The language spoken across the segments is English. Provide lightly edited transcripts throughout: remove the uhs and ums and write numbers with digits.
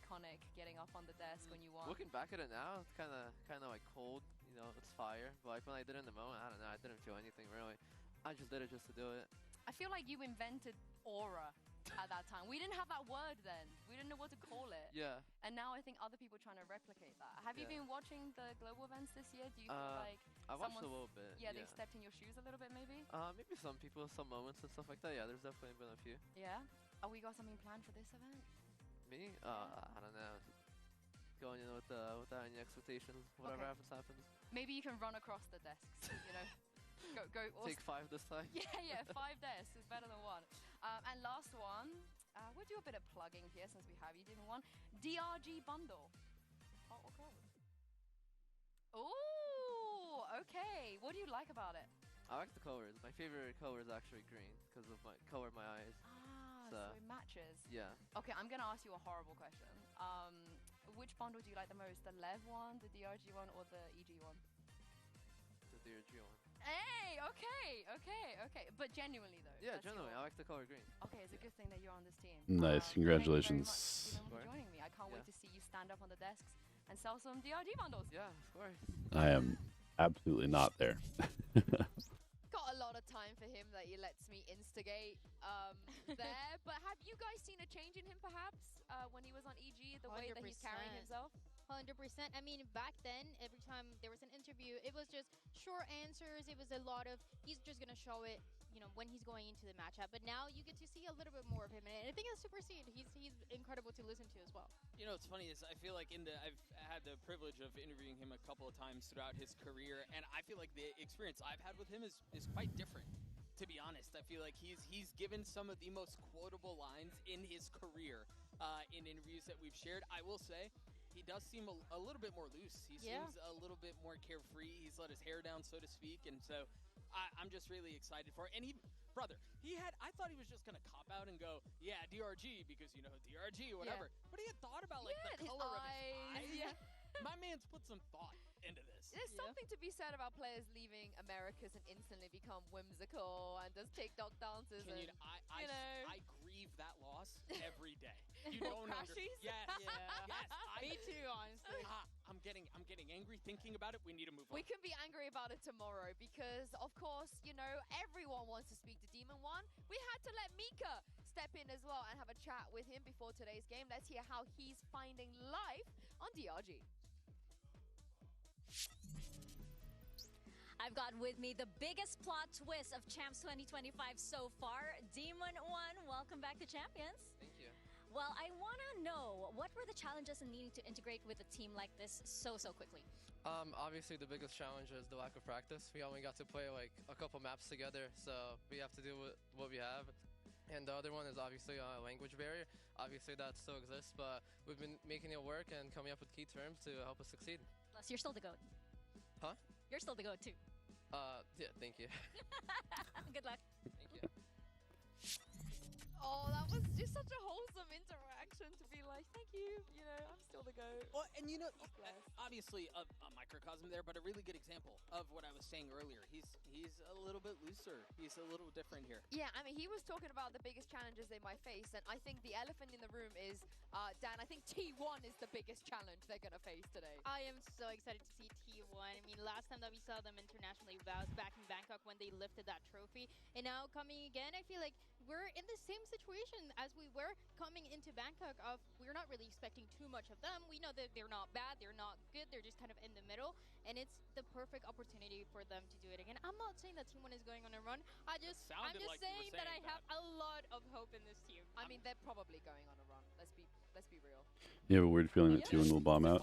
iconic, getting up on the desk when you won. Looking back at it now, it's kind of like cold. You know, it's fire. But like when I did it in the moment, I don't know. I didn't feel anything really. I just did it just to do it. I feel like you invented aura at that time. We didn't have that word then. We didn't know what to call it. Yeah. And now I think other people are trying to replicate that. Have you been watching the global events this year? Do you feel like I watched a little bit. Yeah, they stepped in your shoes a little bit, maybe? Maybe some people, some moments and stuff like that. Yeah, there's definitely been a few. Yeah? Oh, we got something planned for this event? Me? I don't know. Going in without any expectations. Whatever happens, happens. Maybe you can run across the desks, you know? Go Take 5 this time. Yeah, 5 desks is better than 1. And last one, we'll do a bit of plugging here since we have you doing one. DRG bundle. Hot or cold? Ooh, okay. What do you like about it? I like the colors. My favorite color is actually green because of my color of my eyes. So it matches. Yeah. Okay, I'm gonna ask you a horrible question. Which bundle do you like the most? The LEV one, the DRG one, or the EG one? The DRG one. Hey, okay. But genuinely though. Yeah, genuinely, I like the color green. Okay, it's a good thing that you're on this team. Nice, congratulations. Thank you very much for joining me. I can't wait to see you stand up on the desks and sell some DRG bundles. Yeah, of course. I am absolutely not there. Got a lot of time for him that he lets me instigate there. But have you guys seen a change in him perhaps when he was on EG, the way that he's carrying himself? 100%. I mean, back then, every time there was an interview, it was just short answers. It was a lot of, he's just going to show it, you know, when he's going into the matchup. But now you get to see a little bit more of him. And I think that's Super Seed. He's incredible to listen to as well. You know, what's funny is I feel like I've had the privilege of interviewing him a couple of times throughout his career. And I feel like the experience I've had with him is quite different. To be honest, I feel like he's given some of the most quotable lines in his career in interviews that we've shared. I will say, he does seem a little bit more loose. He seems a little bit more carefree. He's let his hair down, so to speak. And so I'm just really excited for it. And I thought he was just going to cop out and go, yeah, DRG, because, you know, DRG, whatever. Yeah. But he had thought about, like, the color of his eyes. Yeah. My man's put some thought into this. There's something to be said about players leaving Americas and instantly become whimsical and does TikTok dances. I grieve that loss every day. You don't understand. Yes. Me too, honestly. I'm getting angry thinking about it. We need to move on. We can be angry about it tomorrow because, of course, you know, everyone wants to speak to Demon One. We had to let Mika step in as well and have a chat with him before today's game. Let's hear how he's finding life on DRG. I've got with me the biggest plot twist of Champs 2025 so far. Demon One, welcome back to Champions. Thank you. Well, I want to know, what were the challenges in needing to integrate with a team like this so quickly? Obviously, the biggest challenge is the lack of practice. We only got to play like a couple maps together, so we have to do what we have. And the other one is obviously a language barrier. Obviously, that still exists, but we've been making it work and coming up with key terms to help us succeed. Plus, you're still the GOAT. Huh? You're still the GOAT, too. Yeah, thank you. Good luck. Thank you. Oh, that was just such a wholesome interaction to be like, thank you, you know, I'm still the GOAT. Well, and you know, obviously a microcosm there, but a really good example of what I was saying earlier. He's a little bit looser. He's a little different here. Yeah, I mean, he was talking about the biggest challenges they might face, and I think the elephant in the room is, Dan, I think T1 is the biggest challenge they're going to face today. I am so excited to see T1. I mean, last time that we saw them internationally was back in Bangkok when they lifted that trophy, and now coming again, I feel like we're in the same situation as we were coming into Bangkok of we're not really expecting too much of them. We know that they're not bad, they're not good, they're just kind of in the middle, and it's the perfect opportunity for them to do it again. I'm not saying that Team 1 is going on a run. I'm just saying that I have a lot of hope in this team. I mean, they're probably going on a run. Let's be real. You have a weird feeling that T1 will bomb out?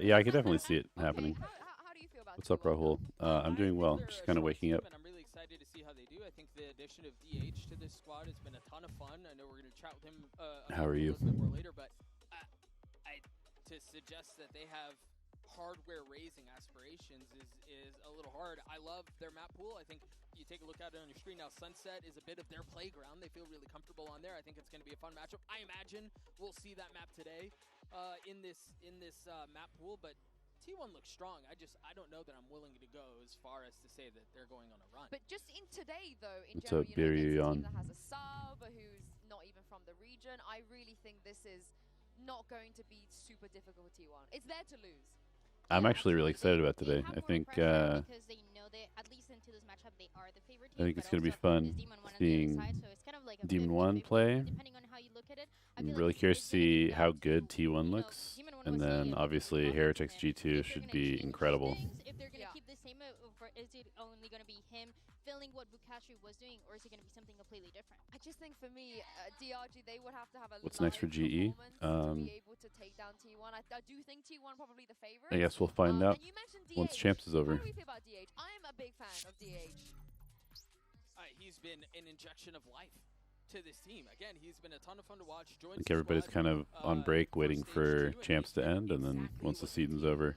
Yeah, I could definitely see it happening. How do you feel about What's up, Rahul? I'm doing well, just kind of waking up. I'm really excited to see how they do. I think the addition of DH to this squad has been a ton of fun. I know we're going to chat with him how are you? a little bit more later, but to suggest that they have hardware raising aspirations is a little hard. I love their map pool. I think you take a look at it on your screen now. Sunset is a bit of their playground. They feel really comfortable on there. I think it's going to be a fun matchup. I imagine we'll see that map today in this map pool, but T1 looks strong. I don't know that I'm willing to go as far as to say that they're going on a run. But just in today, though, in What's general, up, you know, against a team that has a sub who's not even from the region, I really think this is not going to be super difficult T1. It's there to lose. I'm Yeah, actually really excited about they today. have I more think pressure because they know that at least into this matchup they are the favorite team. I think but it's gonna be also fun there's Demon 1 on the other seeing side, so it's kind of like a Demon 50-50 1 play. depending on how you look at it. I I'm feel really like curious it's to gonna see come how down good to, T1 you know, looks, Demon 1 and was then the obviously offense Heretics and G2 if they're should gonna be change incredible. things, if they're gonna Yeah. keep the same, or is it only gonna be him filling what Bukashi was doing, or is it gonna be something completely different? I just think for me, DRG, they would have to have a What's next for live GE? performance to be able to take down T1. I do think T1 probably the favorite. I guess we'll find out And you mentioned DH. once Champs is How over. do we feel about DH? I'm a big fan of DH. He's been an injection of life to this team. Again, he's been a ton of fun to watch. I think everybody's kind of on break waiting for Champs to end, and then once the season's over,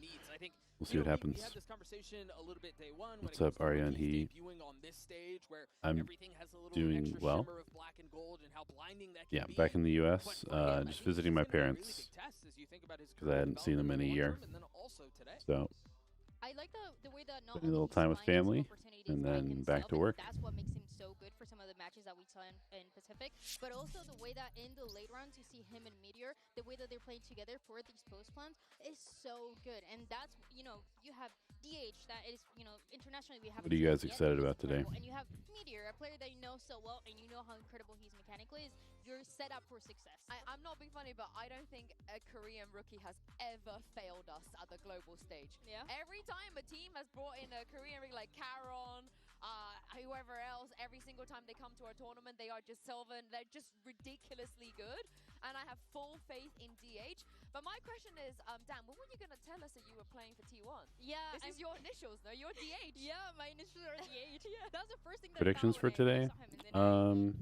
we'll see what happens. We had this conversation a little bit day one. What's up, Arya and He? I'm doing well. Yeah, back in the U.S., just visiting my parents because I hadn't seen them in a year. So I like the way that not spending a only little he's time with finding family, opportunities and like then himself, back to and work. That's what makes him so good for some of the matches that we saw in Pacific. But also the way that in the late rounds you see him and Meteor, the way that they're playing together for these post plans is so good. And that's, you know, you have DH that is, you know, internationally we have. What are you guys excited about today? And you have Meteor, a player that you know so well, and you know how incredible he's mechanically is. You're set up for success. I'm not being funny, but I don't think a Korean rookie has ever failed us at the global stage. Yeah. Every time a team has brought in a Korean rookie like Caron, whoever else, every single time they come to our tournament, they are just Sylvan. They're just ridiculously good. And I have full faith in DH. But my question is, Dan, when were you going to tell us that you were playing for T1? Yeah. This is your initials, no? You're DH. Yeah, my initials are DH. Yeah. That was the first thing that Predictions for today?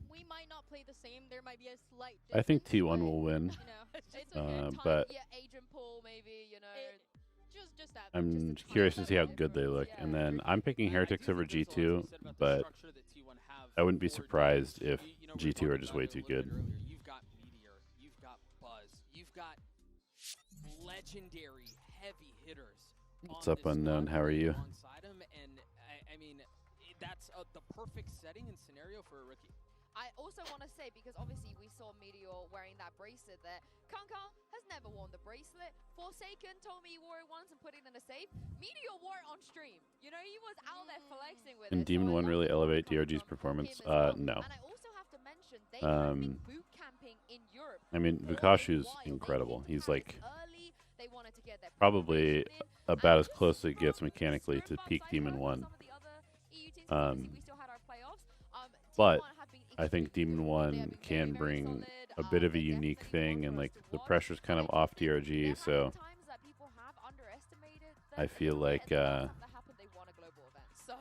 We might not play the same. There might be a slight I think difference, T1 will win. You know, it's okay. But yeah, Adrian Poole, maybe, you know. Just that. I'm curious to see how good they look. And then I'm picking Heretics over G2, but I wouldn't be surprised if G2 are just way too good. You've got Meteor, you've got Buzz, you've got legendary heavy hitters. What's up, Unknown? How are you? Alongside him, and I mean, that's the perfect setting and scenario for a rookie. I also want to say, because obviously we saw Meteor wearing that bracelet there. Kanka has never worn the bracelet. Forsaken told me he wore it once and put it in a safe. Meteor wore it on stream. You know, he was out there flexing with Can it. Demon So I 1 love really the elevate coming DRG's from performance? him as well. No. And I also have to mention, they have been boot camping in Europe. I mean, for a Bukashu's while. incredible. They He's like early. They wanted to get their probably preparation in. about And as close as it just gets from mechanically to script peak ups I Demon heard 1. from some of the other EU teams, obviously we still had our playoffs. But T1 have been I think extremely Demon good. They have 1 been can very, very bring solid. a bit of a They're unique definitely thing, one and for us like to the watch. pressure's kind of off DRG, There have so been times that people have underestimated I the feel tournament, like and the last time that happened, they won a global event. So,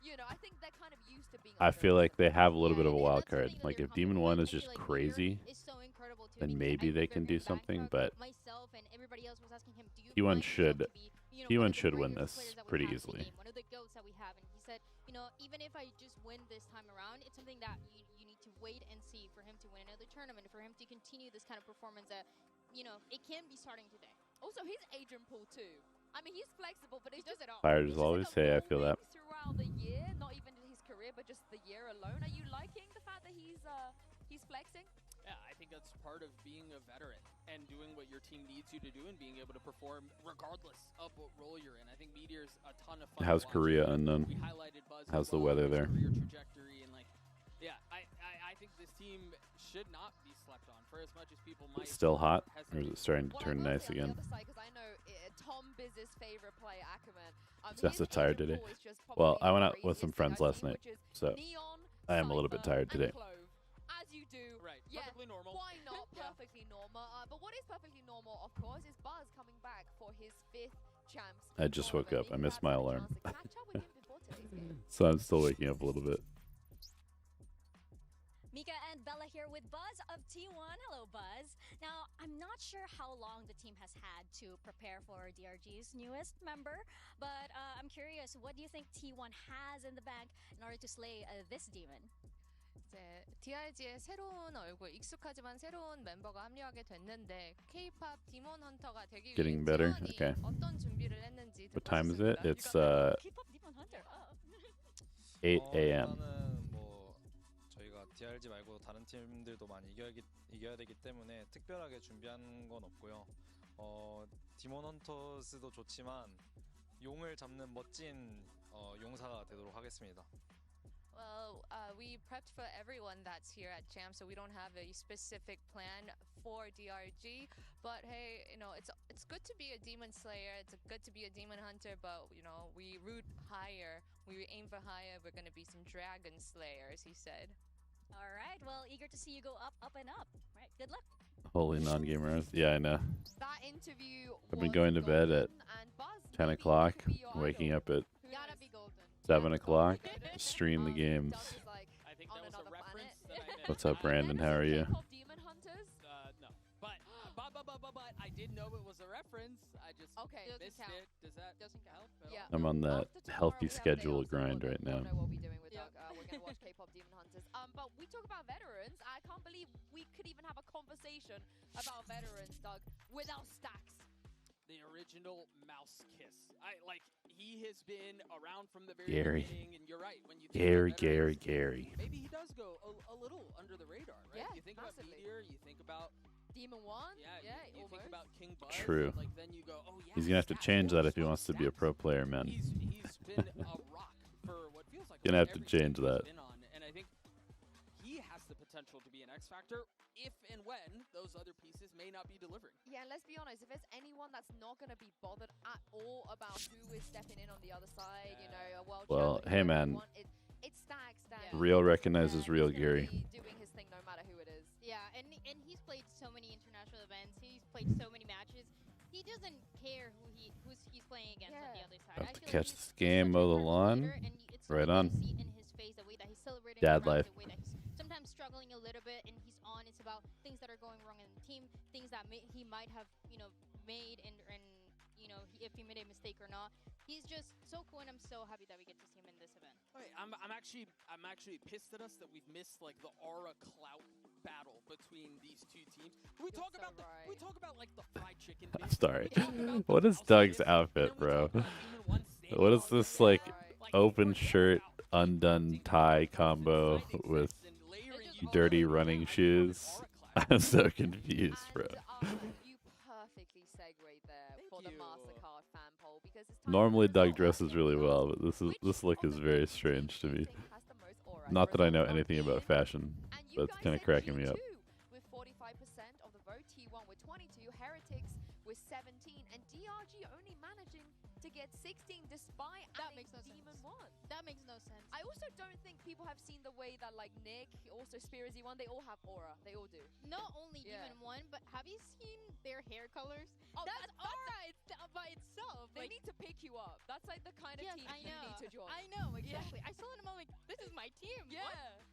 you know, I think they're kind of used to being I feel like they have a little Yeah, bit of a and wild that's card. something that Like they're if Demon comfortable 1 with. I is just feel like crazy, Meteor is so incredible too, then because maybe I they think can do in something, Bangkok, but myself and everybody else was asking him, do you T1 find yourself should to be, you know, one of T1 the should win greatest this players that we pretty have in the easily. game, one of the GOATs that we have? And he said, you know, even if I just win this time around, it's something that you need to wait and see for him to win another tournament, for him to continue this kind of performance that, you know, it can be starting today. Also, he's Adrian Poole too. I mean, he's flexible, but He it's does just it all. Fired it's as just always. like a Hey, I feel that. rolling throughout the year, not even his career, but just the year alone. Are you liking the fact that he's flexing? Yeah, I think that's part of being a veteran and doing what your team needs you to do and being able to perform regardless of what role you're in. I think Meteor's a ton of fun. How's to watch. Korea, Unknown? We highlighted Buzz as How's the well, weather his there? career trajectory and like, yeah, I think this team should not be slept on for as much as people might. It's still hot, or is hesitate. it starting to Well, turn I will nice say again? On the other side, 'cause I know Tom Biz's favorite player, Ackerman. That's his so tired Adrian today. Poole is just Well, probably I went the out with some craziest thing friends I've last seen, night, which is so Neon, I am a little bit Cypher, tired and today. Clove. As you do. Right, Yeah. perfectly normal. Why not Yeah. perfectly normal? But what is perfectly normal, of course, is Buzz coming back for his 5th champs. I just woke up. I missed my alarm. Catch up with him before today's game. So I'm still waking up a little bit. Mika and Bella here with Buzz of T1. Hello, Buzz. Now, I'm not sure how long the team has had to prepare for DRG's newest member, but I'm curious, what do you think T1 has in the bag in order to slay this demon? 이제 DRG의 새로운 얼굴, 익숙하지만 새로운 멤버가 합류하게 됐는데 K-pop 디몬 헌터가 되기 위해 Getting better? T1이 Okay. 어떤 준비를 했는지 What 듣고 time is it? 싶습니다. It's Keep up Demon Hunter. Oh. 8 a.m. 일단은 뭐 저희가 DRG 말고 다른 팀들도 많이 이겨야기 이겨야 되기 때문에 특별하게 준비한 건 없고요. 디몬 헌터스도 좋지만 용을 잡는 멋진 용사가 되도록 하겠습니다. Well, we prepped for everyone that's here at Champ, so we don't have a specific plan for DRG. But hey, you know, it's good to be a demon slayer. It's good to be a demon hunter. But you know, we root higher. We aim for higher. We're gonna be some dragon slayers, he said. All right. Well, eager to see you go up, up, and up. All right. Good luck. Holy non-gamer. Yeah, I know. That interview I've been going to bed at 10 o'clock, waking up at 7 o'clock, stream the games. I think that was a reference that I missed. What's up, Brandon? How are you? No. But I did know it was a reference. I just missed it. Does that doesn't help? Yeah. I'm on that healthy schedule grind right now. Know what we're doing with Doug. We're going to watch K-pop Demon Hunters. But we talk about veterans. I can't believe we could even have a conversation about veterans, Doug, without Stacks. The original mouse kiss. He has been around from the very beginning, and you're right. When you think Gary. Maybe he does go a little under the radar, right? Yeah, you think massively. about Meteor, you think about Demon One. you think about King Buzz. True. And, then you go, oh yeah. He's gonna have to change that if he wants to be a pro player, man. He's been a rock for what feels like Gonna have to every change team he's that. been on, and I think he has the potential to be an X factor if and when those other pieces may not be delivering. Yeah, let's be honest. If there's anyone that's not going to be bothered at all about who is stepping in on the other side, you know, a world Well, champion, hey, man. it's Stacks. Real recognizes real, Gary. Doing his thing no matter who it is. Yeah, and he's played so many international events. He's played so many matches. He doesn't care who's he's playing against on the other side. About to catch this game, mow the lawn. Right on. See in his face the way that he's celebrating Dad around, life. the way that he's sometimes struggling a little bit, and he's on. It's about things that are going wrong in the team, things that he might have made, and if he made a mistake or not. He's just so cool, and I'm so happy that we get to see him in this event. Okay, I'm actually pissed at us that we've missed the aura clout battle between these two teams. We talk about the fried chicken. Sorry. What is Doug's outfit, bro? What is this open shirt, undone tie combo with dirty running shoes? I'm so confused, bro. You perfectly segued there for the MasterCard fan poll because it's Normally Doug dresses really well, but this look is very strange to me. Not that I know anything about fashion, but it's kind of cracking me up. With 45% of the vote, T1 with 22, Heretics with 17, and DRG only managing to get 16 despite adding Demon 1. That makes no sense. I also don't think people have seen the way that Nick, also Spearsy 1, they all have aura. They all do. Not only Demon 1, but have you seen their hair colors? Oh, that's aura by itself. They need to pick you up. That's the kind of team you need to join. I know, exactly. I saw it and I'm like, this is my team. Yeah. What?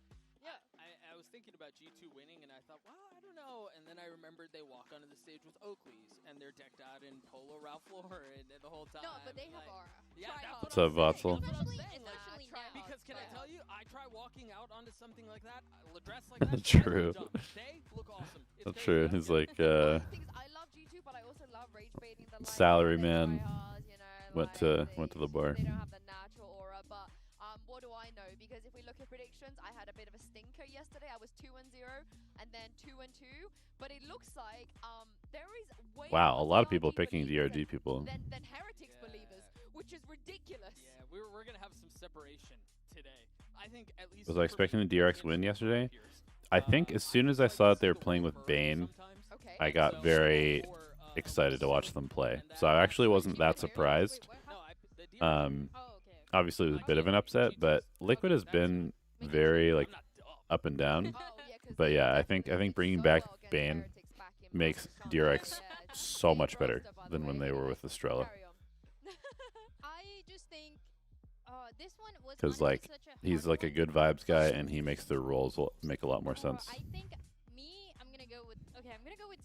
Yeah. I was thinking about G2 winning, and I thought, well, I don't know. And then I remembered they walk onto the stage with Oakleys, and they're decked out in polo Ralph Lauren the whole time. No, but they have aura. Yeah, What's up, Vatzel? Especially because can I tell you, I try walking out onto something like that, dressed like that. True. They look awesome. That's true. He's like, I love G2, but I also love rage baiting the salary man. Went to the bar. They don't have the natural aura, but what do I know? Because if we look at predictions, I had a bit of a stinker yesterday. I was 2-0 and then 2-2, but it looks like there is way Wow, a more lot of people DRG picking believers DRG people. than Heretics believers, which is ridiculous. Yeah, we're gonna have some separation today. I think at least. Was I expecting the DRX win yesterday? I think as soon as I saw that they were playing with Bane, I got very excited to watch them play. So I actually wasn't that surprised. Obviously, it was a bit of an upset, but Liquid has been very up and down. But yeah, I think bringing back Bane makes DRX so much better than when they were with Estrella. I just think this one was Because he's a good vibes guy, and he makes their roles make a lot more sense. I think I'm gonna go with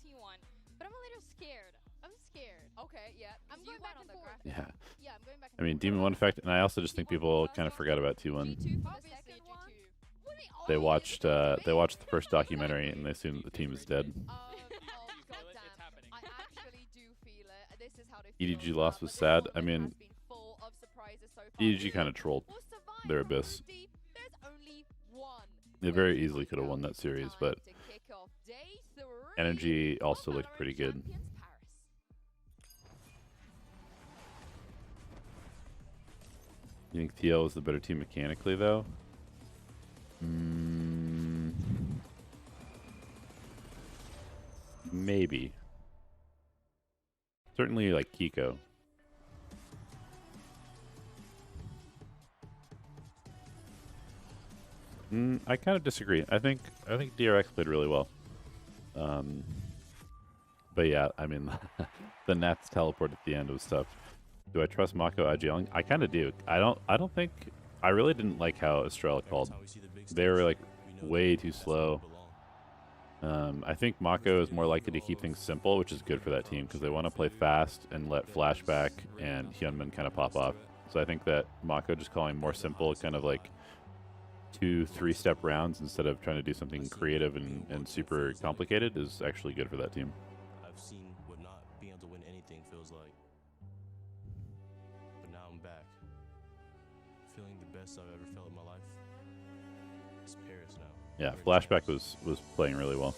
T1, but I'm a little scared. I'm scared. Okay, yeah. I'm going back and forth. Yeah. Yeah, I'm going back. I mean, Demon 1 effect, and I also just think people kind of forgot about T1. Obviously, They watched the first documentary, and they assume that the team is dead. I actually do feel it. This is how they EDG loss was sad. I mean, EDG kind of trolled their Abyss. There's only one. They very easily could have won that series, but to kick off day Energy also looked pretty good. You think TL is the better team mechanically, though? Maybe. Certainly, like Kiko. I kind of disagree. I think DRX played really well. But yeah, I mean, the Nats teleport at the end was tough. Do I trust Mako Ajiang? I kind of do. I don't think. I really didn't like how Estrella called. They were like way too slow. I think Mako is more likely to keep things simple, which is good for that team because they want to play fast and let Flashback and Hyunmin kind of pop off. So I think that Mako just calling more simple, kind of like 2-3 step rounds instead of trying to do something creative and super complicated is actually good for that team. I've seen what not being able to win anything feels like. But now I'm back. Feeling the best I've ever felt in my life. It's Paris now. Yeah, Flashback was playing really well.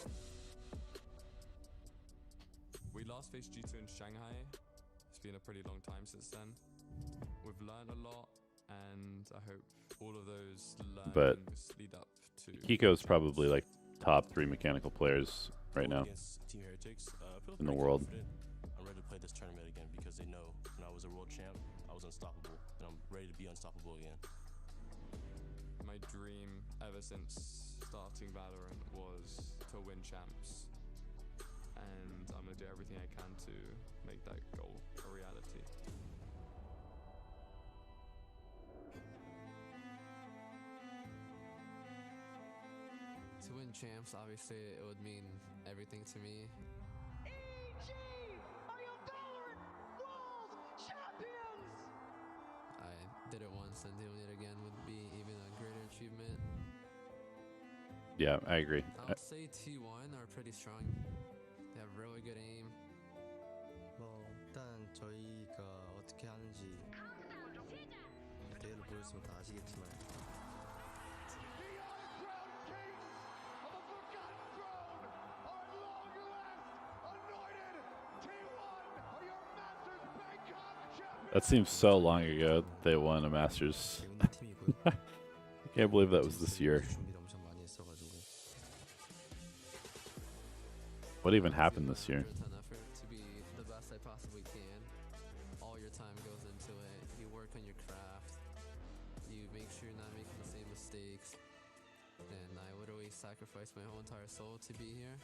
We last faced G2 in Shanghai. It's been a pretty long time since then. We've learned a lot, and I hope all of those learnings lead up to... Kiko's probably like top 3 mechanical players right now Team Heretics, in the world. I'm ready to play this tournament again because they know when I was a world champ, I was unstoppable, and I'm ready to be unstoppable again. My dream ever since starting Valorant was to win champs, and I'm going to do everything I can to make that goal a reality. To win champs, obviously, it would mean everything to me. EG are your Valorant World Champions! I did it once, and doing it again would be even a greater achievement. Yeah, I agree. I would say T1 are pretty strong. They have really good aim. 뭐 일단 저희가 어떻게 하는지 대회를 보셨으면 다 아시겠지만 That seems so long ago they won a Masters. I can't believe that was this year. What even happened this year? To be the best I possibly can. All your time goes into it. You work on your craft. You make sure you're not making the same mistakes. And I literally sacrificed my whole entire soul to be here.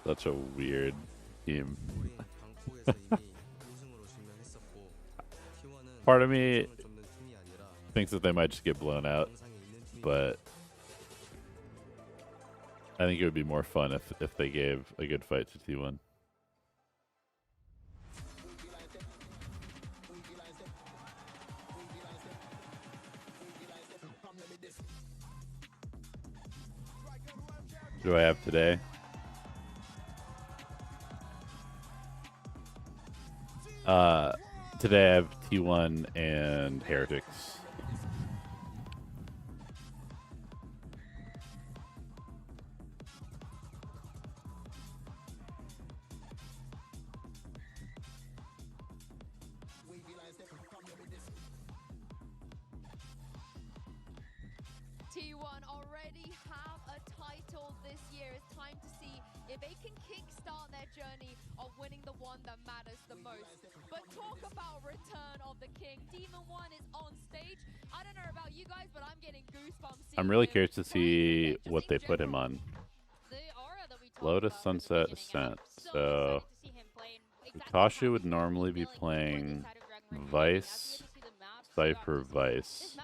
Such a weird team. Part of me thinks that they might just get blown out, but I think it would be more fun if they gave a good fight to T1. What do I have today? Today I have T1 and Heretics. T1 already have a title this year. It's time to see if they can kickstart their journey of winning the one that matters the most. But talk about return of the king. Demon One is on stage. I don't know about you guys, but I'm getting goosebumps. I'm really curious to see what they put him on. Lotus Sunset Ascent. So Vukashu would normally be playing Vice, Cypher, Vice.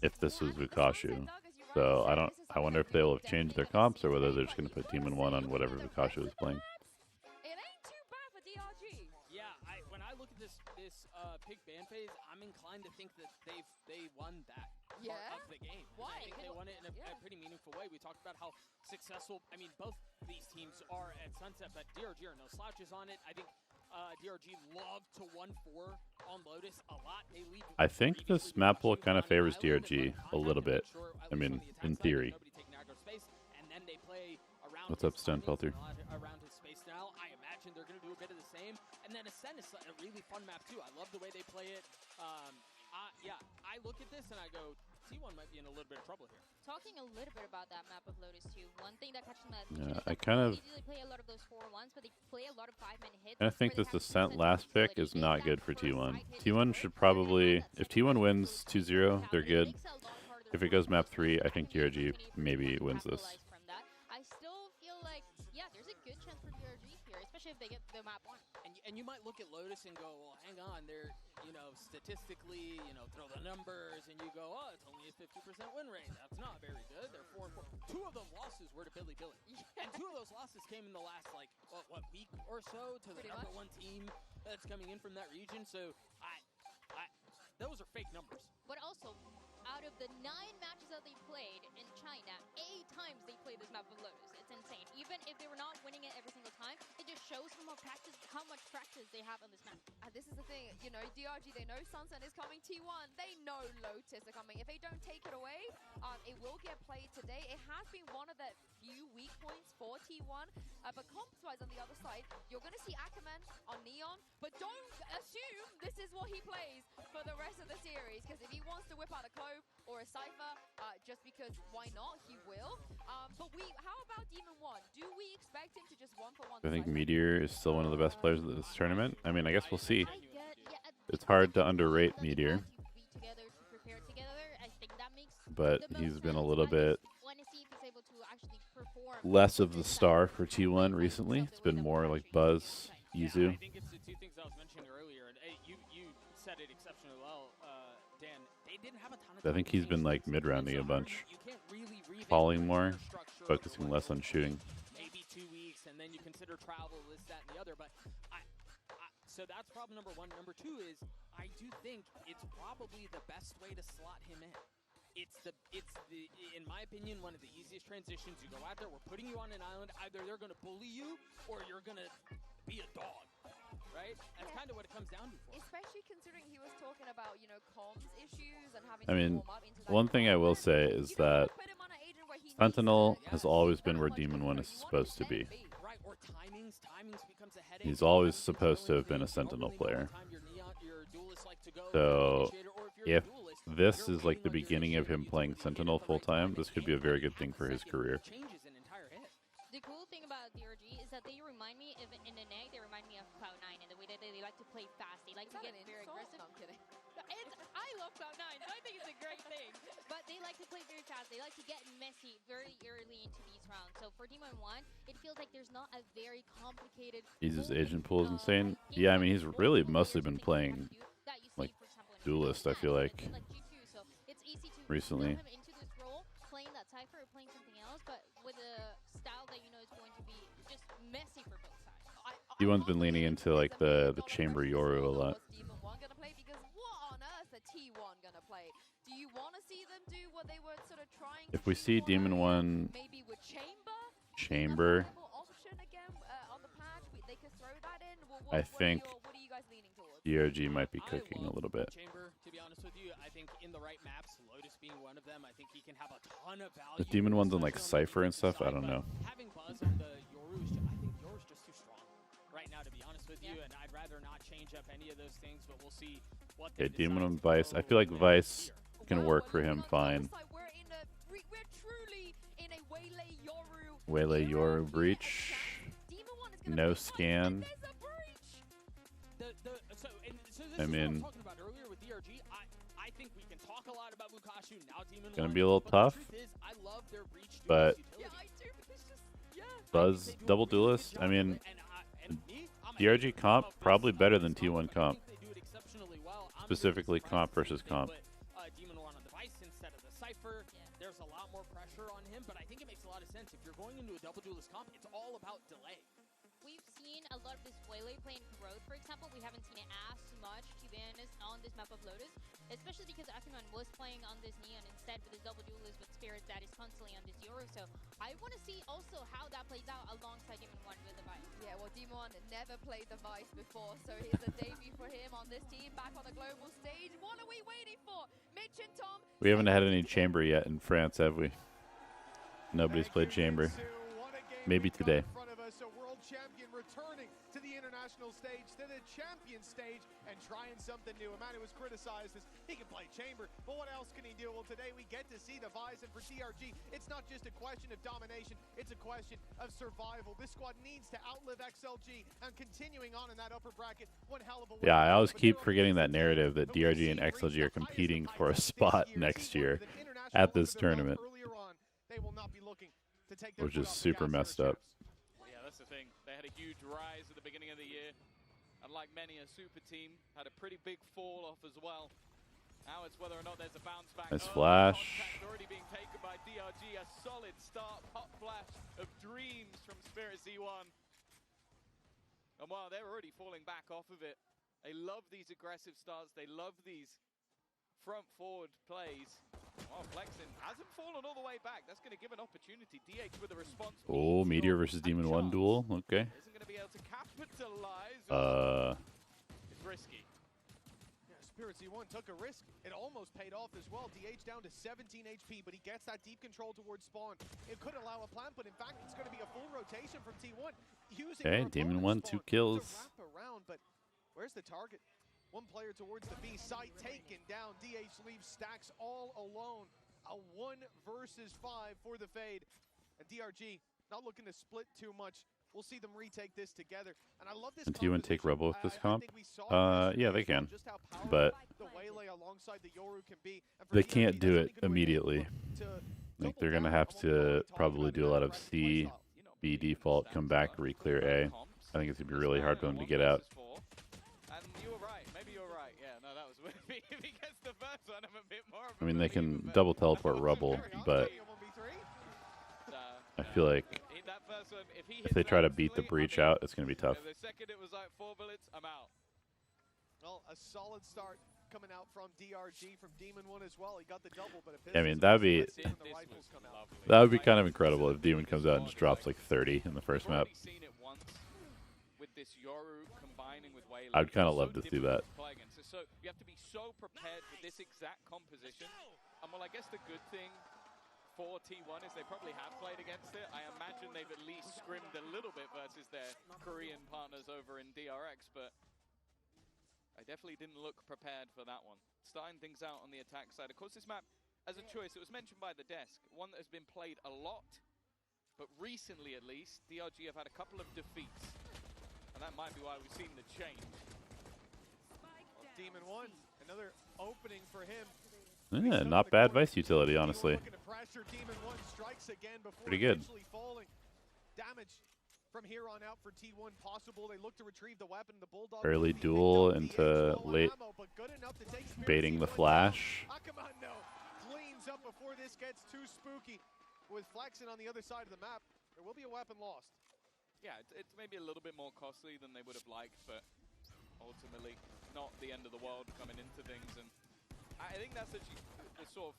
If this was Vukashu. So I wonder if they'll have changed their comps or whether they're just gonna put Demon One on whatever Vukashu is playing. It ain't too bad for DRG. Yeah, when I look at this pig ban phase, I'm inclined to think that they won that part of the game. Why? I think they won it in a pretty meaningful way. We talked about how successful, I mean, both these teams are at Sunset, but DRG are no slouches on it. I think DRG love to 1-4 on Lotus a lot. They lead I think this map pool kind of favors DRG a little bit. I mean, in theory. What's up, Stone Filter? Around his space now, I imagine they're going to do a bit of the same. And then Ascent is a really fun map too. I love the way they play it. Yeah, I look at this and I go, T1 might be in a little bit of trouble here. Talking a little bit about that map of Lotus too, one thing that catches my Yeah, attention is I that kind of. they usually play a lot of those 4-1s, but they play a lot of 5-minute hits. I think this Ascent last pick is not good for T1. T1 should probably, if T1 wins 2-0, they're good. If it goes map 3, I think DRG maybe wins this. I still feel like, yeah, there's a good chance for DRG here, especially if they get the map 1. And you might look at Lotus and go, well, hang on, they're, statistically, throw the numbers, and you go, oh, it's only a 50% win rate. That's not very good. They're 4-4. 2 of those losses were to Billy. And 2 of those losses came in the last, week or so to the number 1 team that's coming in from that region. So, those are fake numbers. But also, out of the 9 matches that they played in China, 8 times they played this map of Lotus. It's insane. Even if they were not winning it every single time, it just shows how much practice they have on this map. This is the thing, DRG, they know Sunset is coming. T1, they know Lotus are coming. If they don't take it away, it will get played today. It has been one of the few weak points for T1. But comps-wise on the other side, you're going to see Ackerman on Neon, but don't assume this is what he plays for the rest of the series, because if he wants to whip out a Cove or a Cypher, just because why not, he will. But how about Demon 1? Do we expect him to just 1-for-1? I think Meteor is still one of the best players of this tournament. I mean, I guess we'll see. It's hard to underrate Meteor, but he's been a little bit less of the star for T1 recently. It's been more like Buzz, Yuzu. I think it's the 2 things I was mentioning earlier, and you said it exceptionally well, Dan. They didn't have a ton of I think he's been like mid-rounding a bunch, falling more, focusing less on shooting. Maybe 2 weeks, and then you consider travel, this, that, and the other. But so that's problem number 1. Number 2 is I do think it's probably the best way to slot him in. It's the in my opinion, one of the easiest transitions. You go out there, we're putting you on an island. Either they're going to bully you or you're going to be a dog. Right? That's kind of what it comes down to. Especially considering he was talking about, comms issues and having I mean, to warm up into that. one thing I will say is that Sentinel has always been where Demon 1 is supposed to be. Right, or timings becomes a headache. He's always supposed to have been a Sentinel player. So, if this is like the beginning of him playing Sentinel full-time, this could be a very good thing for his career. The cool thing about DRG is that they remind me, in an egg, they remind me of Cloud9 in the way that they like to play fast. They like to get very aggressive. No, I'm kidding. I love Cloud9, so I think it's a great thing. But they like to play very fast. They like to get messy very early into these rounds. So for Demon 1, it feels like there's not a very complicated... His agent pool is insane. Yeah, I mean, he's really mostly been playing, like, Duelist, I feel like, recently. Into this role, playing that Cypher or playing something else, but with a style that you know is going to be just messy for both sides. T1's been leaning into like the Chamber Yoru a lot. Demon 1 gonna play? Because what on earth are T1 gonna play? Do you want to see them do what they were sort of trying? If we see Demon 1 maybe with Chamber, option again on the patch, they could throw that in. I think what are you guys leaning towards? DRG might be cooking a little bit. Chamber, to be honest with you, I think in the right maps, Lotus being one of them, I think he can have a ton of value. The Demon 1's on like Cypher and stuff, I don't know. Having Buzz on the Yoru, I think Yoru's just too strong right now, to be honest with you, and I'd rather not change up any of those things, but we'll see what Okay, Demon on Vice. I feel like Vice can work for him fine. We're truly in a Waylay Yoru breach. No scan. I mean, gonna be a little tough, but Buzz double duelist. I mean, DRG comp probably better than T1 comp, specifically comp versus comp. There's a lot more pressure on him, but I think it makes a lot of sense. If you're going into a double duelist comp, it's all about delay. We've seen a lot of this Waylay play in Growth, for example. We haven't seen it as much, to be honest, on this map of Lotus, especially because Ackerman was playing on this Neon instead with his double duelist with Spirits that is constantly on this Yoru. So I I want to see also how that plays out alongside Demon 1 with the Vice. Yeah, well, Demon 1 never played the Vice before, so here's a debut for him on this team back on the global stage. What are we waiting for? Mitch and Tom. We haven't had any chamber yet in France, have we? Nobody's played chamber. Maybe today. Champion returning to the international stage, to the champion stage, and trying something new. A man who was criticized as he can play chamber, but what else can he do? Well, today we get to see the Vice, and for DRG, it's not just a question of domination, it's a question of survival. This squad needs to outlive XLG, and continuing on in that upper bracket, one hell of a way. Yeah, I always keep forgetting that narrative that DRG and XLG are competing for a spot next year at this tournament, which is super messed up. That's the thing. They had a huge rise at the beginning of the year. Unlike many, a super team had a pretty big fall off as well. Now it's whether or not there's a bounce back. Nice flash. Already being taken by DRG. A solid start. Hot flash of dreams from Spirit Z1. And wow, they're already falling back off of it. They love these aggressive starts. They love these front forward plays. Oh, Flexin hasn't fallen all the way back. That's going to give an opportunity. DH with a response. Oh, Meteor versus Demon 1 duel. Okay. Isn't going to be able to capitalize. It's risky. Yeah, Spirit Z1 took a risk. It almost paid off as well. DH down to 17 HP, but he gets that deep control towards spawn. It could allow a plant, but in fact, it's going to be a full rotation from T1. Okay, Demon 1, 2 kills. Wrap around, but where's the target? One player towards the B site, taken down. DH leaves Stacks all alone. A 1 versus 5 for the Fade. And DRG not looking to split too much. We'll see them retake this together. And I love this. Can T1 take Rebel with this comp? Yeah, they can. But they can't do it immediately. Like they're going to have to probably do a lot of C, B default, come back, re-clear A. I think it's going to be really hard for them to get out. I mean, they can double teleport Rubble, but I feel like if they try to beat the breach out, it's going to be tough. The second it was like 4 bullets, I'm out. Well, a solid start coming out from DRG, from Demon 1 as well. He got the double, but I mean, that would be kind of incredible if Demon comes out and just drops like 30 in the first map. I'd kind of love to see that. So you have to be so prepared for this exact composition. And well, I guess the good thing for T1 is they probably have played against it. I imagine they've at least scrimmed a little bit versus their Korean partners over in DRX, but I definitely didn't look prepared for that one. Starting things out on the attack side. Of course, this map, as a choice, it was mentioned by the desk, one that has been played a lot, but recently at least, DRG have had a couple of defeats. And that might be why we've seen the change. Demon 1, another opening for him. Yeah, not bad Vice utility, honestly. Pretty good. Damage from here on out for T1 possible. They look to retrieve the weapon. The Bulldog early duel into late baiting the flash. Cleans up before this gets too spooky. With Flexin on the other side of the map, there will be a weapon lost. Yeah, it's maybe a little bit more costly than they would have liked, but ultimately not the end of the world coming into things. And I think that's actually the sort of,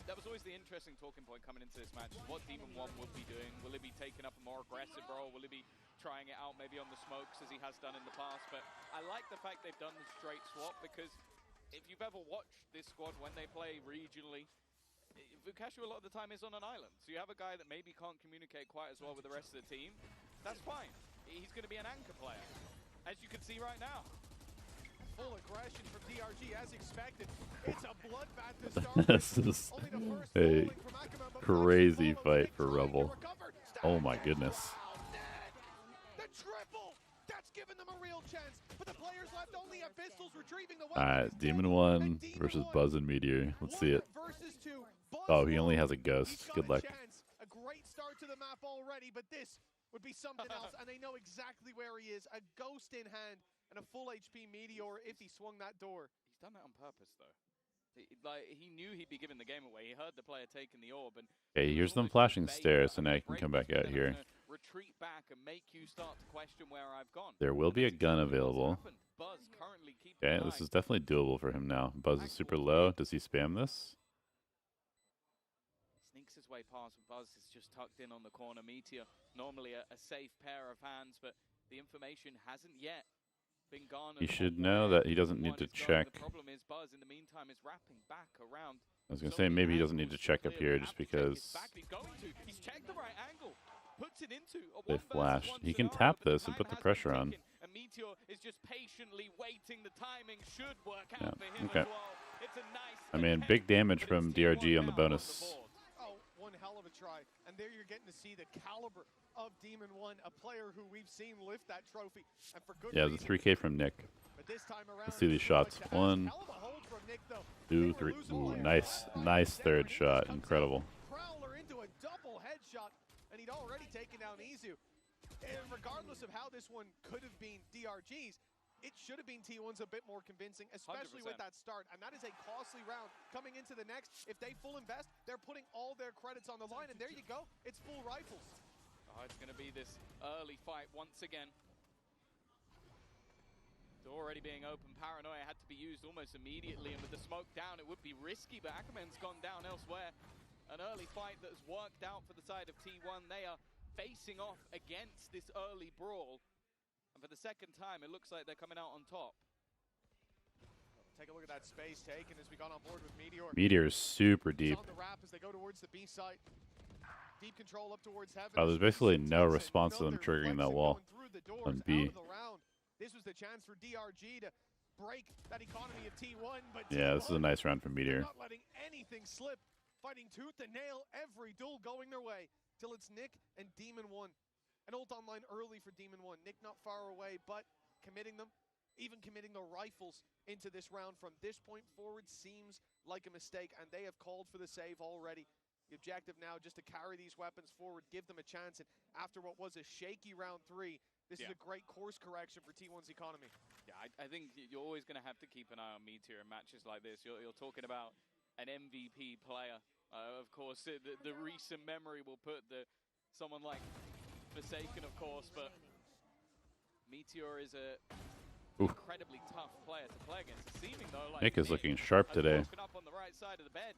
that was always the interesting talking point coming into this match. What Demon 1 will be doing. Will he be taking up a more aggressive role? Will he be trying it out maybe on the smokes as he has done in the past? But I like the fact they've done the straight swap, because if you've ever watched this squad when they play regionally, Vukashu a lot of the time is on an island. So you have a guy that maybe can't communicate quite as well with the rest of the team. That's fine. He's going to be an anchor player, as you can see right now. Full aggression from DRG as expected. It's a bloodbath to start. This is a crazy fight for Rebel. Oh my goodness. The triple! That's given them a real chance. But the players left only have pistols retrieving the Alright, Demon 1 versus Buzz and Meteor. Let's see it. Oh, he only has a ghost. Good luck. A great start to the map already, but this would be something else, and they know exactly where he is. A ghost in hand and a full HP Meteor if he swung that door. He's done that on purpose, though. He knew he'd be giving the game away. He heard the player taking the orb. And okay, here's them flashing stairs, so now you can come back out here. Retreat back and make you start to question where I've gone. There will be a gun available. Okay, this is definitely doable for him now. Buzz is super low. Does he spam this? Sneaks his way halfway pass. Buzz is just tucked in on the corner. Meteor, normally a safe pair of hands, but the information hasn't yet been garnered. He should know that he doesn't need to check. The problem is Buzz, in the meantime, is wrapping back around. I was going to say, maybe he doesn't need to check up here just because He's checked the right angle, puts it into a they flashed. He can tap this and put the pressure on. And Meteor is just patiently waiting. The timing should work out for him Okay. as well. It's a nice I mean, big damage from DRG on the bonus. Oh, one hell of a try. And there you're getting to see the caliber of Demon One, a player who we've seen lift that trophy. And for good Yeah, the 3K from Nick. But this time around, Let's see these shots. 1, 2, 3. Ooh, nice third shot. Incredible. Prowler into a double headshot, and he'd already taken down Izu. And regardless of how this one could have been DRG's, it should have been T1's a bit more convincing, especially 100%. with that start. And that is a costly round coming into the next. If they full invest, they're putting all their credits on the line. And there you go. It's full rifles. Oh, it's going to be this early fight once again. Door already being open. Paranoia had to be used almost immediately. And with the smoke down, it would be risky. But Ackerman's gone down elsewhere. An early fight that has worked out for the side of T1. They are facing off against this early brawl. And for the second time, it looks like they're coming out on top. Take a look at that space taken as we got on board with Meteor. Meteor is super deep. On the wrap as they go towards the B site. Deep control up towards heaven. Oh, there's basically no response to them triggering that wall on B. This was the chance for DRG to break that economy of T1, but Yeah, this is a nice round for Meteor. not letting anything slip, fighting tooth and nail, every duel going their way till it's Nick and Demon One. An ult online early for Demon One. Nick not far away, but committing them, even committing the rifles into this round from this point forward seems like a mistake, and they have called for the save already. The objective now just to carry these weapons forward, give them a chance, and after what was a shaky round 3, this is a great course correction for T1's economy. Yeah, I think you're always going to have to keep an eye on Meteor in matches like this. You're talking about an MVP player. Of course, the recent memory will put someone like Forsaken, of course, but Meteor is a incredibly tough player to play against. It's seeming though like Nick is looking sharp today. Up on the right side of the bed.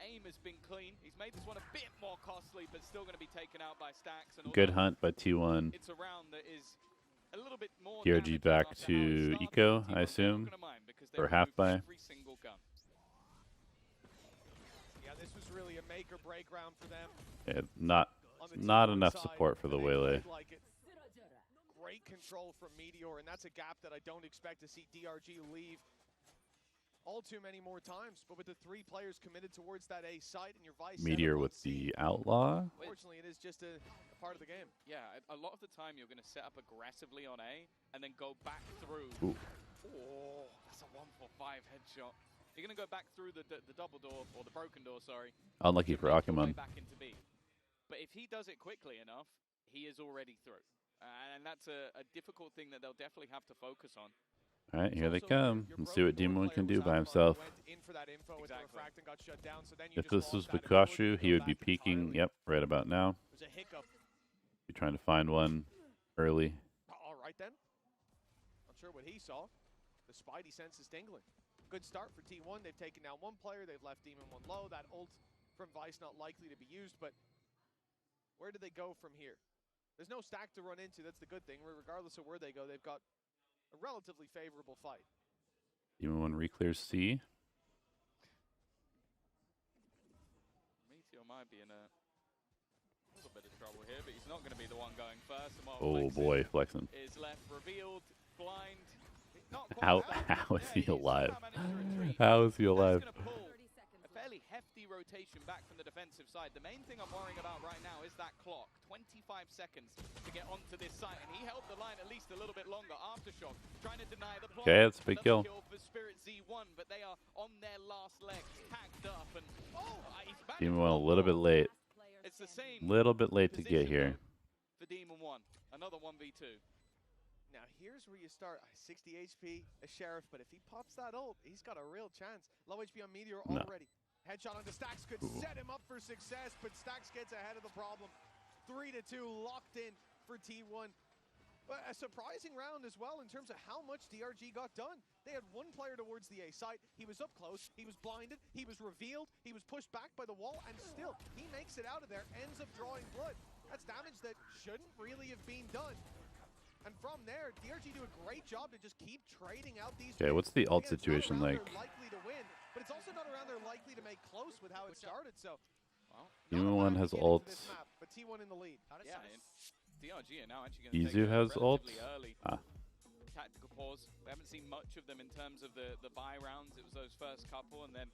Aim has been clean. He's made this one a bit more costly, but still going to be taken out by Stacks. And Good hunt by T1. It's a round that is a little bit more DRG back to Eco, I assume, or half by. Yeah, this was really a make or break round for them. Yeah, not enough support for the Waylay. Great control from Meteor, and that's a gap that I don't expect to see DRG leave all too many more times. But with the 3 players committed towards that A site and your Vice Meteor with the Outlaw. Unfortunately, it is just a part of the game. Yeah, a lot of the time you're going to set up aggressively on A and then go back through. Ooh. Oh, that's a 1-for-5 headshot. You're going to go back through the double door, or the broken door, sorry. Unlucky for Akamon. Back into B. But if he does it quickly enough, he is already through. And that's a difficult thing that they'll definitely have to focus on. All right, here they come. Let's see what Demon can do by himself. If this was Bukashu, he would be peeking, yep, right about now. Be trying to find one early. All right then. Not sure what he saw. The Spidey sense is tingling. Good start for T1. They've taken down 1 player. They've left Demon One low. That ult from Vice not likely to be used, but where do they go from here? There's no stack to run into. That's the good thing. Regardless of where they go, they've got a relatively favorable fight. Demon One reclears C. Meteor might be in a little bit of trouble here, but he's not going to be the one going first. Oh boy, flexing. Is left revealed, blind. How is he alive? How is he alive? A fairly hefty rotation back from the defensive side. The main thing I'm worrying about right now is that clock. 25 seconds to get onto this site, and he held the line at least a little bit longer. Aftershock trying to deny the plot. Okay, that's a big kill. For Spirit Z1, but they are on their last legs, tagged up, and Demon One a little bit late. It's the same. Little bit late to get here. For Demon One, another 1v2. Now here's where you start. 60 HP, a Sheriff, but if he pops that ult, he's got a real chance. Low HP on Meteor already. Headshot onto Stacks could set him up for success, but Stacks gets ahead of the problem. 3-2 locked in for T1. A surprising round as well in terms of how much DRG got done. They had one player towards the A site. He was up close, he was blinded, he was revealed, he was pushed back by the wall, and still, he makes it out of there, ends up drawing blood. That's damage that shouldn't really have been done. And from there, DRG do a great job to just keep trading out these. Okay, what's the ult situation like? Likely to win, but it's also not around they're likely to make close with how it started. So, well, T1 has ults. But T1 in the lead. Yeah, DRG are now actually going to take Izu has ult. early. Tactical pause. We haven't seen much of them in terms of the buy rounds. It was those first couple, and then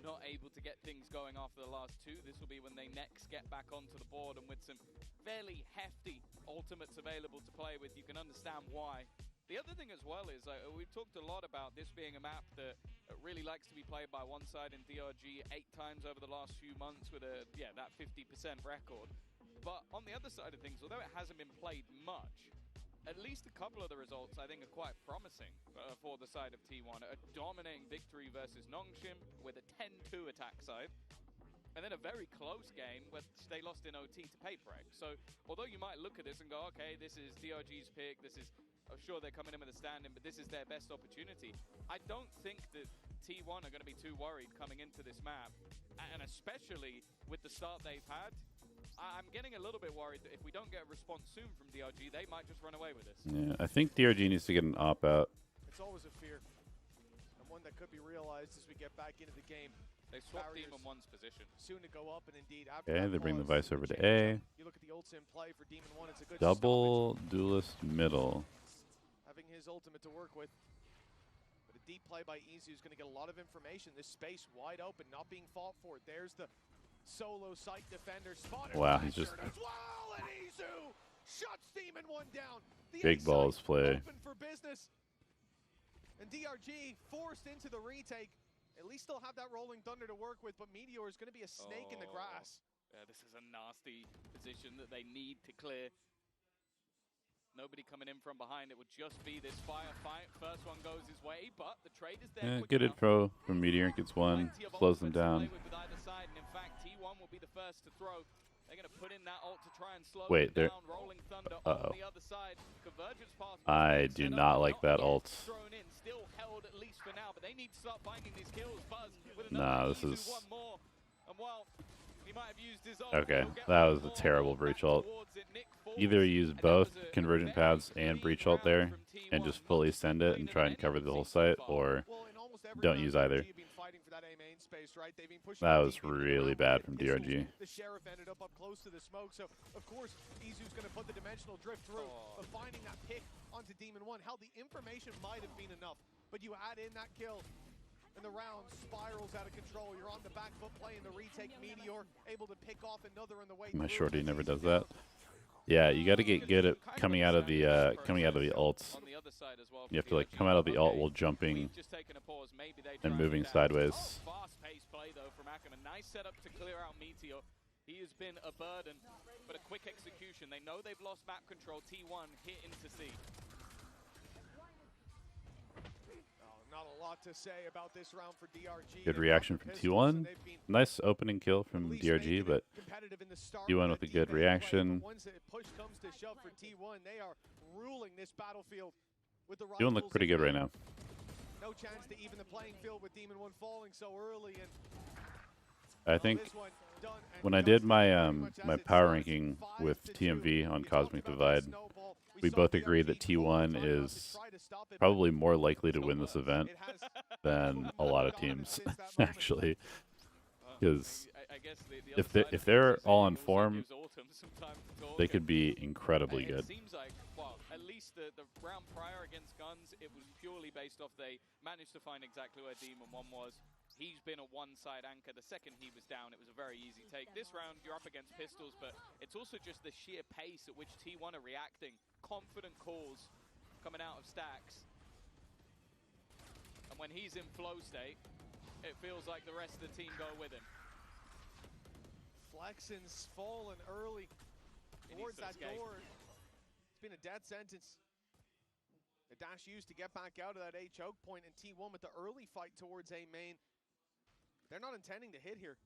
not able to get things going after the last two. This will be when they next get back onto the board, and with some fairly hefty ultimates available to play with, you can understand why. The other thing as well is we've talked a lot about this being a map that really likes to be played by one side in DRG 8 times over the last few months with that 50% record. But on the other side of things, although it hasn't been played much, at least a couple of the results I think are quite promising for the side of T1. A dominating victory versus Nongshim with a 10-2 attack side. And then a very close game where they lost in OT to Paperex. So although you might look at this and go, okay, this is DRG's pick, this is, sure they're coming in with a stand-in, but this is their best opportunity. I don't think that T1 are going to be too worried coming into this map. And especially with the start they've had, I'm getting a little bit worried that if we don't get a response soon from DRG, they might just run away with this. Yeah, I think DRG needs to get an op-out. It's always a fear, and one that could be realized as we get back into the game. They swapped Demon 1's position. Soon to go up, and indeed after Okay, they bring the Vice over to A. You look at the ults in play for Demon 1, it's a good Double duelist middle. Having his ultimate to work with. But a deep play by Izu is going to get a lot of information. This space wide open, not being fought for. There's the solo site defender spotted. Wow, he's just as well, and Izu shuts Demon 1 down. The big balls play. Open for business. And DRG forced into the retake. At least they'll have that Rolling Thunder to work with, but Meteor is going to be a snake in the grass. Yeah, this is a nasty position that they need to clear. Nobody coming in from behind. It would just be this firefight. First one goes his way, but the trade is there. Good info from Meteor. Gets one, slows them down. With either side, and in fact, T1 will be the first to throw. They're going to put in that ult to try and slow Wait, them down. Rolling Thunder on the other side. Convergence pass. I do not like that ult. Thrown in, still held at least for now, but they need to start finding these kills. Buzz with nah, this is. One more. And while he might have used his ult, okay, that was a terrible breach ult. Either use both convergent paths and breach ult there, and just fully send it and try and cover the whole site, or don't use either. That was really bad from DRG. The Sheriff ended up close to the smoke, so of course Izu's going to put the dimensional drift through, but finding that pick onto Demon 1, hell, the information might have been enough, but you add in that kill, and the round spirals out of control. You're on the back foot playing the retake. Meteor able to pick off another on the way. My shorty never does that. Yeah, you got to get good at coming out of the ults. You have to like come out of the ult while jumping and moving sideways. Fast-paced play though from Ackerman. Nice setup to clear out Meteor. He has been a burden, but a quick execution. They know they've lost map control. T1 hit into C. Not a lot to say about this round for DRG. Good reaction from T1. Nice opening kill from DRG, but T1 with a good reaction. Once push comes to shove for T1, they are ruling this battlefield with the T1 look pretty good right now. No chance to even the playing field with Demon 1 falling so early. And I think when I did my my power ranking with TMV on Cosmic Divide, we both agreed that T1 is probably more likely to win this event than a lot of teams, actually. Because if they're all on form, they could be incredibly good. It seems like, well, at least the round prior against Guns, it was purely based off they managed to find exactly where Demon 1 was. He's been a one-side anchor. The second he was down, it was a very easy take. This round, you're up against pistols, but it's also just the sheer pace at which T1 are reacting. Confident calls coming out of Stacks. And when he's in flow state, it feels like the rest of the team go with him. Flexen's fallen early towards that door. It's been a dead sentence. The dash used to get back out of that A choke point, and T1 with the early fight towards A main. They're not intending to hit here.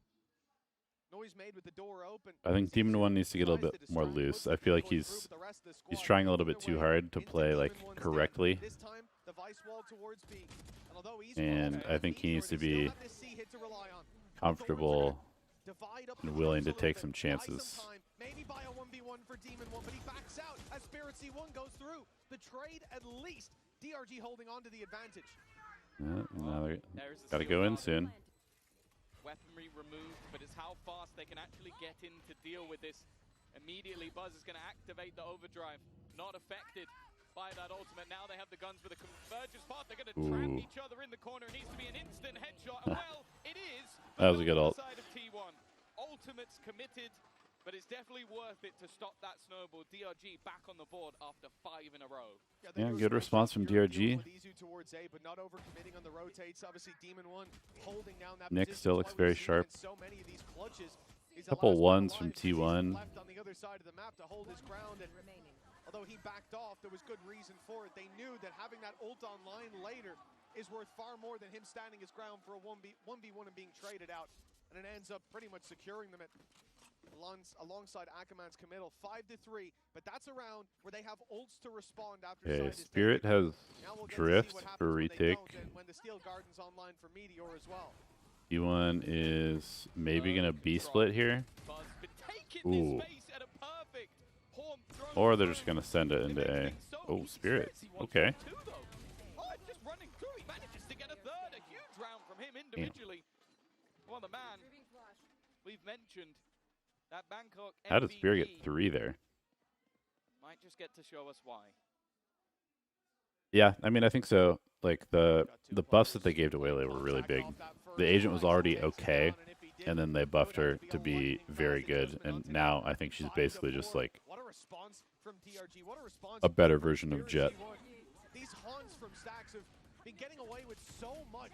Noise made with the door open. I think Demon One needs to get a little bit more loose. I feel like he's trying a little bit too hard to play like correctly. And I think he needs to be comfortable and willing to take some chances. Maybe buy a 1v1 for Demon 1, but he backs out as Spirit C1 goes through. The trade, at least. DRG holding on to the advantage. Now they got to go in soon. Weaponry removed, but it's how fast they can actually get in to deal with this. Immediately, Buzz is going to activate the overdrive. Not affected by that ultimate. Now they have the guns with a convergence path. They're going to trap each other in the corner. It needs to be an instant headshot. And well, it is. That was a good ult. Side of T1. Ultimate's committed, but it's definitely worth it to stop that snowball. DRG back on the board after 5 in a row. Yeah, good response from DRG. Nick still looks very sharp. Couple ones from T1. Although he backed off, there was good reason for it. They knew that having that ult online later is worth far more than him standing his ground for a 1v1 and being traded out. And it ends up pretty much securing them alongside Akaman's committal. 5-3, but that's a round where they have ults to respond after. Okay, Spirit has drift for retake. When the Steel Garden's online for Meteor as well. T1 is maybe gonna B split here. Ooh. Or they're just gonna send it into A. Oh, Spirit. Okay. Just running through, he manages to get a third. A huge round from him individually. Well, the man we've mentioned, that Bangkok MVP, how does Spirit get 3 there? Might just get to show us why. Yeah, I mean, I think so. Like the buffs that they gave to Waylay were really big. The agent was already okay, and then they buffed her to be very good, and now I think she's basically just like a better version of Jet. These Hans from Stacks have been getting away with so much.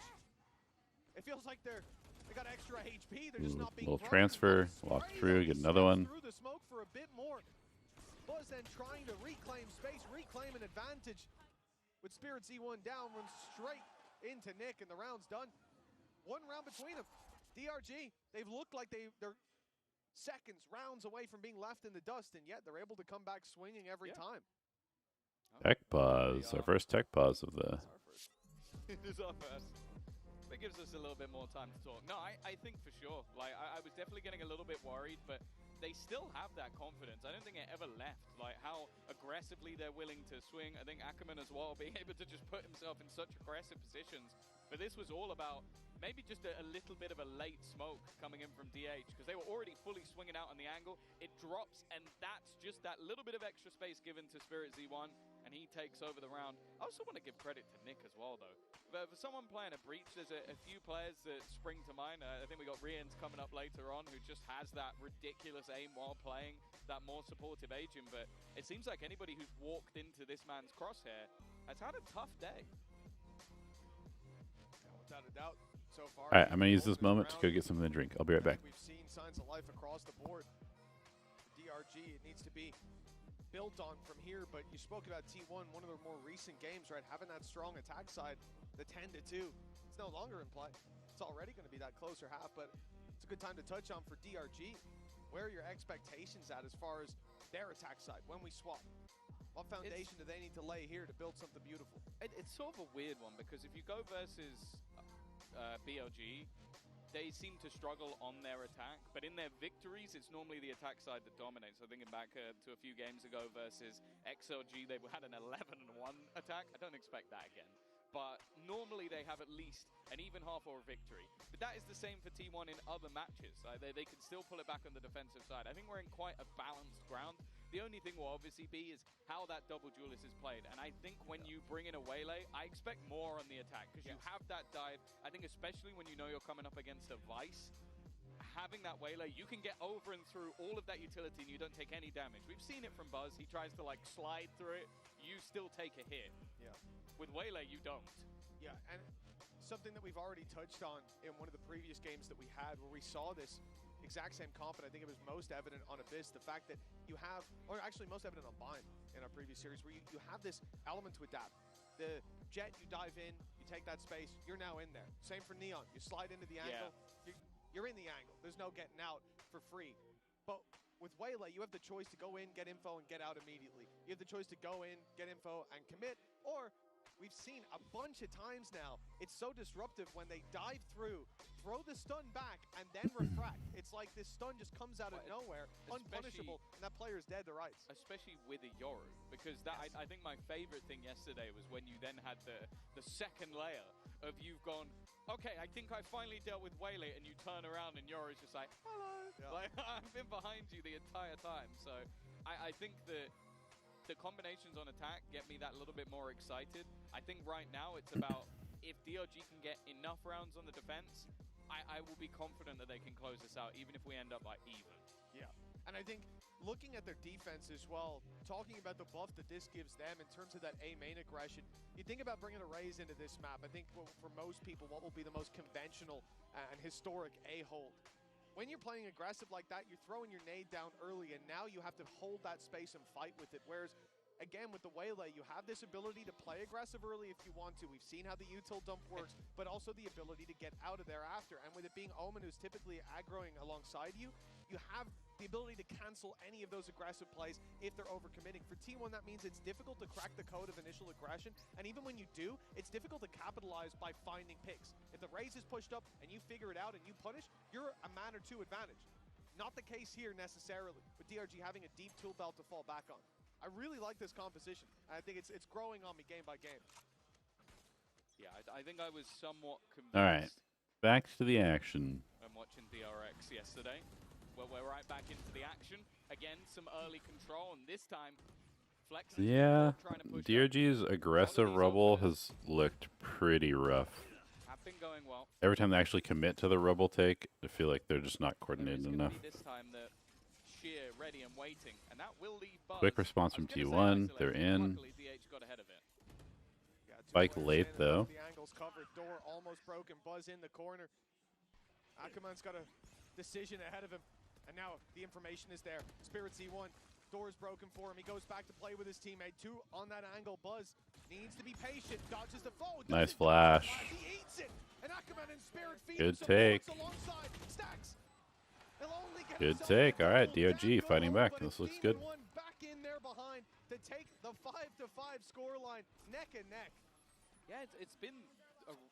It feels like they got extra HP. They're just not being little transfer, walk through, get another one. Through the smoke for a bit more. Buzz then trying to reclaim space, reclaim an advantage. With Spirit C1 down, runs straight into Nick, and the round's done. One round between them. DRG, they've looked like they're seconds, rounds away from being left in the dust, and yet they're able to come back swinging every time. Tech pause, our first tech pause of the. It is our first. That gives us a little bit more time to talk. No, I think for sure. Like, I was definitely getting a little bit worried, but they still have that confidence. I don't think it ever left. Like, how aggressively they're willing to swing. I think Ackerman as well, being able to just put himself in such aggressive positions. But this was all about maybe just a little bit of a late smoke coming in from DH, because they were already fully swinging out on the angle. It drops, and that's just that little bit of extra space given to Spirit Z1, and he takes over the round. I also want to give credit to Nick as well, though. But for someone playing a Breach, there's a few players that spring to mind. I think we got Rian's coming up later on, who just has that ridiculous aim while playing, that more supportive agent. But it seems like anybody who's walked into this man's crosshair has had a tough day. Without a doubt, so far. All right, I'm going to use this moment to go get something to drink. I'll be right back. We've seen signs of life across the board. DRG, it needs to be built on from here, but you spoke about T1, one of their more recent games, right? Having that strong attack side, the 10-2, it's no longer in play. It's already going to be that closer half, but it's a good time to touch on for DRG. Where are your expectations at as far as their attack side when we swap? What foundation do they need to lay here to build something beautiful? It's sort of a weird one, because if you go versus BLG, they seem to struggle on their attack, but in their victories, it's normally the attack side that dominates. So thinking back to a few games ago versus XLG, they had an 11-1 attack. I don't expect that again. But normally they have at least an even half or a victory. But that is the same for T1 in other matches. They can still pull it back on the defensive side. I think we're in quite a balanced ground. The only thing will obviously be is how that double duelist is played. And I think when you bring in a Waylay, I expect more on the attack, because you have that dive. I think especially when you know you're coming up against a Vice, having that Waylay, you can get over and through all of that utility and you don't take any damage. We've seen it from Buzz. He tries to like slide through it. You still take a hit. Yeah. With Waylay, you don't. Yeah, and something that we've already touched on in one of the previous games that we had, where we saw this exact same comp, and I think it was most evident on Abyss, the fact that you have, or actually most evident on Bind in our previous series, where you have this element to adapt. The Jet, you dive in, you take that space, you're now in there. Same for Neon, you slide into the angle, you're in the angle. There's no getting out. for free. But with Waylay, you have the choice to go in, get info, and get out immediately. You have the choice to go in, get info, and commit, or we've seen a bunch of times now, it's so disruptive when they dive through, throw the stun back, and then refract. It's like this stun just comes out of nowhere, unpunishable, and that player's dead to rights. Especially with a Yoru, because that I think my favorite thing yesterday was when you then had the second layer of you've gone, okay, I think I finally dealt with Waylay, and you turn around and Yoru's just like, hello. Yeah. Like, I've been behind you the entire time. So I think that the combinations on attack get me that little bit more excited. I think right now it's about if DRG can get enough rounds on the defense, I will be confident that they can close this out, even if we end up like even. Yeah, and I think looking at their defense as well, talking about the buff that this gives them in terms of that A main aggression, you think about bringing a Raze into this map. I think for most people, what will be the most conventional and historic A hold. When you're playing aggressive like that, you're throwing your nade down early, and now you have to hold that space and fight with it. Whereas, again, with the Waylay, you have this ability to play aggressive early if you want to. We've seen how the util dump works, but also the ability to get out of there after. And with it being Omen, who's typically aggroing alongside you, you have the ability to cancel any of those aggressive plays if they're overcommitting. For T1, that means it's difficult to crack the code of initial aggression, and even when you do, it's difficult to capitalize by finding picks. If the Raze is pushed up and you figure it out and you punish, you're a man or two advantage. Not the case here necessarily, with DRG having a deep tool belt to fall back on. I really like this composition. I think it's growing on me game by game. Yeah, I think I was somewhat convinced. All right, back to the action. I'm watching DRX yesterday. Well, we're right back into the action. Again, some early control, and this time, Flex is trying to push DRG's aggressive rubble has looked pretty rough. Have been going well. Every time they actually commit to the rubble take, I feel like they're just not coordinated enough. This time, the sheer ready and waiting, and that will leave Buzz. Quick response from T1. They're in. Luckily, DH got ahead of it. Spike late though. The angle's covered, door almost broken, Buzz in the corner. Akuman's got a decision ahead of him. And now the information is there. Spirit C1, door is broken for him. He goes back to play with his teammate. 2 on that angle. Buzz needs to be patient. Dodges the foe. Nice flash. He eats it. And Akuman and Spirit feed Good him take. alongside Stacks. Good take. All right, DRG fighting back. This looks good. Back in there behind to take the 5-5 scoreline neck and neck. Yeah, it's been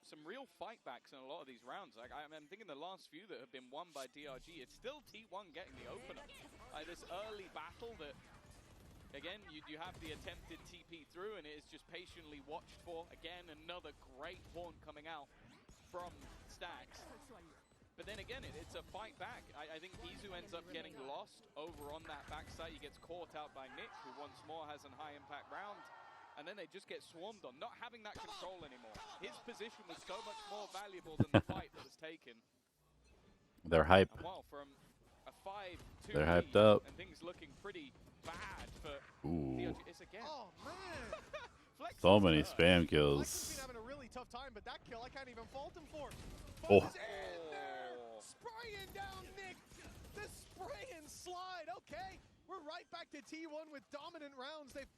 some real fight backs in a lot of these rounds. Like I'm thinking the last few that have been won by DRG, it's still T1 getting the opener. This early battle that, again, you have the attempted TP through, and it is just patiently watched for. Again, another great horn coming out from Stacks. But then again, it's a fight back. I think Izu ends up getting lost over on that backside. He gets caught out by Nick, who once more has a high impact round. And then they just get swarmed on, not having that control anymore. His position was so much more valuable than the fight that was taken. They're hype. And well, from a 5-2 They're hyped up. And things looking pretty bad for Ooh. It's again. Oh man! So many spam kills. Flex's been having a really tough time, but that kill I can't even fault him for. Oh. Buzz in there, spraying down Nick. The spray and slide. Okay, we're right back to T1 with dominant rounds. They've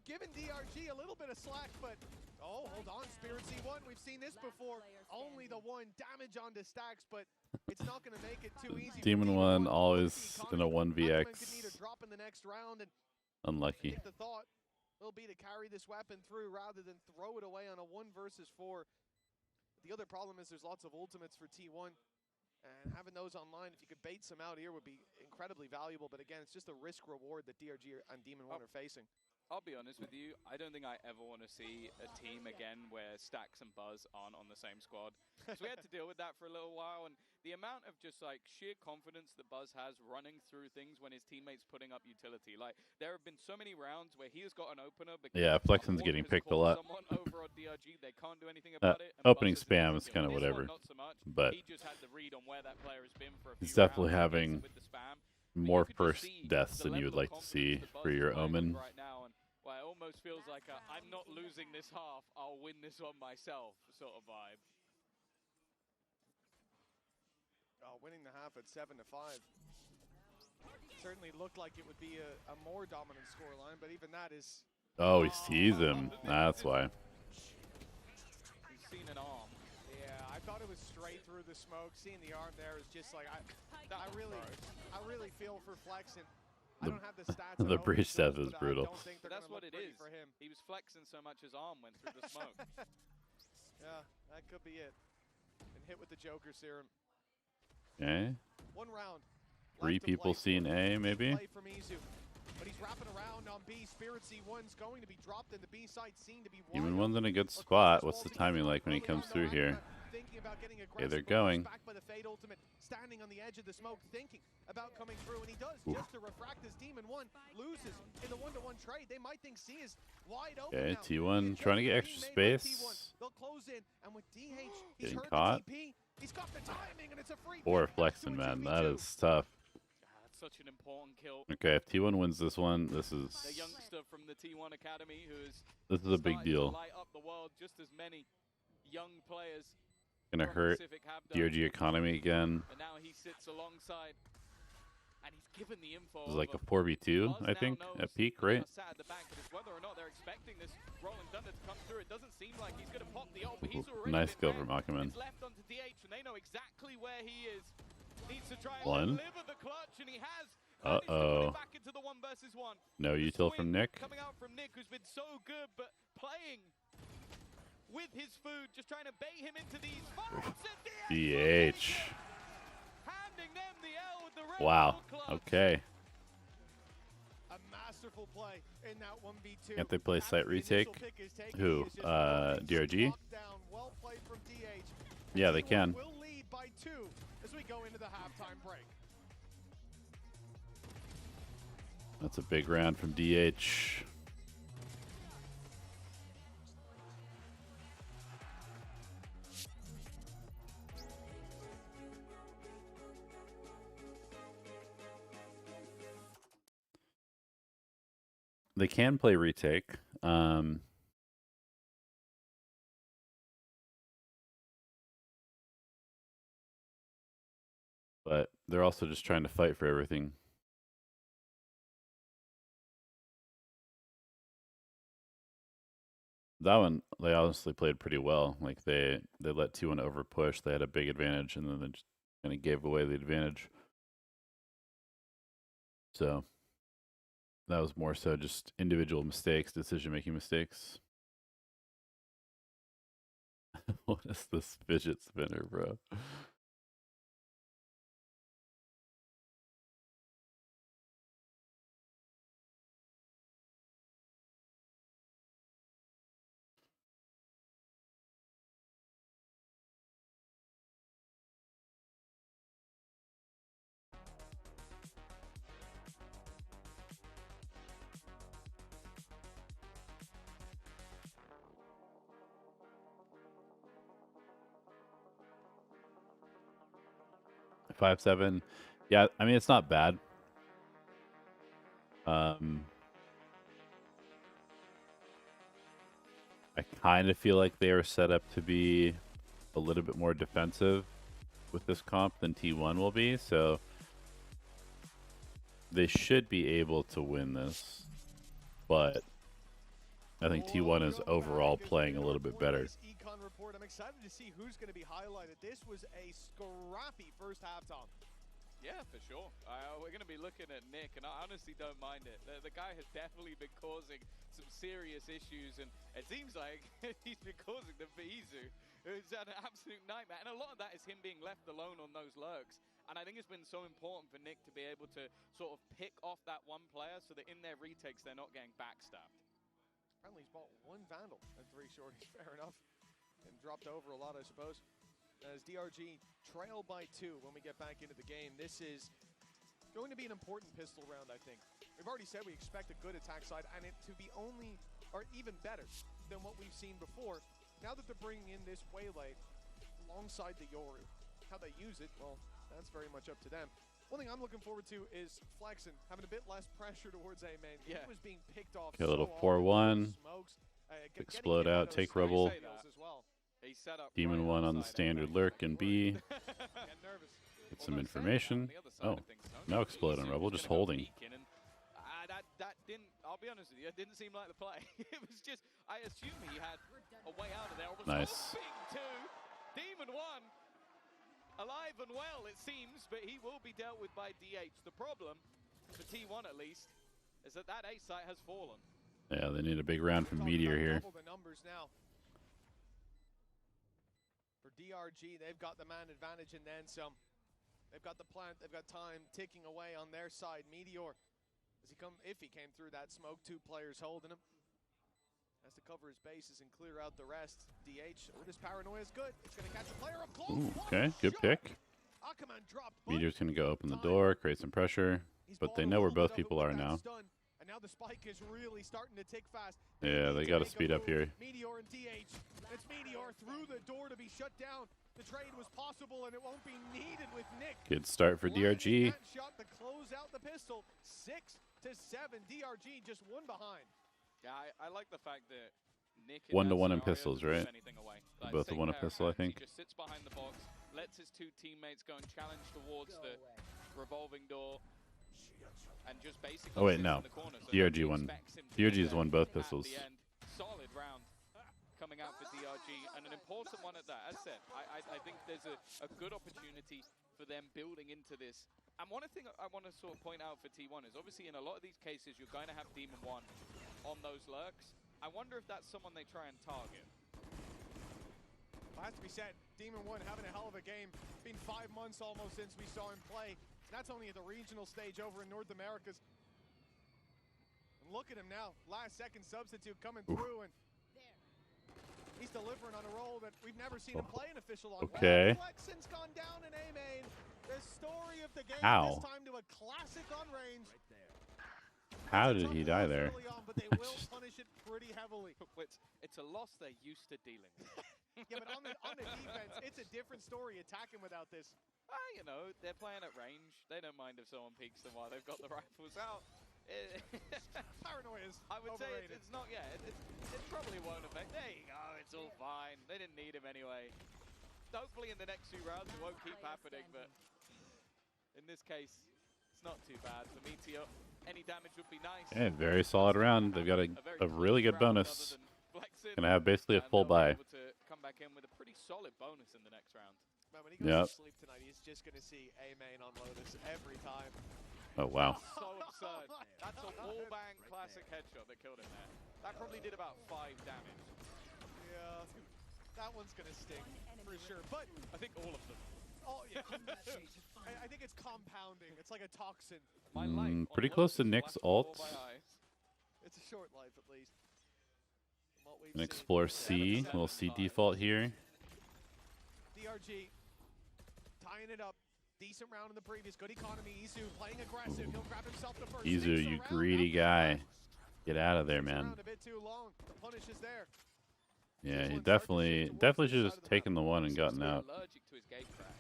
given DRG a little bit of slack, but oh, hold on, Spirit C1, we've seen this before. Only the 1 damage onto Stacks, but it's not going to make it too easy. Demon 1 always in a 1vx. Need a drop in the next round, and unlucky. the thought will be to carry this weapon through rather than throw it away on a 1 versus 4. The other problem is there's lots of ultimates for T1, and having those online, if you could bait some out here, would be incredibly valuable. But again, it's just a risk reward that DRG and Demon 1 are facing. I'll be honest with you, I don't think I ever want to see a team again where Stacks and Buzz aren't on the same squad. So we had to deal with that for a little while, and the amount of just like sheer confidence that Buzz has running through things when his teammate's putting up utility. Like there have been so many rounds where he has got an opener because Flexen's getting picked a lot. Someone over on DRG, they can't do anything about it. Opening spam is kind of whatever, but he just had the read on where that player has been for a few he's definitely rounds having with the spam. more first deaths than you would like to see for your Omen. Right now, and well, it almost feels like a, I'm not losing this half, I'll win this one myself sort of vibe. Oh, winning the half at 7-5. Certainly looked like it would be a more dominant scoreline, but even that is... Oh, he sees him. That's why. He's seen an arm. Yeah, I thought it was straight through the smoke. Seeing the arm there is just like, I really feel for Flexen. I don't have the stats. The breach death is brutal. But that's what it is. For him. He was flexing so much his arm went through the smoke. Yeah, that could be it. And hit with the Joker serum. Okay. 1 round. 3 people seeing A, maybe? But he's wrapping around on B. Spirit C1's going to be dropped in the B side, seen to be Demon 1's in a good spot. What's the timing like when he comes through here? Okay, they're going. Back by the Fade ultimate, standing on the edge of the smoke, thinking about coming through, and he does just to refract as Demon 1 loses in the 1-to-1 trade. They might think C is wide open. Okay, now. T1 trying to get extra space. They'll close in, and with DH, Getting caught. He's got the timing, and it's a free Or flexing, man. That is tough. That's such an important kill. Okay, if T1 wins this one, this is The youngster from the T1 Academy who is a big deal. to light up the world just as many young players. Gonna hurt DRG economy again. And now he sits alongside, and he's given the info. This is like a 4v2, I think, at peak, right? Sat at the back, but it's whether or not they're expecting this Rolling Thunder to come through. It doesn't seem like he's going to pop the ult, but he's already nice been kill there. from Akuman. It's left onto DH, and they know exactly where he is. Needs to try and One. deliver the clutch, and he has. Uh-oh. Back into the 1 versus 1. No util from Nick. Coming out from Nick, who's been so good, but playing with his food, just trying to bait him into these fights. DH. Handing them the L with the red Wow. clutch. Okay. A masterful play in that 1v2. Can't they play site retake? Who? DRG? Well played from DH. Yeah, they can. Will lead by 2 as we go into the halftime break. That's a big round from DH. They can play retake. But they're also just trying to fight for everything. That one, they honestly played pretty well. Like they let T1 over push. They had a big advantage, and then they just kind of gave away the advantage. So that was more so just individual mistakes, decision-making mistakes. What is this fidget spinner, bro? Five, 7. Yeah, I mean, it's not bad. I kind of feel like they are set up to be a little bit more defensive with this comp than T1 will be, so they should be able to win this, but I think T1 is overall playing a little bit better. I'm excited to see who's going to be highlighted. This was a scrappy first half, Tom. Yeah, for sure. We're going to be looking at Nick, and I honestly don't mind it. The guy has definitely been causing some serious issues, and it seems like he's been causing them for Izu, who's an absolute nightmare. And a lot of that is him being left alone on those lurks. And I think it's been so important for Nick to be able to sort of pick off that one player so that in their retakes they're not getting backstabbed. Apparently he's bought 1 Vandal and 3 shorties. Fair enough. And dropped over a lot, I suppose. As DRG trail by 2 when we get back into the game. This is going to be an important pistol round, I think. We've already said we expect a good attack side, and it to be only, or even better than what we've seen before. Now that they're bringing in this Waylay alongside the Yoru, how they use it, well, that's very much up to them. One thing I'm looking forward to is Flexen having a bit less pressure towards A main. Yeah. He was being picked off. Okay, a little so 4-1. smokes, Explode out, take Rebel. Demon 1 on the standard lurk and B. Get some information. Oh, no explode on Rebel, just holding. That didn't, I'll be honest with you, it didn't seem like the play. It was just, I assume he had a way out of there. Nice. Demon 1, alive and well, it seems, but he will be dealt with by DH. The problem, for T1 at least, is that A site has fallen. Yeah, they need a big round from Meteor here. Double the numbers now. For DRG, they've got the man advantage and then some. They've got the plant, they've got time ticking away on their side. Meteor, if he came through that smoke, 2 players holding him. Has to cover his bases and clear out the rest. DH with his paranoia is good. It's going to catch a player up close. Ooh, okay, good pick. Meteor's going to go open the door, create some pressure, but they know where both people are now. And now the spike is really starting to tick fast. Yeah, they got to speed up here. Meteor and DH. It's Meteor through the door to be shut down. The trade was possible and it won't be needed with Nick. Good start for DRG. Shot to close out the pistol. 6-7. DRG just 1 behind. Yeah, I like the fact that Nick 1-to-1 in pistols, right? Both of 1 a pistol, I think. He just sits behind the box, lets his 2 teammates go and challenge towards the revolving door, and just basically. Oh wait, no. DRG won. DRG's won both pistols. Solid round coming out for DRG, and an important one at that. As said, I think there's a good opportunity for them building into this. And one thing I want to sort of point out for T1 is obviously in a lot of these cases you're going to have Demon 1 on those lurks. I wonder if that's someone they try and target. Well, has to be said, Demon 1 having a hell of a game. Been 5 months almost since we saw him play. That's only at the regional stage over in North Americas. And look at him now, last second substitute coming through, and he's delivering on a role that we've never seen him play an official on. Okay. Flexen's gone down in A main. The story of the game How? this time to a classic on range. How did he die there? But they will punish it pretty heavily. It's a loss they're used to dealing with. Yeah, but on the defense, it's a different story attacking without this. You know, they're playing at range. They don't mind if someone peeks them while they've got the rifles out. Paranoia is I would overrated. say it's not, it probably won't affect. There you go, it's all fine. They didn't need him anyway. Hopefully in the next 2 rounds it won't keep happening, but in this case, it's not too bad. For Meteor, any damage would be nice. Yeah, very solid round. They've got a really good bonus. Gonna have basically a full buy. Able to come back in with a pretty solid bonus in the next round. Man, when he goes to sleep tonight, he's just going to see A main on Lotus every time. Oh, wow. So absurd. That's a wallbang classic headshot that killed him there. That probably did about 5 damage. Yeah, that one's going to sting for sure. But I think all of them. Oh, yeah. I think it's compounding. It's like a toxin. Pretty close to Nick's ult. It's a short life, at least. And explore C. Little C default here. DRG tying it up. Decent round in the previous. Good economy. Izu playing aggressive. He'll grab himself the first. Izu, you greedy guy. Get out of there, man. A bit too long. The punish is there. Yeah, he definitely should have taken the 1 and gotten out. Allergic to his gate crash.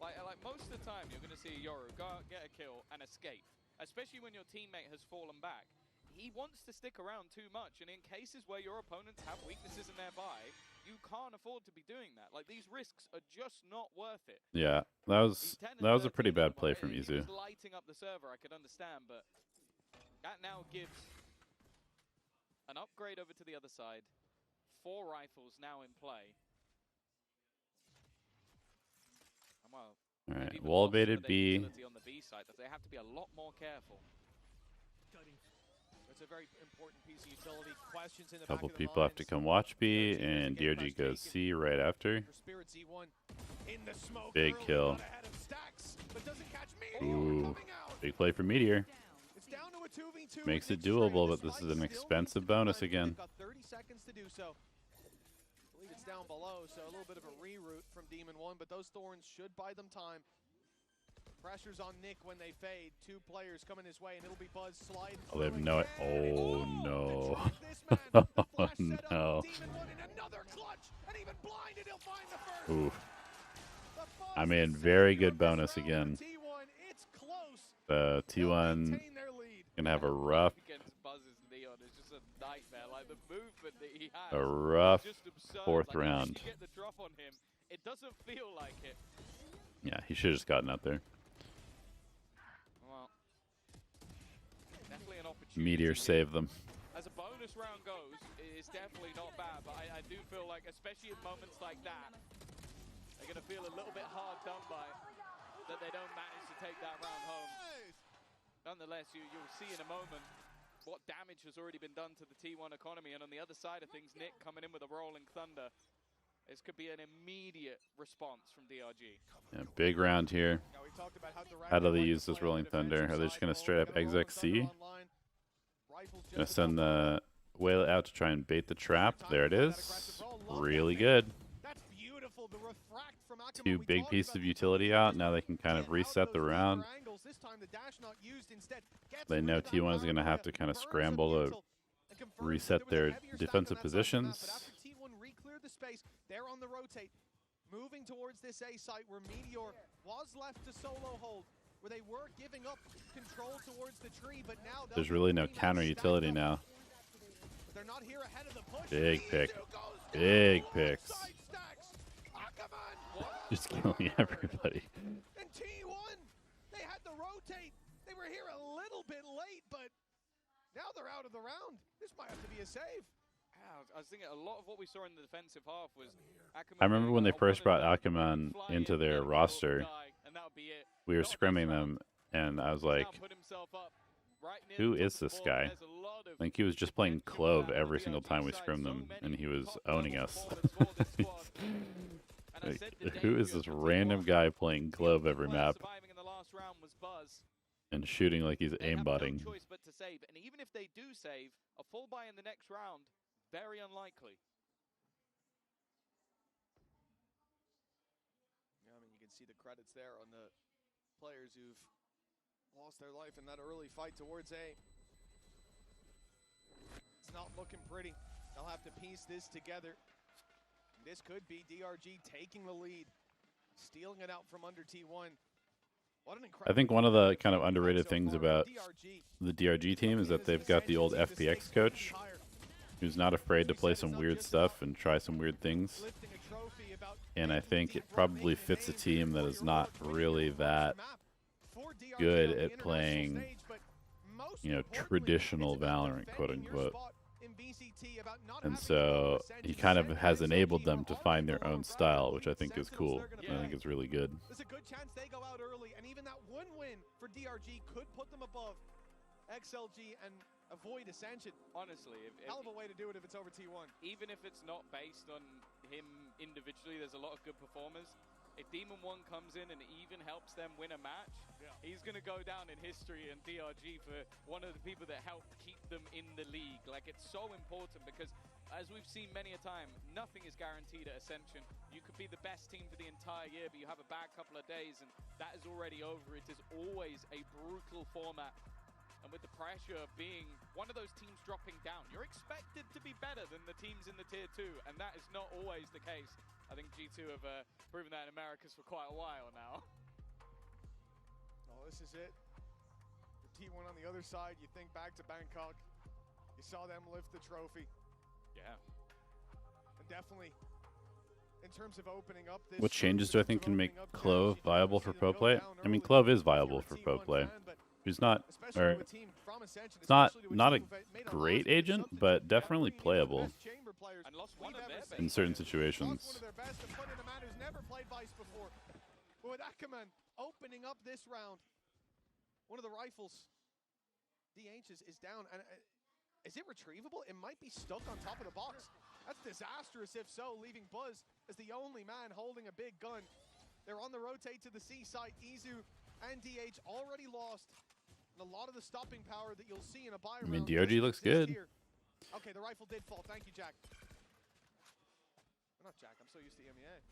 Like most of the time, you're going to see Yoru go out, get a kill, and escape. Especially when your teammate has fallen back. He wants to stick around too much, and in cases where your opponents have weaknesses in their buy, you can't afford to be doing that. Like, these risks are just not worth it. Yeah, that was a pretty bad play from Izu. Lighting up the server, I could understand, but that now gives an upgrade over to the other side. 4 rifles now in play. Well, all right, wall baited B. On the B side, that they have to be a lot more careful. That's a very important piece of utility. Questions in the Couple back of the people have to come watch B, and DRG goes C right after. Big kill. Ooh, big play for Meteor. Makes it doable, but this is an expensive bonus again. Got 30 seconds to do so. I believe it's down below, so a little bit of a reroute from Demon 1, but those thorns should buy them time. Pressure's on Nick when they fade. 2 players coming his way, and it'll be Buzz sliding. Oh, they have no. Oh no. Oh no. Ooh. I mean, very good bonus again. The T1 gonna have a rough. A rough 4th round. Get the drop on him. It doesn't feel like it. Yeah, he should have just gotten out there. Well, definitely an opportunity. Meteor saved them. As a bonus round goes, it's definitely not bad, but I do feel like, especially in moments like that, going to feel a little bit hard done by that they don't manage to take that round home. Nonetheless, you'll see in a moment what damage has already been done to the T1 economy. And on the other side of things, Nick coming in with a rolling thunder. This could be an immediate response from DRG. Yeah, big round here. How do they use this rolling thunder? Are they just going to straight up exec C? Going to send the whale out to try and bait the trap. There it is. Really good. 2 big pieces of utility out. Now they can kind of reset the round. They know T1 is going to have to kind of scramble to reset their defensive positions. They're on the rotate, moving towards this A site where Meteor was left to solo hold, where they were giving up control towards the tree, but now there's really no counter utility now. They're not here ahead of the push. Big pick. Big picks. Just killing everybody. And T1, they had to rotate. They were here a little bit late, but now they're out of the round. This might have to be a save. I was thinking a lot of what we saw in the defensive half was I remember when they first brought Akuman into their roster, we were scrimming them, and I was like, who is this guy? I think he was just playing Clove every single time we scrimmed them, and he was owning us. Like, who is this random guy playing Clove every map and shooting like he's aimbotting? And even if they do save, a full buy in the next round, very unlikely. Yeah, I mean, you can see the credits there on the players who've lost their life in that early fight towards A. It's not looking pretty. They'll have to piece this together. This could be DRG taking the lead, stealing it out from under T1. What an incredible. I think one of the kind of underrated things about the DRG team is that they've got the old FPX coach, who's not afraid to play some weird stuff and try some weird things. And I think it probably fits a team that is not really that good at playing, you know, traditional Valorant, quote unquote. And so he kind of has enabled them to find their own style, which I think is cool. I think it's really good. There's a good chance they go out early, and even that one win for DRG could put them above XLG and avoid Ascension. Honestly, hell of a way to do it if it's over T1. Even if it's not based on him individually, there's a lot of good performers. If Demon 1 comes in and even helps them win a match, he's going to go down in history and DRG for one of the people that helped keep them in the league. Like, it's so important because, as we've seen many a time, nothing is guaranteed at Ascension. You could be the best team for the entire year, but you have a bad couple of days, and that is already over. It is always a brutal format. And with the pressure of being one of those teams dropping down, you're expected to be better than the teams in the Tier 2, and that is not always the case. I think G2 have proven that in Americas for quite a while now. Oh, this is it. The T1 on the other side, you think back to Bangkok. You saw them lift the trophy. Yeah. And definitely, in terms of opening up this... What changes do I think can make Clove viable for pro play? I mean, Clove is viable for pro play. He's not, or it's not a great agent, but definitely playable in certain situations. Never played Vice before. But with Akuman opening up this round, one of the rifles, DH is down. And is it retrievable? It might be stuck on top of the box. That's disastrous if so, leaving Buzz as the only man holding a big gun. They're on the rotate to the C site. Izu and DH already lost. And a lot of the stopping power that you'll see in a buy round. I mean, DRG looks good. Okay, the rifle did fall. Thank you, Jack. Not Jack, I'm so used to EMEA.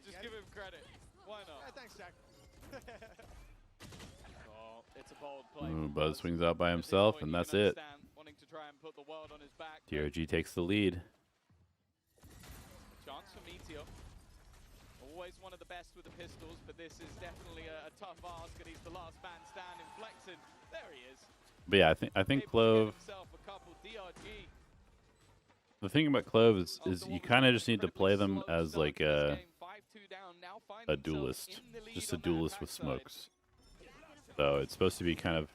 Just give him credit. Why not? Yeah, thanks, Jack. Oh, it's a bold play. Ooh, Buzz swings out by himself, and that's it. Wanting to try and put the world on his back. DRG takes the lead. Chance for Meteor. Always one of the best with the pistols, but this is definitely a tough ask, and he's the last man standing, flexing. There he is. But yeah, I think Clove. DRG. The thing about Clove is you kind of just need to play them as like a duelist, just a duelist with smokes. So it's supposed to be kind of,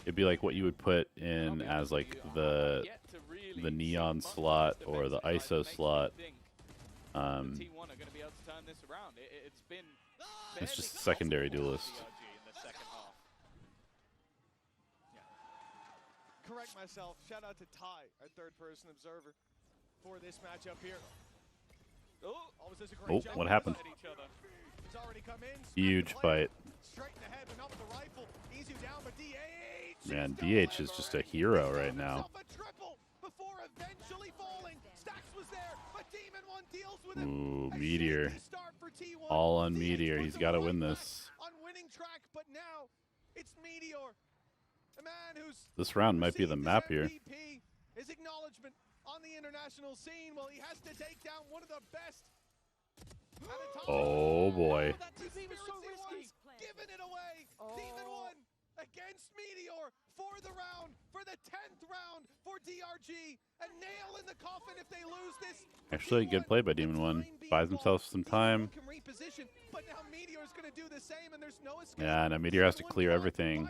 it'd be like what you would put in as like the neon slot or the ISO slot. turn this around. It's been It's just secondary duelist. in the second half. Correct myself. Shout out to Ty, our third-person observer, for this matchup here. Always does a great job What happened? at each other. He's already come in. Huge fight. Straight in the head, but not with the rifle. Easy down, but DH. Man, DH is just a hero right now. Before eventually falling. Stacks was there, but Demon One deals with him. Ooh, Meteor. All on Meteor. He's got to win this. On winning track, but now it's Meteor. A man who's This round might be the map here. his acknowledgement on the international scene. Well, he has to take down one of the best. Oh boy. That TP was so risky. Giving it away. Demon One against Meteor for the round, for the 10th round for DRG. A nail in the coffin if they lose this. Actually, good play by Demon One. Buys himself some time. Can reposition, but now Meteor's going to do the same, and there's no escape. Yeah, now Meteor has to clear everything.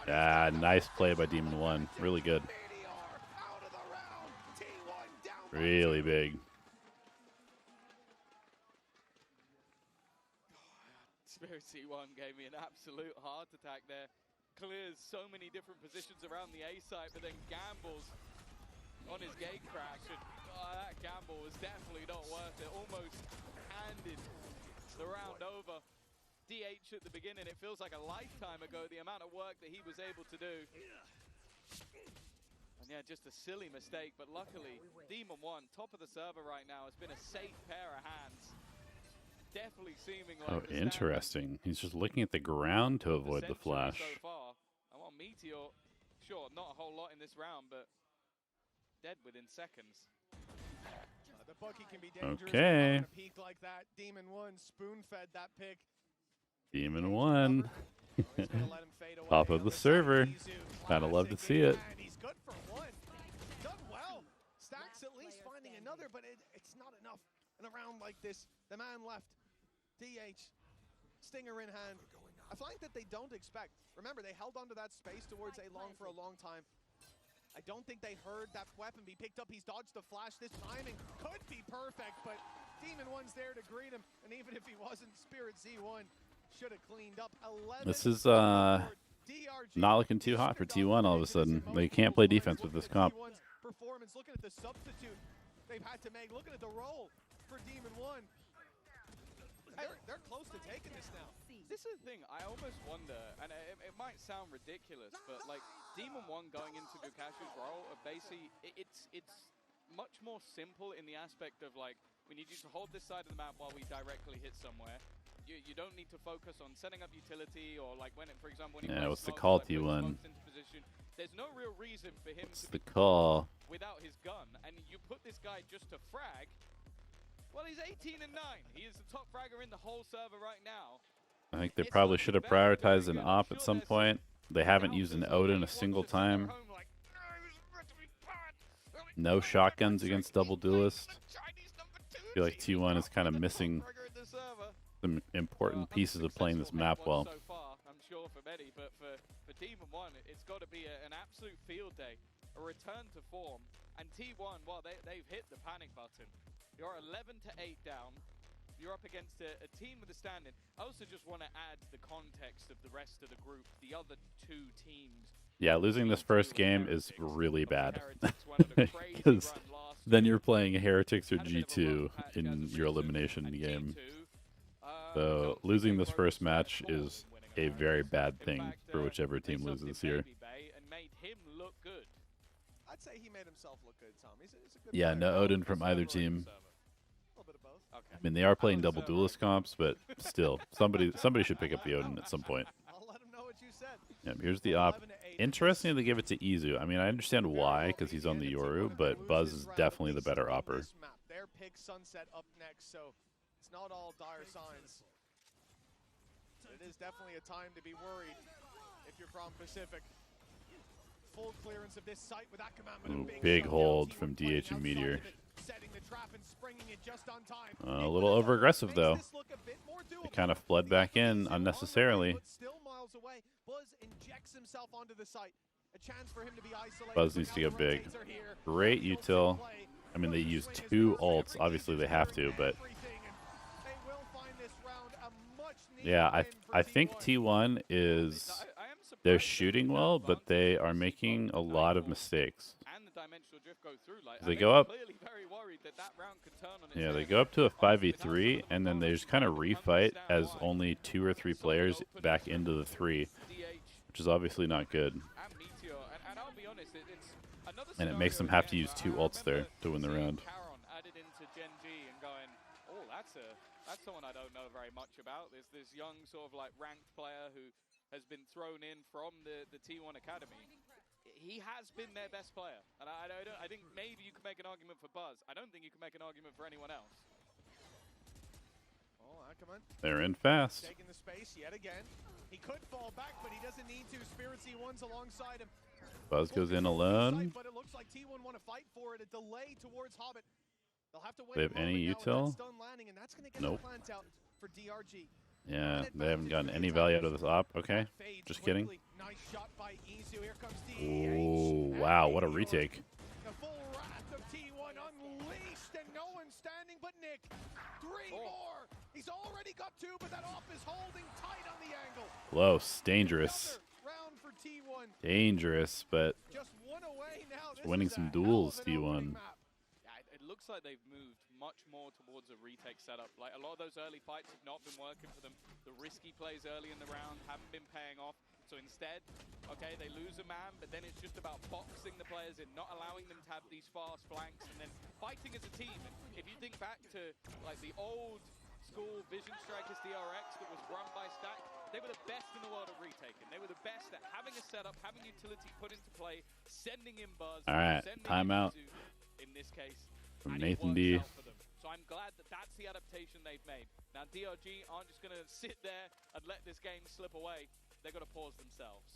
Yeah, nice play by Demon One. Really good. Really big. Spirit C1 gave me an absolute heart attack there. Clears so many different positions around the A site, but then gambles on his gate crash. And that gamble was definitely not worth it. Almost handed the round over. DH at the beginning, it feels like a lifetime ago, the amount of work that he was able to do. And yeah, just a silly mistake, but luckily, Demon One, top of the server right now, has been a safe pair of hands. Definitely seeming like Interesting. He's just looking at the ground to avoid the flash. So far. And well, Meteor, sure, not a whole lot in this round, but dead within seconds. The Bucky can be dangerous. Okay. A peak like that. Demon One spoon-fed that pick. Demon One. Top of the server. Gotta love to see it. He's good for one. Done well. Stacks at least finding another, but it's not enough. In a round like this, the man left. DH, Stinger in hand. A flank that they don't expect. Remember, they held onto that space towards A long for a long time. I don't think they heard that weapon be picked up. He's dodged the flash. This timing could be perfect, but Demon One's there to greet him. And even if he wasn't, Spirit Z1 should have cleaned up. 11. This is not looking too hot for T1 all of a sudden. They can't play defense with this comp. Performance. Looking at the substitute they've had to make. Looking at the role for Demon One. They're close to taking this now. This is the thing, I almost wonder, and it might sound ridiculous, but like Demon One going into Bukashu's role, basically it's much more simple in the aspect of like, we need you to hold this side of the map while we directly hit somewhere. You don't need to focus on setting up utility or like when, for example, when he What's the call, T1? There's no real reason for him What's to the call? without his gun, and you put this guy just to frag. Well, he's 18 and 9. He is the top fragger in the whole server right now. I think they probably should have prioritized an op at some point. They haven't used an Odin a single time. No shotguns against double duelist. I feel like T1 is kind of missing some important pieces of playing this map well. So far, I'm sure for many, but for Demon One, it's got to be an absolute field day, a return to form. And T1, well, they've hit the panic button. You're 11 to 8 down. You're up against a team with a stand-in. I also just want to add the context of the rest of the group, the other two teams. Yeah, losing this first game is really bad. Because then you're playing Heretics or G2 in your elimination game. So losing this first match is a very bad thing for whichever team loses here. I'd say he made himself look good, Tom. He's a good Yeah, no Odin from either team. I mean, they are playing double duelist comps, but still, somebody should pick up the Odin at some point. I'll let him know what you said. Yep, here's the op. Interesting they give it to Izu. I mean, I understand why, because he's on the Yoru, but Buzz is definitely the better opper. Their pick Sunset up next, so it's not all dire signs. It is definitely a time to be worried if you're from Pacific. Full clearance of this site with that command, but Ooh, big hold from DH and Meteor. Setting the trap and springing it just on time. A little over-aggressive, though. They kind of fled back in unnecessarily. Still miles away. Buzz injects himself onto the site. A chance for him to be isolated. Buzz needs to go big. Great util. I mean, they use 2 ults. Obviously, they have to, but yeah, I think T1 is they're shooting well, but they are making a lot of mistakes. They go up. Yeah, they go up to a 5v3, and then they just kind of refight as only 2 or 3 players back into the 3, which is obviously not good. And it makes them have to use 2 ults there to win the round. That's someone I don't know very much about. There's this young sort of like ranked player who has been thrown in from the T1 Academy. He has been their best player, and I think maybe you could make an argument for Buzz. I don't think you can make an argument for anyone else. Oh, Ackerman. They're in fast. Taking the space yet again. He could fall back, but he doesn't need to. Spirit C1's alongside him. Buzz goes in alone. But it looks like T1 want to fight for it. A delay towards Hobbit. They'll have to wait. They have any util? Nope. For DRG. Yeah, they haven't gotten any value out of this op. Okay, just kidding. Nice shot by Izu. Here comes Oh, wow, what a retake. The full wrath of T1 unleashed, and no one standing but Nick. 3 more. He's already got 2, but that op is holding tight on the angle. Close, dangerous. Round for T1. Dangerous, but just 1 away now. Winning some duels, T1. It looks like they've moved much more towards a retake setup. Like, a lot of those early fights have not been working for them. The risky plays early in the round haven't been paying off. So instead, okay, they lose a man, but then it's just about boxing the players in, not allowing them to have these fast flanks, and then fighting as a team. And if you think back to like the old school Vision Strikers DRX that was run by Stack, they were the best in the world at retaking. They were the best at having a setup, having utility put into play, sending in Buzz. All right, timeout. In this case, from Nathan D. So I'm glad that that's the adaptation they've made. Now DRG aren't just going to sit there and let this game slip away. They've got to pause themselves.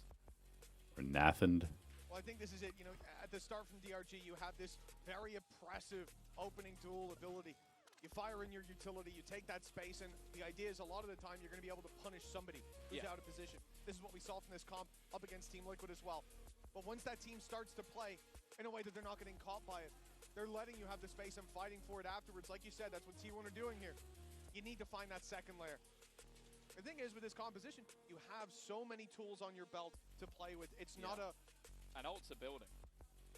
Or Nathan. Well, I think this is it. You know, at the start from DRG, you have this very oppressive opening duel ability. You fire in your utility, you take that space, and the idea is a lot of the time you're going to be able to punish somebody who's out of position. This is what we saw from this comp up against Team Liquid as well. But once that team starts to play in a way that they're not getting caught by it, they're letting you have the space and fighting for it afterwards. Like you said, that's what T1 are doing here. You need to find that second layer. The thing is, with this composition, you have so many tools on your belt to play with. It's not a... And ults are building.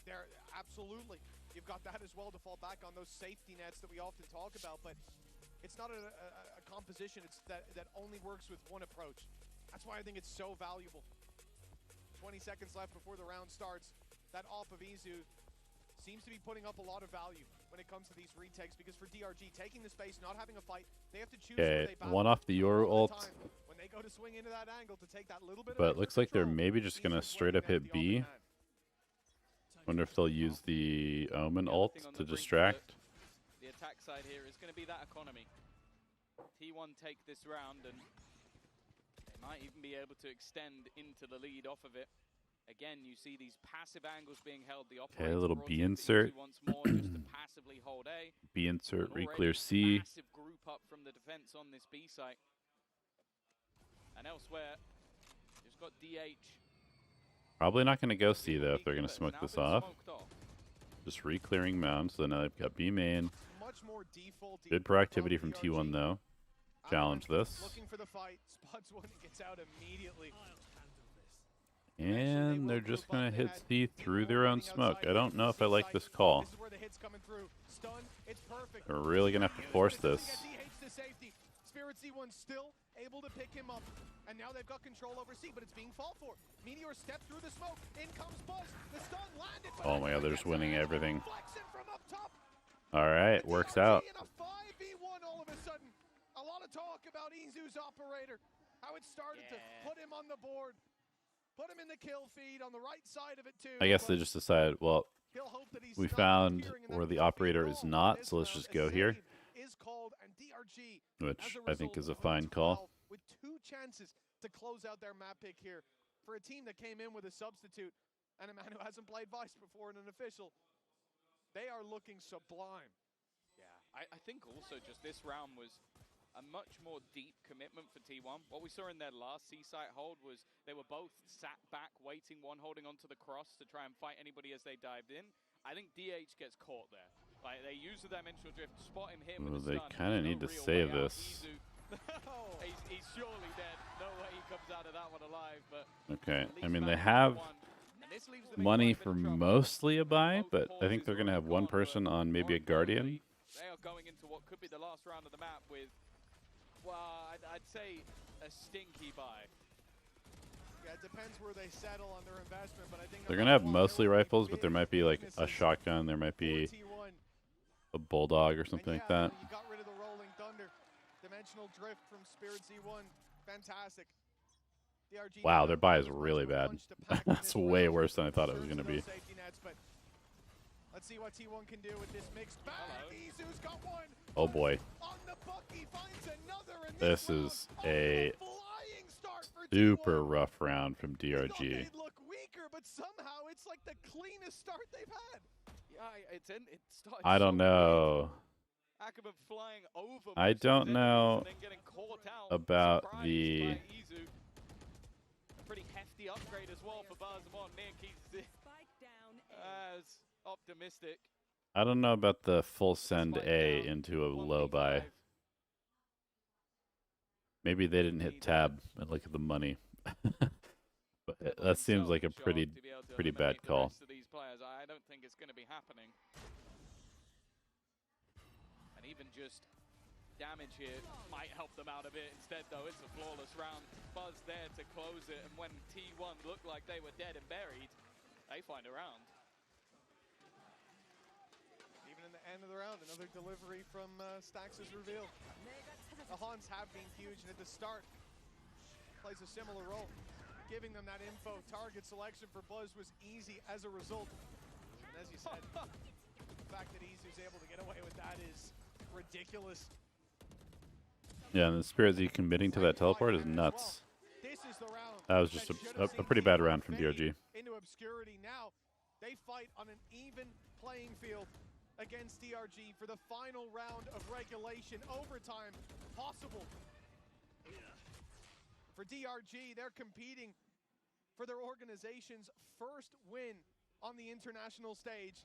They're absolutely. You've got that as well to fall back on, those safety nets that we often talk about, but it's not a composition that only works with one approach. That's why I think it's so valuable. 20 seconds left before the round starts. That op of Izu seems to be putting up a lot of value when it comes to these retakes, because for DRG, taking the space, not having a fight, they have to choose where they battle. One off the Yoru ult. When they go to swing into that angle to take that little bit but it looks like they're maybe just going to straight up hit B. Wonder if they'll use the Omen ult to distract. The attack side here is going to be that economy. T1 take this round, and they might even be able to extend into the lead off of it. Again, you see these passive angles being held. The okay, a little B insert. Once more, just to passively hold A. B insert, re-clear C. Massive group up from the defense on this B site. And elsewhere, just got DH. Probably not going to go C though if they're going to smoke this off. Just re-clearing mounts. So now they've got B main. Good proactivity from T1 though. Challenge this. Looking for the fight. Spots one and gets out immediately. And they're just going to hit C through their own smoke. I don't know if I like this call. They're really going to have to force this. Spirit C1 still able to pick him up. And now they've got control over C, but it's being fought for. Meteor steps through the smoke. In comes Buzz. The stun landed. Oh my god, they're just winning everything. Alright, works out. In a 5v1 all of a sudden. A lot of talk about Izu's operator. How it started to put him on the board. Put him in the kill feed on the right side of it too. I guess they just decided, well, we found where the operator is not, so let's just go here. Which I think is a fine call. With 2 chances to close out their map pick here for a team that came in with a substitute and a man who hasn't played Vice before and an official. They are looking sublime. Yeah, I think also just this round was a much more deep commitment for T1. What we saw in their last C-site hold was they were both sat back, waiting, one holding onto the cross to try and fight anybody as they dived in. I think DH gets caught there. Like, they use the dimensional drift, spot him here with Well, a they stun. kind of There's need no to real save way out. this. He's surely dead. No way he comes out of that one alive. But Okay, at I least mean, they Valorant have won. And this leaves them in money quite a for bit of trouble. mostly a buy, but I think they're going to have one person on maybe a Guardian. They are going into what could be the last round of the map with, well, I'd say a stinky buy. Yeah, it depends where they settle on their investment, but I think They're going to have mostly rifles, but there might be like a shotgun, there might be a bulldog or something like that. You got rid of the rolling thunder. Dimensional drift from Spirit Z1. Fantastic. DRG Wow, their buy is really bad. That's way worse than I thought it was going to be. Let's see what T1 can do with this mixed bag. Izu's got one. Oh boy. On the bucky finds another, and This is a super rough round from DRG. They look weaker, but somehow it's like the cleanest start they've had. Yeah, it started I don't know. Ackerman flying over I don't know and then getting caught out, about surprised the. by Izu. A pretty hefty upgrade as well for Buzz. Nick, he's as optimistic. I don't know about the full send A into a low buy. Maybe they didn't hit tab and look at the money. But that seems like a pretty bad call. These players, I don't think it's going to be happening. And even just damage here might help them out a bit. Instead, though, it's a flawless round. Buzz there to close it, and when T1 looked like they were dead and buried, they find a round. Even in the end of the round, another delivery from Stax is revealed. The Hans have been huge, and at the start, plays a similar role. Giving them that info, target selection for Buzz was easy as a result. And as you said, the fact that Izu's able to get away with that is ridiculous. Yeah, and the Spirit Z committing to that teleport is nuts. That was just a pretty bad round from DRG. Into obscurity now. They fight on an even playing field against DRG for the final round of regulation. Overtime possible. For DRG, they're competing for their organization's first win on the international stage.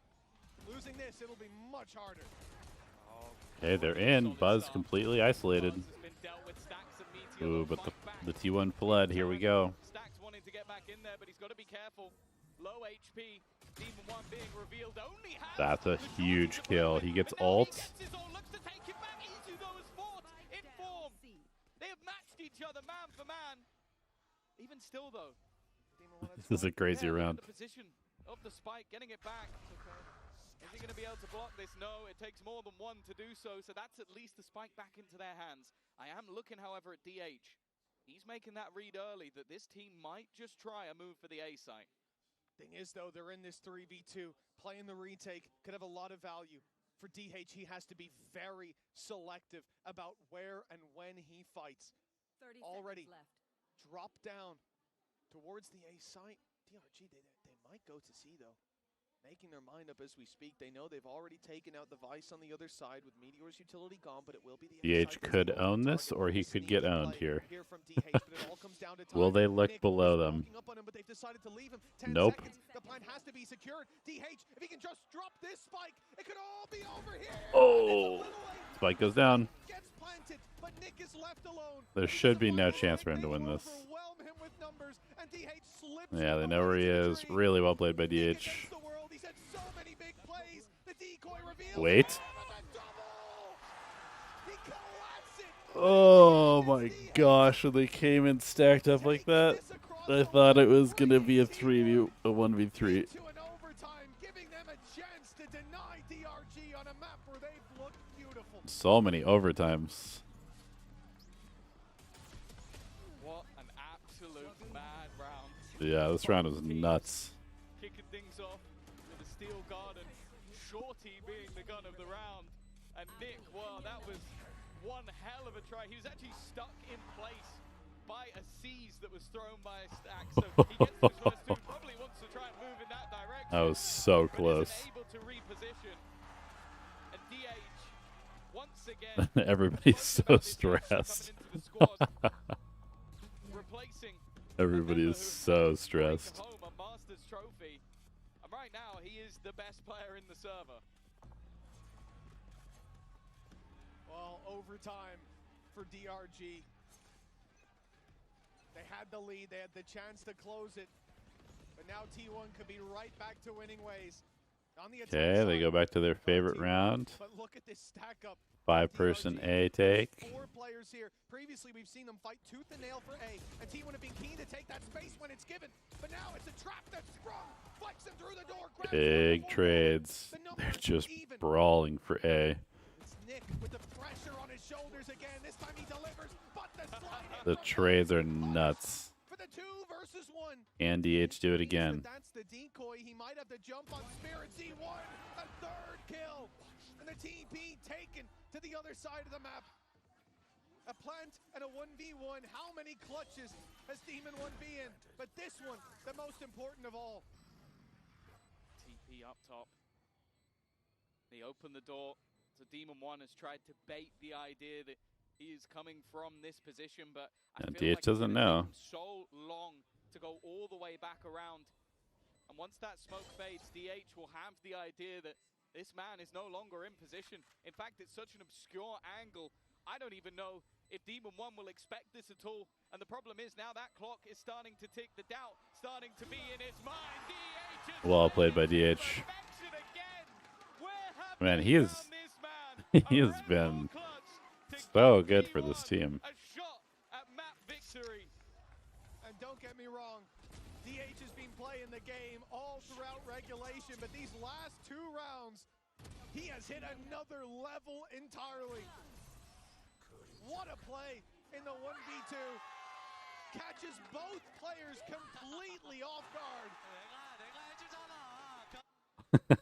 Losing this, it'll be much harder. Okay, they're in. Buzz completely isolated. Ooh, but the T1 flood. Here we go. Stax wanting to get back in there, but he's got to be careful. Low HP. Demon 1 being revealed. Only has That's a huge kill. He gets ult. looks to take him back. Izu though is fought in form. They have matched each other man for man. Even still though, This is a crazy round. the position of the spike, getting it back. Is he going to be able to block this? No, it takes more than one to do so. So that's at least the spike back into their hands. I am looking, however, at DH. He's making that read early that this team might just try a move for the A site. Thing is, though, they're in this 3v2. Playing the retake could have a lot of value. For DH, he has to be very selective about where and when he fights. 30 already left. Drop down towards the A site. DRG, they might go to C, though. Making their mind up as we speak. They know they've already taken out the Vice on the other side with Meteor's utility gone, but it will be the DH could own this, or he could get owned here. Will they look below them? Nope. The plan has to be secured. DH, if he can just drop this spike, it could all be over here. Oh, spike goes down. Gets planted, but Nick is left alone. There should be no chance for him to win this. Yeah, they know where he is. Really well played by DH. Wait. Oh my gosh, when they came in stacked up like that, I thought it was going to be a 1v3. So many overtimes. What an absolute mad round. Yeah, this round was nuts. Kicking things off with a steel garden. Shorty being the gun of the round. And Nick, well, that was one hell of a try. He was actually stuck in place by a seize that was thrown by a Stack. So he gets his first two. Probably wants to try and move in that direction. That was so close. Able to reposition. And DH, once again, Everybody's so stressed. Everybody is so stressed. Home a Masters trophy. And right now, he is the best player in the server. Well, overtime for DRG. They had the lead, they had the chance to close it, but now T1 could be right back to winning ways. On the Okay, they go back to their favorite round. But look at this stack up. 5-person A take. 4 players here. Previously, we've seen them fight tooth and nail for A, and T1 have been keen to take that space when it's given. But now it's a trap that's sprung. Flex them through the door. Big trades. They're just brawling for A. It's Nick with the pressure on his shoulders again. This time he delivers, but the slide The trades are nuts. for the 2 versus 1. And DH do it again. That's the decoy. He might have to jump on Spirit Z1. A 3rd kill. And the TP taken to the other side of the map. A plant and a 1v1. How many clutches has Demon 1 be in? But this one, the most important of all. TP up top. They open the door. So Demon 1 has tried to bait the idea that he is coming from this position, but I feel like DH doesn't know. So long to go all the way back around. And once that smoke fades, DH will have the idea that this man is no longer in position. In fact, it's such an obscure angle. I don't even know if Demon 1 will expect this at all. And the problem is now that clock is starting to tick, the doubt starting to be in its mind. DH is Well played by DH. Man, he has been so good for this team. A shot at map victory. And don't get me wrong, DH has been playing the game all throughout regulation, but these last 2 rounds, he has hit another level entirely. What a play in the 1v2. Catches both players completely off guard.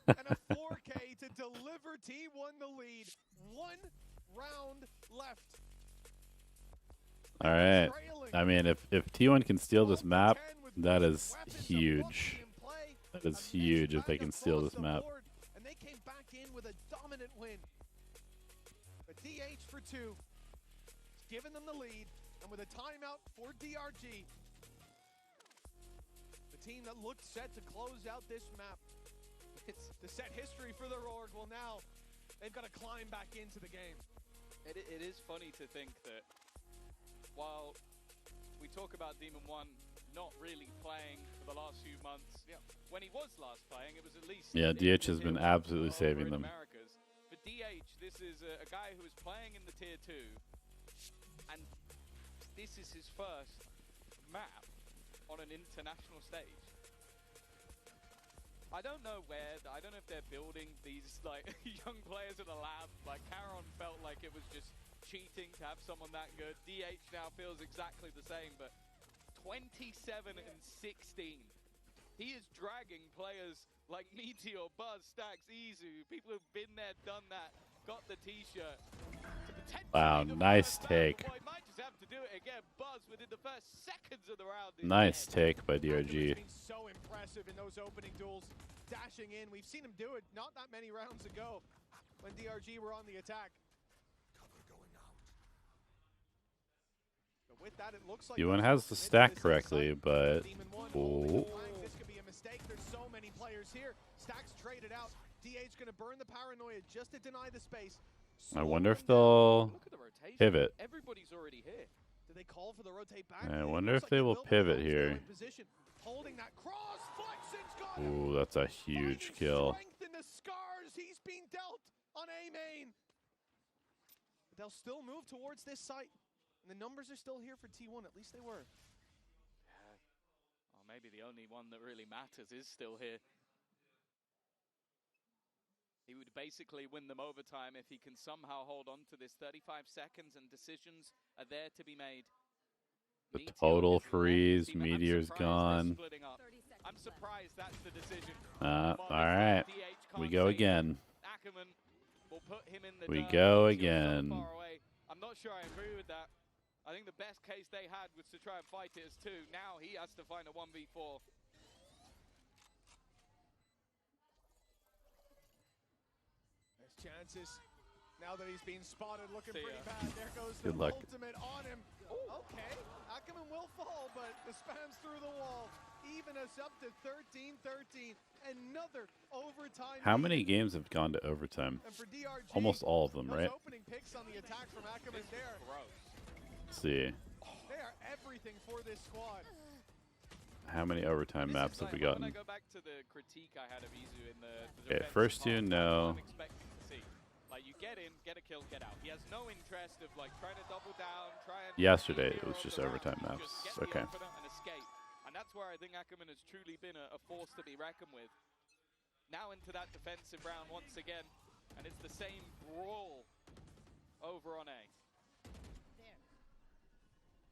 And a 4K to deliver T1 the lead. 1 round left. All right. I mean, if T1 can steal this map, that is huge. That is huge if they can steal this map. And they came back in with a dominant win. But DH for 2. Giving them the lead. And with a timeout for DRG. The team that looked set to close out this map. It's to set history for their org. Well, now they've got to climb back into the game. It is funny to think that while we talk about Demon 1 not really playing for the last few months, when he was last playing, it was at least... Yeah, DH has been absolutely saving them. Americas. For DH, this is a guy who is playing in the Tier 2, and this is his first map on an international stage. I don't know if they're building these like young players in a lab. Like Caron felt like it was just cheating to have someone that good. DH now feels exactly the same, but 27 and 16. He is dragging players like Meteor, Buzz, Stacks, Izu, people who've been there, done that, got the t-shirt. Wow, nice take. Might just have to do it again. Buzz within the first seconds of the round. Nice take by DRG. So impressive in those opening duels, dashing in. We've seen him do it not that many rounds ago when DRG were on the attack. But with that, it looks like T1 has the stack correctly, but oh. This could be a mistake. There's so many players here. Stacks traded out. DH gonna burn the paranoia just to deny the space. I wonder if they'll pivot. Everybody's already here. Do they call for the rotate back? I wonder if they will pivot here. Holding that cross, Flexen's got Ooh, that's a huge kill. strength in the scars he's been dealt on A main. But they'll still move towards this site. And the numbers are still here for T1. At least they were. Yeah. Oh, maybe the only one that really matters is still here. He would basically win them overtime if he can somehow hold on to this 35 seconds and decisions are there to be made. The total freeze, Meteor's gone. I'm surprised that's the decision. Alright, we go again. Ackerman will put him in the We go again. I'm not sure I agree with that. I think the best case they had was to try and fight it as 2. Now he has to find a 1v4. There's chances. Now that he's being spotted, looking pretty bad. There goes the Good luck. ultimate on him. Okay, Ackerman will fall, but the spam's through the wall. even us up to 13-13. Another overtime. How many games have gone to overtime? And for DRG, almost all of them, right? Opening picks on the attack from Ackerman there. Let's see. They are everything for this squad. How many overtime maps have we gotten? When I go back to the critique I had of Izu in the Okay, first two, no. Like, you get in, get a kill, get out. He has no interest of like trying to double down, try and Yesterday it was just overtime maps. Okay. and escape. And that's where I think Ackerman has truly been a force to be reckoned with. Now into that defensive round once again, and it's the same brawl over on A.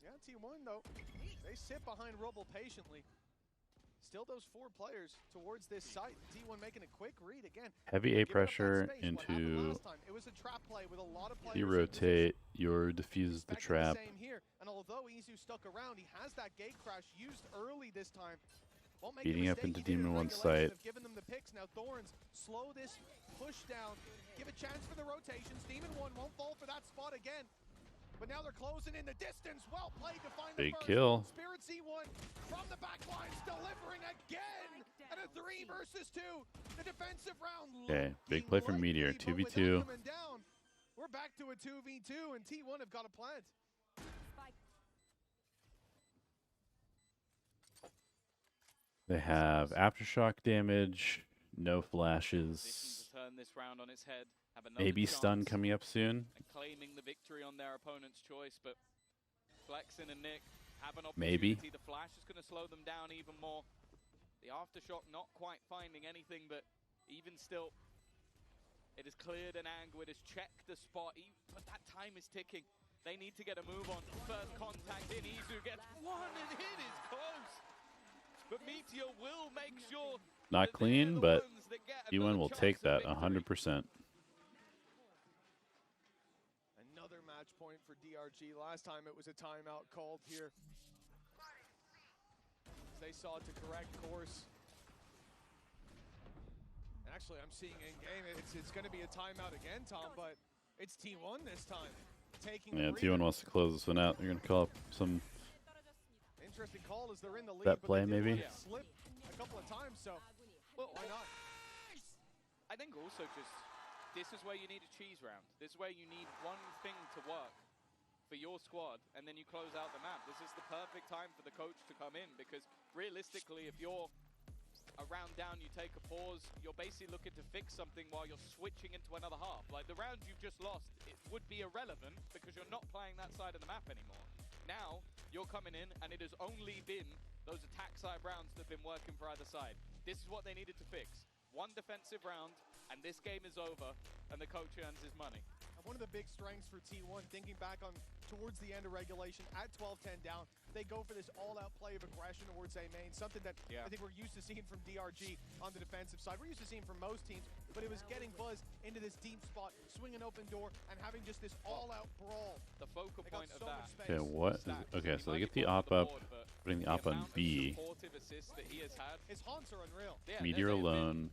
Yeah, T1 though, they sit behind Rubble patiently. Still those 4 players towards this site. T1 making a quick read again. Heavy A pressure into. It was a trap play with a lot of players. You rotate, your defuse the trap. Same here. And although Izu stuck around, he has that gate crash used early this time. Won't make Beating up into Demon 1 site. Given them the picks. Now Thorns slow this push down. Give a chance for the rotations. Demon 1 won't fall for that spot again. But now they're closing in the distance. Well played to find Big the first. kill. Spirit C1 from the back lines, delivering again. And a 3 versus 2. The defensive round. Okay, big play from Meteor. 2v2. We're back to a 2v2, and T1 have got a plant. They have aftershock damage, no flashes. Turn this round on its head. Maybe stun coming up soon. And claiming the victory on their opponent's choice, but Flexin and Nick have an Maybe. opportunity. The flash is going to slow them down even more. The aftershock not quite finding anything, but even still, it has cleared an angle. It has checked the spot, but that time is ticking. They need to get a move on. First contact in. Izu gets one, and it is close. But Meteor will make sure. Not clean, but T1 will take that 100%. Another match point for DRG. Last time it was a timeout called here. They sought to correct course. Actually, I'm seeing in game it's going to be a timeout again, Tom, but it's T1 this time. Yeah, T1 wants to close this one out. They're going to call up some interesting call as they're in the lead, that play maybe. Slip a couple of times, so well, why not? I think also just this is where you need a cheese round. This is where you need one thing to work for your squad, and then you close out the map. This is the perfect time for the coach to come in, because realistically, if you're a round down, you take a pause, you're basically looking to fix something while you're switching into another half. Like the round you've just lost, it would be irrelevant because you're not playing that side of the map anymore. Now, you're coming in, and it has only been those attack side rounds that have been working for either side. This is what they needed to fix. One defensive round, and this game is over, and the coach earns his money. One of the big strengths for T1, thinking back on towards the end of regulation, at 12-10 down, they go for this all-out play of aggression towards A main, something that I think we're used to seeing from DRG on the defensive side. We're used to seeing from most teams, but it was getting Buzz into this deep spot, swing an open door, and having just this all-out brawl. The focal point of that. Okay, what? Okay, so they get the op up, putting the op on B. His haunts are unreal. Meteor alone.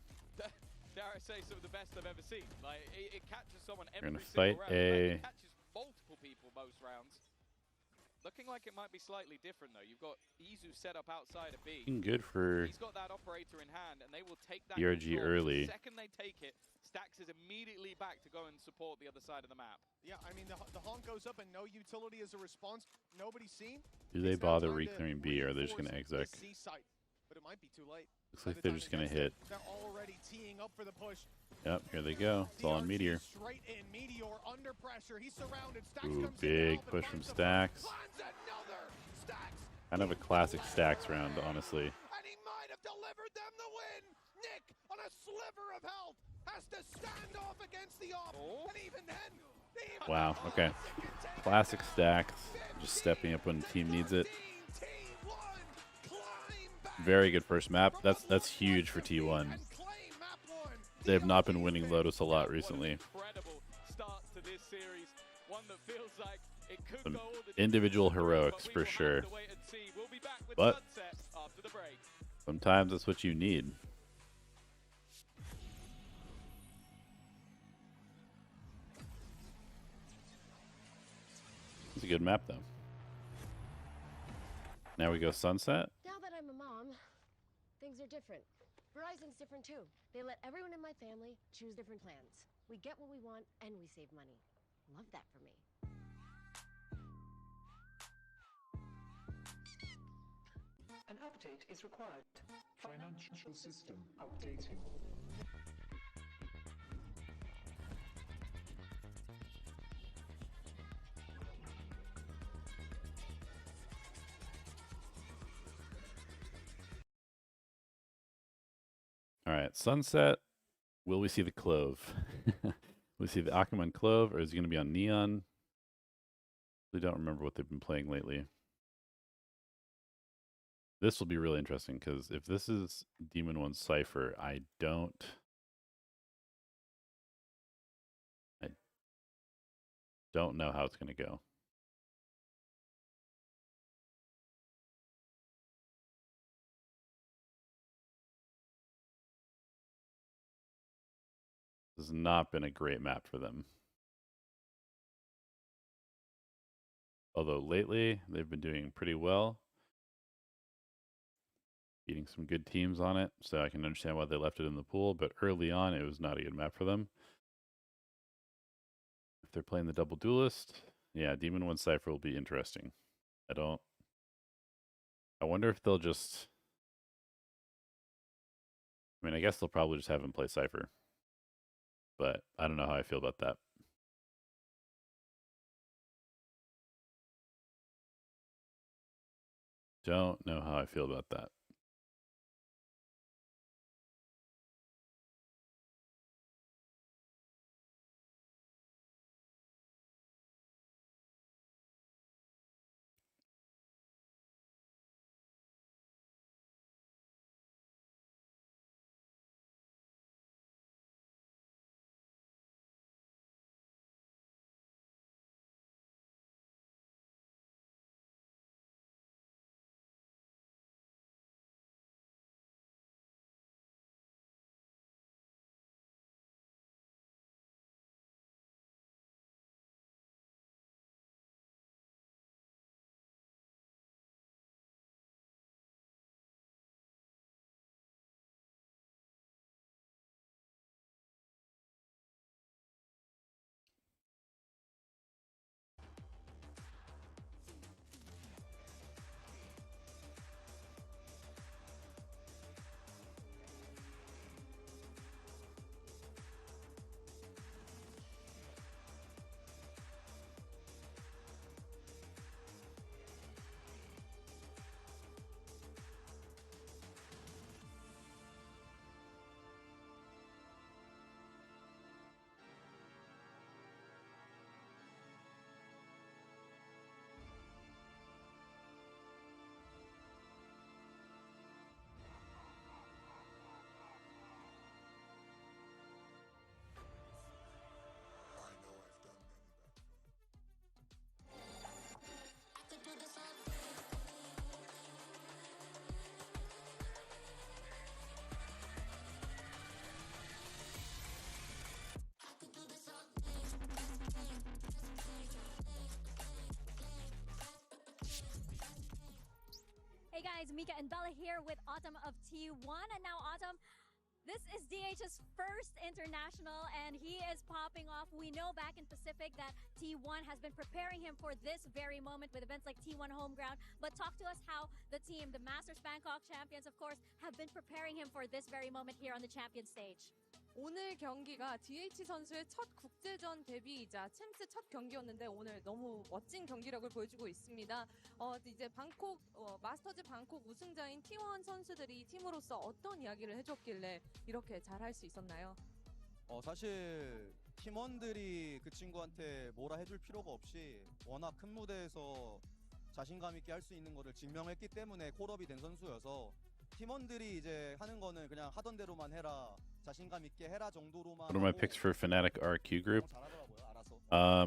Dare I say, some of the best I've ever seen. Like, it catches someone every single round. We're gonna fight A. Like, it catches multiple people most rounds. Looking like it might be slightly different, though. You've got Izu set up outside of B. Looking good for He's got that operator in hand, and they will take that DRG control. early. The second they take it, Stax is immediately back to go and support the other side of the map. Yeah, I mean, the honk goes up and no utility as a response. Nobody's seen. Do they bother reclaiming B, or are they just going to exec? But it might be too late. Looks like they're just going to hit. They're already teeing up for the push. Yep, here they go. It's all on Meteor. Straight in, Meteor under pressure. He's surrounded. Stax Ooh, comes big in push from Stax. Kind of a classic Stax round, honestly. And he might have delivered them the win. Nick, on a sliver of health, has to stand off against the op. And even then, Wow, okay. Classic Stax. Just stepping up when the team needs it. Very good first map. That's huge for T1. They have not been winning Lotus a lot recently. Some individual heroics for sure. But sometimes that's what you need. It's a good map though. Now we go Sunset. Now that I'm a mom, things are different. Verizon's different too. They let everyone in my family choose different plans. We get what we want and we save money. Love that for me. An update is required. Financial system updating. All right, Sunset. Will we see the Clove? Will we see the Akamon Clove, or is he going to be on Neon? I don't remember what they've been playing lately. This will be really interesting, because if this is Demon 1 Cypher, I don't know how it's going to go. This has not been a great map for them. Although lately, they've been doing pretty well. Beating some good teams on it, so I can understand why they left it in the pool, but early on, it was not a good map for them. If they're playing the double duelist, yeah, Demon 1 Cypher will be interesting. I wonder if they'll just... I mean, I guess they'll probably just have him play Cypher. But I don't know how I feel about that. Don't know how I feel about that. Hey guys, Mika and Bella here with Autumn of T1. And now Autumn, this is DH's first international and he is popping off. We know back in Pacific that T1 has been preparing him for this very moment with events like T1 Homeground. But talk to us how the team, the Masters Bangkok champions, of course, have been preparing him for this very moment here on the champion stage. 오늘 경기가 DH 선수의 첫 국제전 데뷔이자 챔스 첫 경기였는데 오늘 너무 멋진 경기력을 보여주고 있습니다. 이제 방콕 마스터즈 방콕 우승자인 T1 선수들이 팀으로서 어떤 이야기를 해줬길래 이렇게 잘할 수 있었나요? 사실 팀원들이 그 친구한테 뭐라 해줄 필요가 없이 워낙 큰 무대에서 자신감 있게 할 수 있는 거를 증명했기 때문에 콜업이 된 선수여서 팀원들이 이제 하는 거는 그냥 하던 대로만 해라. 자신감 있게 해라 정도로만. What are my picks for Fnatic RQ group? I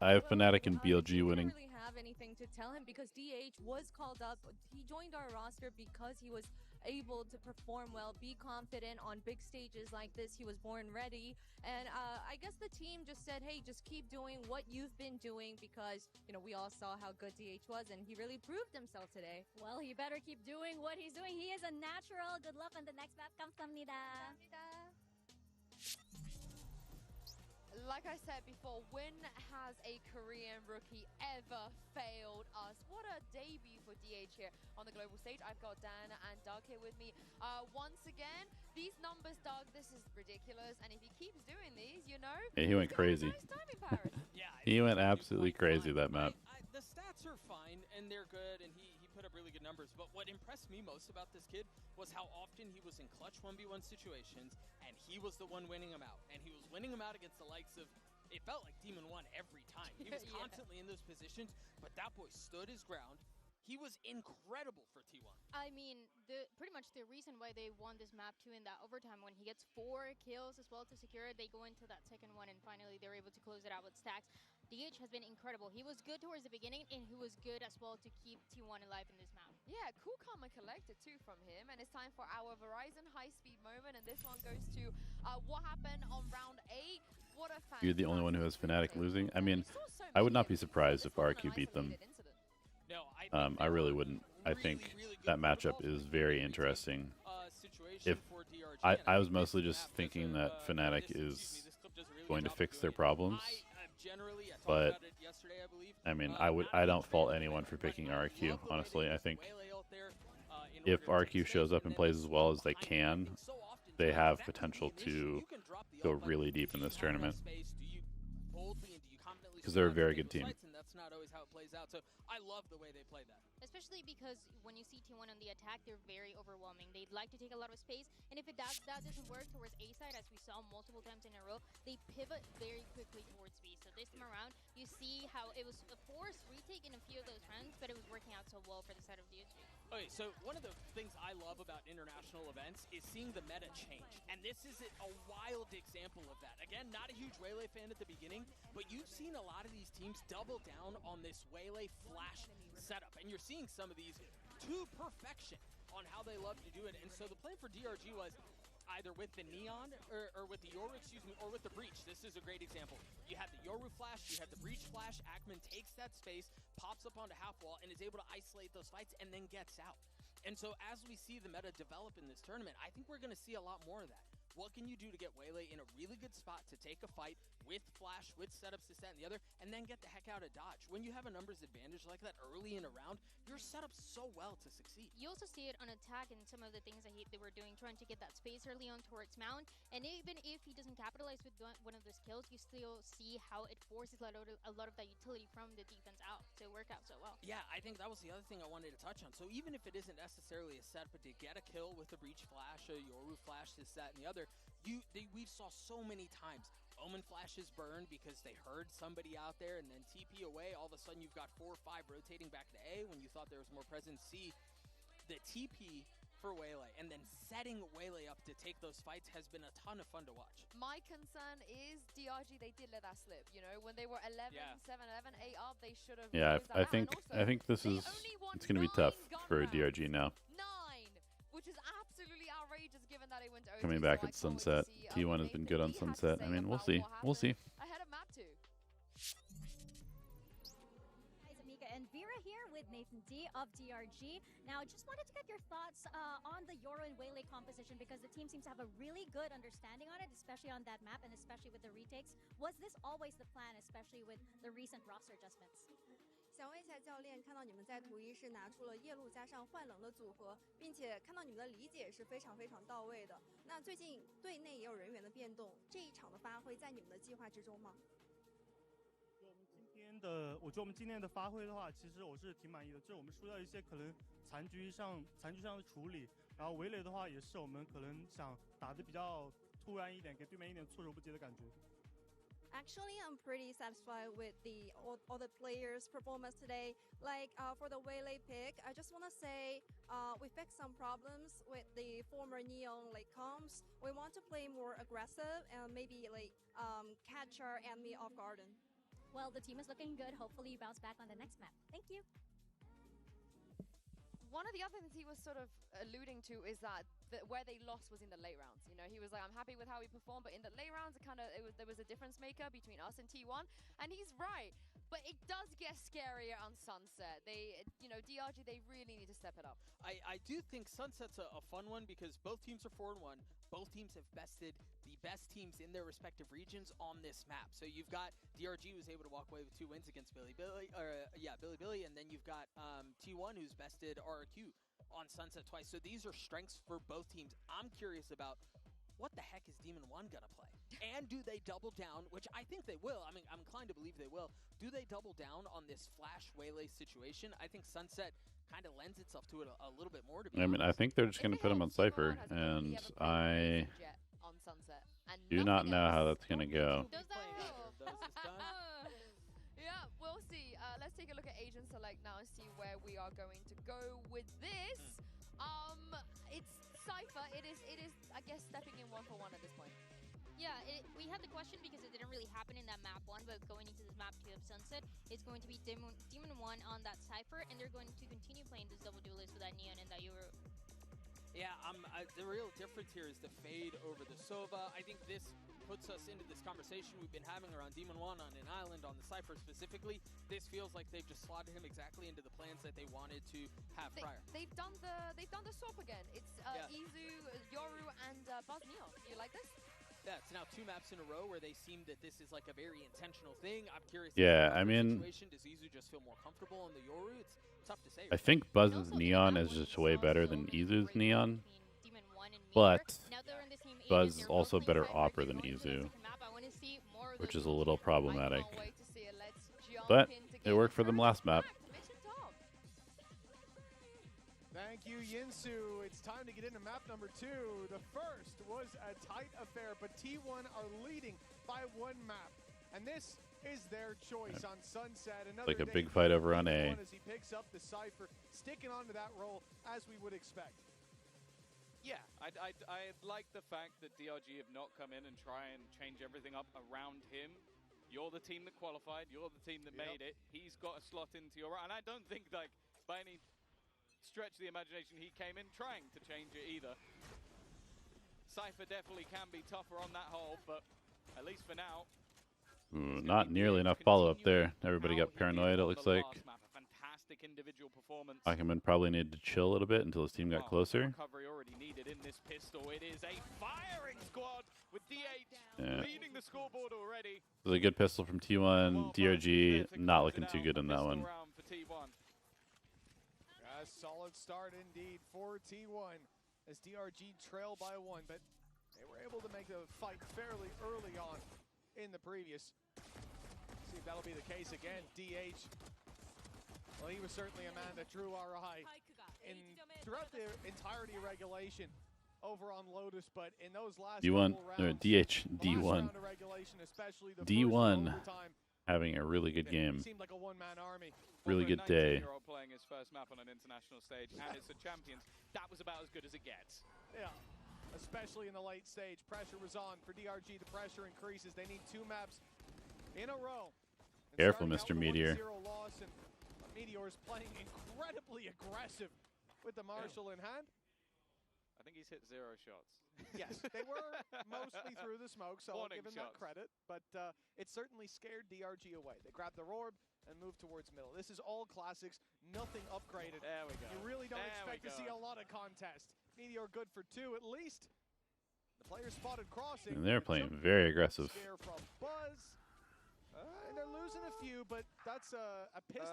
have Fnatic and BLG winning. I don't really have anything to tell him because DH was called up. He joined our roster because he was able to perform well, be confident on big stages like this. He was born ready. And I guess the team just said, hey, just keep doing what you've been doing because, we all saw how good DH was and he really proved himself today. Well, he better keep doing what he's doing. He is a natural. Good luck on the next map. 감사합니다. Like I said before, when has a Korean rookie ever failed us? What a debut for DH here on the global stage. I've got Dan and Doug here with me. Once again, these numbers, Doug, this is ridiculous. And if he keeps doing these, Yeah, he went crazy. Yeah, He went absolutely crazy that map. The stats are fine, and they're good, and he put up really good numbers. But what impressed me most about this kid was how often he was in clutch 1v1 situations, and he was the one winning them out. And he was winning them out against the likes of, it felt like Demon 1 every time. He was constantly in those positions, but that boy stood his ground. He was incredible for T1. I mean, pretty much the reason why they won this map too in that overtime, when he gets 4 kills as well to secure it, they go into that second one, and finally they're able to close it out with stacks. DH has been incredible. He was good towards the beginning, and he was good as well to keep T1 alive in this map. Yeah, cool, calm, and collected too from him. And it's time for our Verizon high-speed moment, and this one goes to what happened on round 8. What a fan. You're the only one who has Fnatic losing. I mean, I would not be surprised if RQ beat them. I really wouldn't. I think that matchup is very interesting. If I was mostly just thinking that Fnatic is going to fix their problems, but I mean, I don't fault anyone for picking RQ. Honestly, I think if RQ shows up and plays as well as they can, they have potential to go really deep in this tournament because they're a very good team. That's not always how it plays out. So I love the way they play that. Especially because when you see T1 on the attack, they're very overwhelming. They'd like to take a lot of space, and if that doesn't work towards A side, as we saw multiple times in a row, they pivot very quickly towards B. So this time around, you see how it was a forced retake in a few of those rounds, but it was working out so well for the side of DRG. Okay, so one of the things I love about international events is seeing the meta change, and this is a wild example of that. Again, not a huge Waylay fan at the beginning, but you've seen a lot of these teams double down on this Waylay flash setup, and you're seeing some of these to perfection on how they love to do it. And so the plan for DRG was either with the Neon or with the Yoru, or with the Breach. This is a great example. You had the Yoru flash, you had the Breach flash. Ackman takes that space, pops up onto half wall, and is able to isolate those fights and then gets out. And so as we see the meta develop in this tournament, I think we're going to see a lot more of that. What can you do to get Waylay in a really good spot to take a fight with flash, with setups, this, that, and the other, and then get the heck out of dodge? When you have a numbers advantage like that early in a round, you're set up so well to succeed. You also see it on attack and some of the things that they were doing, trying to get that space early on towards Mount. And even if he doesn't capitalize with one of those kills, you still see how it forces a lot of that utility from the defense out to work out so well. Yeah, I think that was the other thing I wanted to touch on. So even if it isn't necessarily a set, but to get a kill with a Breach flash, a Yoru flash, this, that, and the other, we saw so many times Omen flashes burn because they heard somebody out there, and then TP away. All of a sudden, you've got 4 or 5 rotating back to A when you thought there was more presence. C, the TP for Waylay, and then setting Waylay up to take those fights has been a ton of fun to watch. My concern is DRG, they did let that slip. When they were 11, 7, 11, 8 up, they should have. Yeah, I think this is it's going to be tough for DRG now. 9, which is absolutely outrageous given that it went to OT. Coming back at Sunset. T1 has been good on Sunset. I mean, we'll see. We'll see. Ahead of map 2. Guys, Amika and Vera here with Nathan D of DRG. Now, just wanted to get your thoughts on the Yoru and Waylay composition because the team seems to have a really good understanding on it, especially on that map and especially with the retakes. Was this always the plan, especially with the recent roster adjustments? 想问一下教练，看到你们在图一是拿出了夜路加上幻冷的组合，并且看到你们的理解是非常到位的。那最近队内也有人员的变动，这一场的发挥在你们的计划之中吗？我觉得我们今天的发挥的话，其实我是挺满意的。就是我们输掉一些可能残局上的处理，然后围垒的话也是我们可能想打得比较突然一点，给对面一点措手不及的感觉。Actually, I'm pretty satisfied with all the players' performance today. Like for the Waylay pick, I just want to say we fixed some problems with the former Neon comps. We want to play more aggressive and maybe catch our enemy off guard. Well, the team is looking good. Hopefully you bounce back on the next map. Thank you. one of the other things he was sort of alluding to is that where they lost was in the late rounds. You know, he was like, I'm happy with how we performed, but in the late rounds, there was a difference maker between us and T1, and he's right. But it does get scarier on Sunset. DRG, they really need to step it up. I do think Sunset's a fun one because both teams are 4-1. Both teams have bested the best teams in their respective regions on this map. So you've got DRG, who's able to walk away with 2 wins against Billy, and then you've got T1, who's bested RRQ on Sunset twice. So these are strengths for both teams. I'm curious about what the heck is Demon 1 gonna play? And do they double down, which I think they will. I mean, I'm inclined to believe they will. Do they double down on this flash waylay situation? I think Sunset kind of lends itself to it a little bit more, to be honest. I mean, I think they're just going to put him on Cypher, and I do not know how that's going to go. Yeah, we'll see. Let's take a look at Agent Select now and see where we are going to go with this. It's Cypher. It is, I guess, stepping in 1-for-1 at this point. Yeah, we had the question because it didn't really happen in that map 1, but going into this map 2 of Sunset, it's going to be Demon 1 on that Cypher, and they're going to continue playing this double duelist with that Neon and that Yoru. Yeah, the real difference here is the fade over the Sova. I think this puts us into this conversation we've been having around Demon 1 on an island, on the Cypher specifically. This feels like they've just slotted him exactly into the plans that they wanted to have prior. They've done the swap again. It's Izu, Yoru, and Buzz Neon. You like this? Yeah, it's now 2 maps in a row where they seem that this is like a very intentional thing. I'm curious. Yeah, I mean, does Izu just feel more comfortable on the Yoru? It's tough to say. I think Buzz's Neon is just way better than Izu's Neon, but Buzz is also a better opper than Izu, which is a little problematic. But it worked for them last map. Thank you, Yinsu. It's time to get into map number 2. The first was a tight affair, but T1 are leading by 1 map. And this is their choice on Sunset. Another like a big fight over on A. As he picks up the Cypher, sticking onto that role as we would expect. Yeah, I like the fact that DRG have not come in and try and change everything up around him. You're the team that qualified. You're the team that made it. He's got a slot into your right. And I don't think, like, by any stretch of the imagination, he came in trying to change it either. Cypher definitely can be tougher on that hole, but at least for now. Ooh, not nearly enough follow-up there. Everybody got paranoid, it looks like. Individual performance. Akaman probably needed to chill a little bit until his team got closer. Recovery already needed in this pistol. It is a firing squad with DH leading the scoreboard already. It was a good pistol from T1. DRG not looking too good in that one. A solid start indeed for T1 as DRG trailed by 1, but they were able to make the fight fairly early on in the previous. See if that'll be the case again. DH. Well, he was certainly a man that drew our eye throughout the entirety of regulation over on Lotus, but in those last D1, rounds, D1 having a really good game. Seemed like a one-man army. Really good day. Playing his first map on an international stage, and it's the champions. That was about as good as it gets. Yeah, especially in the late stage. Pressure was on for DRG. The pressure increases. They need 2 maps in a row. Careful, Mr. Meteor. Meteor is playing incredibly aggressive with the Marshall in hand. I think he's hit 0 shots. Yes, they were mostly through the smoke, so I'll give him that credit. But it certainly scared DRG away. They grabbed the orb and moved towards middle. This is all classics, nothing upgraded. There we go. You really don't expect to see a lot of contest. Meteor good for 2 at least. The player spotted crossing. And they're playing very aggressive. Scare from Buzz. And they're losing a few, but that's a piss.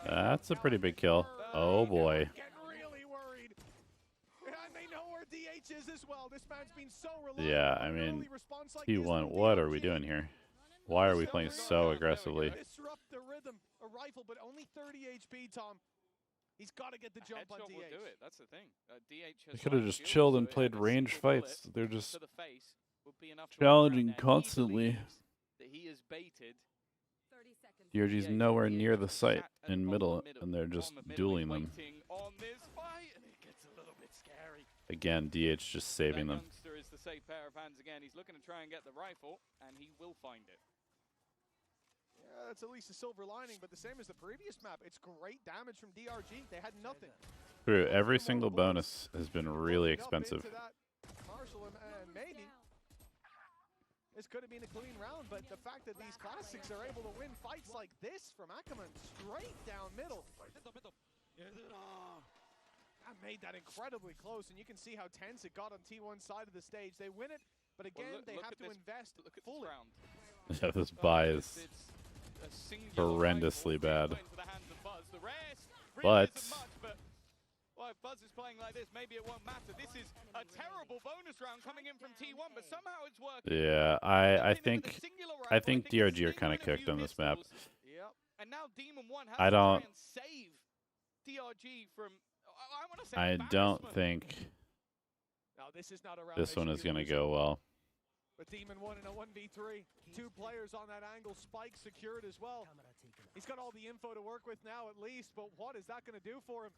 That's a pretty big kill. Oh boy. Getting really worried. And they know where DH is as well. This man's been so reliable. Yeah, I mean, T1, what are we doing here? Why are we playing so aggressively? Disrupt the rhythm. A rifle, but only 30 HP, Tom. He's got to get the jump on DH. Will do it. That's the thing. DH They could have just chilled and played range fights. They're just challenging constantly. That he is baited. DRG's nowhere near the site in middle, and they're just dueling them. On this fight, and it gets a little bit scary. Again, DH just saving them. Youngster is the safe pair of hands again. He's looking to try and get the rifle, and he will find it. Yeah, that's at least a silver lining, but the same as the previous map. It's great damage from DRG. They had nothing. True, every single bonus has been really expensive. Marshall and maybe this could have been a clean round, but the fact that these classics are able to win fights like this from Ackerman straight down middle. That made that incredibly close, and you can see how tense it got on T1's side of the stage. They win it, but again, they have to invest fully. Yeah, this buy is horrendously bad. But well, if Buzz is playing like this, maybe it won't matter. This is a terrible bonus round coming in from T1, but somehow it's working. yeah, I think DRG are kind of cooked on this map. Yep. And now Demon 1 has I don't. to try and save DRG from. I don't think this is not a round this one is going to go well. But Demon 1 in a 1v3. 2 players on that angle. Spike secured as well. He's got all the info to work with now at least, but what is that going to do for him?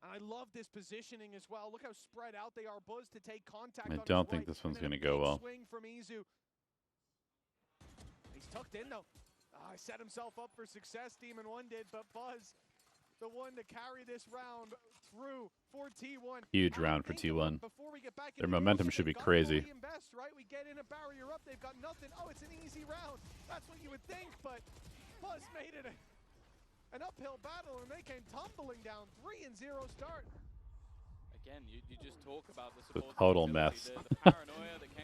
I love this positioning as well. Look how spread out they are. Buzz to take contact. I don't think this one's going to go well. Swing from Izu. He's tucked in though. He set himself up for success. Demon 1 did, but Buzz, the one to carry this round through for T1. Huge round for T1. Their momentum should be crazy. Best, right? We get in a barrier up. They've got nothing. Oh, it's an easy round. That's what you would think, but Buzz made it an uphill battle, and they came tumbling down. 3-0 start. Again, you just talk about the It's a total mess.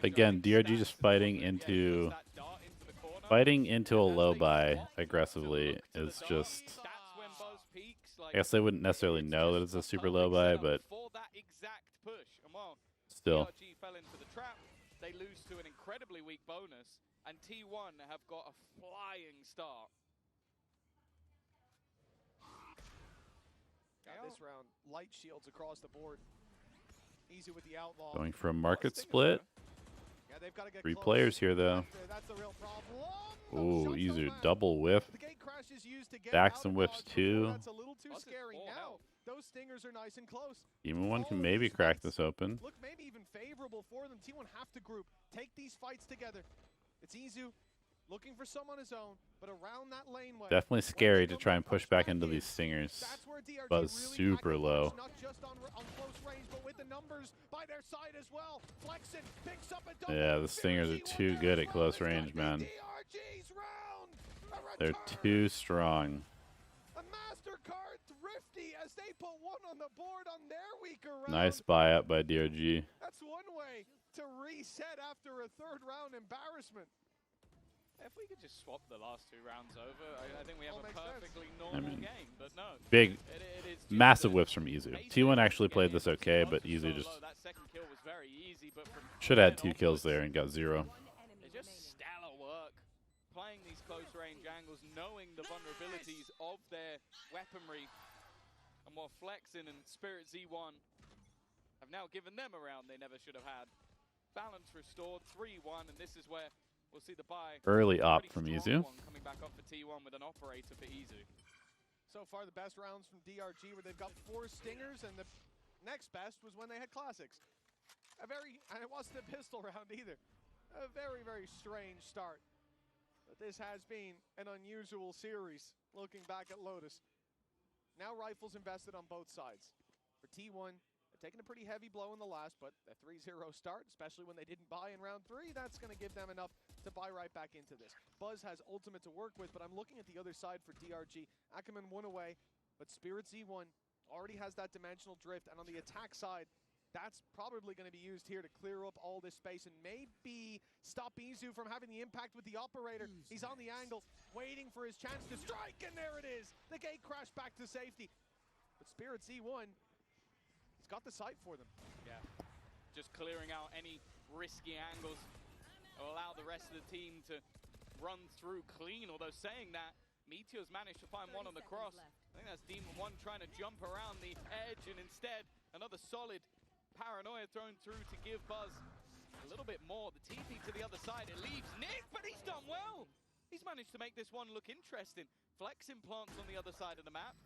Again, DRG just fighting into a low buy aggressively is just. I guess they wouldn't necessarily know that it's a super low buy, but still. DRG fell into the trap. They lose to an incredibly weak bonus, and T1 have got a flying start. This round, light shields across the board. Easy with the outlaw. Going for a market split. Yeah, they've got to get 3 close. players here though. That's the real problem. Ooh, Izu double whiff. Backs and whiffs too. That's a little too scary now. Those stingers are nice and close. Demon 1 can maybe crack this open. Look, maybe even favorable for them. T1 have to group. Take these fights together. It's Izu looking for some on his own, but around that laneway. Definitely scary to try and push back into these stingers. Buzz super low. Not just on close range, but with the numbers by their side as well. Flexen picks up a double. Yeah, the stingers are too good at close range, man. They're too strong. A MasterCard thrifty as they put one on the board on their weaker round. Nice buy up by DRG. That's one way to reset after a third round embarrassment. If we could just swap the last 2 rounds over, I think we have a perfectly normal game, but no. Big, it is massive whiffs from Izu. T1 actually played this okay, but Izu just should have had 2 kills there and got 0. It's just stellar work. Playing these close range angles, knowing the vulnerabilities of their weaponry, and while Flexin and Spirit Z1 have now given them a round they never should have had. Balance restored, 3-1, and this is where we'll see the buy. Early op from Izu. Coming back up for T1 with an operator for Izu. So far, the best rounds from DRG, where they've got 4 stingers, and the next best was when they had classics. And it wasn't a pistol round either. A very, very strange start. But this has been an unusual series, looking back at Lotus. Now rifles invested on both sides. For T1, they're taking a pretty heavy blow in the last, but a 3-0 start, especially when they didn't buy in round 3, that's going to give them enough to buy right back into this. Buzz has ultimate to work with, but I'm looking at the other side for DRG. Ackerman 1 away, but Spirit Z1 already has that dimensional drift, and on the attack side, that's probably going to be used here to clear up all this space and maybe stop Izu from having the impact with the operator. He's on the angle, waiting for his chance to strike, and there it is! The gate crashed back to safety. But Spirit Z1, he's got the sight for them. Yeah, just clearing out any risky angles will allow the rest of the team to run through clean, although saying that, Meteor's managed to find one on the cross. I think that's Demon 1 trying to jump around the edge, and instead, another solid paranoia thrown through to give Buzz a little bit more. The TP to the other side, it leaves Nick, but he's done well. He's managed to make this one look interesting. Flex implants on the other side of the map,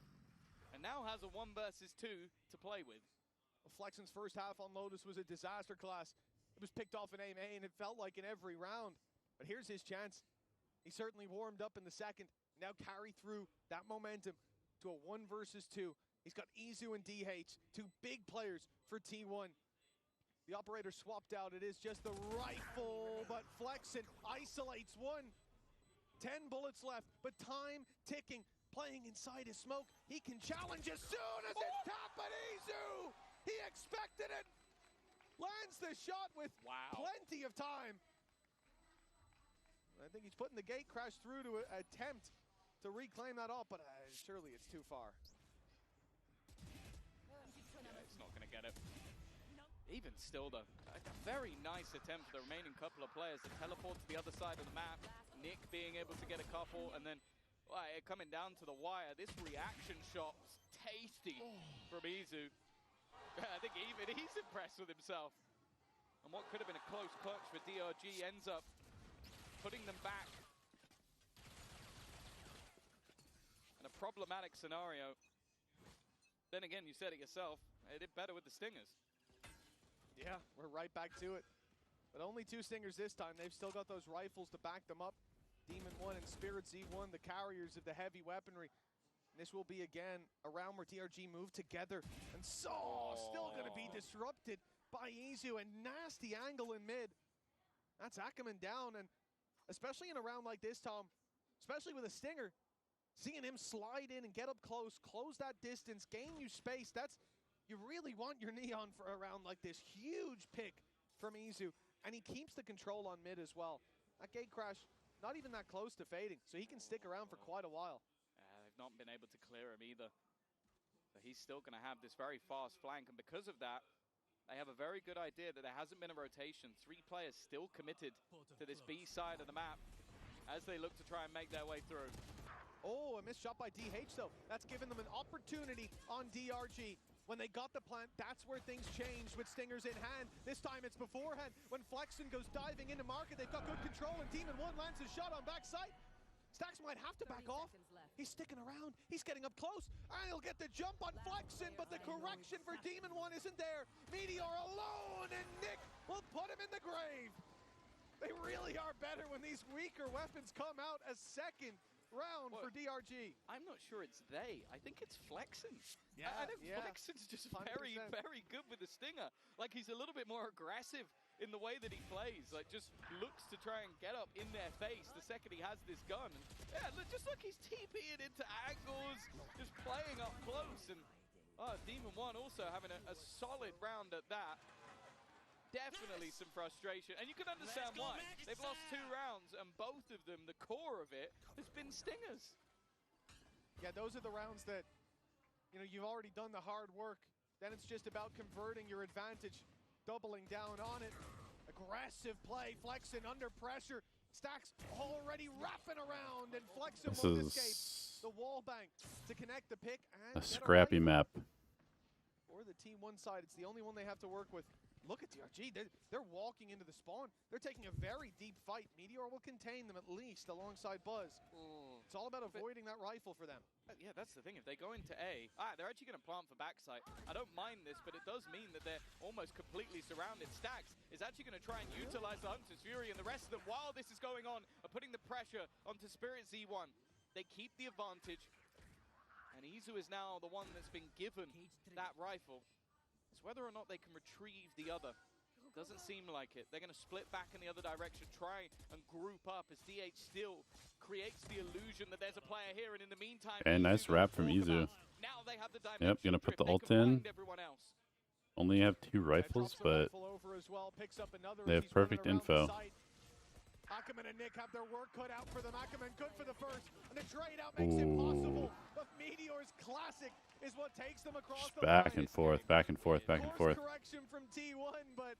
and now has a 1 versus 2 to play with. Well, Flexen's first half on Lotus was a disaster class. It was picked off in A main, it felt like in every round. But here's his chance. He certainly warmed up in the second. Now carry through that momentum to a 1 versus 2. He's got Izu and DH, two big players for T1. The operator swapped out. It is just the rifle, but Flexen isolates one. 10 bullets left, but time ticking. Playing inside his smoke. He can challenge as soon as it's tapped, but Izu! He expected it! Lands the shot with plenty of time. I think he's putting the gate crash through to attempt to reclaim that up, but surely it's too far. Yeah, he's not going to get it. Even still, though, a very nice attempt for the remaining couple of players to teleport to the other side of the map. Nick being able to get a couple, and then coming down to the wire. This reaction shot's tasty from Izu. I think even he's impressed with himself. And what could have been a close clutch for DRG ends up putting them back. In a problematic scenario. Then again, you said it yourself, they did better with the Stingers. Yeah, we're right back to it. But only 2 Stingers this time. They've still got those rifles to back them up. Demon 1 and Spirit Z1, the carriers of the heavy weaponry. And this will be, again, a round where DRG move together. And still going to be disrupted by Izu. A nasty angle in mid. That's Ackerman down. And especially in a round like this, Tom, especially with a Stinger, seeing him slide in and get up close, close that distance, gain you space, you really want your Neon for a round like this. Huge pick from Izu. And he keeps the control on mid as well. That gate crash, not even that close to fading, so he can stick around for quite a while. They've not been able to clear him either. But he's still going to have this very fast flank, and because of that, they have a very good idea that there hasn't been a rotation. 3 players still committed to this B side of the map as they look to try and make their way through. Oh, a missed shot by DH though. That's given them an opportunity on DRG. When they got the plant, that's where things changed with Stingers in hand. This time it's beforehand. When Flexen goes diving into market, they've got good control, and Demon 1 lands his shot on backside. Stax might have to back off. He's sticking around. He's getting up close. And he'll get the jump on Flexen, but the correction for Demon 1 isn't there. Meteor alone, and Nick will put him in the grave. They really are better when these weaker weapons come out. A second round for DRG. I'm not sure it's they. I think it's Flexen. Yeah, I think Flexen's just 100%. very good with the Stinger. Like, he's a little bit more aggressive in the way that he plays. Like, just looks to try and get up in their face the second he has this gun. And yeah, just look, he's TPing into angles, just playing up close. And Demon 1 also having a solid round at that. Definitely some frustration, and you can understand why. They've lost 2 rounds, and both of them, the core of it, has been Stingers. Yeah, those are the rounds that, you've already done the hard work. Then it's just about converting your advantage, doubling down on it. Aggressive play, Flexen under pressure. Stax already wrapping around, and Flexen will escape the wall bank to connect the pick. And a scrappy map. For the T1 side, it's the only one they have to work with. Look at DRG, they're walking into the spawn. They're taking a very deep fight. Meteor will contain them at least alongside Buzz. It's all about avoiding that rifle for them. Yeah, that's the thing. If they go into A, they're actually going to plant for backside. I don't mind this, but it does mean that they're almost completely surrounded. Stax is actually going to try and utilize the Hunter's Fury, and the rest of them, while this is going on, are putting the pressure onto Spirit Z1. They keep the advantage, and Izu is now the one that's been given that rifle. It's whether or not they can retrieve the other. Doesn't seem like it. They're going to split back in the other direction, try and group up as DH still creates the illusion that there's a player here, and in the meantime... Okay, nice wrap from Izu. Now they have the Yep, gonna put the ult in. Only have 2 rifles, but they have perfect info. Ackerman and Nick have their work cut out for them. Ackerman good for the first, and the trade out makes it possible. But Meteor's classic is what takes them across the back line. and forth, back and forth, back and forth. Correction from T1, but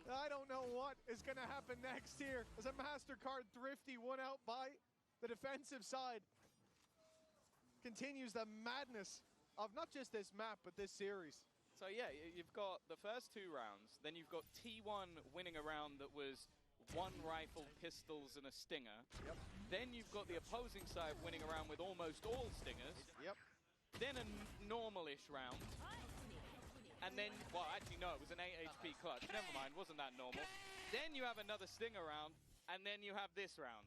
I don't know what is going to happen next here. As a MasterCard Thrifty won out by the defensive side. Continues the madness of not just this map, but this series. So yeah, you've got the first 2 rounds, then you've got T1 winning a round that was 1 rifle, pistols, and a Stinger. Yep. Then you've got the opposing side winning around with almost all Stingers. Yep. Then a normal-ish round. And then, well, actually, no, it was an 8 HP clutch. Never mind, wasn't that normal. Then you have another Stinger round. and then you have this round.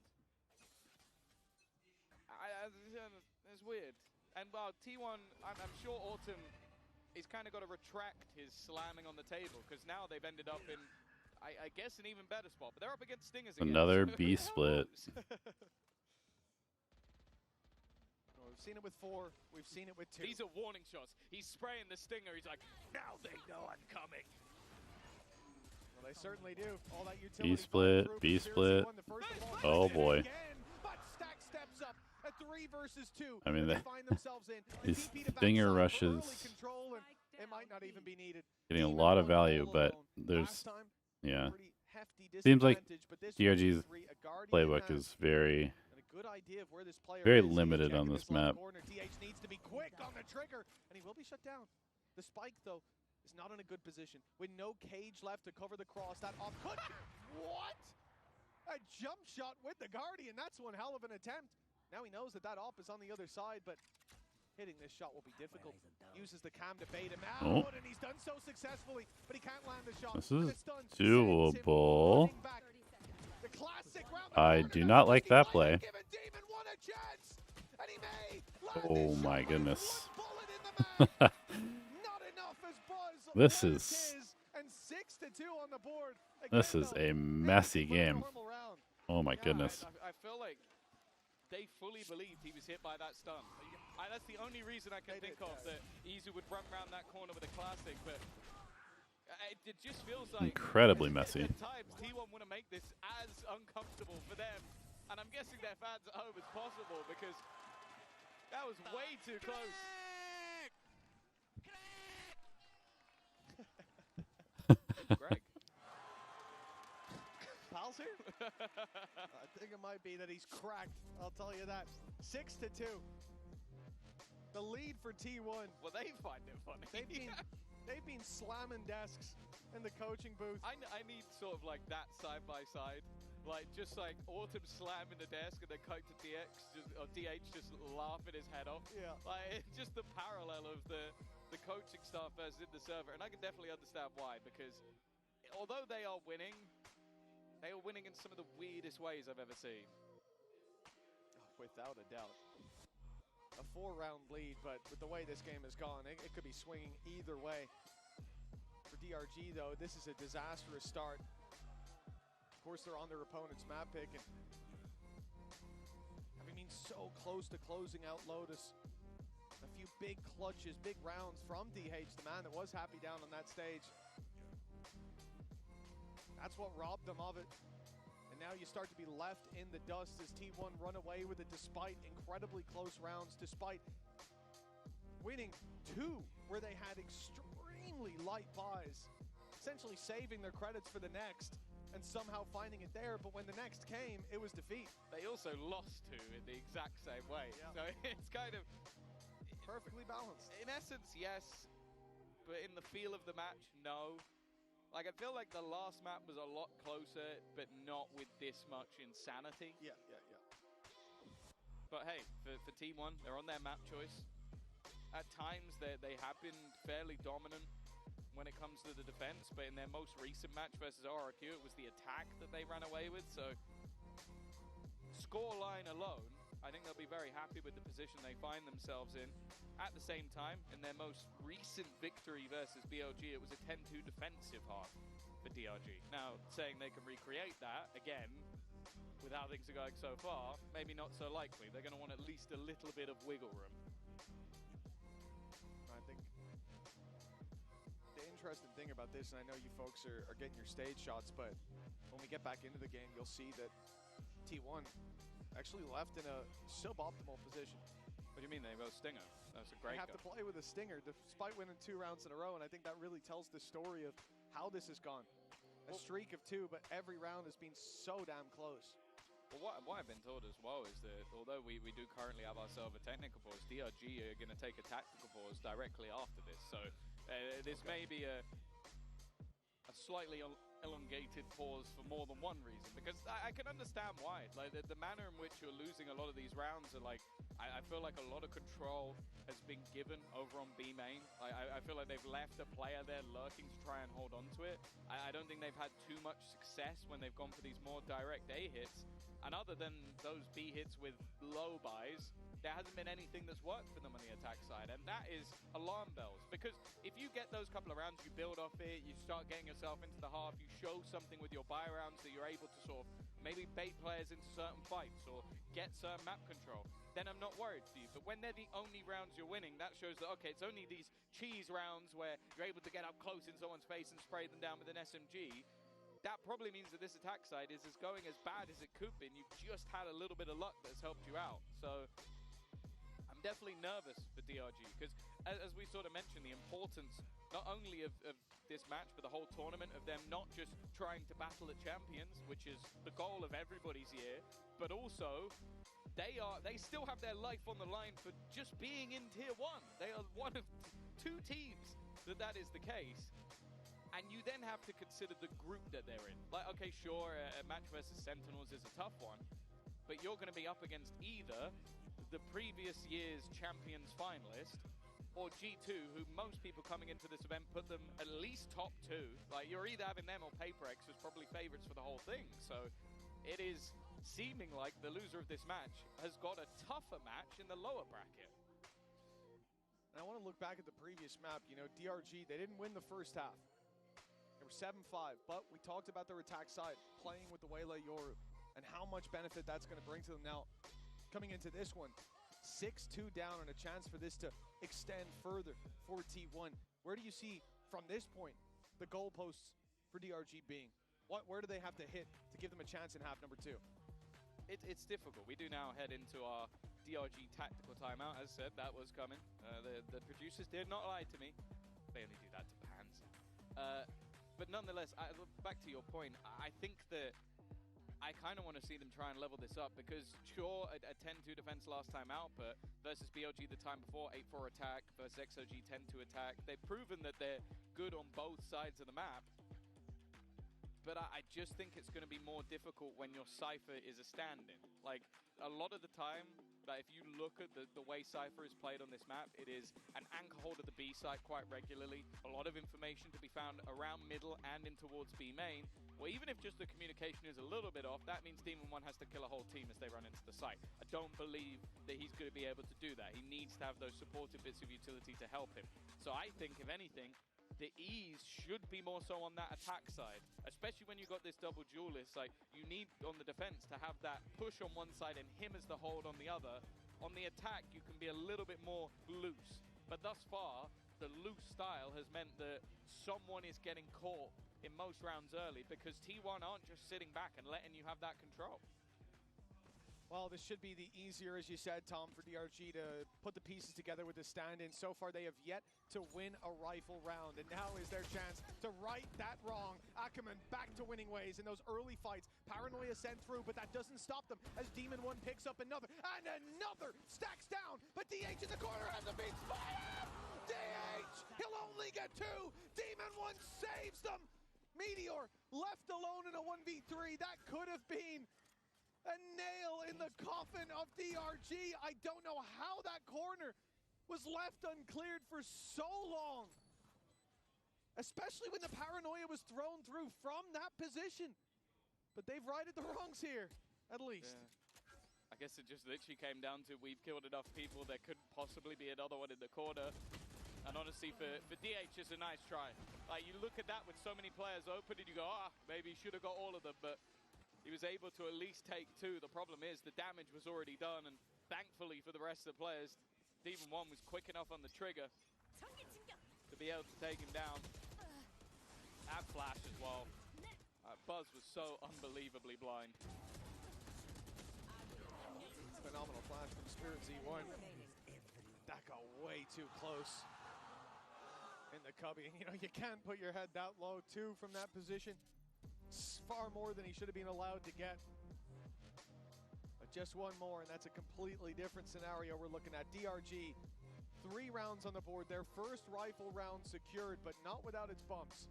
It's weird. And well, T1, I'm sure Autumn is kind of got to retract his slamming on the table, because now they've ended up in, I guess, an even better spot. But they're up against Stingers again. Another so B split. Well, we've seen it with 4. We've seen it with 2. These are warning shots. He's spraying the Stinger. He's like, now they know I'm coming. Well, they certainly do. All that utility. B split, B split. Oh boy. But Stack steps up at 3 versus 2. I mean, they find themselves in. these Stinger rushes It might not even be needed. getting a lot of value, but there's, yeah. Seems like DRG's playbook is very limited on this map. DH needs to be quick on the trigger, and he will be shut down. The spike, though, is not in a good position. With no cage left to cover the cross, that off could... What? A jump shot with the Guardian. That's one hell of an attempt. Now he knows that that op is on the other side, but hitting this shot will be difficult. Uses the cam to bait him out, and he's done so successfully, but he can't land the shot. This is doable. I do not like that play. Oh my goodness. This is a messy game. Oh my goodness. I feel like they fully believed he was hit by that stun. That's the only reason I can think of, that Izu would run around that corner with a classic, but it just feels like incredibly messy. at times T1 want to make this as uncomfortable for them, and I'm guessing their fans at home as possible, because that was way too close. Greg. Pals here? I think it might be that he's cracked. I'll tell you that. 6-2. The lead for T1. Well, they find it funny. They've been slamming desks in the coaching booth. I need sort of like that side by side. Like, just like Autumn slamming the desk and then cut to DH just laughing his head off. Yeah. Like, it's just the parallel of the coaching staff versus in the server. And I can definitely understand why, because although they are winning in some of the weirdest ways I've ever seen. Without a doubt. A 4-round lead, but with the way this game has gone, it could be swinging either way. For DRG, though, this is a disastrous start. Of course, they're on their opponent's map pick, and having been so close to closing out Lotus. A few big clutches, big rounds from DH, the man that was happy down on that stage. That's what robbed them of it. And now you start to be left in the dust as T1 run away with it despite incredibly close rounds, despite winning 2 where they had extremely light buys, essentially saving their credits for the next and somehow finding it there. But when the next came, it was defeat. They also lost 2 in the exact same way. Yeah. So it's kind of perfectly balanced. In essence, yes, but in the feel of the match, no. Like, I feel like the last map was a lot closer, but not with this much insanity. Yeah. But hey, for Team 1, they're on their map choice. At times, they have been fairly dominant when it comes to the defense, but in their most recent match versus RRQ, it was the attack that they ran away with. So, scoreline alone, I think they'll be very happy with the position they find themselves in. At the same time, in their most recent victory versus BLG, it was a 10-2 defensive half for DRG. Now, saying they can recreate that, again, with how things are going so far, maybe not so likely. They're going to want at least a little bit of wiggle room. I think the interesting thing about this, and I know you folks are getting your stage shots, but when we get back into the game, you'll see that T1 actually left in a suboptimal position. What do you mean? They have a Stinger. That's a great They have to play with a Stinger despite winning 2 rounds in a row, and I think that really tells the story of how this has gone. A streak of 2, but every round has been so damn close. Well, what I've been told as well is that although we do currently have ourselves a technical pause, DRG are going to take a tactical pause directly after this. So this may be a slightly elongated pause for more than one reason, because I can understand why. Like the manner in which you're losing a lot of these rounds are like, I feel like a lot of control has been given over on B main. I feel like they've left a player there lurking to try and hold on to it. I don't think they've had too much success when they've gone for these more direct A hits. And other than those B hits with low buys, there hasn't been anything that's worked for them on the attack side, and that is alarm bells. Because if you get those couple of rounds, you build off it, you start getting yourself into the half, you show something with your buy rounds that you're able to sort of maybe bait players into certain fights or get certain map control, then I'm not worried for you. But when they're the only rounds you're winning, that shows that, okay, it's only these cheese rounds where you're able to get up close in someone's face and spray them down with an SMG. That probably means that this attack side is going as bad as it could be, and you've just had a little bit of luck that's helped you out. So I'm definitely nervous for DRG, because as we sort of mentioned, the importance not only of this match, but the whole tournament, of them not just trying to battle at champions, which is the goal of everybody's year, but also they still have their life on the line for just being in tier 1. They are one of 2 teams that is the case. And you then have to consider the group that they're in. Like, okay, sure, a match versus Sentinels is a tough one, but you're going to be up against either the previous year's champions finalist or G2, who most people coming into this event put them at least top 2. Like, you're either having them or PaperX, who's probably favorites for the whole thing. So it is seeming like the loser of this match has got a tougher match in the lower bracket. And I want to look back at the previous map. You know, DRG, they didn't win the first half. They were 7-5, but we talked about their attack side, playing with the Waylay Yoru, and how much benefit that's going to bring to them. Now, coming into this one, 6-2 down, and a chance for this to extend further for T1. Where do you see, from this point, the goalposts for DRG being? Where do they have to hit to give them a chance in half number 2? It's difficult. We do now head into our DRG tactical timeout. As said, that was coming. The producers did not lie to me. They only do that to Pans. But nonetheless, back to your point, I think that I kind of want to see them try and level this up, because sure, a 10-2 defense last time out, but versus BLG the time before, 8-4 attack, versus XOG 10-2 attack. They've proven that they're good on both sides of the map, but I just think it's going to be more difficult when your Cypher is a stand-in. Like, a lot of the time, like, if you look at the way Cypher is played on this map, it is an anchor hold of the B site quite regularly, a lot of information to be found around middle and in towards B main, well, even if just the communication is a little bit off, that means Demon 1 has to kill a whole team as they run into the site. I don't believe that he's going to be able to do that. He needs to have those supportive bits of utility to help him. So I think, if anything, the ease should be more so on that attack side, especially when you've got this double duelist. Like, you need on the defense to have that push on one side and him as the hold on the other. On the attack, you can be a little bit more loose. But thus far, the loose style has meant that someone is getting caught in most rounds early, because T1 aren't just sitting back and letting you have that control. Well, this should be the easier, as you said, Tom, for DRG to put the pieces together with the stand-in. So far, they have yet to win a rifle round, and now is their chance to right that wrong. Ackerman back to winning ways in those early fights. Paranoia sent through, but that doesn't stop them as Demon 1 picks up another, and another stacks down, but DH in the corner has a beat spot. DH, he'll only get 2. Demon 1 saves them. Meteor left alone in a 1v3. That could have been a nail in the coffin of DRG. I don't know how that corner was left uncleared for so long, especially when the Paranoia was thrown through from that position. But they've righted the wrongs here, at least. Yeah. I guess it just literally came down to, we've killed enough people, there couldn't possibly be another one in the corner. And honestly, for DH, it's a nice try. Like, you look at that with so many players open and you go, maybe he should have got all of them, but he was able to at least take 2. The problem is the damage was already done, and thankfully for the rest of the players, Demon 1 was quick enough on the trigger to be able to take him down. That flash as well. Buzz was so unbelievably blind. Phenomenal flash from Spirit Z1. That got way too close in the cubby. And, you know, you can't put your head that low, too, from that position. It's far more than he should have been allowed to get. But just one more, and that's a completely different scenario we're looking at. DRG, 3 rounds on the board. Their first rifle round secured, but not without its bumps.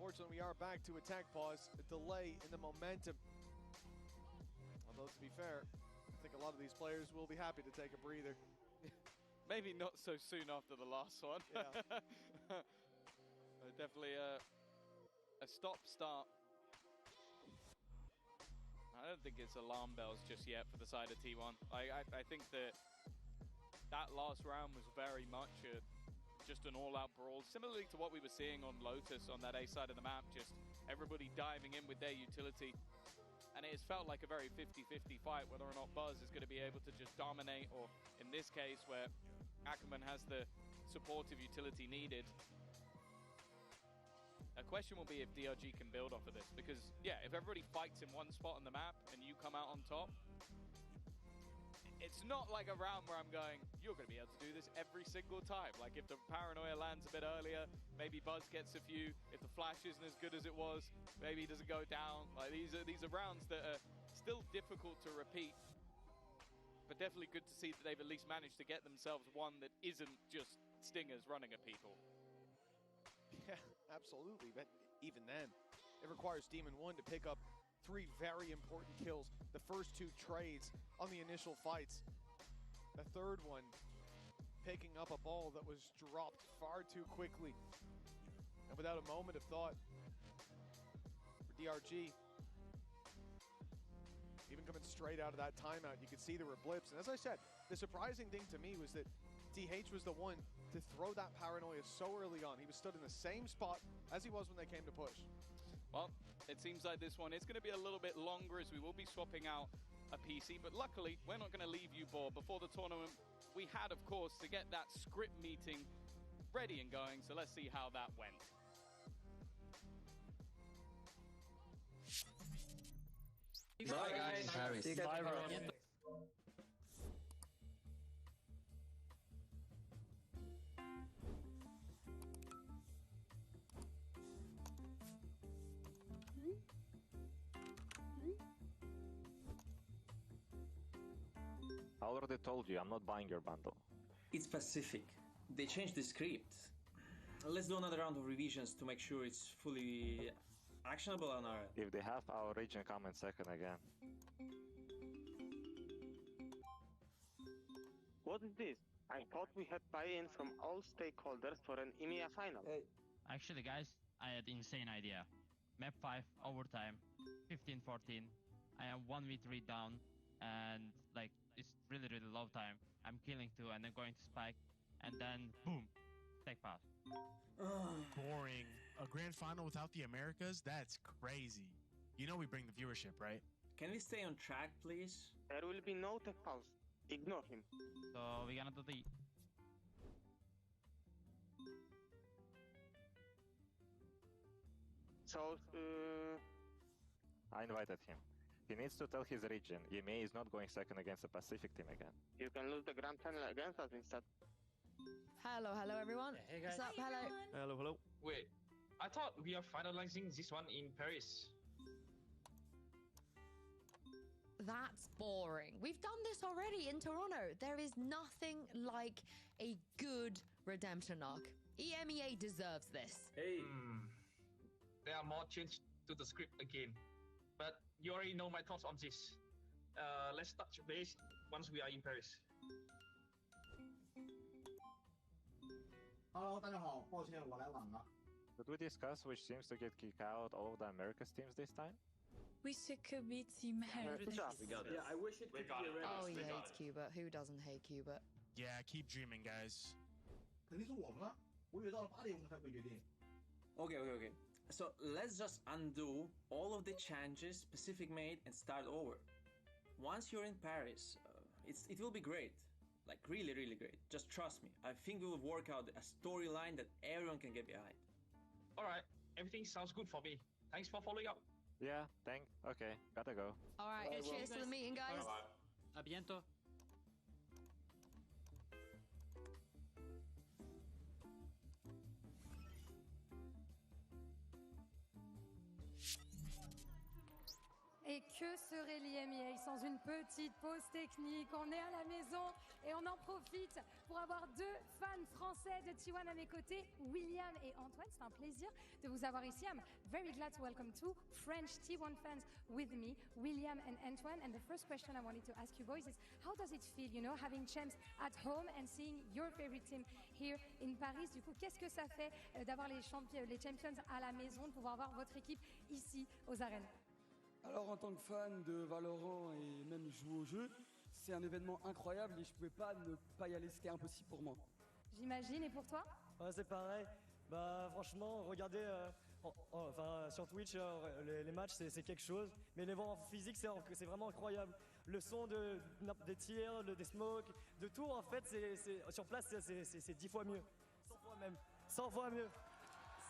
Unfortunately, we are back to attack pause, a delay in the momentum. Although, to be fair, I think a lot of these players will be happy to take a breather. Maybe not so soon after the last one. Yeah. Definitely a stop-start. I don't think it's alarm bells just yet for the side of T1. I think that last round was very much just an all-out brawl, similarly to what we were seeing on Lotus on that A side of the map, just everybody diving in with their utility. And it has felt like a very 50-50 fight, whether or not Buzz is going to be able to just dominate, or in this case, where Ackerman has the supportive utility needed. A question will be if DRG can build off of this, because, yeah, if everybody fights in one spot on the map and you come out on top, it's not like a round where I'm going, you're going to be able to do this every single time. Like, if the paranoia lands a bit earlier, maybe Buzz gets a few. If the flash isn't as good as it was, maybe he doesn't go down. Like, these are rounds that are still difficult to repeat, but definitely good to see that they've at least managed to get themselves one that isn't just stingers running at people. Yeah, absolutely. But even then, it requires Demon 1 to pick up 3 very important kills. The first 2 trades on the initial fights. The third one picking up a ball that was dropped far too quickly and without a moment of thought for DRG. Even coming straight out of that timeout, you could see there were blips. And as I said, the surprising thing to me was that TH was the one to throw that paranoia so early on. He was stood in the same spot as he was when they came to push. Well, it seems like this one is going to be a little bit longer, as we will be swapping out a PC, but luckily we're not going to leave you bored. Before the tournament, we had, of course, to get that script meeting ready and going, so let's see how that went. Bye guys. Paris. Bye, Rob. I already told you, I'm not buying your bundle. It's Pacific. They changed the script. Let's do another round of revisions to make sure it's fully actionable on our end. If they have our region come in second again. What is this? I thought we had buy-in from all stakeholders for an EMEA final. Actually, guys, I had insane idea. Map 5, overtime, 15-14. I am 1v3 down, and like, it's really low time. I'm killing 2 and then going to spike, and then boom, take pass. Boring. A grand final without the Americas? That's crazy. You know we bring the viewership, right? Can we stay on track, please? There will be no tech pause. Ignore him. So we're gonna do the... So, I invited him. He needs to tell his region EMEA is not going second against the Pacific team again. you can lose the grand final against us instead. Hello everyone. Hey guys. What's up? Hello. Hello. Wait, I thought we are finalizing this one in Paris. That's boring. We've done this already in Toronto. There is nothing like a good redemption arc. EMEA deserves this. Hey. There are more changes to the script again. But you already know my thoughts on this. Let's touch base once we are in Paris. Hello, 大家好，抱歉我来晚了。Did we discuss which teams to get kicked out all of the Americas teams this time? We should be Team Heretics. We got it. Yeah, I wish it could be Heretics. Oh, he hates Cuba. Who doesn't hate Cuba? Yeah, keep dreaming, guys. 肯定是我们了，我以为到了8点我们才会决定。Okay. So let's just undo all of the changes Pacific made and start over. Once you're in Paris, it will be great. Like really great. Just trust me. I think we will work out a storyline that everyone can get behind. Alright, everything sounds good for me. Thanks for following up. Yeah, okay, gotta go. All right, cheers to the meeting, guys. Bye-bye. A bientôt. Et que serait l'EMEA sans une petite pause technique? On est à la maison et on en profite pour avoir deux fans français de T1 à mes côtés, William et Antoine. C'est un plaisir de vous avoir ici. I'm very glad to welcome two French T1 fans with me, William and Antoine. And the first question I wanted to ask you boys is, how does it feel, having champs at home and seeing your favorite team here in Paris? Du coup, qu'est-ce que ça fait d'avoir les champions à la maison, de pouvoir voir votre équipe ici aux arènes? Alors en tant que fan de Valorant et même jouer au jeu, c'est un événement incroyable et je pouvais pas ne pas y aller, c'était impossible pour moi. J'imagine, et pour toi? Ouais, c'est pareil. Bah franchement, regardez sur Twitch les matchs c'est quelque chose, mais les voir en physique c'est vraiment incroyable. Le son des tirs, des smokes, de tout en fait, sur place c'est 10 fois mieux. 100 fois même. 100 fois mieux.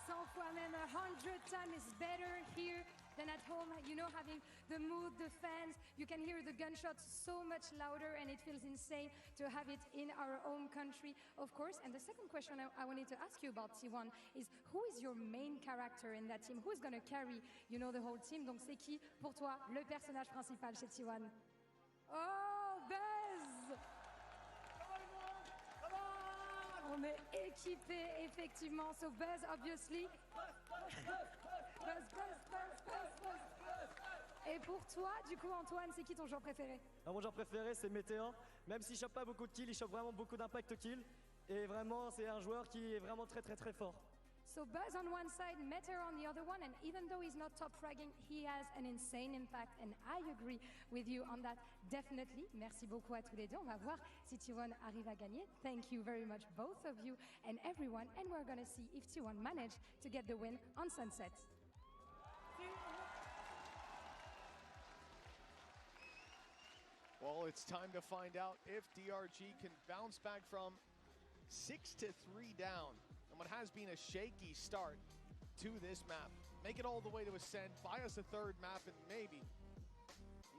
100 fois même, 100 times is better here than at home. Having the mood, the fans, you can hear the gunshots so much louder and it feels insane to have it in our own country, of course. And the second question I wanted to ask you about T1 is, who is your main character in that team? Who is going to carry, the whole team? Donc c'est qui, pour toi, le personnage principal chez T1? Oh, Buzz! On est équipé, effectivement. So Buzz, obviously. Buzz. Et pour toi, du coup, Antoine, c'est qui ton joueur préféré? Mon joueur préféré, c'est Météor. Même s'il chope pas beaucoup de kills, il chope vraiment beaucoup d'impact kill. Et vraiment, c'est un joueur qui est vraiment très très très fort. So Buzz on one side, Meteor on the other one, and even though he's not top fragging, he has an insane impact, and I agree with you on that, definitely. Merci beaucoup à tous les deux. On va voir si T1 arrive à gagner. Thank you very much, both of you and everyone, and we're gonna see if T1 manage to get the win on Sunset. Well, it's time to find out if DRG can bounce back from 6-3 down and what has been a shaky start to this map. Make it all the way to Ascend, buy us a third map, and maybe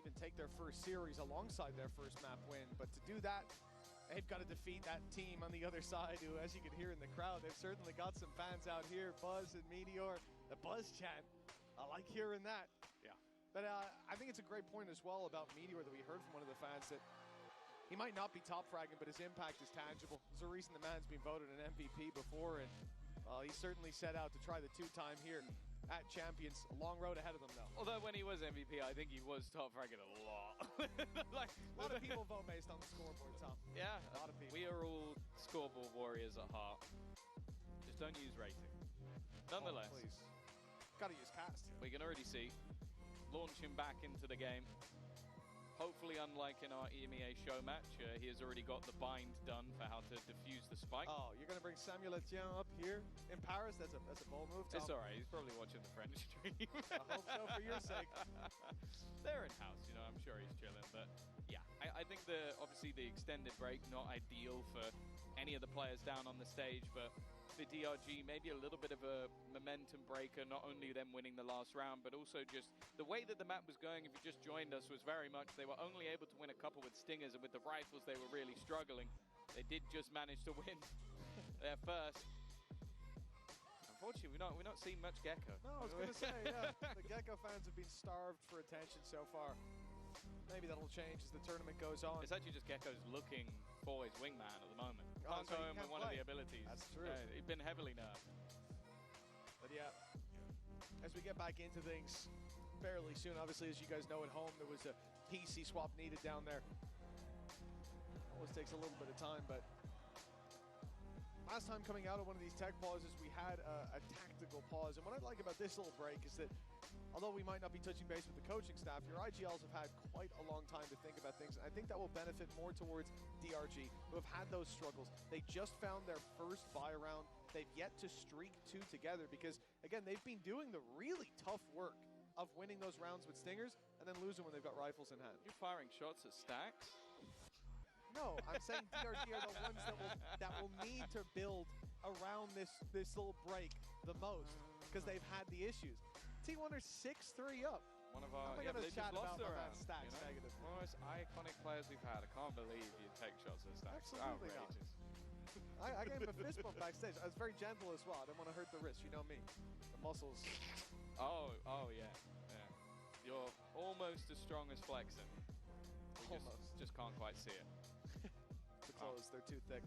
even take their first series alongside their first map win. But to do that, they've got to defeat that team on the other side who, as you can hear in the crowd, they've certainly got some fans out here. Buzz and Meteor, the Buzz chant. I like hearing that. Yeah. But I think it's a great point as well about Meteor that we heard from one of the fans, that he might not be top fragging, but his impact is tangible. There's a reason the man's been voted an MVP before, and he certainly set out to try the two-time here at Champions. A long road ahead of them, though. Although when he was MVP, I think he was top fragging a lot. A lot of people vote based on the scoreboard, Tom. Yeah, a lot of people. We are all scoreboard warriors at heart. Just don't use rating. Nonetheless, please. Gotta use cast. We can already see launch him back into the game. Hopefully, unlike in our EMEA show match, he has already got the bind done for how to defuse the spike. Oh, you're going to bring Samuel Etienne up here in Paris? That's a bold move, Tom. It's all right. He's probably watching the French stream. I hope so, for your sake. They're in-house, I'm sure he's chilling. But yeah, I think obviously the extended break, not ideal for any of the players down on the stage, but for DRG, maybe a little bit of a momentum breaker, not only them winning the last round, but also just the way that the map was going, if you just joined us, was very much they were only able to win a couple with Stingers, and with the rifles they were really struggling. They did just manage to win their first. Unfortunately, we're not seeing much Gecko. No, I was going to say, yeah, the Gecko fans have been starved for attention so far. Maybe that'll change as the tournament goes on. It's actually just Gecko's looking for his wingman at the moment. Can't so go in with one of the abilities. That's true. He's been heavily nerfed. But yeah, as we get back into things fairly soon, obviously, as you guys know at home, there was a PC swap needed down there. Always takes a little bit of time, but last time coming out of one of these tech pauses, we had a tactical pause. And what I like about this little break is that although we might not be touching base with the coaching staff, your IGLs have had quite a long time to think about things. And I think that will benefit more towards DRG, who have had those struggles. They just found their first buy round. They've yet to streak two together because, again, they've been doing the really tough work of winning those rounds with Stingers and then losing when they've got rifles in hand. You're firing shots at Stacks? No, I'm saying DRG are the ones that will need to build around this little break the most because they've had the issues. T1 are 6-3 up. One of our they just lost about round, Stacks negative. One of the most iconic players we've had. I can't believe you take shots at Stacks. Absolutely outrageous. I gave him a fist bump backstage. I was very gentle as well. I didn't want to hurt the wrist. You know me. The muscles. Oh yeah. You're almost as strong as Flexen. Just can't quite see it. Too close, they're too thick.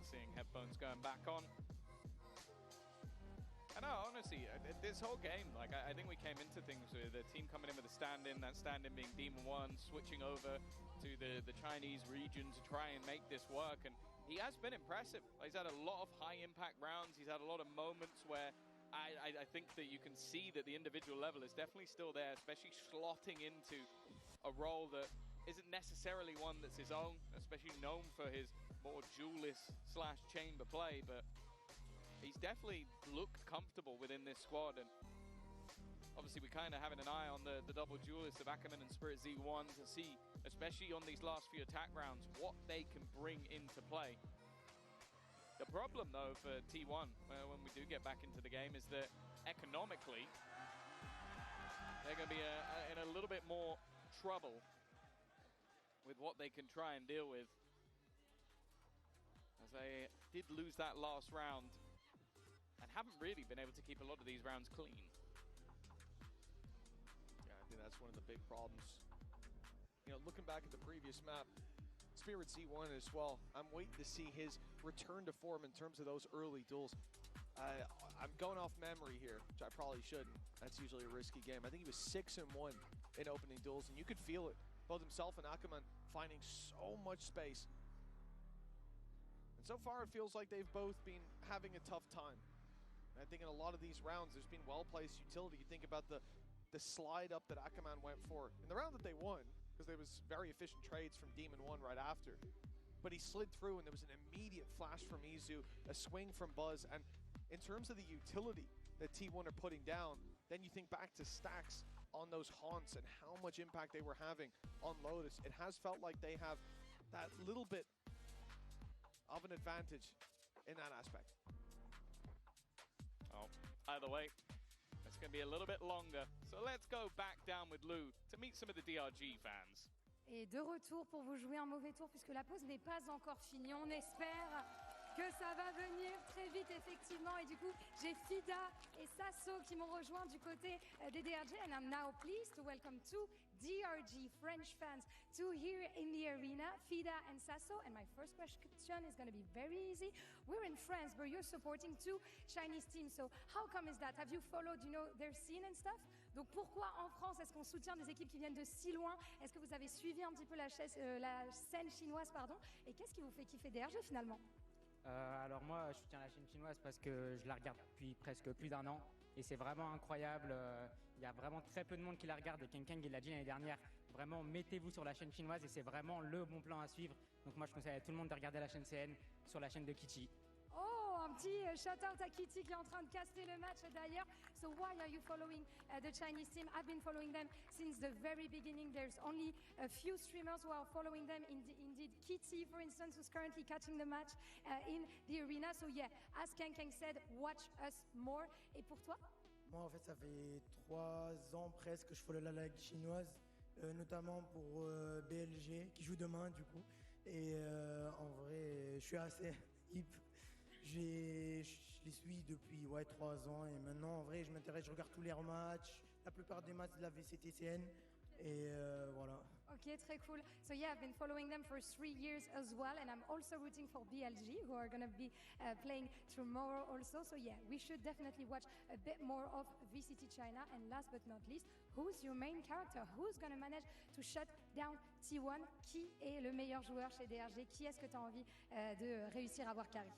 Seeing headphones going back on. I know, honestly, this whole game, like, I think we came into things with the team coming in with a stand-in, that stand-in being Demon 1, switching over to the Chinese region to try and make this work, and he has been impressive. Like, he's had a lot of high-impact rounds, he's had a lot of moments where I think that you can see that the individual level is definitely still there, especially slotting into a role that isn't necessarily one that's his own, especially known for his more duelist/chamber play, but he's definitely looked comfortable within this squad, and obviously we're kind of having an eye on the double duelists of Ackerman and Spirit Z1 to see, especially on these last few attack rounds, what they can bring into play. The problem, though, for T1, when we do get back into the game, is that economically, they're going to be in a little bit more trouble with what they can try and deal with, as they did lose that last round and haven't really been able to keep a lot of these rounds clean. Yeah, I think that's one of the big problems. You know, looking back at the previous map, Spirit Z1 as well, I'm waiting to see his return to form in terms of those early duels. I'm going off memory here, which I probably shouldn't. That's usually a risky game. I think he was 6-1 in opening duels, and you could feel it. Both himself and Ackerman finding so much space. And so far, it feels like they've both been having a tough time. And I think in a lot of these rounds, there's been well-placed utility. You think about the slide up that Ackerman went for in the round that they won, because there was very efficient trades from Demon 1 right after. But he slid through, and there was an immediate flash from Izu, a swing from Buzz, and in terms of the utility that T1 are putting down, then you think back to stacks on those haunts and how much impact they were having on Lotus. It has felt like they have that little bit of an advantage in that aspect. Oh, either way, it's going to be a little bit longer. So let's go back down with Lou to meet some of the DRG fans. Et de retour pour vous jouer un mauvais tour puisque la pause n'est pas encore finie. On espère que ça va venir très vite effectivement, et du coup j'ai Fida et Sasso qui m'ont rejoint du côté des DRG, and I'm now pleased to welcome two DRG French fans to here in the arena, Fida and Sasso. And my first question is going to be very easy. We're in France, but you're supporting two Chinese teams, so how come is that? Have you followed, you know, their scene and stuff? Donc pourquoi en France est-ce qu'on soutient des équipes qui viennent de si loin? Est-ce que vous avez suivi un petit peu la scène chinoise, pardon? Et qu'est-ce qui vous fait kiffer DRG finalement? Alors moi, je soutiens la chaîne chinoise parce que je la regarde depuis presque plus d'un an et c'est vraiment incroyable. Il y a vraiment très peu de monde qui la regarde et Kang il l'a dit l'année dernière. Vraiment, mettez-vous sur la chaîne chinoise et c'est vraiment le bon plan à suivre. Donc moi, je conseille à tout le monde de regarder la chaîne CN sur la chaîne de Kichi. Oh, un petit shout-out à Kitty qui est en train de caster le match d'ailleurs. So why are you following the Chinese team? I've been following them since the very beginning. There's only a few streamers who are following them. Indeed, Kitty, for instance, who's currently catching the match in the arena. So yeah, as Kang said, watch us more. Et pour toi? Moi, en fait, ça fait 3 ans presque que je follow la ligue chinoise, notamment pour BLG, qui joue demain, du coup. Et en vrai, je suis assez hip. Je les suis depuis 3 ans et maintenant en vrai je m'intéresse, je regarde tous les matchs, la plupart des matchs de la VCT CN et voilà. Okay, très cool. So yeah, I've been following them for 3 years as well, and I'm also rooting for BLG, who are going to be playing tomorrow also. So yeah, we should definitely watch a bit more of VCT China. And last but not least, who's your main character? Who's going to manage to shut down T1? Qui est le meilleur joueur chez DRG? Qui est-ce que tu as envie de réussir à voir carry?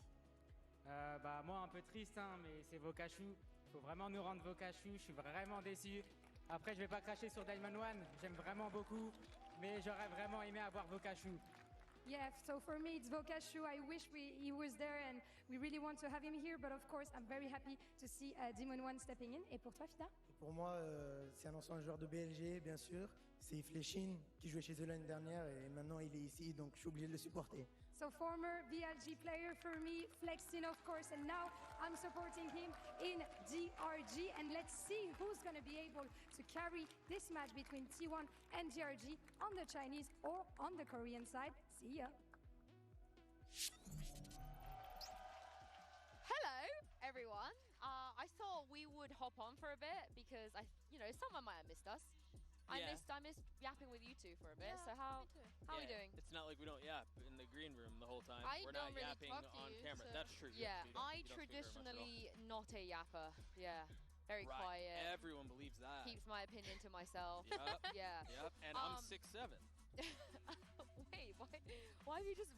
Bah moi un peu triste hein, mais c'est Vokashu. Faut vraiment nous rendre Vokashu, je suis vraiment déçu. Après je vais pas cracher sur Diamond One, j'aime vraiment beaucoup, mais j'aurais vraiment aimé avoir Vokashu. Yeah, so for me it's Vokashu. I wish he was there and we really want to have him here, but of course I'm very happy to see Demon One stepping in. Et pour toi Fida? Pour moi c'est un ancien joueur de BLG bien sûr, c'est Fléchine qui jouait chez eux l'année dernière et maintenant il est ici donc je suis obligé de le supporter. So former VLG player for me, Flexin of course, and now I'm supporting him in DRG, and let's see who's going to be able to carry this match between T1 and DRG on the Chinese or on the Korean side. See ya. Hello everyone. I thought we would hop on for a bit because someone might have missed us. I missed yapping with you two for a bit. Yeah, so how are we doing? It's not like we don't yap in the green room the whole time. I We're don't not really yapping talk to on you, camera. so- That's true. Yeah, you don't I speak very much at all. traditionally not a yapper. Yeah, very Right. quiet. Everyone believes that. Keeps my opinion to myself. Yep. Yeah. Yep. And I'm 6'7". Wait, why you just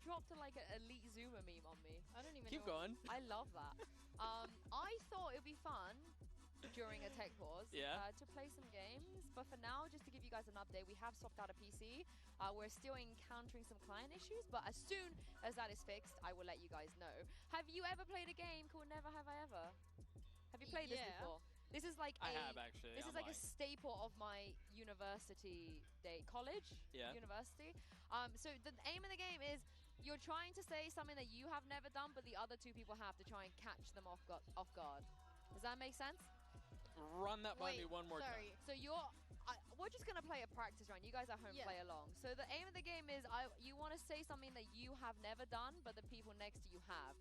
dropped to like an elite Zoomer meme on me? I don't even Keep know. going. I love that. I thought it would be fun during a tech pause to play some games, but for now, just to give you guys an update, we have swapped out a PC. We're still encountering some client issues, but as soon as that is fixed, I will let you guys know. Have you ever played a game called Never Have I Ever? Have you played this before? This is like I have actually. This is like a staple of my university college, university. So the aim of the game is you're trying to say something that you have never done, but the other two people have to try and catch them off guard. Does that make sense? Run that by me one more sorry. time. So we're just gonna play a practice round. You guys at home play along. So the aim of the game is you want to say something that you have never done, but the people next to you have.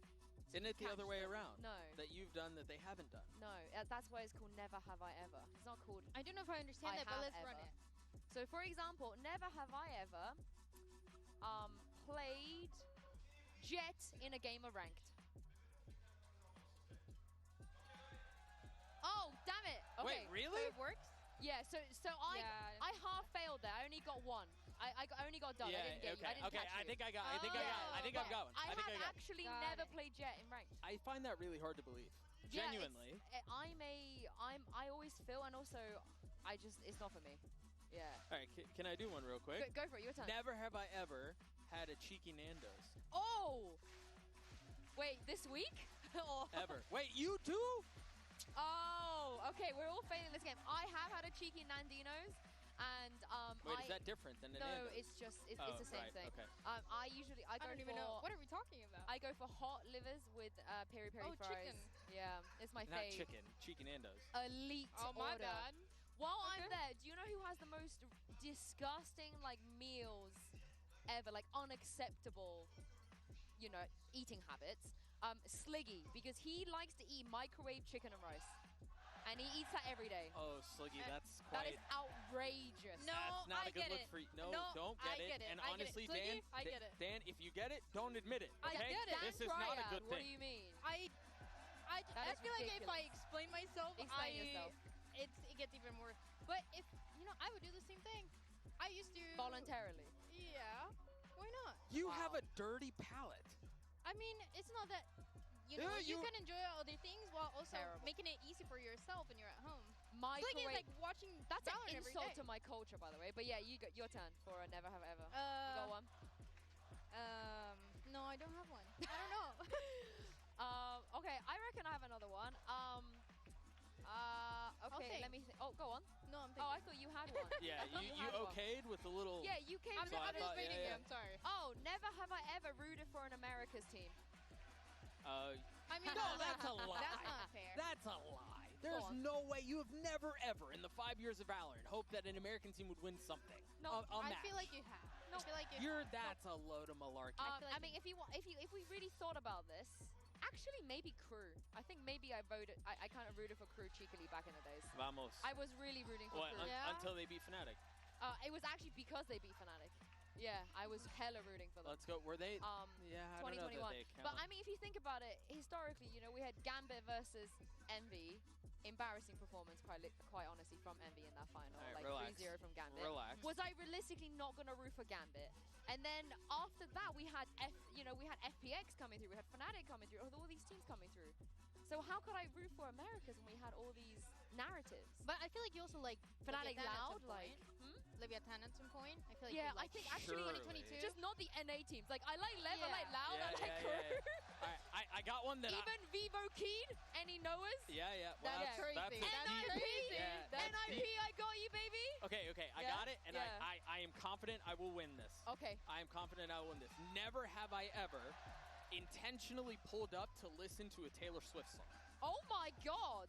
Isn't it the other way around? No. That you've done that they haven't done. No, that's why it's called Never Have I Ever. It's not called I don't know if I understand that, but let's run it. So for example, never have I ever played Jet in a game of Ranked. Oh, damn it. Okay. Wait, really? So it works? Yeah, so I half failed there. I only got one. I only got done. I didn't get you. I didn't catch you. I think I got one. I have actually never played Jet in Ranked. I find that really hard to believe. Yeah, Genuinely. I always feel, and also, it's not for me. Yeah. All right, can I do one real quick? Go for it. Your turn. Never have I ever had a cheeky Nando's. Oh! Wait, this week? Ever. Wait, you too? Oh, okay. We're all failing this game. I have had a cheeky Nandinos, and Wait, is that different than a Nando's? No, it's the same thing. Okay. I don't even know. What are we talking about? I go for hot livers with peri peri fries. Chicken. Yeah, it's my Not fave. chicken. Cheeky Nando's. Elite Oh my order. bad. While I'm there, do you know who has the most disgusting meals ever, unacceptable, eating habits? Sliggy, because he likes to eat microwave chicken and rice. And he eats that every day. Oh, Sliggy, that's That quite... is outrageous. No, That's not I a good get look it. for you. No, No, don't I get get it. it. And I get it. honestly, Sliggy, Dan, I get it. Dan, if you get it, don't admit it. I Okay? get it. This is not a good What thing. do you mean? I That is feel like if ridiculous. I explain myself, Explain yourself. it gets even worse. But if I would do the same thing. I used to Voluntarily. Yeah. Why not? You have a dirty palate. I mean, it's not that you can enjoy other things while also making it easy for yourself when you're at home. It's like watching That's an Valorant every insult day. to my culture, by the way. But yeah, you got your turn for a Never Have Ever. You got one. No, I don't have one. I don't know. Okay, I reckon I have another one. Okay, let me think. Oh, go on. No, I'm thinking. Oh, I thought you had one. Yeah, you had one. okayed with the little... Yeah, you came I'm to just waiting here. I'm sorry. Oh, never have I ever rooted for an America's team. I mean, no, that's a lie. That's not fair. That's a lie. There's no way. You have never, ever, in the 5 years of Valorant, hoped that an American team would win something. No, a I match. feel like you have. I feel like That's a load of malarkey. I mean, if we really thought about this, actually, maybe Crew. I think maybe I kind of rooted for Crew cheekily back in the days. Vamos. I was really rooting for Crew. Until they beat Fnatic. It was actually because they beat Fnatic. Yeah, I was hella rooting for them. Let's go. Were they? Yeah, I don't know 2021. that they count. But I mean, if you think about it, historically, we had Gambit versus Envy. Embarrassing performance, quite honestly, from Envy in that final. Right, like relax. 3-0 from Gambit. Relax. Was I realistically not going to root for Gambit? And then after that, we had FPX coming through. We had Fnatic coming through. All these teams coming through. So how could I root for Americas when we had all these narratives? But I feel like you also like Fnatic Leviathan Loud, at some point. Leviathan at some point. I feel like yeah, you like I think actually 2022. just not the NA teams. Like I like Lev, I like Loud, I like Crew. Alright, I got one that even Vivo Keen, any Noahs? Yeah. Well, That's crazy. That's NIP, Yeah, NIP, I got you, baby. Okay, I got it, and I am confident I will win this. Okay. I am confident I will win this. Never have I ever intentionally pulled up to listen to a Taylor Swift song. Oh my god.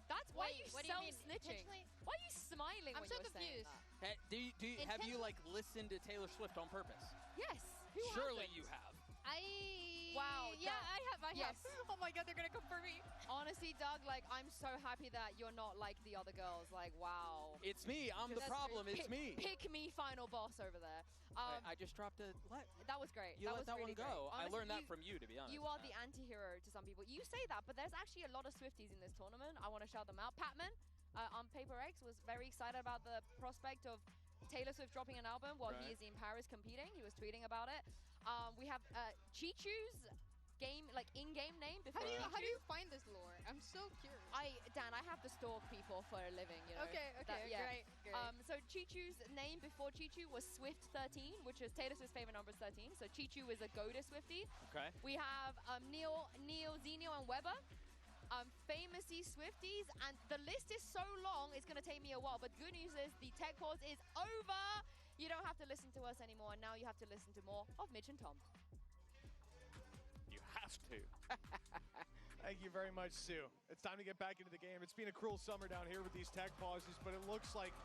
That's why you what do you mean, self-snitching. Why are you smiling I'm when so you're saying confused. that? Have you listened to Taylor Swift on purpose? Yes. Who Surely hasn't? you have. I Wow. Yeah, I have. Yes. Oh my god, they're gonna come for me. Honestly, Doug, like, I'm so happy that you're not like the other girls. Like, wow. It's me. I'm the problem. It's me. Pick me final boss over there. I just dropped a... That was great. You that let that really one go. Great. I learned that from you, to be honest. You are the anti-hero to some people. You say that, but there's actually a lot of Swifties in this tournament. I want to shout them out. Patman on Paper X was very excited about the prospect of Taylor Swift dropping an album while he is in Paris competing. He was tweeting about it. We have Chichu's in-game name before. How do you find this lore? I'm so curious. Dan, I have to stalk people for a living, you know. Okay, great. So Chichu's name before Chichu was Swift 13, which is Taylor Swift's favorite number is 13. So Chichu is a Goda Swiftie. Okay. We have Neil, Zenio, and Weber. Famousy Swifties, and the list is so long, it's going to take me a while. But good news is the tech pause is over. You don't have to listen to us anymore. Now you have to listen to more of Mitch and Tom. You have to. Thank you very much, Sue. It's time to get back into the game. It's been a cruel summer down here with these tech pauses, but it looks like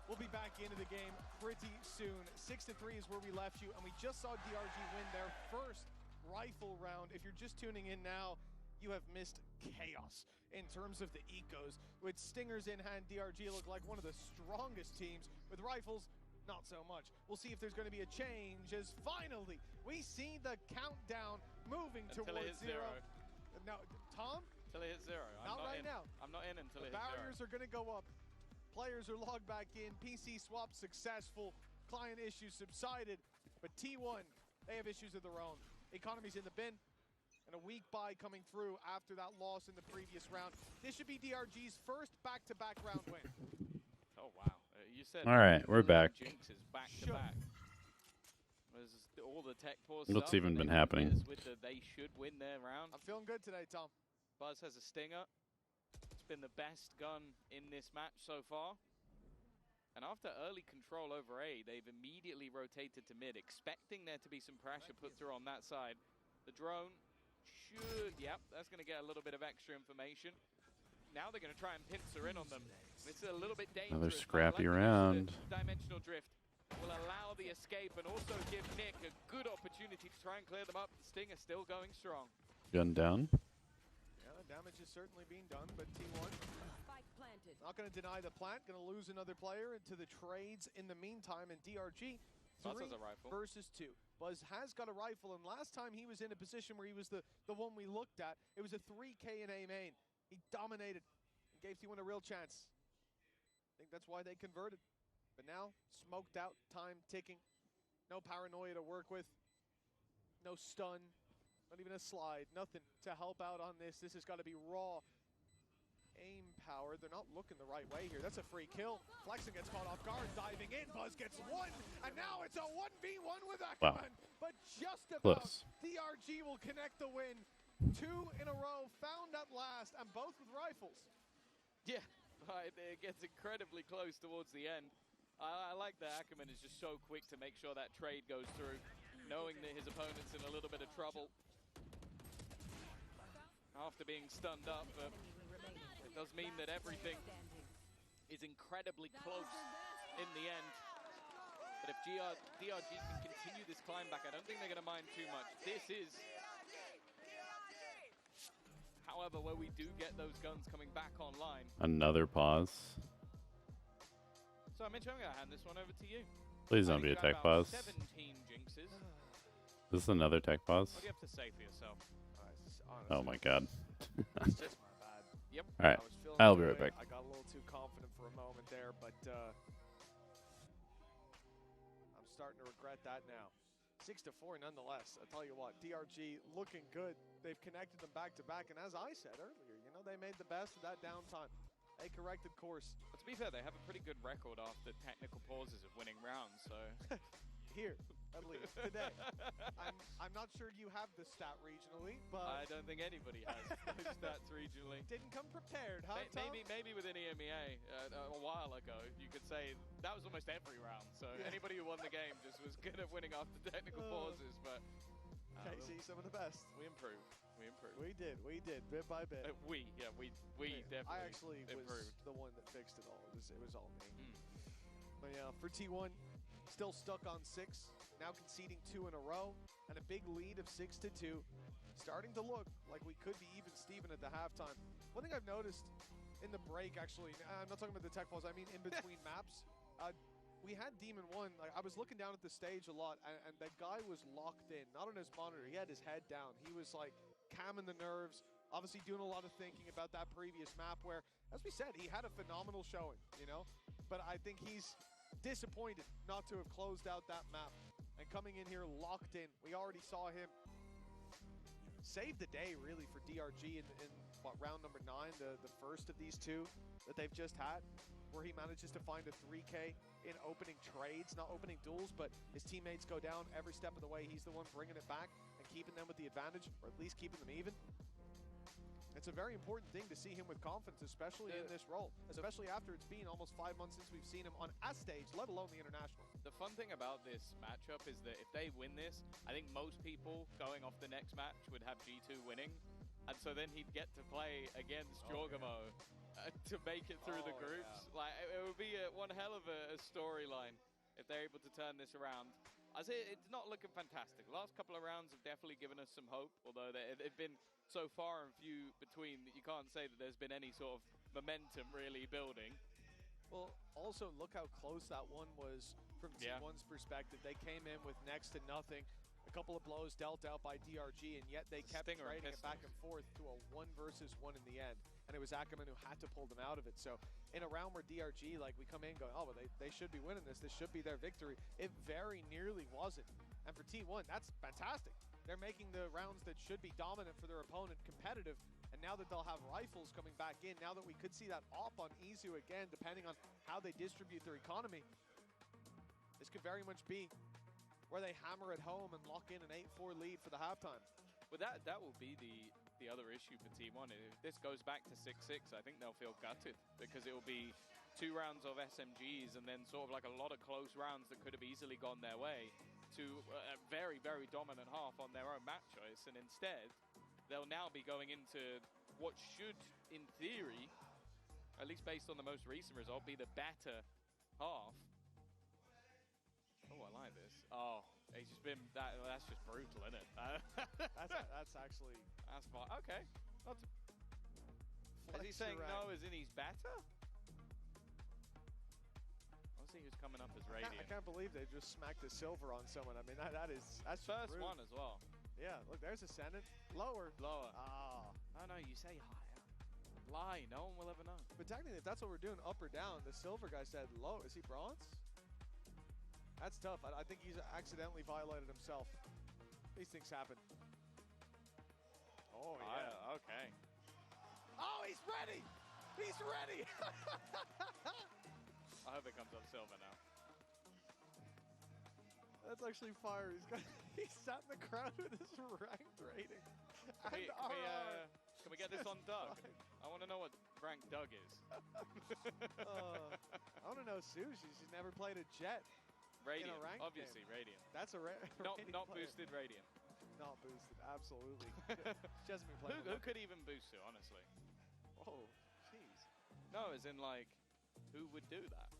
we'll be back into the game pretty soon. 6-3 is where we left you, and we just saw DRG win their first rifle round. If you're just tuning in now, you have missed chaos in terms of the ecos. With stingers in hand, DRG look like one of the strongest teams. With rifles, not so much. We'll see if there's going to be a change as finally we see the countdown moving towards zero. No, Tom? Until it hits zero. Not right now. I'm not in until it hits zero. The barriers are going to go up. Players are logged back in. PC swap successful. Client issues subsided. But T1, they have issues of their own. Economy's in the bin. And a weak bye coming through after that loss in the previous round. This should be DRG's first back-to-back round win. Oh, wow. You said all right, we're back. Jinx is back-to-back. All the tech pause What's stuff even been happening? With they should win their round. I'm feeling good today, Tom. Buzz has a stinger. It's been the best gun in this match so far. And after early control over A, they've immediately rotated to mid, expecting there to be some pressure put through on that side. The drone should, that's going to get a little bit of extra information. Now they're going to try and pincer in on them. It's a little bit dangerous. Another scrappy round. Dimensional drift will allow the escape and also give Nick a good opportunity to try and clear them up. The Stinger still going strong. Gun down. Yeah, the damage is certainly being done, but T1 not going to deny the plant. Going to lose another player into the trades in the meantime. And DRG, Buzz has a rifle. Versus 2. Buzz has got a rifle, and last time he was in a position where he was the one we looked at, it was a 3K in A main. He dominated and gave T1 a real chance. I think that's why they converted. But now, smoked out, time ticking. No paranoia to work with. No stun. Not even a slide. Nothing to help out on this. This has got to be raw aim power. They're not looking the right way here. That's a free kill. Flexen gets caught off guard, diving in. Buzz gets one, and now it's a 1v1 with Ackerman. Wow. But just about, Close. DRG will connect the win. 2 in a row, found at last, and both with rifles. Yeah, it gets incredibly close towards the end. I like that Ackerman is just so quick to make sure that trade goes through, knowing that his opponent's in a little bit of trouble after being stunned up, but it does mean that everything is incredibly close in the end. But if DRG can continue this climb back, I don't think they're going to mind too much. This is, however, where we do get those guns coming back online. Another pause. So, Mitch, I'm going to hand this one over to you. Please don't be a tech pause. 17 jinxes. This is another tech pause. What do you have to say for yourself? Oh my god. It's just my bad. Yep. All right, I'll be right back. I got a little too confident for a moment there, but I'm starting to regret that now. 6-4 nonetheless. I tell you what, DRG looking good. They've connected them back to back, and as I said earlier, you know, they made the best of that downtime. They corrected course. But to be fair, they have a pretty good record after technical pauses of winning rounds, so... Here, at least, today. I'm not sure you have the stat regionally, but... I don't think anybody has those stats regionally. Didn't come prepared, huh, Tom? Maybe with an EMEA a while ago, you could say that was almost every round. So anybody who won the game just was good at winning after technical pauses, but... KC, some of the best. We improved. We did, bit by bit. We definitely I actually improved. was the one that fixed it all. It was all me. But yeah, for T1, still stuck on 6. now conceding 2 in a row, and a big lead of 6-2. Starting to look like we could be even Steven at the halftime. One thing I've noticed in the break, actually, I'm not talking about the tech pause, I mean in between maps, we had Demon 1, like, I was looking down at the stage a lot, and that guy was locked in, not on his monitor, he had his head down. He was like calming the nerves, obviously doing a lot of thinking about that previous map where, as we said, he had a phenomenal showing, you know? But I think he's disappointed not to have closed out that map. And coming in here locked in, we already saw him save the day, really, for DRG in what, round number 9, the first of these two that they've just had, where he manages to find a 3K in opening trades, not opening duels, but his teammates go down every step of the way. He's the one bringing it back and keeping them with the advantage, or at least keeping them even. It's a very important thing to see him with confidence, especially in this role, especially after it's been almost 5 months since we've seen him on a stage, let alone the international. The fun thing about this matchup is that if they win this, I think most people going off the next match would have G2 winning. And so then he'd get to play against Jorgamo to make it through the groups. Yeah. Like, it would be one hell of a storyline if they're able to turn this around. I say it's not looking fantastic. The last couple of rounds have definitely given us some hope, although they've been so far and few between that you can't say that there's been any sort of momentum really building. Well, also look how close that one was from T1's perspective. They came in with next to nothing. A couple of blows dealt out by DRG, and yet they kept trading it back and forth to a 1 versus 1 in the end. And it was Ackerman who had to pull them out of it. So in a round where DRG, like, we come in going, oh, well, they should be winning this. This should be their victory. It very nearly wasn't. And for T1, that's fantastic. They're making the rounds that should be dominant for their opponent competitive. And now that they'll have rifles coming back in, now that we could see that op on Izu again, depending on how they distribute their economy, this could very much be where they hammer it home and lock in an 8-4 lead for the halftime. But that will be the other issue for T1. If this goes back to 6-6, I think they'll feel gutted because it will be 2 rounds of SMGs and then sort of like a lot of close rounds that could have easily gone their way to a very, very dominant half on their own map choice. And instead, they'll now be going into what should, in theory, at least based on the most recent result, be the better half. Oh, I like this. Oh, he's just been that's just brutal, isn't it? that's actually fine. Okay. Is he saying no as in he's better? I see who's coming up as Radiant. I can't believe they just smacked a silver on someone. I mean, that's first rude. one as well. Yeah, look, there's Ascendant. Lower. Ah. Oh, no, you say higher. Lie, no one will ever know. But technically, if that's what we're doing, up or down, the silver guy said low. Is he bronze? That's tough. I think he's accidentally violated himself. These things happen. Oh, yeah. Okay. Oh, he's ready! He's ready! I hope it comes up silver now. That's actually fire. He sat in the crowd with his ranked rating. Can we get this on Doug? I want to know what rank Doug is. I want to know Sushi. She's never played a Jet. Radiant, obviously game. Radiant. That's a not boosted Radiant. Not boosted, absolutely. She hasn't been playing. Who could even boost it, honestly? Oh, jeez. No, as in like, who would do that?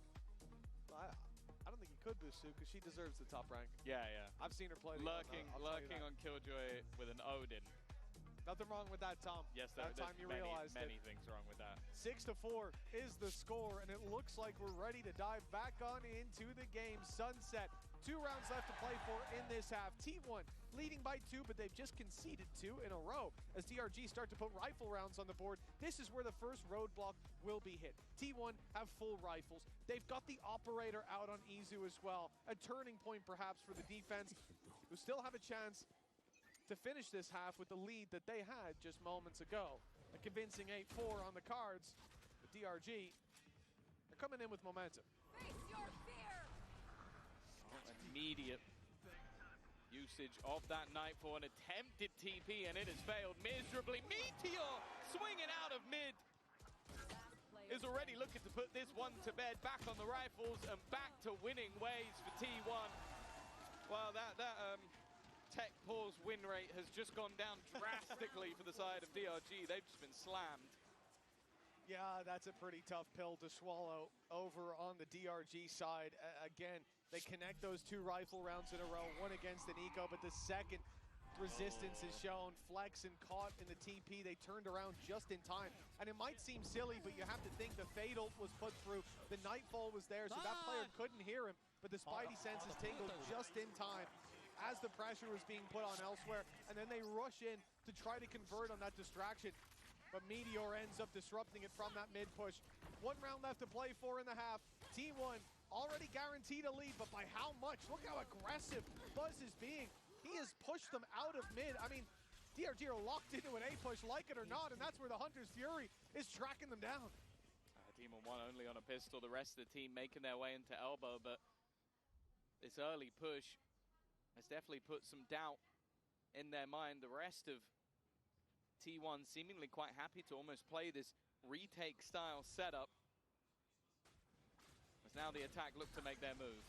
I don't think he could boost Sue because she deserves the top rank. Yeah. I've seen her play. Lurking on Killjoy with an Odin. Nothing wrong with that, Tom. Yes, that time you realized many things wrong with that. 6-4 is the score, and it looks like we're ready to dive back on into the game. Sunset, 2 rounds left to play for in this half. T1 leading by 2, but they've just conceded 2 in a row as DRG start to put rifle rounds on the board. This is where the first roadblock will be hit. T1 have full rifles. They've got the operator out on Izu as well. A turning point perhaps for the defense, who still have a chance to finish this half with the lead that they had just moments ago. A convincing 8-4 on the cards. The DRG are coming in with momentum. Face your fear! Immediate usage of that knife for an attempted TP, and it has failed miserably. Meteor swinging out of mid is already looking to put this one to bed. Back on the rifles and back to winning ways for T1. Well, that tech pause win rate has just gone down drastically for the side of DRG. They've just been slammed. Yeah, that's a pretty tough pill to swallow over on the DRG side. Again, they connect those 2 rifle rounds in a row, one against an eco, but the second resistance is shown. Flex and caught in the TP. They turned around just in time. And it might seem silly, but you have to think the Fatal was put through. The Nightfall was there, so that player couldn't hear him, but the Spidey senses tingled just in time as the pressure was being put on elsewhere, and then they rush in to try to convert on that distraction. But Meteor ends up disrupting it from that mid push. 1 round left to play for in the half. T1 already guaranteed a lead, but by how much? Look how aggressive Buzz is being. He has pushed them out of mid. I mean, DRG are locked into an A push, like it or not, and that's where the Hunter's Fury is tracking them down. Team on 1 only on a pistol, the rest of the team making their way into elbow, but this early push has definitely put some doubt in their mind. The rest of T1 seemingly quite happy to almost play this retake style setup, as now the attack look to make their move.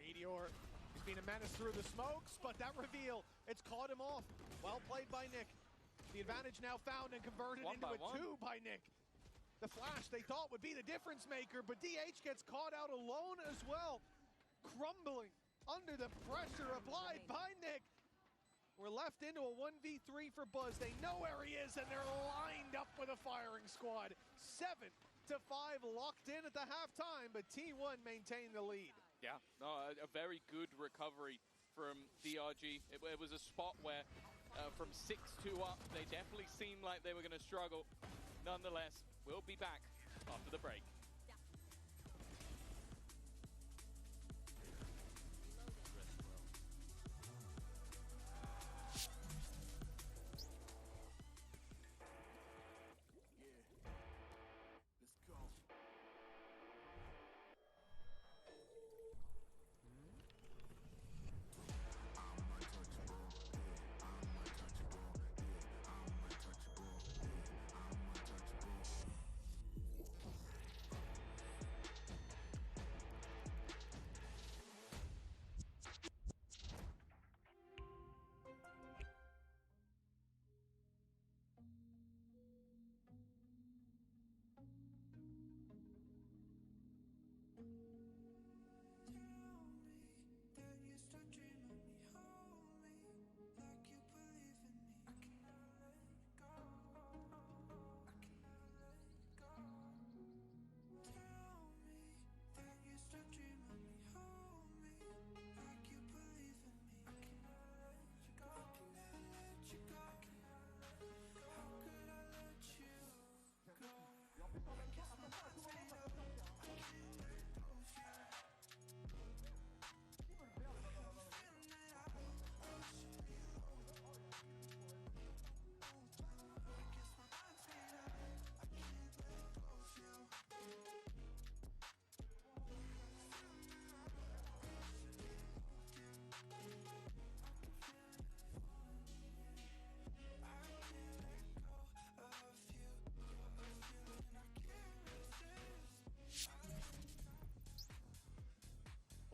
Meteor has been a menace through the smokes, but that reveal, it's caught him off. Well played by Nick. The advantage now found and converted into a 2 by Nick. The flash they thought would be the difference maker, but DH gets caught out alone as well. Crumbling under the pressure applied by Nick. We're left into a 1v3 for Buzz. They know where he is, and they're lined up with a firing squad. 7-5 locked in at the halftime, but T1 maintained the lead. Yeah, no, a very good recovery from DRG. It was a spot where from 6-2 up, they definitely seemed like they were going to struggle. Nonetheless, we'll be back after the break.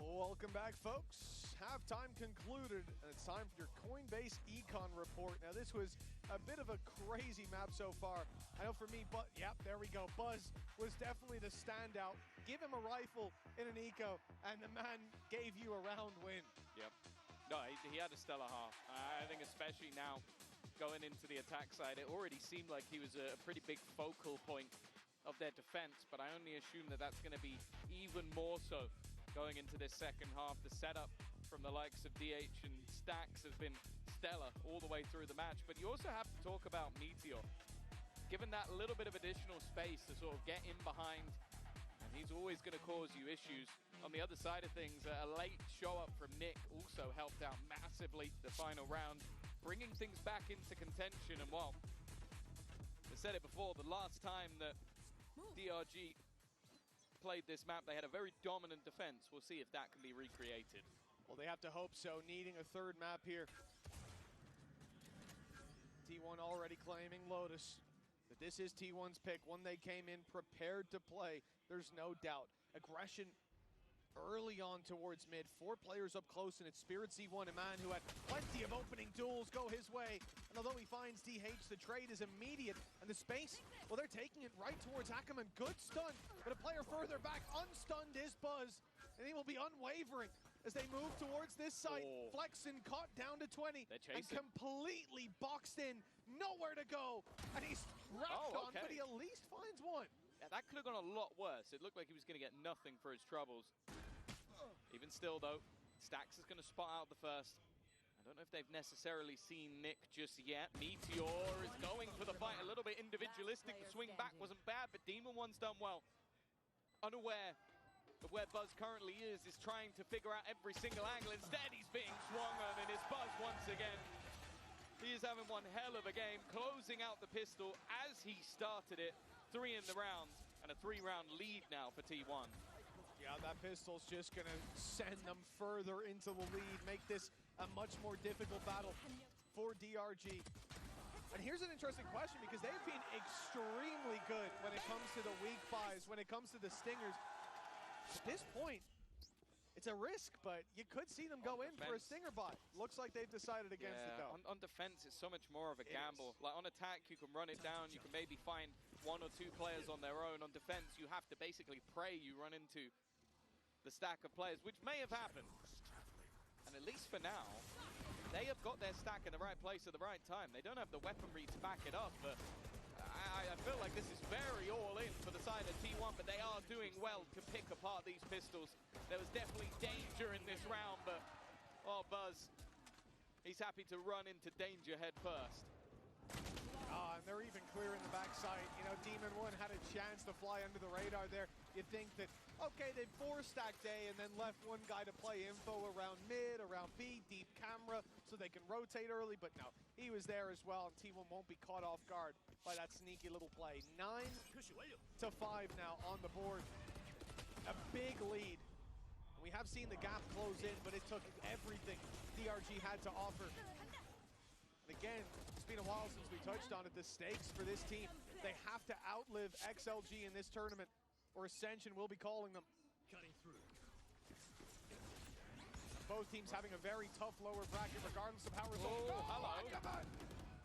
Welcome back, folks. Halftime concluded, and it's time for your Coinbase Econ report. Now, this was a bit of a crazy map so far. I know for me, but yep, there we go. Buzz was definitely the standout. Give him a rifle in an eco, and the man gave you a round win. Yep. No, he had a stellar half. I think especially now going into the attack side, it already seemed like he was a pretty big focal point of their defense, but I only assume that that's going to be even more so going into this second half. The setup from the likes of DH and Stacks has been stellar all the way through the match, but you also have to talk about Meteor. Given that little bit of additional space to sort of get in behind, and he's always going to cause you issues. On the other side of things, a late show up from Nick also helped out massively the final round, bringing things back into contention. And while I said it before, the last time that DRG played this map, they had a very dominant defense. We'll see if that can be recreated. Well, they have to hope so, needing a third map here. T1 already claiming Lotus. But this is T1's pick, one they came in prepared to play. There's no doubt. Aggression early on towards mid. 4 players up close, and it's Spirit C1, a man who had plenty of opening duels go his way. And although he finds DH, the trade is immediate. And the space, well, they're taking it right towards Ackerman. Good stun, but a player further back. Unstunned is Buzz, and he will be unwavering as they move towards this site. Flexen caught down to 20 and completely boxed in. Nowhere to go, and he's wrapped on, but he at least finds one. Yeah, that could have gone a lot worse. It looked like he was going to get nothing for his troubles. Even still, though, Stax is going to spot out the first. I don't know if they've necessarily seen Nick just yet. Meteor is going for the fight, a little bit individualistic. The swing back wasn't bad, but Demon One's done well. Unaware of where Buzz currently is trying to figure out every single angle. Instead, he's being swung on, and it's Buzz once again. He is having one hell of a game, closing out the pistol as he started it. 3 in the round, and a 3-round lead now for T1. Yeah, that pistol's just gonna send them further into the lead, make this a much more difficult battle for DRG. And here's an interesting question, because they've been extremely good when it comes to the weak buys, when it comes to the stingers. At this point, it's a risk, but you could see them go in for a stinger buy. Looks like they've decided against it, though. On defense, it's so much more of a gamble. Like on attack, you can run it down. You can maybe find 1 or 2 players on their own. On defense, you have to basically pray you run into the stack of players, which may have happened. And at least for now, they have got their stack in the right place at the right time. They don't have the weaponry to back it up, but I feel like this is very all in for the side of T1, but they are doing well to pick apart these pistols. There was definitely danger in this round, but Buzz, he's happy to run into danger head first. And they're even clearing the backside. You know, Demon One had a chance to fly under the radar there. You'd think that, okay, they'd 4-stacked A and then left one guy to play info around mid, around B, deep camera, so they can rotate early, but no, he was there as well, and T1 won't be caught off guard by that sneaky little play. 9-5 now on the board. A big lead. We have seen the gap close in, but it took everything DRG had to offer. And again, it's been a while since we touched on it. The stakes for this team, they have to outlive XLG in this tournament, or Ascension will be calling them. Cutting through. Both teams having a very tough lower bracket, regardless of how results go. Hello.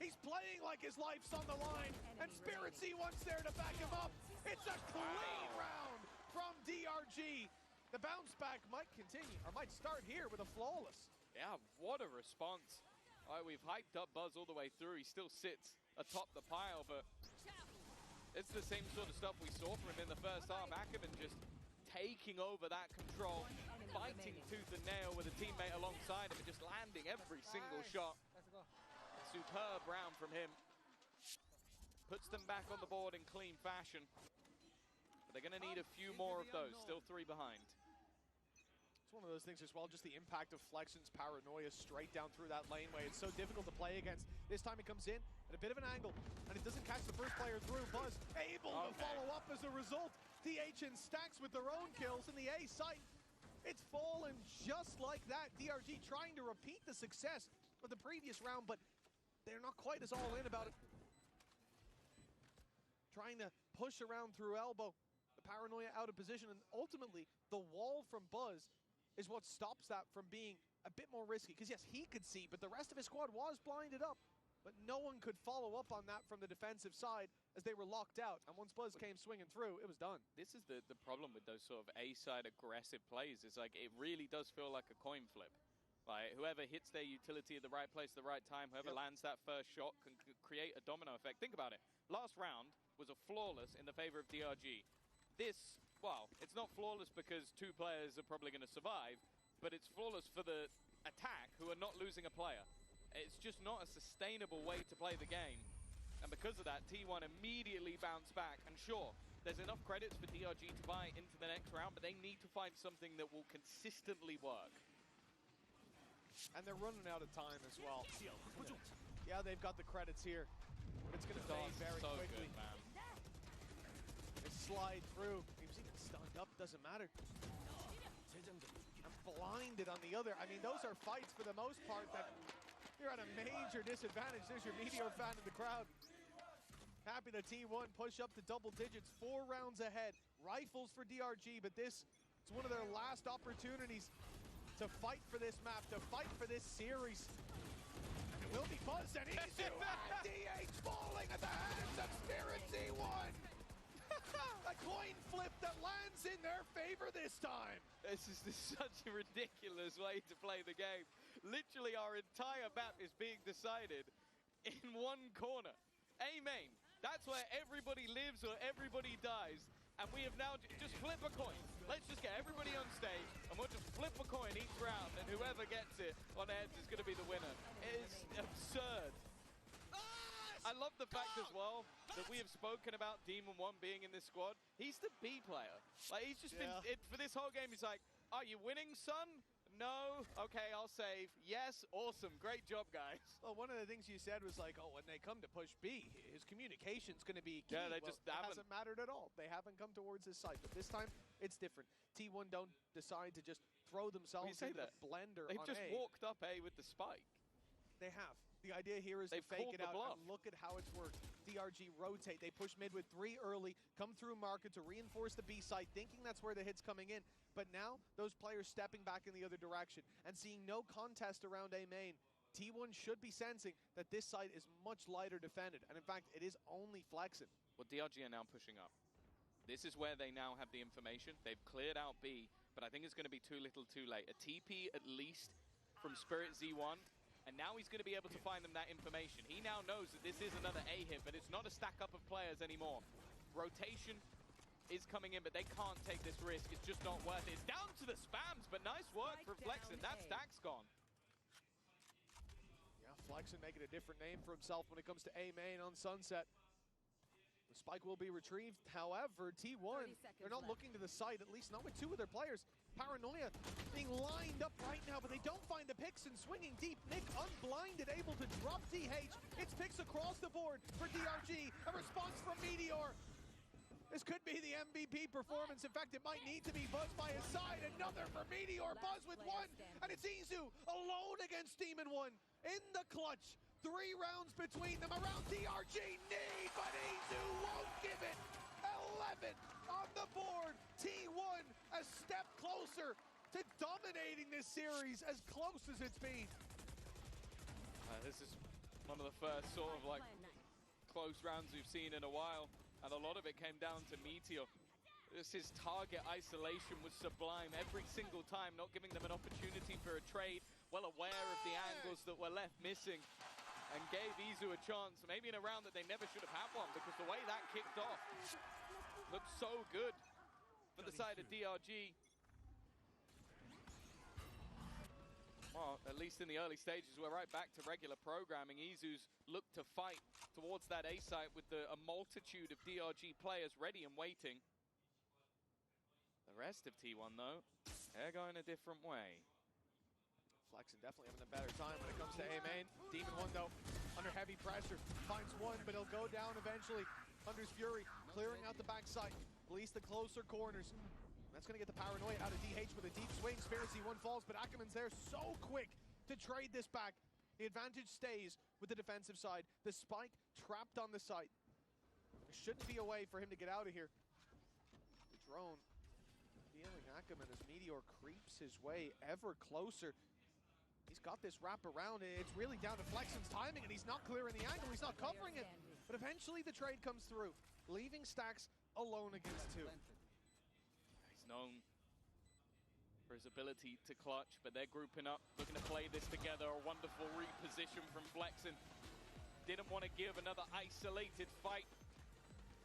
He's playing like his life's on the line, and Spirit C1's there to back him up. It's a clean round from DRG. The bounce back might continue, or might start here with a flawless. Yeah, what a response. We've hyped up Buzz all the way through. He still sits atop the pile, but it's the same sort of stuff we saw from him in the first half. Ackerman just taking over that control, fighting tooth and nail with a teammate alongside him and just landing every single shot. Superb round from him. Puts them back on the board in clean fashion. But they're going to need a few more of those. Still 3 behind. It's one of those things as well, just the impact of Flexen's paranoia straight down through that laneway. It's so difficult to play against. This time it comes in at a bit of an angle, and it doesn't catch the first player through. Buzz able to follow up as a result. DH and Stacks with their own kills in the A site. It's fallen just like that. DRG trying to repeat the success of the previous round, but they're not quite as all in about it. Trying to push around through elbow. The paranoia out of position, and ultimately the wall from Buzz is what stops that from being a bit more risky. Because yes, he could see, but the rest of his squad was blinded up. But no one could follow up on that from the defensive side as they were locked out. And once Buzz came swinging through, it was done. This is the problem with those sort of A-side aggressive plays. It's like, it really does feel like a coin flip. Like, whoever hits their utility at the right place at the right time, whoever lands that first shot can create a domino effect. Think about it. Last round was a flawless in the favor of DRG. This, well, it's not flawless because 2 players are probably going to survive, but it's flawless for the attack who are not losing a player. It's just not a sustainable way to play the game. And because of that, T1 immediately bounced back. And sure, there's enough credits for DRG to buy into the next round, but they need to find something that will consistently work. And they're running out of time as well. Yeah, they've got the credits here, but it's going to fade very quickly. Good, man. They slide through. He was even stunned up, doesn't matter. I'm blinded on the other. I mean, those are fights for the most part that you're at a major disadvantage. There's your Meteor fan in the crowd. Happy that T1 push up to double digits, 4 rounds ahead. Rifles for DRG, but this It's one of their last opportunities to fight for this map, to fight for this series. And it will be Buzz and Izu and DH falling at the hands of Spirit Z1. A coin flip that lands in their favor this time. This is such a ridiculous way to play the game. Literally our entire map is being decided in one corner. A main, that's where everybody lives or everybody dies. And we have now just flip a coin. Let's just get everybody on stage and we'll just flip a coin each round and whoever gets it on heads is going to be the winner. It is absurd. I love the fact as well that we have spoken about Demon One being in this squad. He's the B player. Like he's just been for this whole game. He's like, "Are you winning, son? No. Okay, I'll save. Yes. Awesome. Great job, guys." Well, one of the things you said was like, "Oh, when they come to push B, his communication's going to be key." Yeah, they well, just it hasn't mattered at all. They haven't come towards his side, but this time it's different. T1 don't decide to just throw themselves into the blender. They've just walked up A with the spike. They have. The idea here is to fake it out and look at how it's worked. DRG rotate. They push mid with 3 early, come through market to reinforce the B side, thinking that's where the hit's coming in. But now, those players stepping back in the other direction and seeing no contest around A main, T1 should be sensing that this side is much lighter defended. And in fact, it is only flexing. Well, DRG are now pushing up. This is where they now have the information. They've cleared out B, but I think it's going to be too little too late. A TP at least from Spirit Z1. And now he's going to be able to find them that information. He now knows that this is another A hit, but it's not a stack up of players anymore. Rotation is coming in, but they can't take this risk. It's just not worth it. It's down to the spams, but nice work from Flexen. That stack's gone. Yeah, Flexen making a different name for himself when it comes to A main on Sunset. The spike will be retrieved. However, T1, they're not looking to the side, at least not with 2 of their players. Paranoia being lined up right now, but they don't find the picks and swinging deep. Nick unblinded, able to drop DH. It's picks across the board for DRG. A response from Meteor. This could be the MVP performance. In fact, it might need to be Buzz by his side. Another for Meteor. Buzz with 1. And it's Izu alone against Demon One in the clutch. 3 rounds between them around DRG need, but Izu won't give it. 11 on the board. T1 a step closer to dominating this series, as close as it's been. This is one of the first sort of like close rounds we've seen in a while, and a lot of it came down to Meteor. His target isolation was sublime every single time, not giving them an opportunity for a trade, well aware of the angles that were left missing, and gave Izu a chance, maybe in a round that they never should have had one, because the way that kicked off looked so good for the side of DRG. Well, at least in the early stages, we're right back to regular programming. Izu's looked to fight towards that A site with a multitude of DRG players ready and waiting. The rest of T1, though, they're going a different way. Flexen definitely having a better time when it comes to A main. Demon One, though, under heavy pressure, finds 1, but he'll go down eventually. Hunter's Fury clearing out the backside, at least the closer corners. That's going to get the Paranoia out of DH with a deep swing. Spirit Z1 falls, but Ackerman's there so quick to trade this back. The advantage stays with the defensive side. The spike trapped on the site. There shouldn't be a way for him to get out of here. The drone feeling Ackerman as Meteor creeps his way ever closer. He's got this wrap around. It's really down to Flexen's timing, and he's not clearing the angle. He's not covering it. But eventually the trade comes through, leaving Stax alone against 2. He's known for his ability to clutch, but they're grouping up, looking to play this together. A wonderful reposition from Flexen. Didn't want to give another isolated fight,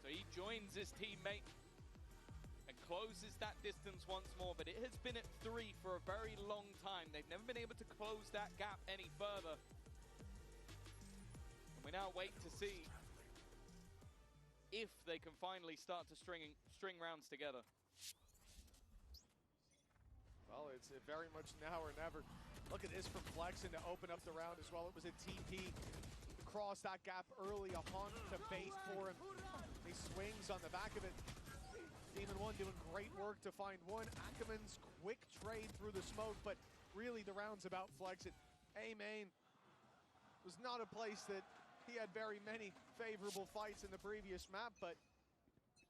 so he joins his teammate and closes that distance once more, but it has been at 3 for a very long time. They've never been able to close that gap any further. And we now wait to see if they can finally start to string rounds together. Well, it's very much now or never. Look at this from Flexen to open up the round as well. It was a TP across that gap early, a hunt to bait for him. He swings on the back of it. Demon One doing great work to find 1. Ackerman's quick trade through the smoke, but really the round's about Flexen. A main was not a place that he had very many favorable fights in the previous map, but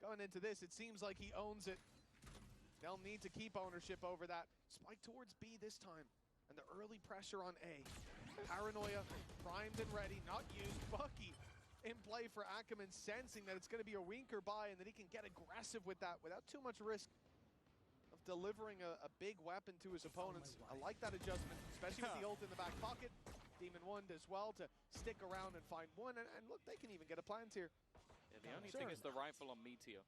going into this, it seems like he owns it. They'll need to keep ownership over that. Spike towards B this time, and the early pressure on A. Paranoia, primed and ready, not used. Bucky in play for Ackerman, sensing that it's going to be a winker buy and that he can get aggressive with that without too much risk of delivering a big weapon to his opponents. I like that adjustment, especially with the ult in the back pocket. Demon 1 does well to stick around and find one, and look, they can even get a plant here. Yeah, the only thing is the rifle on Meteor.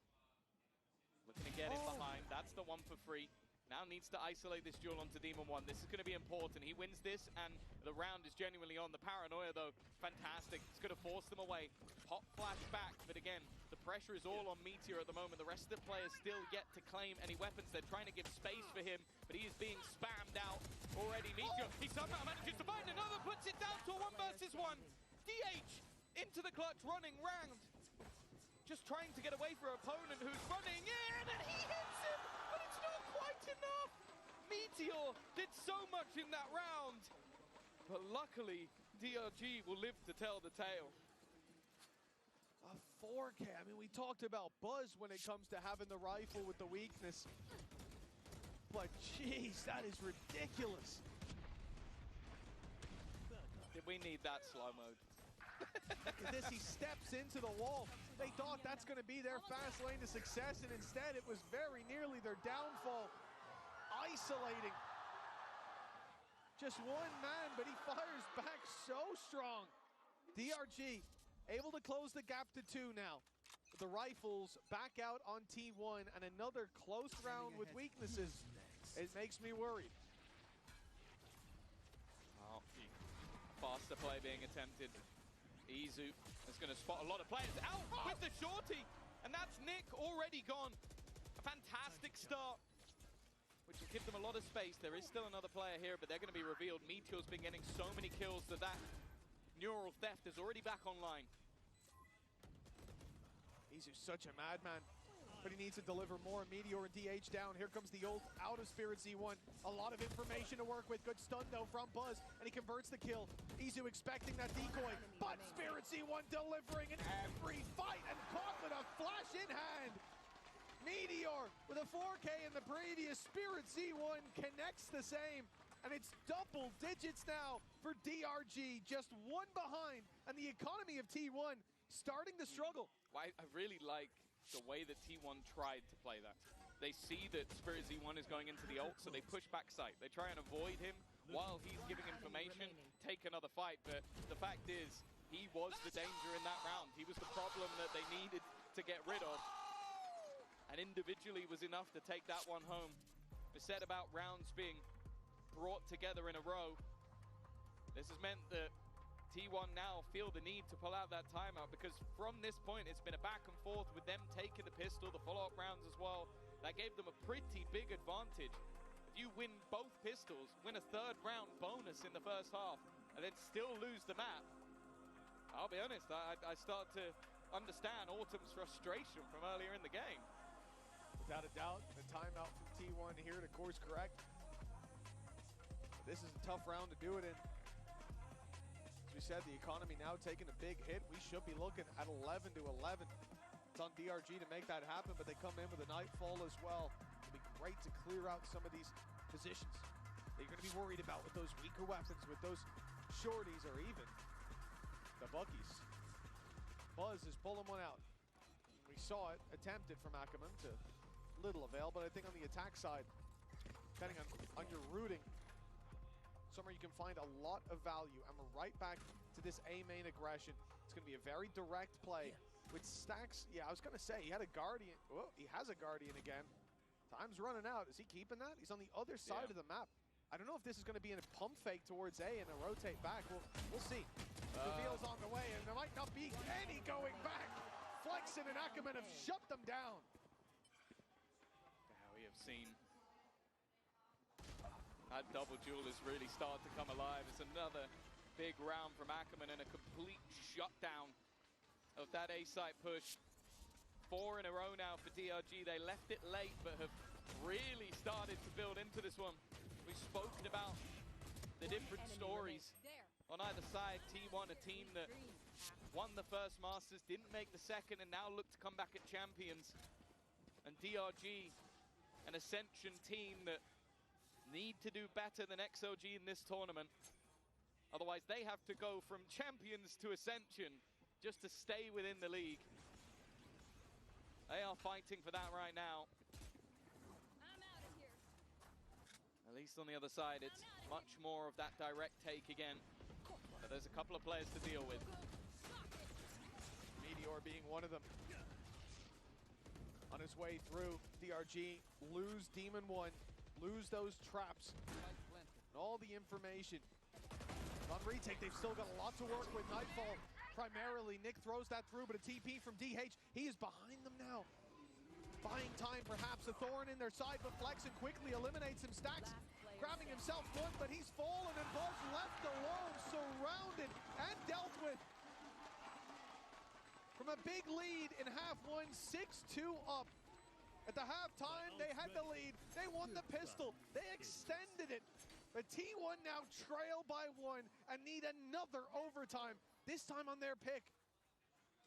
Looking to get it behind, that's the one for free. Now needs to isolate this duel onto Demon 1. This is going to be important. He wins this, and the round is genuinely on. The Paranoia, though, fantastic. It's going to force them away. Pop flash back, but again, the pressure is all on Meteor at the moment. The rest of the players still yet to claim any weapons. They're trying to give space for him, but he is being spammed out already. Meteor, he somehow manages to find another, puts it down to a 1 versus 1. DH into the clutch, running round. Just trying to get away from an opponent who's running in, and he hits him, but it's not quite enough. Meteor did so much in that round, but luckily, DRG will live to tell the tale. A 4K, I mean, we talked about Buzz when it comes to having the rifle with the weakness, but jeez, that is ridiculous. Did we need that slow mode? Look at this, he steps into the wall. They thought that's going to be their fast lane to success, and instead it was very nearly their downfall. Isolating. Just one man, but he fires back so strong. DRG able to close the gap to 2 now. The rifles back out on T1, and another close round with weaknesses. It makes me worried. Oh, faster play being attempted. Izu is going to spot a lot of players out with the shorty, and that's Nick already gone. A fantastic start, which will give them a lot of space. There is still another player here, but they're going to be revealed. Meteor's been getting so many kills that neural theft is already back online. Izu's such a madman, but he needs to deliver more. Meteor and DH down. Here comes the ult out of Spirit Z1. A lot of information to work with. Good stun though from Buzz, and he converts the kill. Izu expecting that decoy, but Spirit Z1 delivering in every fight and caught with a flash in hand. Meteor with a 4K in the previous. Spirit Z1 connects the same, and it's double digits now for DRG. Just one behind, and the economy of T1 starting to struggle. I really like the way that T1 tried to play that. They see that Spirit Z1 is going into the ult, so they push back sight. They try and avoid him while he's giving information, take another fight. But the fact is, he was the danger in that round. He was the problem that they needed to get rid of. And individually was enough to take that one home. We said about rounds being brought together in a row. This has meant that T1 now feel the need to pull out that timeout, because from this point it's been a back and forth with them taking the pistol, the follow-up rounds as well. That gave them a pretty big advantage. If you win both pistols, win a 3rd round bonus in the first half, and then still lose the map, I'll be honest, I start to understand Autumn's frustration from earlier in the game. Without a doubt, the timeout from T1 here to course correct. This is a tough round to do it in. As we said, the economy now taking a big hit. We should be looking at 11 to 11. It's on DRG to make that happen, but they come in with a nightfall as well. It'll be great to clear out some of these positions that you're going to be worried about with those weaker weapons, with those shorties, or even the Buckies. Buzz is pulling one out. We saw it attempted from Ackerman to little avail, but I think on the attack side, depending on your routing, somewhere you can find a lot of value. And we're right back to this A main aggression. It's going to be a very direct play with stacks. Yeah, I was going to say, he had a Guardian. Oh, he has a Guardian again. Time's running out. Is he keeping that? He's on the other side of the map. I don't know if this is going to be in a pump fake towards A and a rotate back. We'll see. Reveal's on the way, and there might not be any going back. Flexen and Ackerman have shut them down. Now we have seen that double duel has really started to come alive. It's another big round from Ackerman and a complete shutdown of that A site push. 4 in a row now for DRG. They left it late, but have really started to build into this one. We've spoken about the different stories on either side. T1, a team that won the first Masters, didn't make the second, and now look to come back at champions. And DRG an Ascension team that need to do better than XOG in this tournament. Otherwise, they have to go from champions to Ascension just to stay within the league. They are fighting for that right now. At least on the other side, it's much more of that direct take again. But there's a couple of players to deal with. Meteor being one of them. On his way through, DRG lose Demon 1, lose those traps, and all the information. On retake, they've still got a lot to work with. Nightfall primarily. Nick throws that through, but a TP from DH. He is behind them now. Buying time, perhaps a thorn in their side, but Flexen quickly eliminates him. Stacks grabbing himself one, but he's fallen and Buzz left alone, surrounded and dealt with. From a big lead in half one, 6-2 up. At the halftime, they had the lead. They won the pistol. They extended it. The T1 now trail by one and need another overtime, this time on their pick.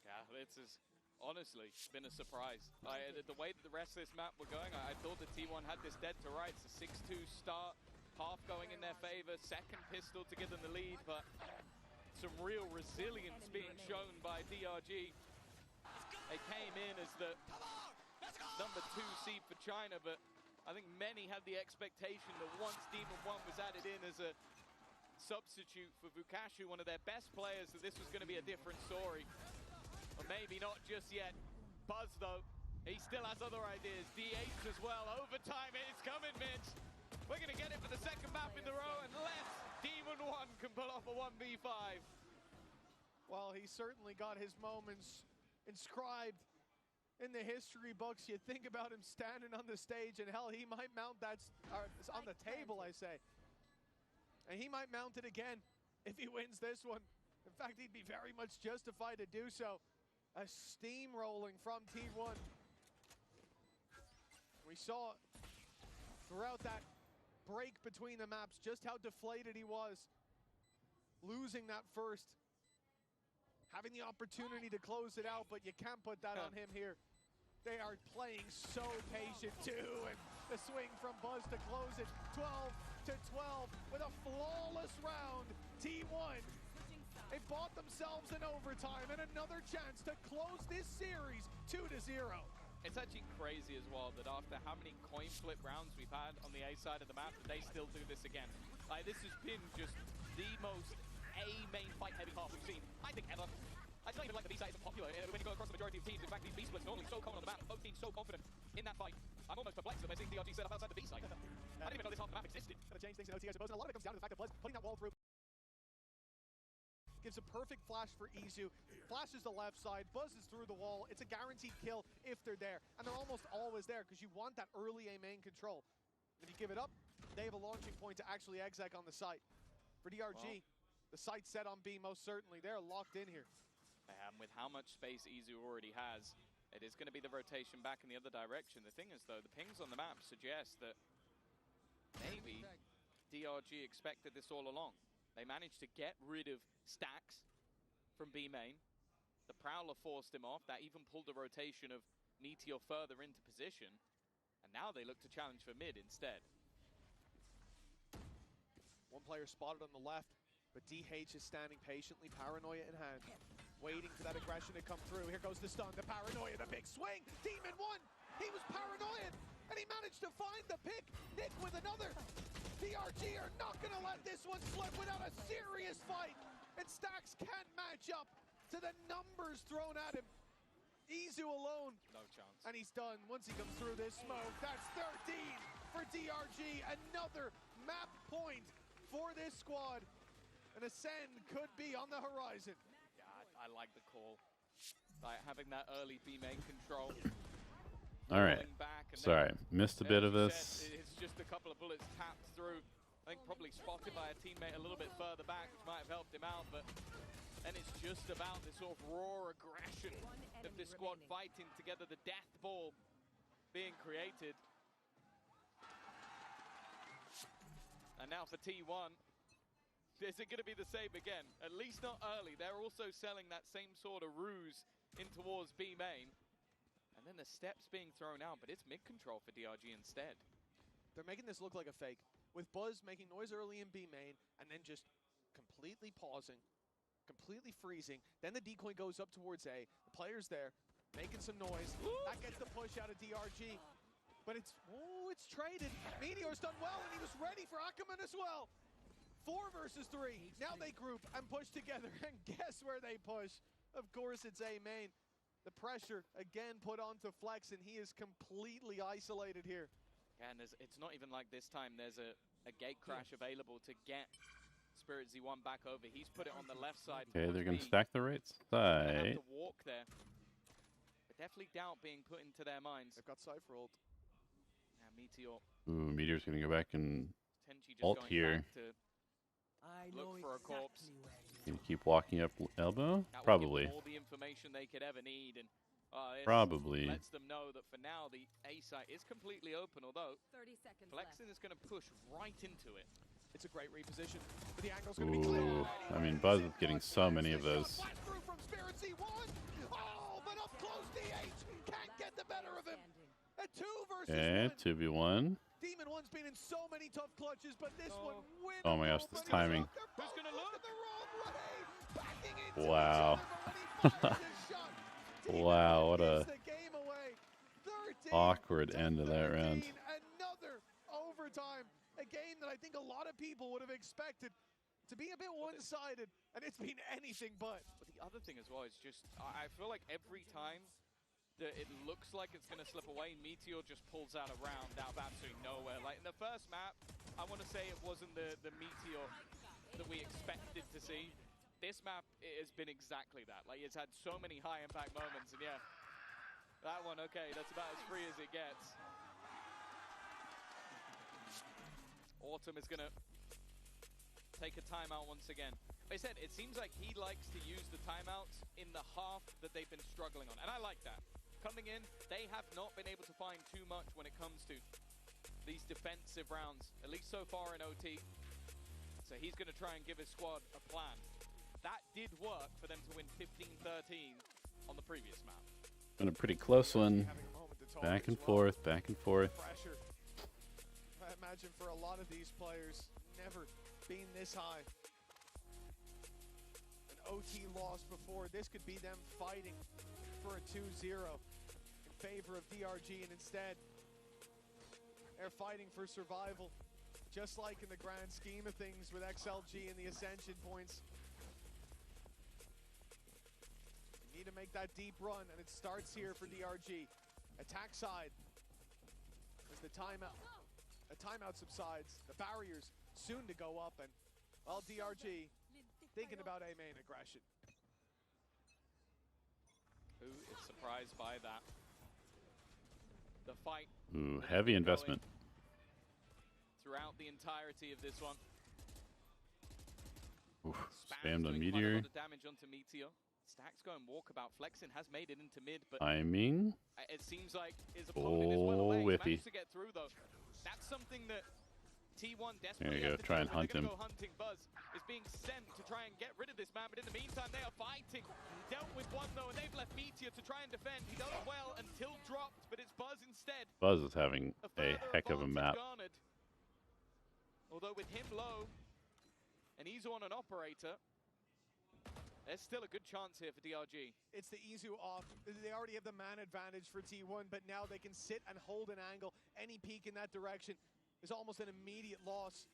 Yeah, this is honestly been a surprise. The way that the rest of this map were going, I thought the T1 had this dead to rights. A 6-2 start, half going in their favor, second pistol to give them the lead, but some real resilience being shown by DRG. They came in as the number 2 seed for China, but I think many had the expectation that once Demon 1 was added in as a substitute for Vukashu, one of their best players, that this was going to be a different story. Or maybe not just yet. Buzz, though, he still has other ideas. DH as well. Overtime, it's coming, Mitch. We're going to get it for the second map in the row, unless Demon 1 can pull off a 1v5. Well, he certainly got his moments inscribed in the history books. You think about him standing on the stage, and hell, he might mount that on the table, I say. And he might mount it again if he wins this one. In fact, he'd be very much justified to do so. A steamrolling from T1. We saw throughout that break between the maps just how deflated he was. Losing that first. Having the opportunity to close it out, but you can't put that on him here. They are playing so patient too, and the swing from Buzz to close it. 12-12 with a flawless round. T1. They bought themselves an overtime and another chance to close this series 2-0. It's actually crazy as well that after how many coin flip rounds we've had on the A side of the map, that they still do this again. This has been just the most A main fight heavy half we've seen, I think, ever. I don't even like the B side isn't popular when you go across the majority of teams. In fact, these B splits are normally so common on the map, both teams so confident in that fight. I'm almost perplexed that they're seeing DRG set up outside the B side. I didn't even know this half the map existed. Gonna change things in OT, I suppose, and a lot of it comes down to the fact that Buzz putting that wall through gives a perfect flash for Izu. Flashes the left side, Buzz is through the wall. It's a guaranteed kill if they're there. And they're almost always there because you want that early A main control. If you give it up, they have a launching point to actually exec on the site. For DRG, the site's set on B most certainly. They're locked in here. And with how much space Izu already has, it is going to be the rotation back in the other direction. The thing is, though, the pings on the map suggest that maybe DRG expected this all along. They managed to get rid of Stacks from B main. The Prowler forced him off. That even pulled the rotation of Meteor further into position. And now they look to challenge for mid instead. One player spotted on the left, but DH is standing patiently, paranoia in hand. Waiting for that aggression to come through. Here goes the stun, the paranoia, the big swing. Demon 1, he was paranoid, and he managed to find the pick. Nick with another. DRG are not gonna let this one slip without a serious fight. And Stacks can't match up to the numbers thrown at him. Izu alone. No chance. And he's done once he comes through this smoke. That's 13 for DRG. Another map point for this squad. And Ascend could be on the horizon. I like the call. Like having that early B main control. All right. Sorry, missed a bit of this. It's just a couple of bullets tapped through. I think probably spotted by a teammate a little bit further back, which might have helped him out. But then it's just about this sort of raw aggression of this squad fighting together, the death ball being created. And now for T1. Is it going to be the same again? At least not early. They're also selling that same sort of ruse in towards B main. And then and the steps being thrown out, but it's mid-control for DRG instead. They're making this look like a fake, with Buzz making noise early in B main, and then just completely pausing, completely freezing. Then the decoy goes up towards A. The player's there, making some noise. That gets the push out of DRG. But it's traded. Meteor's done well, and he was ready for Ackerman as well. 4 versus 3. Now they group and push together, and guess where they push? Of course, it's A main. The pressure again put onto Flex, and he is completely isolated here. And it's not even like this time there's a gate crash available to get Spirit Z1 back over. He's put it on the left side. Okay, they're going to B. stack the right Have side. to walk there. But definitely doubt being put into their minds. They've got Cypher ult. Now Meteor Ooh, Meteor's going to go back and potentially just ult going here. back to look for a corpse. Going to keep walking up elbow? That would Probably. give them all the information they could ever need, and it Probably. lets them know that for now the A site is completely open. Although 30 seconds Flexen is going to push right into it. It's a great reposition, but the angle's going to be clear. Ooh, I mean, Buzz is getting so many of those. Blast through from Spirit Z1. Oh, but up close, DH can't get the better of him. A 2 versus 1. Okay, 2v1. Demon 1's been in so many tough clutches, but this one wins. Oh my gosh, this timing. Who's going to look the wrong way? Backing into Wow. each other, Wow, what a the game away. 13 awkward end of that 13, round. Another overtime. A game that I think a lot of people would have expected to be a bit one-sided, and it's been anything but. But the other thing as well is just, I feel like every time that it looks like it's going to slip away, Meteor just pulls out a round out of absolutely nowhere. Like in the first map, I want to say it wasn't the Meteor that we expected to see. This map, it has been exactly that. Like, it's had so many high-impact moments, and yeah, that one, okay, that's about as free as it gets. Autumn is going to take a timeout once again. Like I said, it seems like he likes to use the timeouts in the half that they've been struggling on, and I like that. Coming in, they have not been able to find too much when it comes to these defensive rounds, at least so far in OT. So he's going to try and give his squad a plan. That did work for them to win 15-13 on the previous map. And a pretty close one. Back and forth, back and forth. Pressure. I imagine for a lot of these players, never been this high. An OT loss before. This could be them fighting for a 2-0 in favor of DRG, and instead they're fighting for survival. Just like in the grand scheme of things with XLG and the Ascension points. They need to make that deep run, and it starts here for DRG. Attack side. As the timeout subsides, the barriers soon to go up, and well, DRG thinking about A main aggression. Who is surprised by that? The fight. Ooh, heavy investment. Throughout the entirety of this one. Oof, Spam's spammed on doing Meteor. quite a lot of damage onto Meteor. Stacks going walkabout. Flexen has made it into mid, but Timing. it seems like his opponent is well away. He Whippy. managed to get through though. That's something that T1 There desperately you go, has to try do and when hunt they're him. gonna go hunting. Buzz is being sent to try and get rid of this man, but in the meantime they are fighting. Dealt with one though, and they've left Meteor to try and defend. He does well until dropped, but it's Buzz instead. Buzz is having a heck of a map. Garnered. Although with him low, and Izu on an operator, there's still a good chance here for DRG. It's the Izu off. They already have the man advantage for T1, but now they can sit and hold an angle. Any peek in that direction is almost an immediate loss.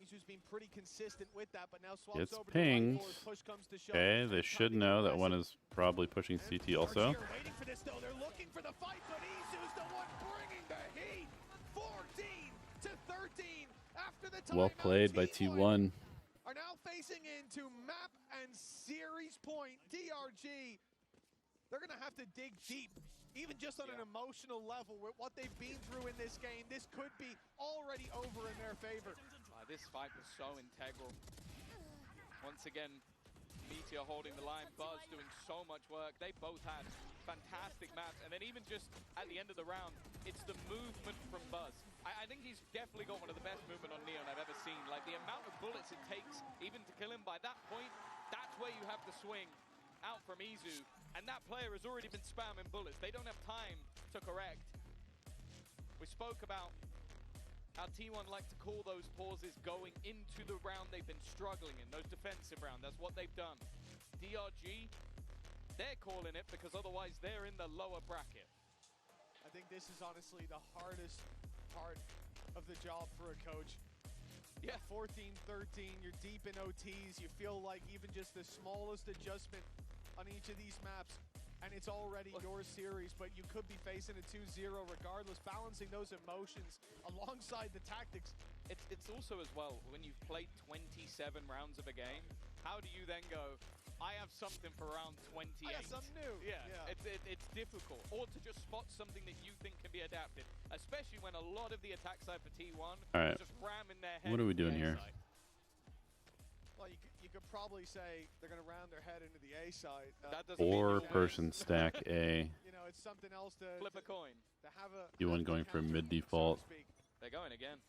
Izu's been pretty consistent with that, but now swaps It's over pinged. to the right push comes to shove. Okay, they should know that one is probably pushing CT also. They're waiting for this though. They're looking for the fight, but Izu's the one bringing the heat. 14-13 after the time. Well played by T1. Are now facing into map and series point. DRG, they're going to have to dig deep, even just on an emotional level with what they've been through in this game. This could be already over in their favor. This fight was so integral. Once again, Meteor holding the line, Buzz doing so much work. They both had fantastic maps, and then even just at the end of the round, it's the movement from Buzz. I think he's definitely got one of the best movement on Neon I've ever seen. Like the amount of bullets it takes even to kill him by that point, that's where you have the swing out from Izu. And that player has already been spamming bullets. They don't have time to correct. We spoke about how T1 like to call those pauses going into the round they've been struggling in, those defensive rounds. That's what they've done. DRG, they're calling it because otherwise they're in the lower bracket. I think this is honestly the hardest part of the job for a coach. Yeah, 14-13, you're deep in OTs. You feel like even just the smallest adjustment on each of these maps, and it's already your series, but you could be facing a 2-0 regardless, balancing those emotions alongside the tactics. It's also as well, when you've played 27 rounds of a game, how do you then go, I have something for round 28. I got something new. Yeah. It's difficult. Or to just spot something that you think can be adapted, especially when a lot of the attack side for T1 All right. is just ramming their head. What are we doing here? Well, you could probably say they're going to round their head into the A side. That doesn't mean you'll win. 4-person stack A. You know, it's something else to flip a coin. To have a T1 going for mid default. They're going again.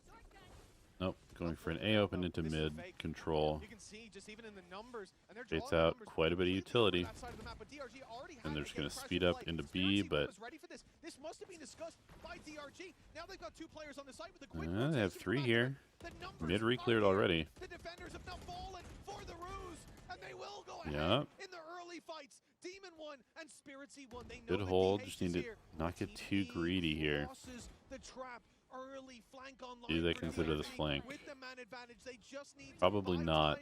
Nope, going for an A open into mid control. You can see just even in the numbers, and they're It's out quite a bit of utility. And they're just going to speed up into B, but this must have been discussed by DRG. Now they've got 2 players on the site with a quick they have 3 here. Mid re-cleared already. The defenders have now fallen for the ruse, and they will go ahead in the early fights. Demon 1 and Spirit C1, they know Good hold, just need to not get too greedy here. The trap. Early flank Do they consider this flank? Probably not.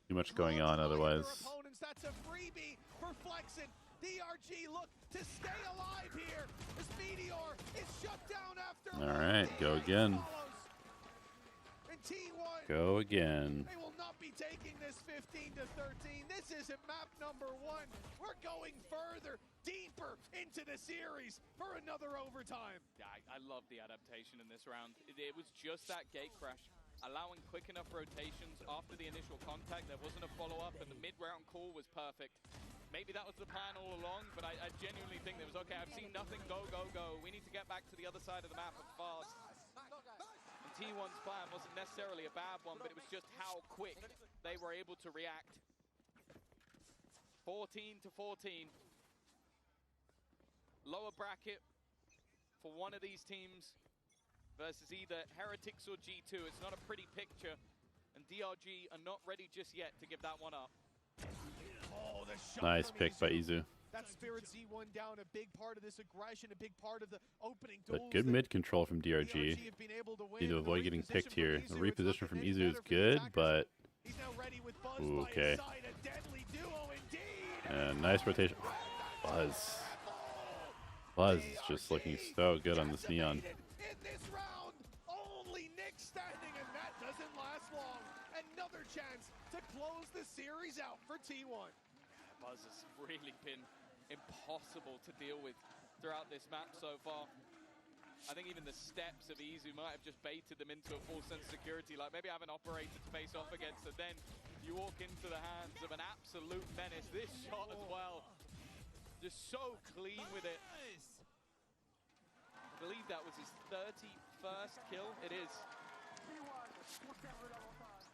Too much going on otherwise. That's a freebie for Flexin. DRG look to stay alive here as Meteor is shut down after. All right, go again. Go again. They will not be taking this 15-13. This isn't map number 1. We're going further, deeper into the series for another overtime. Yeah, I love the adaptation in this round. It was just that gate crash, allowing quick enough rotations after the initial contact. There wasn't a follow-up, and the mid-round call was perfect. Maybe that was the plan all along, but I genuinely think there was, okay, I've seen nothing, go, go, go. We need to get back to the other side of the map and fast. T1's plan wasn't necessarily a bad one, but it was just how quick they were able to react. 14-14. Lower bracket for one of these teams versus either Heretics or G2. It's not a pretty picture, and DRG are not ready just yet to give that one up. Oh, nice pick by Izu. That Spirit Z1 down, a big part of this aggression, a big part of the opening duels. But good mid control from DRG. Need to avoid getting picked here. The reposition from Izu is good, but ooh, okay. Nice rotation. Buzz. Buzz is just looking so good on this Neon. In this round, only Nick standing, and that doesn't last long. Another chance to close the series out for T1. Buzz has really been impossible to deal with throughout this map so far. I think even the steps of Izu might have just baited them into a full sense of security. Like maybe have an operator to face off against, and then you walk into the hands of an absolute menace. This shot as well, just so clean with it. I believe that was his 31st kill. It is.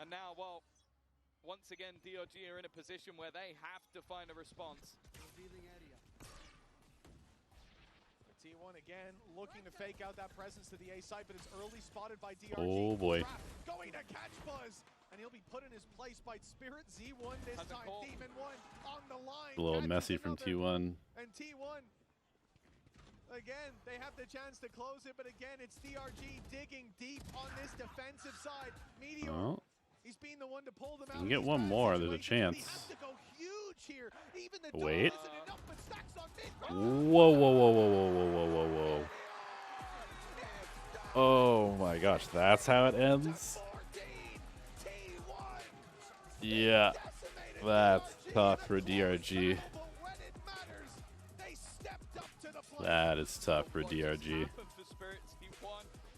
And now, well, once again, DRG are in a position where they have to find a response. T1 again looking to fake out that presence to the A side, but it's early spotted by DRG. Oh boy. Going to catch Buzz, and he'll be put in his place by Spirit Z1 this time. Demon 1 on the line. A little messy from T1. And T1, again, they have the chance to close it, but again, it's DRG digging deep on this defensive side. Meteor. Oh. He's being the one to pull them out. You can get one more, there's a chance. Wait. Whoa, whoa, whoa, whoa, whoa, whoa, whoa, whoa, whoa. Oh my gosh, that's how it ends? Yeah, that's tough for DRG. That is tough for DRG.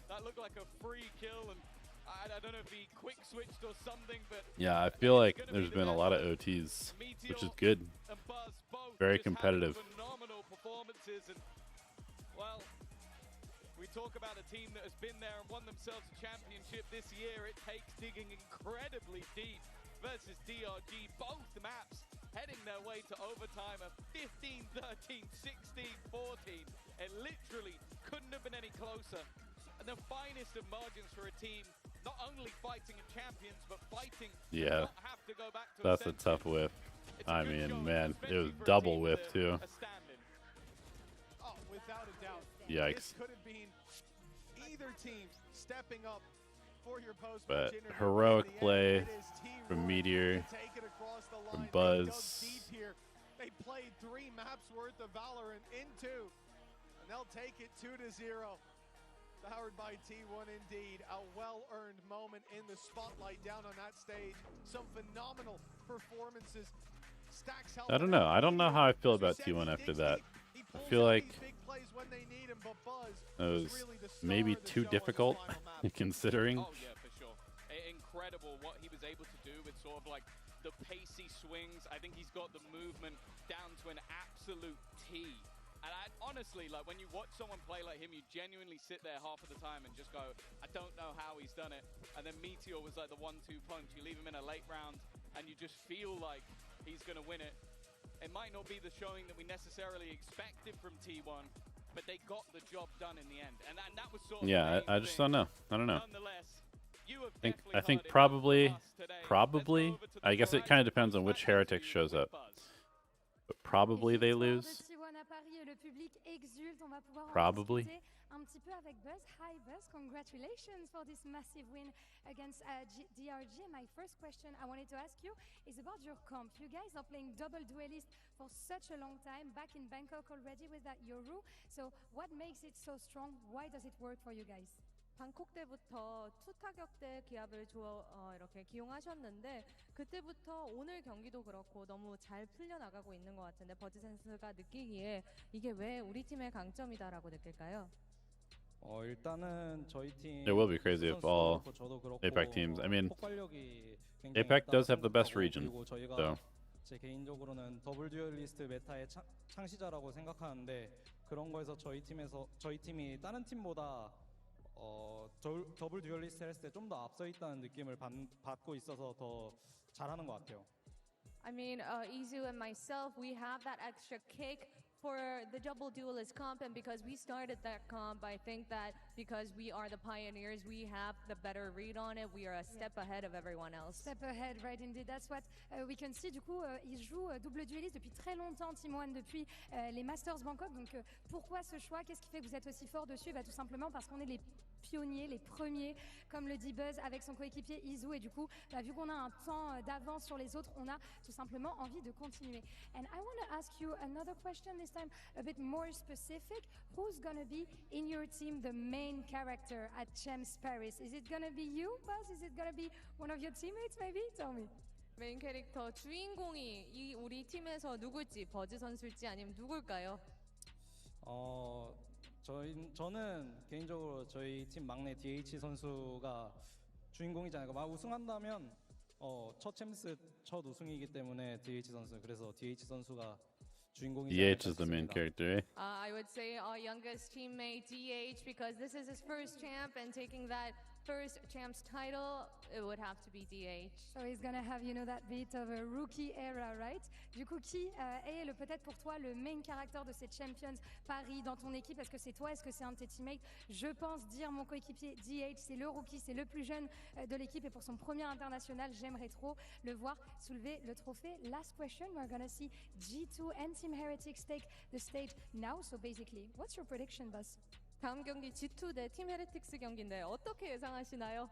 That looked like a free kill, and I don't know if he quick switched or something, but yeah, I feel like there's been a lot of OTs, which is good. Very competitive. Phenomenal performances, and well, we talk about a team that has been there and won themselves a championship this year. It takes digging incredibly deep versus DRG. Both maps heading their way to overtime of 15, 13, 16, 14. It literally couldn't have been any closer. And the finest of margins for a team, not only fighting in champions, but fighting to not have to go back to That's a tough whiff. I mean, man, it was double whiff too. Oh, without a doubt. Yikes. This could have been either team stepping up for your post. But heroic play from Meteor, from Buzz. They played 3 maps worth of Valorant in 2, and they'll take it 2-0. Powered by T1 indeed. A well-earned moment in the spotlight down on that stage. Some phenomenal performances. Stacks I don't know. I don't know how I feel about T1 after that. I feel like it was maybe too difficult, considering. Oh yeah, for sure. Incredible what he was able to do with sort of like the pacey swings. I think he's got the movement down to an absolute T. And honestly, like when you watch someone play like him, you genuinely sit there half of the time and just go, I don't know how he's done it. And then Meteor was like the 1-2 punch. You leave him in a late round and you just feel like he's going to win it. It might not be the showing that we necessarily expected from T1, but they got the job done in the end. And that was sort of I just don't know. I don't know. Nonetheless, you have I think probably, I guess it kind of depends on which Heretics shows up. But probably they lose. Probably. Un petit peu avec Buzz. Hi Buzz, congratulations for this massive win against DRG. My first question I wanted to ask you is about your comp. You guys are playing double duelist for such a long time, back in Bangkok already with that Yoru. So what makes it so strong? Why does it work for you guys? 방콕 때부터 투타격 때 기압을 이렇게 기용하셨는데 그때부터 오늘 경기도 그렇고 너무 잘 풀려나가고 있는 것 같은데 버즈 선수가 느끼기에 이게 왜 우리 팀의 강점이다라고 느낄까요? 일단은 저희 팀 It will be crazy if all APAC teams. I mean, APAC does have the best region, so. 제 개인적으로는 더블 듀얼리스트 메타의 창시자라고 생각하는데 그런 거에서 저희 팀이 다른 팀보다 더블 듀얼리스트 했을 때 좀 더 앞서 있다는 느낌을 받고 있어서 더 잘하는 것 같아요. I mean, Izu and myself, we have that extra kick for the double duelist comp, and because we started that comp, I think that because we are the pioneers, we have the better read on it. We are a step ahead of everyone else. Step ahead, right indeed. That's what we can see. Du coup, il joue double dueliste depuis très longtemps, Timoine, depuis les Masters Bangkok. Donc, pourquoi ce choix? Qu'est-ce qui fait que vous êtes aussi fort dessus? Tout simplement parce qu'on est les pionniers, les premiers, comme le dit Buzz avec son coéquipier Izu, et du coup, vu qu'on a un temps d'avance sur les autres, on a tout simplement envie de continuer. And I want to ask you another question, this time a bit more specific. Who's gonna be in your team the main character at Champs Paris? Is it gonna be you, Buzz? Is it gonna be one of your teammates, maybe? Tell me. 메인 캐릭터 주인공이 우리 팀에서 누굴지, 버즈 선수일지 아니면 누굴까요? 저는 개인적으로 저희 팀 막내 DH 선수가 주인공이지 않을까. 우승한다면 첫 챔스 첫 우승이기 때문에 DH 선수, 그래서 DH 선수가 주인공이지 않을까. DH is the main character, eh? I would say our youngest teammate DH, because this is his first champ, and taking that first champs title, it would have to be DH. So he's gonna have, you know, that bit of a rookie era, right? Du coup, qui est peut-être pour toi le main character de ces Champions Paris dans ton équipe? Est-ce que c'est toi? Est-ce que c'est un de tes teammates? Je pense dire mon coéquipier DH, c'est le rookie, c'est le plus jeune de l'équipe, et pour son premier international, j'aimerais trop le voir soulever le trophée. Last question, we're gonna see G2 and Team Heretics take the stage now. So basically, what's your prediction, Buzz? 다음 경기 G2 대 팀 헤레틱스 경기인데 어떻게 예상하시나요?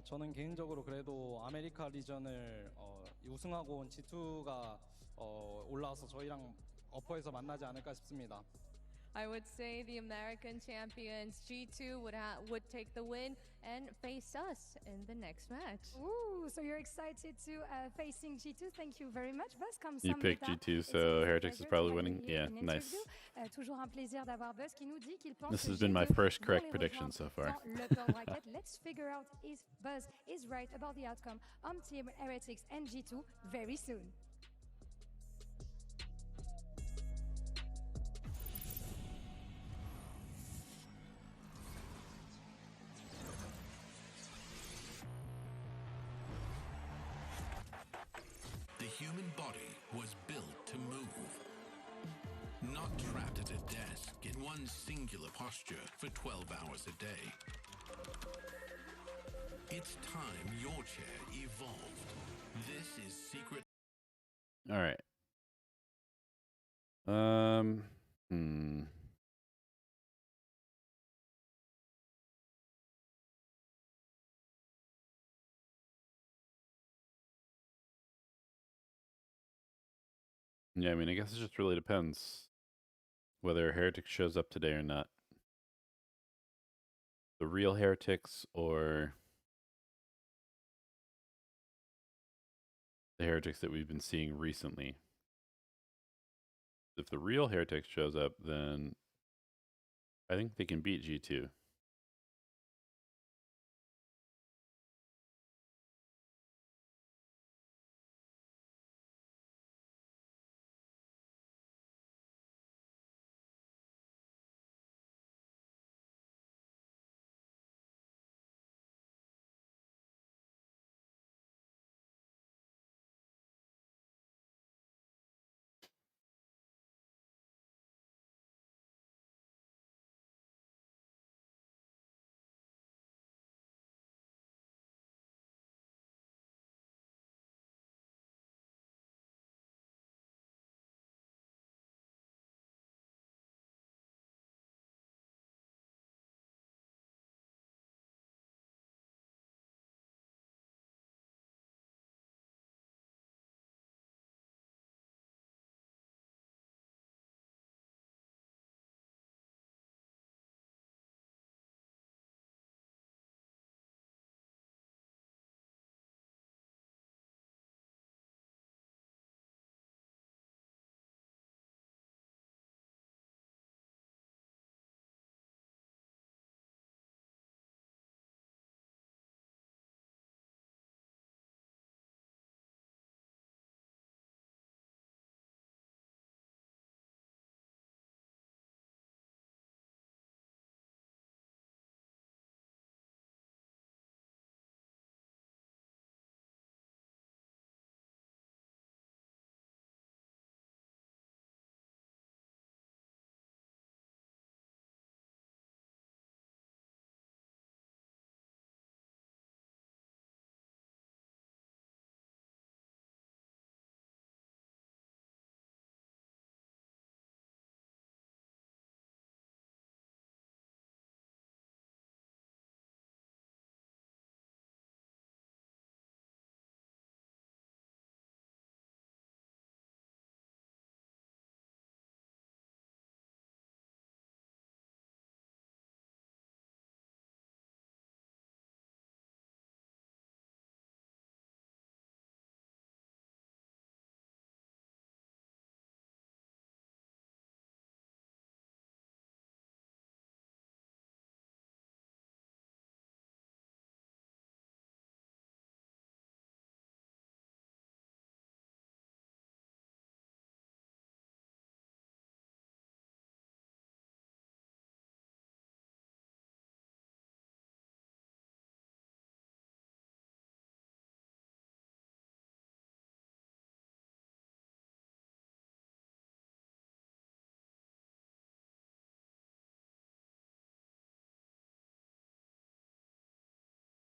저는 개인적으로 그래도 아메리카 리전을 우승하고 온 G2가 올라와서 저희랑 어퍼에서 만나지 않을까 싶습니다. I would say the American champions G2 would take the win and face us in the next match. Ooh, so you're excited to facing G2. Thank you very much, Buzz. Comme you picked G2, so Heretics is probably winning. Yeah, nice. Toujours un plaisir d'avoir Buzz qui nous dit qu'il pense This has been my first correct prediction so far. Let's figure out if Buzz is right about the outcome on Team Heretics and G2 very soon. The human body was built to move. Not trapped at a desk in one singular posture for 12 hours a day. It's time your chair evolved. This is Secret. All right. Yeah, I mean, I guess it just really depends whether Heretics shows up today or not. The real Heretics or the Heretics that we've been seeing recently. If the real Heretics shows up, then I think they can beat G2.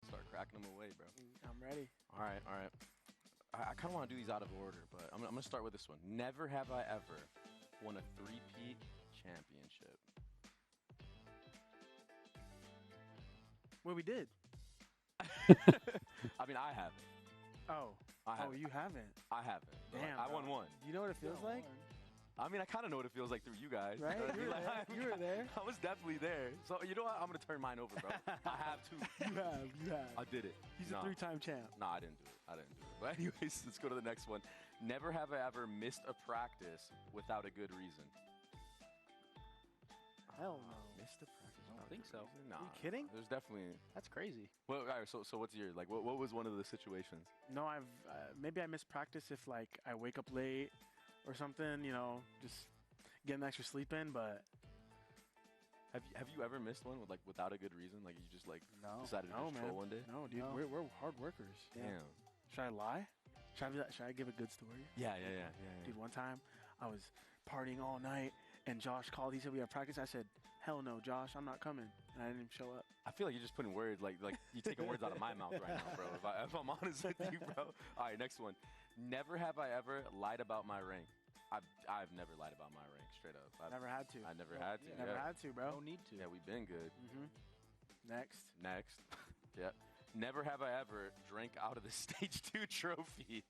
Start cracking them away, bro. I'm ready. All right, all right. I kind of want to do these out of order, but I'm going to start with this one. Never have I ever won a three-peat championship. Well, we did. I mean, I haven't. Oh. I haven't. Oh, you haven't? I haven't. Damn. I won one. Do you know what it feels like? I mean, I kind of know what it feels like through you guys. Right? You were there. I was definitely there. So, you know what? I'm going to turn mine over, bro. I have to. You have. I did it. He's a three-time champ. No, I didn't do it. But anyways, let's go to the next one. Never have I ever missed a practice without a good reason. Hell no. Missed a practice? I don't think so. Nah. Are you kidding? There's definitely. That's crazy. Well, all right, so what's yours? Like, what was one of the situations? No, I've maybe I miss practice if like I wake up late or something. You know, just get an extra sleep in. But have you ever missed one without a good reason? Like you just decided to just troll one day? No, dude, we're hard workers. Damn. Should I lie? Should I give a good story? Yeah. Dude, one time I was partying all night, and Josh called. He said we have practice. I said, hell no, Josh, I'm not coming. And I didn't even show up. I feel like you're just putting words, like you're taking words out of my mouth right now, bro. If I'm honest with you, bro. All right, next one. Never have I ever lied about my rank. I've never lied about my rank, straight up. Never had to. I never had to. Never had to, bro. No need to. Yeah, we've been good. Next. Yep. Never have I ever drank out of the stage 2 trophy.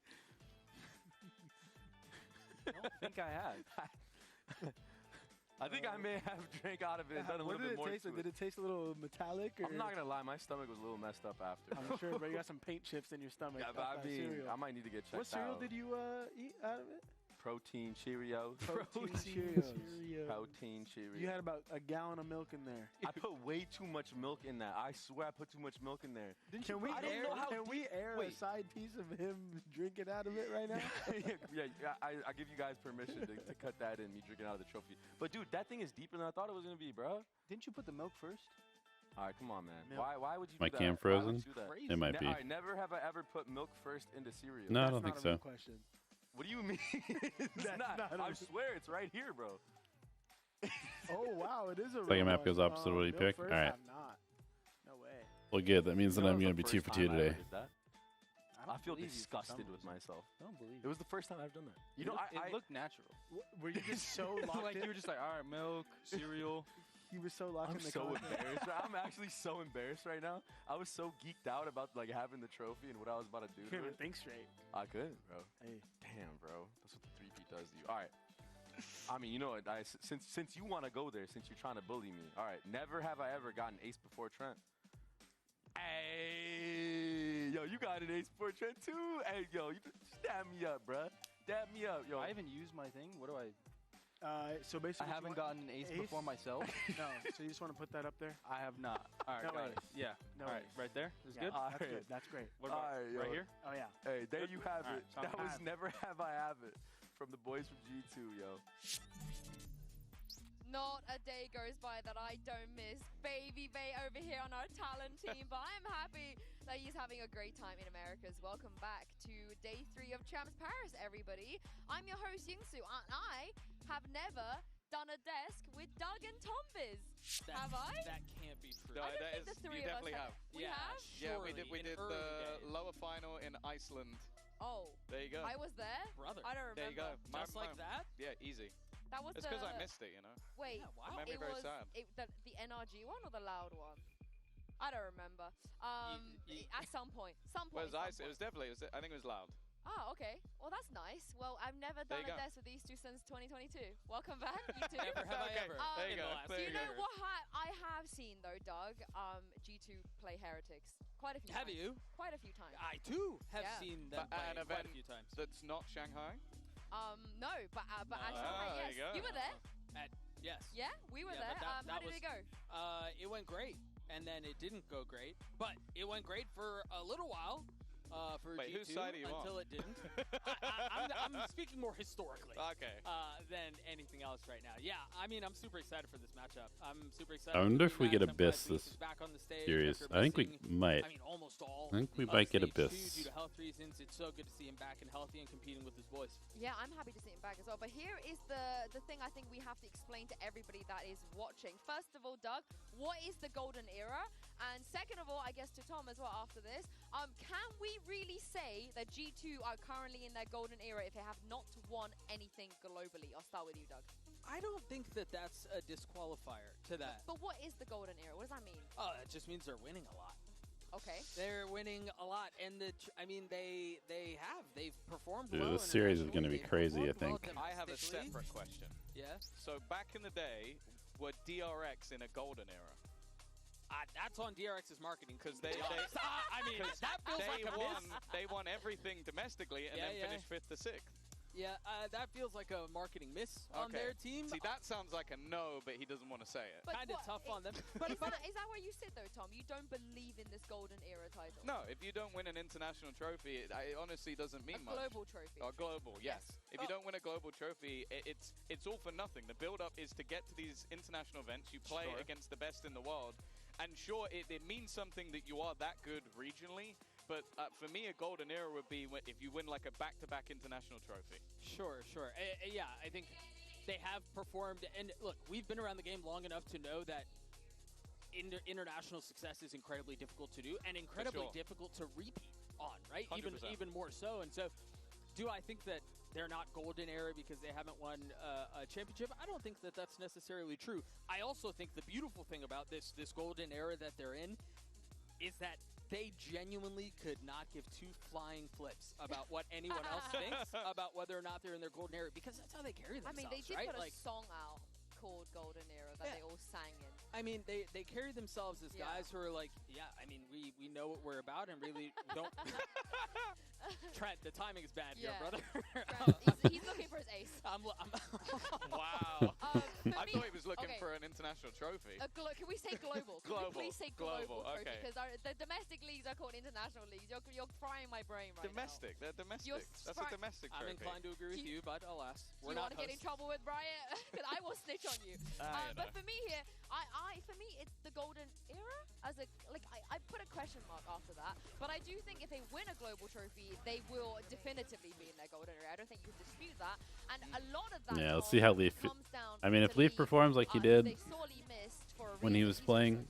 I don't think I have. I think I may have drank out of it and done a What little did bit more. it taste like? Did it taste a little metallic? Or? I'm not gonna lie, my stomach was a little messed up after. I'm sure, but you got some paint chips in your stomach. Yeah, but I mean, I might need to get checked out. What cereal did you eat out of it? Protein Cheerios. Protein Cheerios. Protein Cheerios. You had about a gallon of milk in there. I put way too much milk in that. I swear I put too much milk in there. Can we air a side piece of him drinking out of it right now? I give you guys permission to cut that in, me drinking out of the trophy. But dude, that thing is deeper than I thought it was gonna be, bro. Didn't you put the milk first? All right, come on, man. Why would you My do that? cam Why would frozen? you do that? It might be. All right, never have I ever put milk first into cereal. No, I don't think so. Question. What do you mean? It's not. I swear it's right here, bro. Oh, wow, it is a Second map goes opposite of what you pick. All right. No way. Well, good. That means that I'm going to be 2 for 2 today. I feel disgusted with myself. I don't believe it was the first time I've done that. You know, it looked natural. Were you just so locked like in? you were just like, all right, milk, cereal. You were so locked I'm in the so content. embarrassed. I'm actually so embarrassed right now. I was so geeked out about like having the trophy and what I was about to do. You couldn't even think straight. I couldn't, bro. Hey, damn, bro. That's what the 3P does to you. All right. I mean, you know what? Since you want to go there, since you're trying to bully me. All right. Never have I ever gotten ace before Trent. Hey, yo, you got an ace before Trent too. Hey, yo, you just dab me up, bro. Dab me up, yo. I haven't used my thing. What do I? So basically, I haven't gotten an ace before myself. No, so you just want to put that up there? I have not. All right, No got way. it. Yeah. No all right, way. right there. Is Yeah, good. That's good. That's great. What about right here? Oh yeah. Hey, there you have All it. right, so I'm That was half. never have I have it from the boys from G2, yo. Not a day goes by that I don't miss Baby Bay over here on our talent team, but I'm happy that he's having a great time in Americas. Welcome back to day 3 of Champs Paris, everybody. I'm your host, Yingsu, and I have never done a desk with Doug and Tombiz. Have I? That can't be true. I don't think the three you of us definitely have. We yeah, have? Yeah, we did in the early days. lower final in Iceland. Oh. There you go. I was there? Brother. I don't remember. There you go. Just like that? Yeah, easy. That was It's because I missed it, you know. Wait, Yeah, wow. It made me very sad. The NRG one or the loud one? I don't remember. At some point. Whereas it was definitely, I think it was loud. Oh, okay. Well, that's nice. Well, I've never There done you a go. desk with these two since 2022. Welcome back, you two. Never have I ever. There you go. Do you know what I have seen though, Doug? G2 play Heretics quite a few Have times. you? Quite a few times. I too have Yeah. seen them But at play an quite a event few times. that's not Shanghai. No, but at Shanghai, there yes. you go. were there? Yes. Yeah, we were Yeah, there. but How did it go? It went great, and then it didn't go great, but it went great for a little while. For Wait, G2 whose side are you until on? it didn't. I'm speaking more historically. Okay. Than anything else right now. Yeah, I mean, I'm super excited for this matchup. I'm super excited. I for wonder the if we get rematch. I'm glad Abyss Beast this is back on the stage series. after I think we missing, might. I mean, almost all. I think we of might get stage 2 Abyss. due to health reasons. It's so good to see him back and healthy and competing with his voice. Yeah, I'm happy to see him back as well. But here is the thing I think we have to explain to everybody that is watching. First of all, Doug, what is the golden era? And second of all, I guess to Tom as well after this, can we really say that G2 are currently in their golden era if they have not won anything globally? I'll start with you, Doug. I don't think that that's a disqualifier to that. But what is the golden era? What does that mean? Oh, it just means they're winning a lot. Okay. They're winning a lot, and they've performed Dude, well. this series is going to be crazy, I think. I have a separate question. Yes. So back in the day, were DRX in a golden era? That's on DRX's marketing because they I mean, that feels they like a won. miss. They won everything domestically and Yeah, then yeah. finished 5th to 6th. Yeah, that feels like a marketing miss on their team. See, that sounds like a no, but he doesn't want to say it. But Kind of tough on them. But is that where you sit though, Tom? You don't believe in this golden era title? No, if you don't win an international trophy, it honestly doesn't mean much. Global trophy. Or global, yes. If you don't win a global trophy, it's all for nothing. The build-up is to get to these international events. You play against the best in the world. And sure, it means something that you are that good regionally, But for me, a golden era would be if you win like a back-to-back international trophy. Sure. Yeah, I think they have performed. And look, we've been around the game long enough to know that international success is incredibly difficult to do and incredibly difficult to repeat on, right? 100%. Even more so. And so, do I think that they're not golden era because they haven't won a championship? I don't think that that's necessarily true. I also think the beautiful thing about this golden era that they're in is that they genuinely could not give two flying flips about what anyone else thinks about whether or not they're in their golden era, because that's how they carry themselves. I mean, they did right? put a song out called Golden Era that they all sang in. I mean, they carry themselves as guys who are like, I mean, we know what we're about and really don't. Trent, the timing is bad here, brother. He's looking for his ace. Wow. I thought he was looking for an international trophy. Can we say global? Global. Please say global trophy, Okay. because the domestic leagues are called international leagues. You're frying my brain right Domestic. They're domestic. That's a domestic I'm trophy. inclined to agree with you, but alas, Do you want to get in trouble with Brian? Because I will snitch on you. But for me here, for me, it's the golden era. I put a question mark after that. But I do think if they win a global trophy, they will definitively be in their golden era. I don't think you can dispute that. And a lot of that. Yeah, let's see how Leaf. I mean, if Leaf performs like he did when he was playing,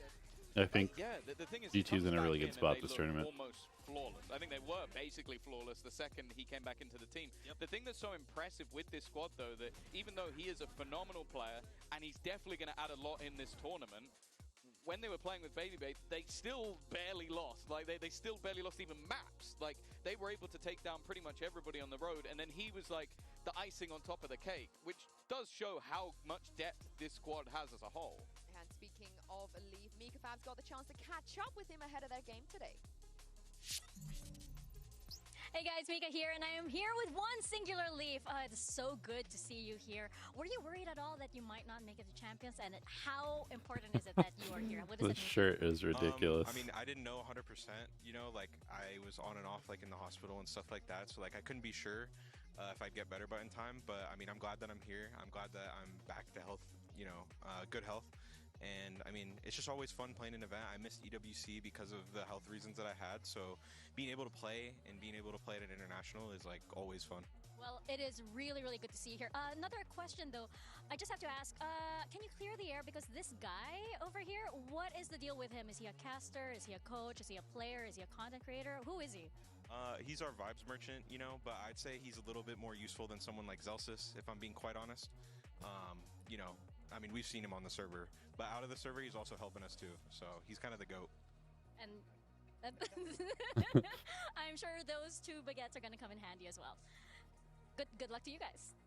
I think the thing is, G2's in a really good and spot they this look tournament. Almost flawless. I think they were basically flawless the second he came back into the team. The thing that's so impressive with this squad, though, that even though he is a phenomenal player and he's definitely going to add a lot in this tournament, when they were playing with Baby Babe, they still barely lost. Like, they still barely lost even maps. Like, they were able to take down pretty much everybody on the road, and then he was like the icing on top of the cake, which does show how much depth this squad has as a whole. And speaking of Leaf, Mika Fab's got the chance to catch up with him ahead of their game today. Hey guys, Mika here, and I am here with one singular Leaf. It's so good to see you here. Were you worried at all that you might not make it to champions, and how important is it that you are here? What does The it mean? shirt is ridiculous. I mean, I didn't know 100%, you know, like I was on and off like in the hospital and stuff like that, so like I couldn't be sure if I'd get better by in time, but I mean, I'm glad that I'm here. I'm glad that I'm back to health, you know, good health. And I mean, it's just always fun playing an event. I missed EWC because of the health reasons that I had, so being able to play and being able to play at an international is like always fun. Well, it is really, really good to see you here. Another question, though. I just have to ask, can you clear the air? Because this guy over here, what is the deal with him? Is he a caster? Is he a coach? Is he a player? Is he a content creator? Who is he? He's our vibes merchant, you know, but I'd say he's a little bit more useful than someone like Zelsis, if I'm being quite honest. You know, I mean, we've seen him on the server, but out of the server, he's also helping us too. So he's kind of the GOAT. And I'm sure those two baguettes are going to come in handy as well. Good luck to you guys.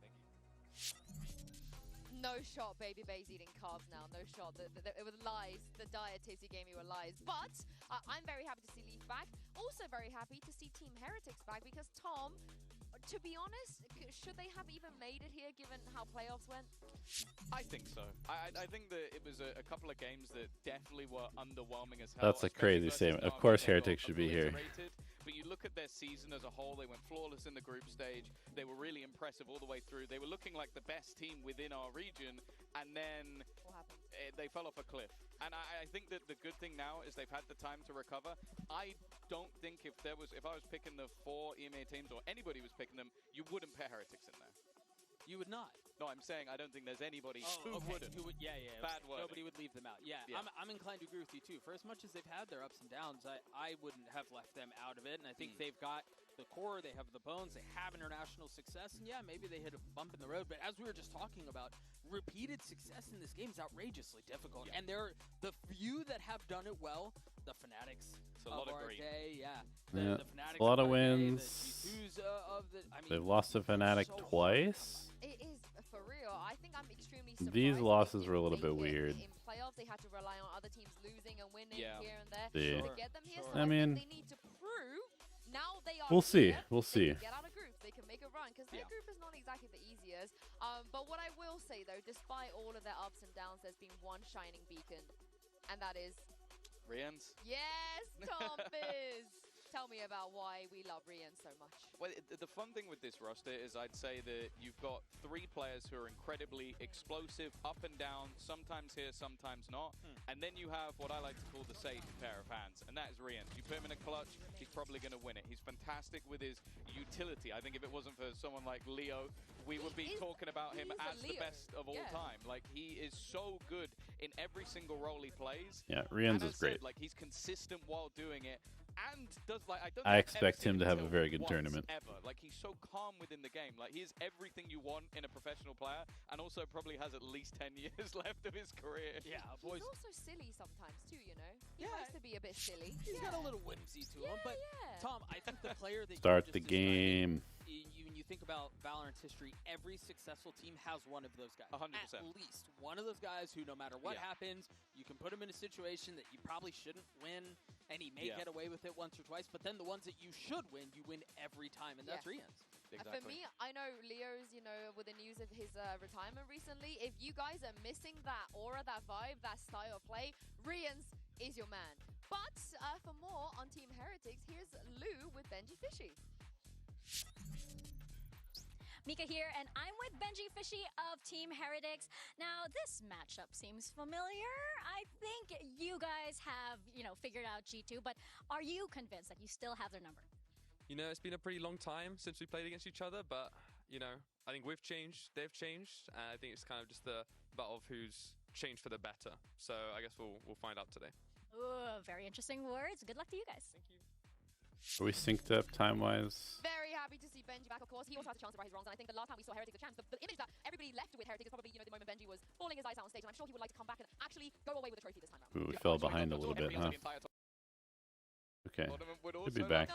No shot, Baby Bay's eating carbs now. No shot. It was lies. The diet tips he gave me were lies. But I'm very happy to see Leaf back. Also very happy to see Team Heretics back, because Tom, to be honest, should they have even made it here given how playoffs went? I think so. I think that it was a couple of games that definitely were underwhelming as hell. That's a crazy statement. Of course, Heretics should be here. But you look at their season as a whole, they went flawless in the group stage. They were really impressive all the way through. They were looking like the best team within our region, and then they fell off a cliff. And I think that the good thing now is they've had the time to recover. I don't think if I was picking the 4 EMEA teams, or anybody was picking them, you wouldn't put Heretics in there. You would not. No, I'm saying I don't think there's anybody who wouldn't. Yeah. Bad word. Nobody would leave them out. Yeah, Yeah. I'm inclined to agree with you too. For as much as they've had their ups and downs, I wouldn't have left them out of it. And I think they've got the core, they have the bones, they have international success. And yeah, maybe they hit a bump in the road. But as we were just talking about, repeated success in this game is outrageously difficult. And they're the few that have done it well. The Fanatics a lot of our green. day, Yeah, The Fanatics a lot of our day, wins. the G2s of the, I mean, They've lost to Fnatic twice. It is for real. I think I'm extremely surprised. These losses were a little bit weird. In playoffs, they had to rely on other teams losing and winning here and there Yeah. to get them here. So I mean, think they need to prove now they are. we'll see. here, We'll they see. can get out of groups. They can make a run, because their group is not exactly the easiest. But what I will say though, despite all of their ups and downs, there's been one shining beacon, and that is Rians. yes, Tom Fizz. Tell me about why we love Rian so much. Well, the fun thing with this roster is I'd say that you've got 3 players who are incredibly explosive, up and down, sometimes here, sometimes not. And then you have what I like to call the safe pair of hands, and that is Rian. You put him in a clutch, he's probably going to win it. He's fantastic with his utility. I think if it wasn't for someone like Leo, we would be talking about him as the best of all time. Like, he is so good in every single role he plays. Yeah, Rian's is great. Like, he's consistent while doing it. And does like I expect him to have a very good tournament. Ever. Like, he's so calm within the game. Like, he is everything you want in a professional player, and also probably has at least 10 years left of his career. Yeah, He's also silly sometimes too, you know. He likes to be a bit silly. He's got a little whimsy to him, but Tom, I think the player that Start you the game. When you think about Valorant's history, every successful team has one of those guys. 100%. At least one of those guys who, no matter what happens, you can put him in a situation that you probably shouldn't win, and he may get away with it once or twice, but then the ones that you should win, you win every time, and that's Rian's. Exactly. For me, I know Leo's, you know, with the news of his retirement recently, if you guys are missing that aura, that vibe, that style of play, Rian's is your man. But for more on Team Heretics, here's Lou with Benji Fishy. Mika here, and I'm with Benji Fishy of Team Heretics. Now, this matchup seems familiar. I think you guys have, figured out G2, but are you convinced that you still have their number? You know, it's been a pretty long time since we played against each other, but, I think we've changed, they've changed, and I think it's kind of just the battle of who's changed for the better. So I guess we'll find out today. Ooh, very interesting words. Good luck to you guys. Thank you. Are we synced up time-wise? Very happy to see Benji back, of course. He also has a chance to right his wrongs, and I think the last time we saw Heretics the champs, the image that everybody left with Heretics is probably, the moment Benji was falling his eyes out on stage, and I'm sure he would like to come back and actually go away with a trophy this time around. Ooh, we fell behind a little bit, huh? Okay. Should be back.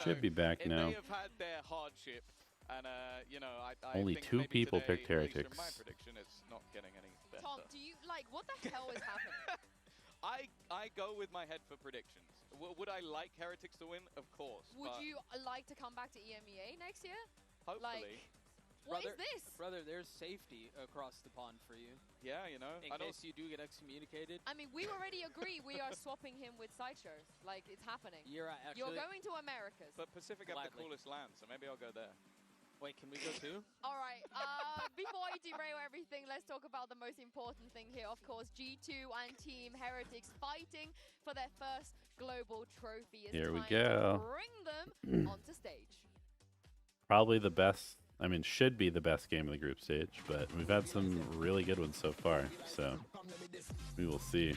Should be back now. They have had their hardship, and I Only think 2 people picked at least Heretics. in my prediction, it's not getting any better. Tom, do you, what the hell is happening? I go with my head for predictions. Would I like Heretics to win? Of course. Would you like to come back to EMEA next year? Hopefully. What is this? Brother, there's safety across the pond for you. Yeah, In case you do get excommunicated. I mean, we already agree we are swapping him with Sideshow. Like, it's happening. You're going to Americas. But Pacific have the coolest land, so maybe I'll go there. Wait, can we go too? All right. Before I derail everything, let's talk about the most important thing here. Of course, G2 and Team Heretics fighting for their first global trophy. Here we To go. bring them onto stage. Probably the best, should be the best game of the group stage, but we've had some really good ones so far, so we will see.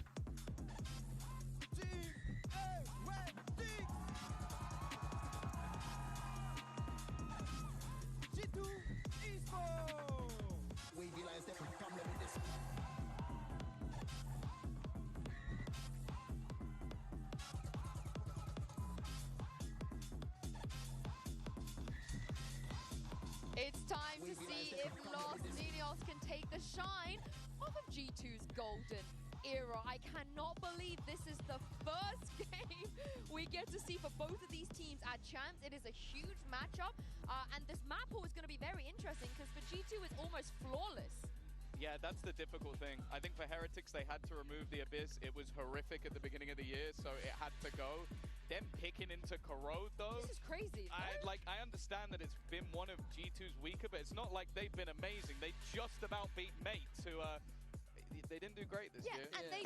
It's time to see if Los Niños can take the shine off of G2's golden era. I cannot believe this is the first game we get to see for both of these teams at Champs. It is a huge matchup, and this map pool is going to be very interesting because for G2 it's almost flawless. Yeah, that's the difficult thing. I think for Heretics, they had to remove the Abyss. It was horrific at the beginning of the year, so it had to go. Them picking into Corrode, though. This is crazy. I understand that it's been one of G2's weaker, but it's not like they've been amazing. They just about beat Mates, who they didn't do great this year. And they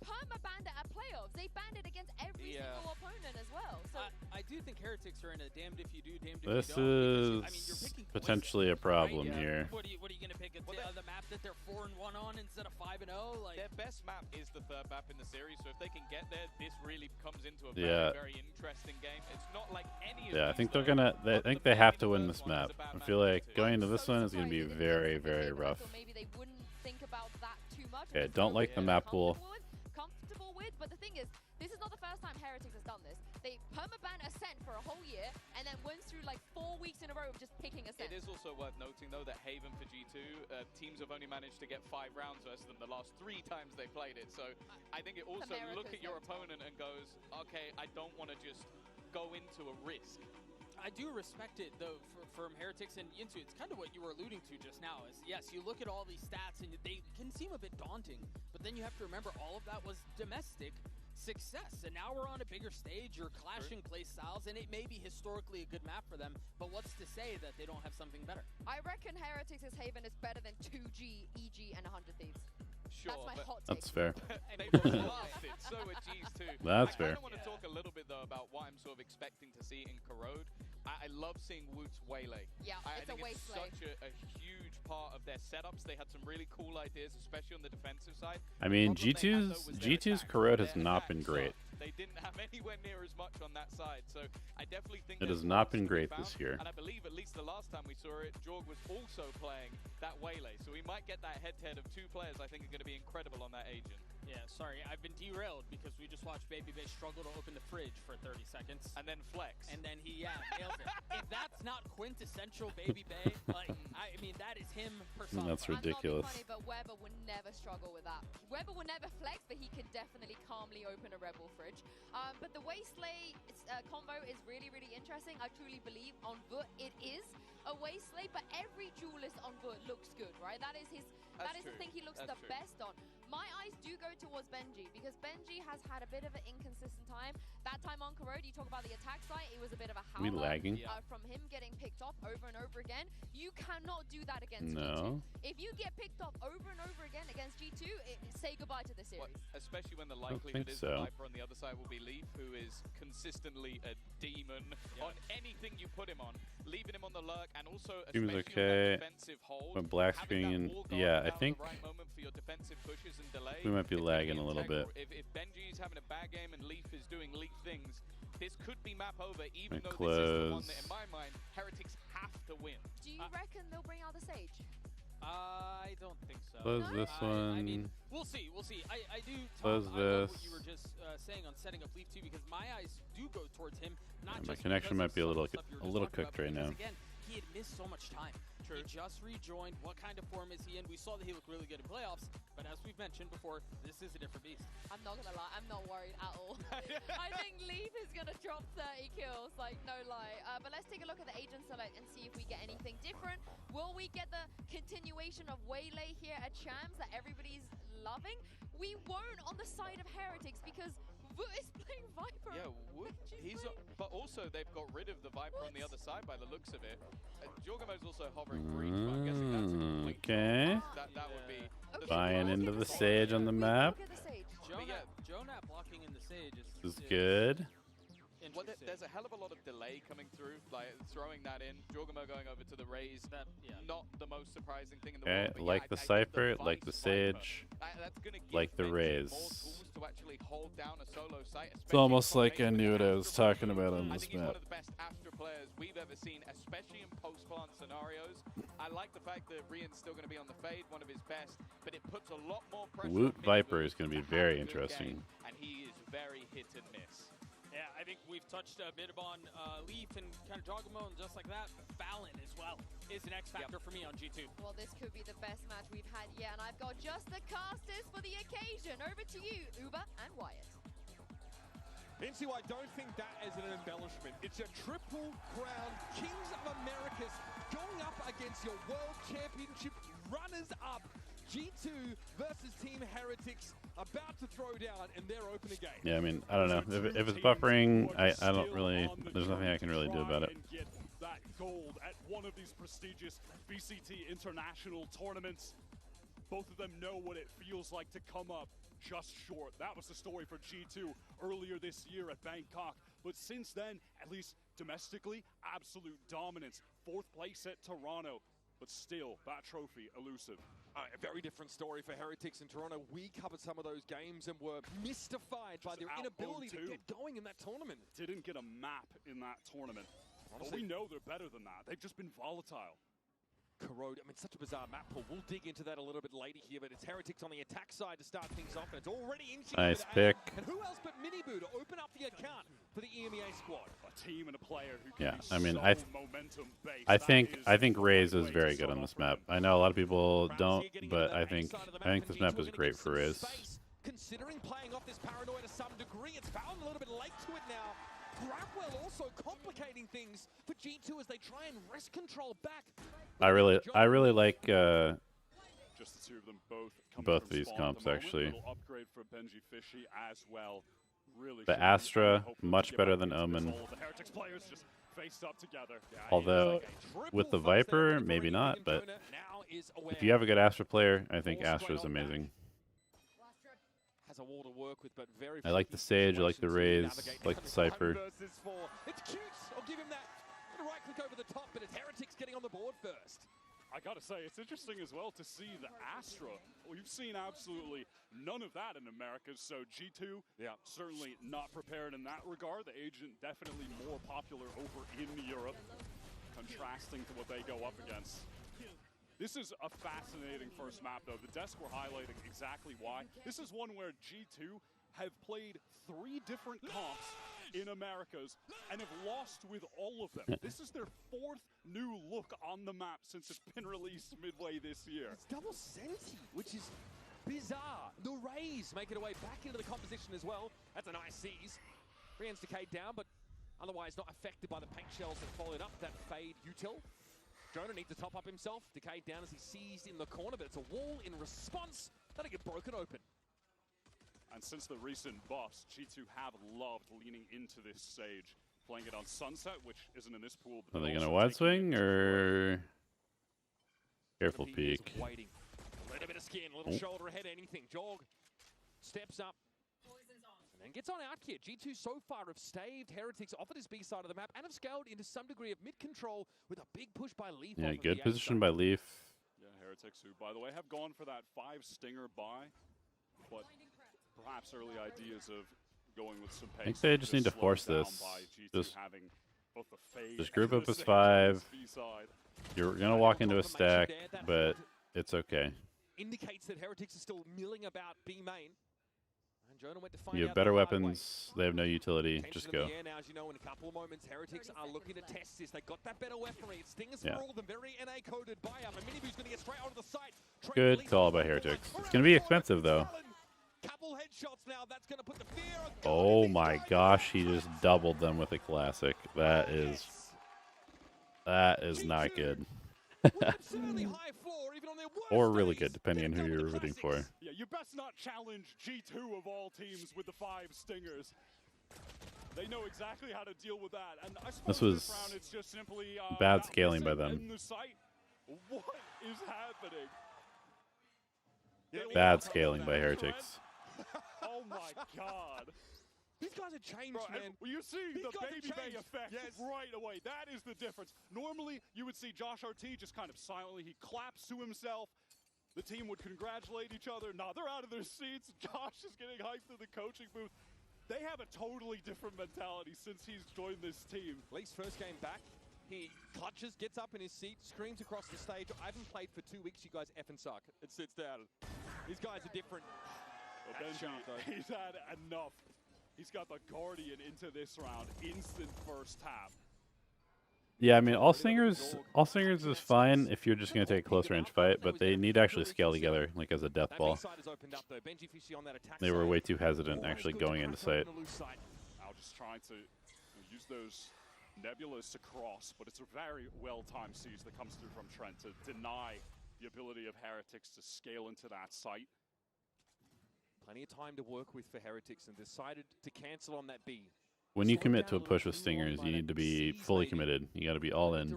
perma-banned it at playoffs. They banned it against every single opponent as well. So I do think Heretics are in a damned if you do, damned if you This don't. is You're picking potentially a problem here. What are you going to pick? The map that they're 4-1 on instead of 5-0? Their best map is the third map in the series, so if they can get there, this really comes into a Yeah. very, very interesting game. It's not like any of Yeah, I these, think they're though. I think they have to win this map. I feel like going into this one is going to be very, very rough. maybe they wouldn't think about that too much. Okay, don't like the map pool. Comfortable with, but the thing is, this is not the first time Heretics has done this. They perma-ban Ascent for a whole year, and then went through like 4 weeks in a row of just picking Ascent. It is also worth noting, though, that Haven for G2, teams have only managed to get 5 rounds versus them the last 3 times they played it. So I think it also look at your opponent and goes, okay, I don't want to just go into a risk. I do respect it, though, from Heretics and Yinsu. It's kind of what you were alluding to just now. Is yes, you look at all these stats, and they can seem a bit daunting, but then you have to remember all of that was domestic. success. And now we're on a bigger stage. You're clashing play styles, and it may be historically a good map for them. But what's to say that they don't have something better? I reckon Heretics' Haven is better than 2G, EG, and 100 Thieves. Sure, that's my hot take. That's fair. They've blasted, so are G's too. That's I fair. kind of want to talk a little bit though about what I'm sort of expecting to see in Corrode. I love seeing Woot's Waylay. Yeah, I it's a think it's wasteland. such a huge part of their setups. They had some really cool ideas, especially on the defensive side. I mean, G2's Corrode has not been great. They didn't have anywhere near as much on that side, so I definitely think It there's has not lots been to be great this found. year. And I believe at least the last time we saw it, Jorg was also playing that Waylay, so we might get that head-to-head of two players. I think are going to be incredible on that agent. Yeah, sorry, I've been derailed because we just watched Baby Bay struggle to open the fridge for 30 seconds. And then flex. And then he, nails it. If that's not quintessential Baby Bay, like, I mean, that is him personified. That's ridiculous. Not be funny, but Weber would never struggle with that. Weber would never flex, but he could definitely calmly open a Rebel fridge. But the Wasteland combo is really, really interesting. I truly believe on Voot it is a Wasteland, but every duelist on Voot looks good, right? That is his. That is the thing he looks the best on. My eyes do go towards Benji because Benji has had a bit of an inconsistent time. That time on Corrode, you talk about the attack site, it was a bit of a howler. We lagging? From him getting picked off over and over again. You cannot do that against No. G2. If you get picked off over and over again against G2, say goodbye to the series. Especially when the think likelihood is so. the Viper on the other side will be Leaf, who is consistently a demon on anything you put him on. Leaving him on the lurk, and also Seems especially okay. on that defensive hold, Went black having that screen. wall guard Yeah, I down think the right moment for your defensive pushes and delay. we might be it's gonna lagging a little bit. integral. If Benji's having a bad game and Leaf is doing Leaf things, this could be map over, even Might though this is the one close. that, in my mind, Heretics have to win. Do you reckon they'll bring out the Sage? I don't think so. Close this I mean, one. we'll see. We'll see. I do. Close Tom, I love what this. you were just saying on setting up Leaf 2 because my eyes do go towards him. Not Yeah, my just connection because might be a of little some of the stuff you were a just little talking cooked about, right because now. Again, he had missed so much time. He just rejoined. What kind of form is he in? We saw that he looked really good in playoffs, but as we've mentioned before, this is a different beast. I'm not gonna lie, I'm not worried at all. I think Leaf is gonna drop 30 kills, like no lie. But let's take a look at the agent select and see if we get anything different. Will we get the continuation of Waylay here at Champs that everybody's loving? We won't on the side of Heretics because Voot is playing Viper. Yeah, but also they've got rid of the Viper on the other side by the looks of it. Jorgamo's also hovering breach, but I'm guessing that's a complete Okay. that would be Buying into the Sage on the map. Jonah blocking in the Sage This is good. Well, there's a hell of a lot of delay coming through, like throwing that in. Jorgamo going over to the Raze, not the most surprising thing in the Okay, world. But like yeah, the I think Cypher, the like the Vice Sage, Viper, that's gonna give like the Benji Raze. more tools to actually hold down a solo site, It's almost like I knew what I was talking about on I this think he's map. one of the best Astra players we've ever seen, especially in post-plant scenarios. I like the fact that Rian's still going to be on the fade, one of his best, but it puts a lot more pressure Woot on Viper Miniboot is going to be have a very good interesting. game, and he is very hit and miss. Yeah, I think we've touched a bit upon Leaf and kind of Jogamo, and just like that, Fallon as well is an X factor for me on G2. Well, this could be the best match we've had yet, and I've got just the casters for the occasion. Over to you, Uber and Wyatt. NCY, don't think that as an embellishment. It's a triple crown Kings of Americas going up against your World Championship runners-up. G2 versus Team Heretics about to throw down in their opening game. Yeah, I mean, I don't know. If it's buffering, I don't really, there's nothing I can really do about it. Get that gold at one of these prestigious VCT international tournaments. Both of them know what it feels like to come up just short. That was the story for G2 earlier this year at Bangkok. But since then, at least domestically, absolute dominance. 4th place at Toronto, but still, that trophy elusive. A very different story for Heretics in Toronto. We covered some of those games and were mystified by their inability to get going in that tournament. Didn't get a map in that tournament. But we know they're better than that. They've just been volatile. Corrode, I mean, such a bizarre map pool. We'll dig into that a little bit later here, but it's Heretics on the attack side to start things off, and it's already inching Nice over to pick. A. And who else but Miniboo to open up the account for the EMEA squad? A team and a player who can Yeah, be I mean, so momentum-based. I think Raze is very good on this map. I know a lot of people don't, but I think this map is great for Raze. Considering playing off this paranoia to some degree, it's found a little bit late to it now. Grabwell also complicating things for G2 as they try and wrest control back. I really like just the two of them both both these comps actually. Little upgrade for Benji Fishy as well. really But should. Astra, much better than Omen. The Heretics players just faced up together. Although, with the Viper, maybe not, but if you have a good Astra player, I think Astra is amazing. Has a wall to work with, but very I like the Sage, I like the Raze, I like the Cypher. It's cute. I'll give him that. Right click over the top, but it's Heretics getting on the board first. I gotta say, it's interesting as well to see the Astra. We've seen absolutely none of that in America, so G2 certainly not prepared in that regard. The agent definitely more popular over in Europe, contrasting to what they go up against. This is a fascinating first map, though. The desk we're highlighting exactly why. This is one where G2 have played 3 different comps in Americas and have lost with all of them. This is their 4th new look on the map since it's been released midway this year. It's double Senti, which is bizarre. The Rays make it away back into the composition as well. That's a nice seize. Brienne's decayed down, but otherwise not affected by the paint shells that followed up that fade util. Jonah needs to top up himself. Decayed down as he seized in the corner, but it's a wall in response. That'll get broken open. And since the recent buffs, G2 have loved leaning into this Sage, playing it on Sunset, which isn't in this pool. But Are they going to wide swing or careful peek? Waiting. A little bit of skin, a little shoulder ahead, anything. Jog steps up and then gets on out here. G2 so far have staved Heretics off at his B side of the map and have scaled into some degree of mid-control with a big push by Leaf. Yeah, good position by Leaf. Yeah, Heretics, who, by the way, have gone for that 5 stinger buy, but perhaps early ideas of going with some pace. I think they just need to force this. Just group up as 5. You're going to walk into a stack, but it's okay. Indicates that Heretics are still milling about B main. And Jonah went to find You have better weapons. They have no utility. Just go. Now, as you know, in a couple of moments, Heretics are looking to test this. They got that better weaponry. It's Stingers for all of them. Very NA-coded buy-up. And Minibu's going to get straight onto the site. Good call by Heretics. It's going to be expensive, though. Couple headshots now. That's going to put the fear of Oh my gosh, he just doubled them with a classic. That is not good. Or really good, depending on who you're rooting for. Yeah, you best not challenge G2 of all teams with the 5 stingers. They know exactly how to deal with that. And I suppose This was this round it's just simply bad scaling by them. What is happening? Bad scaling by Heretics. Oh my god. These guys have changed, man. Well, you see the Baby Bay effect right away. That is the difference. Normally, you would see Josh RT just kind of silently, he claps to himself. The team would congratulate each other. Nah, they're out of their seats. Josh is getting hyped through the coaching booth. They have a totally different mentality since he's joined this team. Lee's first game back. He clutches, gets up in his seat, screams across the stage. I haven't played for 2 weeks, you guys effing suck. It sits down. These guys are different. Well, Benji, he's had enough. He's got the Guardian into this round. Instant first half. Yeah, I mean, all singers is fine if you're just going to take a close range fight, but they need to actually scale together, like as a death ball. They were way too hesitant actually going into sight. Now just trying to use those nebulas to cross, but it's a very well-timed siege that comes through from Trent to deny the ability of Heretics to scale into that site. Plenty of time to work with for Heretics and decided to cancel on that B. When you commit to a push with stingers, you need to be fully committed. You got to be all in.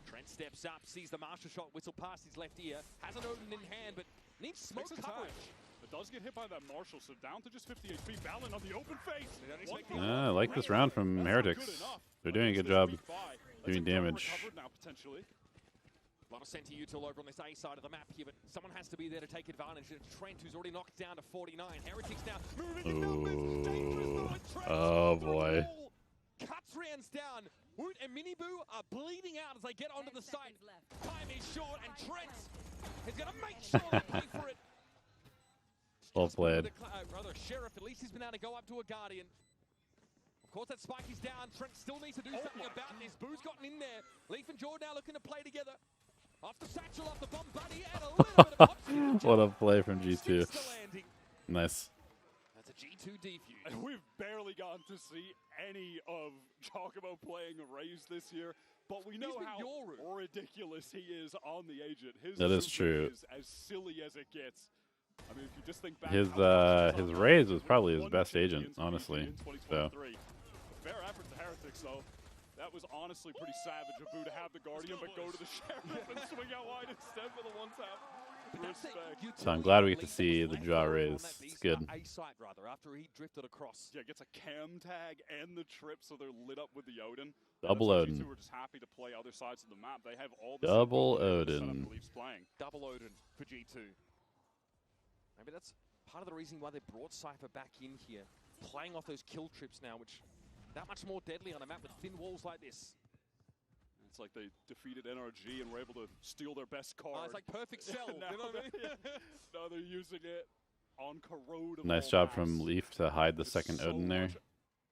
Trent steps up, sees the Marshall shot whistle past his left ear, has an Odin in hand, but needs smoke coverage. It does get hit by that Marshall, so down to just 50 HP. Balin on the open face. I like this round from Heretics. They're doing a good job doing damage. A lot of Senti util over on this A side of the map here, but someone has to be there to take advantage. It's Trent, who's already knocked down to 49. Heretics now moving. Oh boy. Cuts rounds down. Woot and Miniboo are bleeding out as they get onto the site. Time is short, and Trent is going to make sure they pay for it. Well played. Rather, Sheriff, at least he's been able to go up to a Guardian. Of course, that spike is down. Trent still needs to do something about this. Boo's gotten in there. Leaf and Jordan now looking to play together. Off the satchel, off the bomb buddy, and a little bit of What a play from G2. Nice. That's a G2 defuse. And we've barely gotten to see any of Chocobo playing Raze this year, but we know how ridiculous he is on the agent. His that is true. Is as silly as it gets. I mean, if you just think back, his Raze was probably his best agent, honestly. So. Fair effort to Heretics, though. That was honestly pretty savage of Boo to have the Guardian, but go to the Sheriff and swing out wide instead for the one-tap. Respect. So I'm glad we get to see the jaw raise. It's good. A-side, rather, after he drifted across. Yeah, gets a cam tag and the trip, so they're lit up with the Odin. Double Odin. We're just happy to play other sides of the map. They have all the Double Odin. Double Odin for G2. Maybe that's part of the reason why they brought Cypher back in here, playing off those kill trips now, which that much more deadly on a map with thin walls like this. It's like they defeated NRG and were able to steal their best card. It's like perfect sell, you know what I mean? Now they're using it on Corrode. Nice job from Leaf to hide the second Odin there.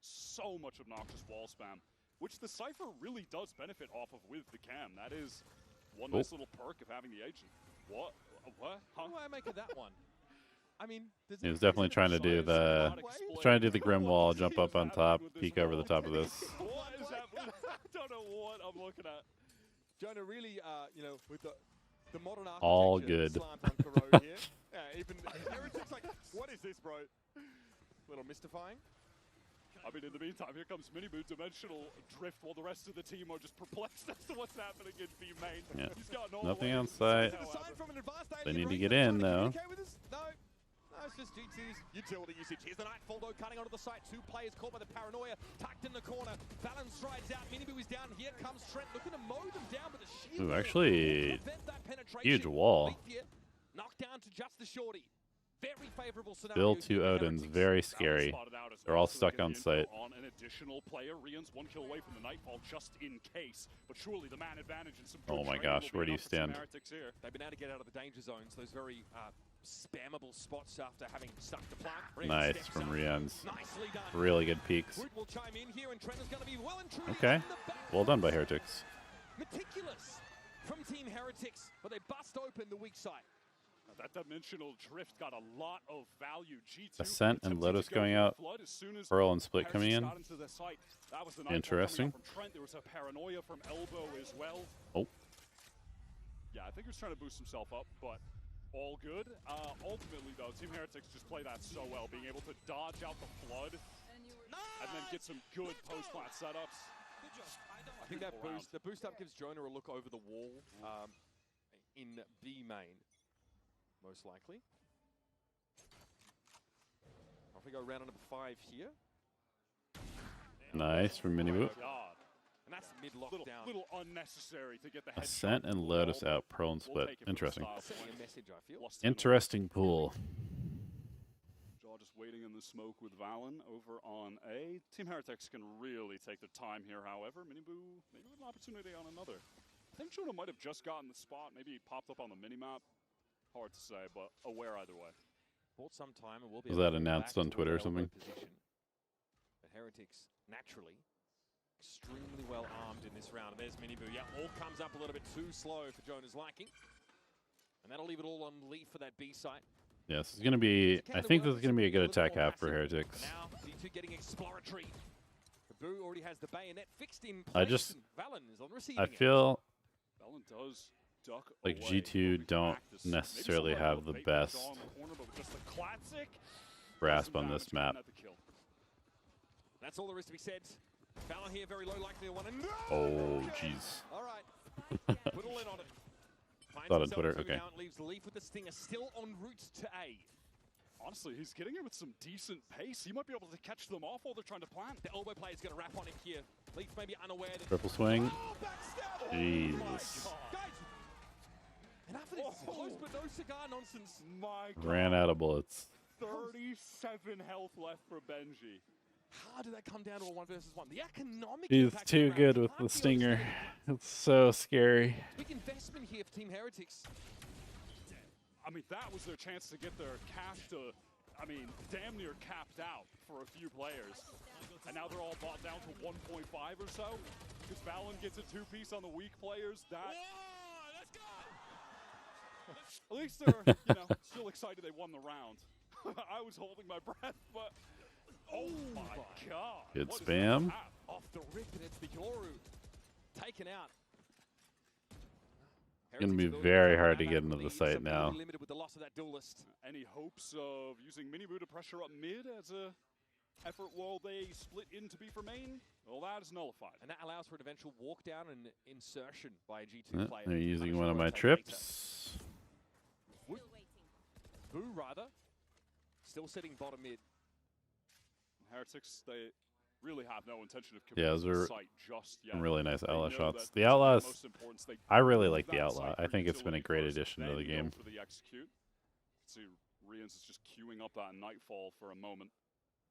So much obnoxious wall spam, which the Cypher really does benefit off of with the cam. That is one nice little perk of having the agent. What? What? Huh? What do I make of that one? I mean, he was definitely trying to do the grim wall, jump up on top, peek over the top of this. What is happening? I don't know what I'm looking at. Jonah really, you know, with the modern architecture all good. slant on Corrode here. Yeah, even Heretics like, what is this, bro? A little mystifying. I mean, in the meantime, here comes Miniboo, dimensional drift, while the rest of the team are just perplexed as to what's happening in B main. Yeah. He's got Nothing on site. They need to get in, though. No, it's just G2's utility usage. Here's the Nightfall, though, cutting onto the site. Two players caught by the paranoia, tucked in the corner. Valen strides out. Miniboo is down. Here comes Trent, looking to mow them down, but the shield. Ooh, actually, huge wall. Knocked down to just the shorty. Very favorable scenario. Still two Odins, very scary. They're all stuck on site. On an additional player, Rian's 1 kill away from the Nightfall just in case. But surely the man advantage and some good Oh my gosh, where do you stand? They've been able to get out of the danger zones, those very spammable spots after having stuck the plant. Nice from Rian's. Really good peeks. Will chime in here, and Trent is going to be well and truly Okay, in the back. well done by Heretics. Meticulous from Team Heretics, but they bust open the weak side. That dimensional drift got a lot of value. G2 Ascent and Lotus going out. Pearl and Split coming in. Interesting. From Trent. There was a paranoia from Elbow as well. Oh. Yeah, I think he was trying to boost himself up, but all good. Ultimately, though, Team Heretics just play that so well, being able to dodge out the flood and then get some good post-plant setups. I think that the boost up gives Jonah a look over the wall in B main. Most likely. Off we go round number 5 here. Nice from Miniboo. And that's mid lockdown. Little unnecessary to get the Ascent and Lotus out, Pearl and Split. Interesting. Message, I feel. Interesting pool. Jaw just waiting in the smoke with Valen over on A. Team Heretics can really take their time here, however. Miniboo, maybe with an opportunity on another. I think Jonah might have just gotten the spot. Maybe he popped up on the minimap. Hard to say, but aware either way. Bought some time and we'll be Was that announced on Twitter or something? But Heretics, naturally, extremely well armed in this round. And there's Miniboo. Yeah, all comes up a little bit too slow for Jonah's liking. And that'll leave it all on Leaf for that B site. Yeah, this is going to be, I think this is going to be a good attack half for Heretics. Now, D2 getting exploratory. Boo already has the bayonet fixed in place. I just, Valen is on receiving I feel Valen does duck like away. G2 don't necessarily have the best grasp on this map. That's all there is to be said. Valen here very low, likely to one. And Oh, jeez. all right, put all in on it. Thought on Twitter, okay. Down, leaves Leaf with the Stinger still en route to A. Honestly, he's getting it with some decent pace. He might be able to catch them off while they're trying to plant. The elbow play is going to wrap on him here. Leaf may be unaware that Triple swing. Oh, Jesus. and after this close but no cigar nonsense. My God. Ran out of bullets. 37 health left for Benji. How did that come down to a 1 versus 1? The economic He's impact too of good round with the can't be stinger. overstated. It's so scary. Big investment here for Team Heretics. I mean, that was their chance to get their cash to, I mean, damn near capped out for a few players. And now they're all bought down to 1.5 or so. Because Valen gets a 2-piece on the weak players. That. At least they're, you know, still excited they won the round. I was holding my breath, but oh my God! Good spam. Off the rip, and it's the Yoru taken out. It's going to be very hard to get into the site now. Limited with the loss of that duelist. Any hopes of using Minibu to pressure up mid as a effort while they split into B for main? Well, that is nullified. And that allows for an eventual walk down and insertion by a G2 player. They're using one of my trips. Boo, rather. Still sitting bottom mid. Heretics, they really have no intention of Yeah, those are site just yet. really nice They outlaw know shots. that The outlaws, most important is they I really like move the that outlaw. site I for think it's been a utility great first, addition to then the go game. for the execute. See, Rians is just queuing up that Nightfall for a moment.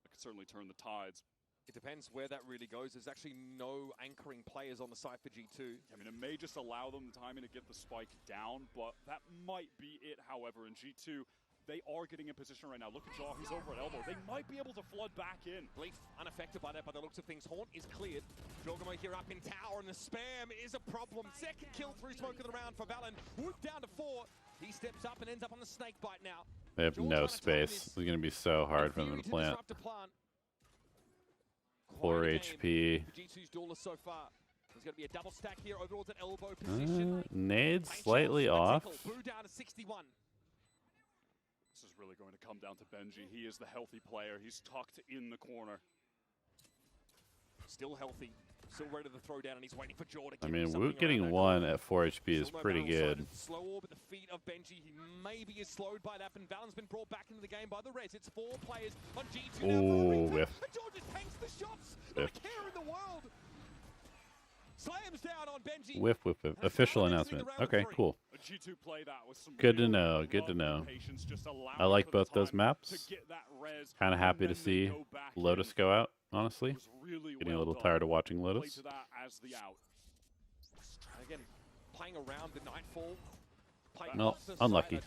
That could certainly turn the tides. It depends where that really goes. There's actually no anchoring players on the side for G2. I mean, it may just allow them timing to get the spike down, but that might be it, however. In G2, they are getting in position right now. Look at Jaw, he's over at elbow. They might be able to flood back in. Leaf unaffected by that by the looks of things. Haunt is cleared. Jorgamo here up in tower, and the spam is a problem. Second kill through smoke of the round for Valen. Whoop down to 4. He steps up and ends up on the snake bite now. They have no space. It's going to be so hard for them to plant. 4 HP. G2's duelist so far. There's going to be a double stack here. Overall's at elbow position. Nades slightly off. Boo down to 61. This is really going to come down to Benji. He is the healthy player. He's tucked in the corner. Still healthy. Still ready to throw down, and he's waiting for Jaw to I give mean, him Woot something around getting that 1 corner. at 4 HP is Still no pretty Val's side. good. Slow orb at the feet of Benji. He maybe is slowed by that, and Valen's been brought back into the game by the Reds. It's 4 players on G2 now. Ooh, whiff. And Jaw just tanks the shots. Whiff. Not a care in the world. Slams down on Benji. Whiff, whiff, whiff. Official announcement. Okay, cool. A G2 play that with some Good to know. Good to know. I like both those maps. Kind of happy to see Lotus go out, honestly. Getting a little tired of watching Lotus. Again, playing around the Nightfall. No, unlucky.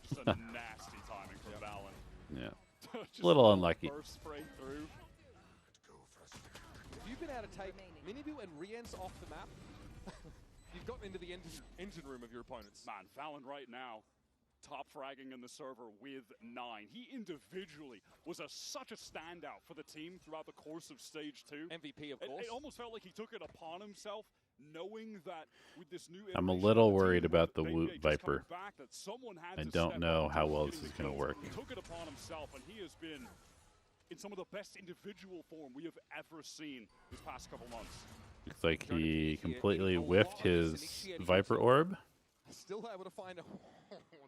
Just a nasty timing from Valen. Yeah. A little unlucky. Burst straight through. If you've been able to take Minibu and Riens off the map, you've gotten into the engine room of your opponents. Man, Valen right now, top fragging in the server with 9. He individually was such a standout for the team throughout the course of Stage 2. MVP, of course. It almost felt like he took it upon himself, knowing that with this new I'm a iteration little of the worried team, about the with Woot Benji just coming Viper. back, that someone had I to don't step know up how and well get this is these going to kills. work. He took it upon himself, and he has been in some of the best individual form we have ever seen these past couple months. Looks like he completely whiffed his Viper Orb. Still able to find a...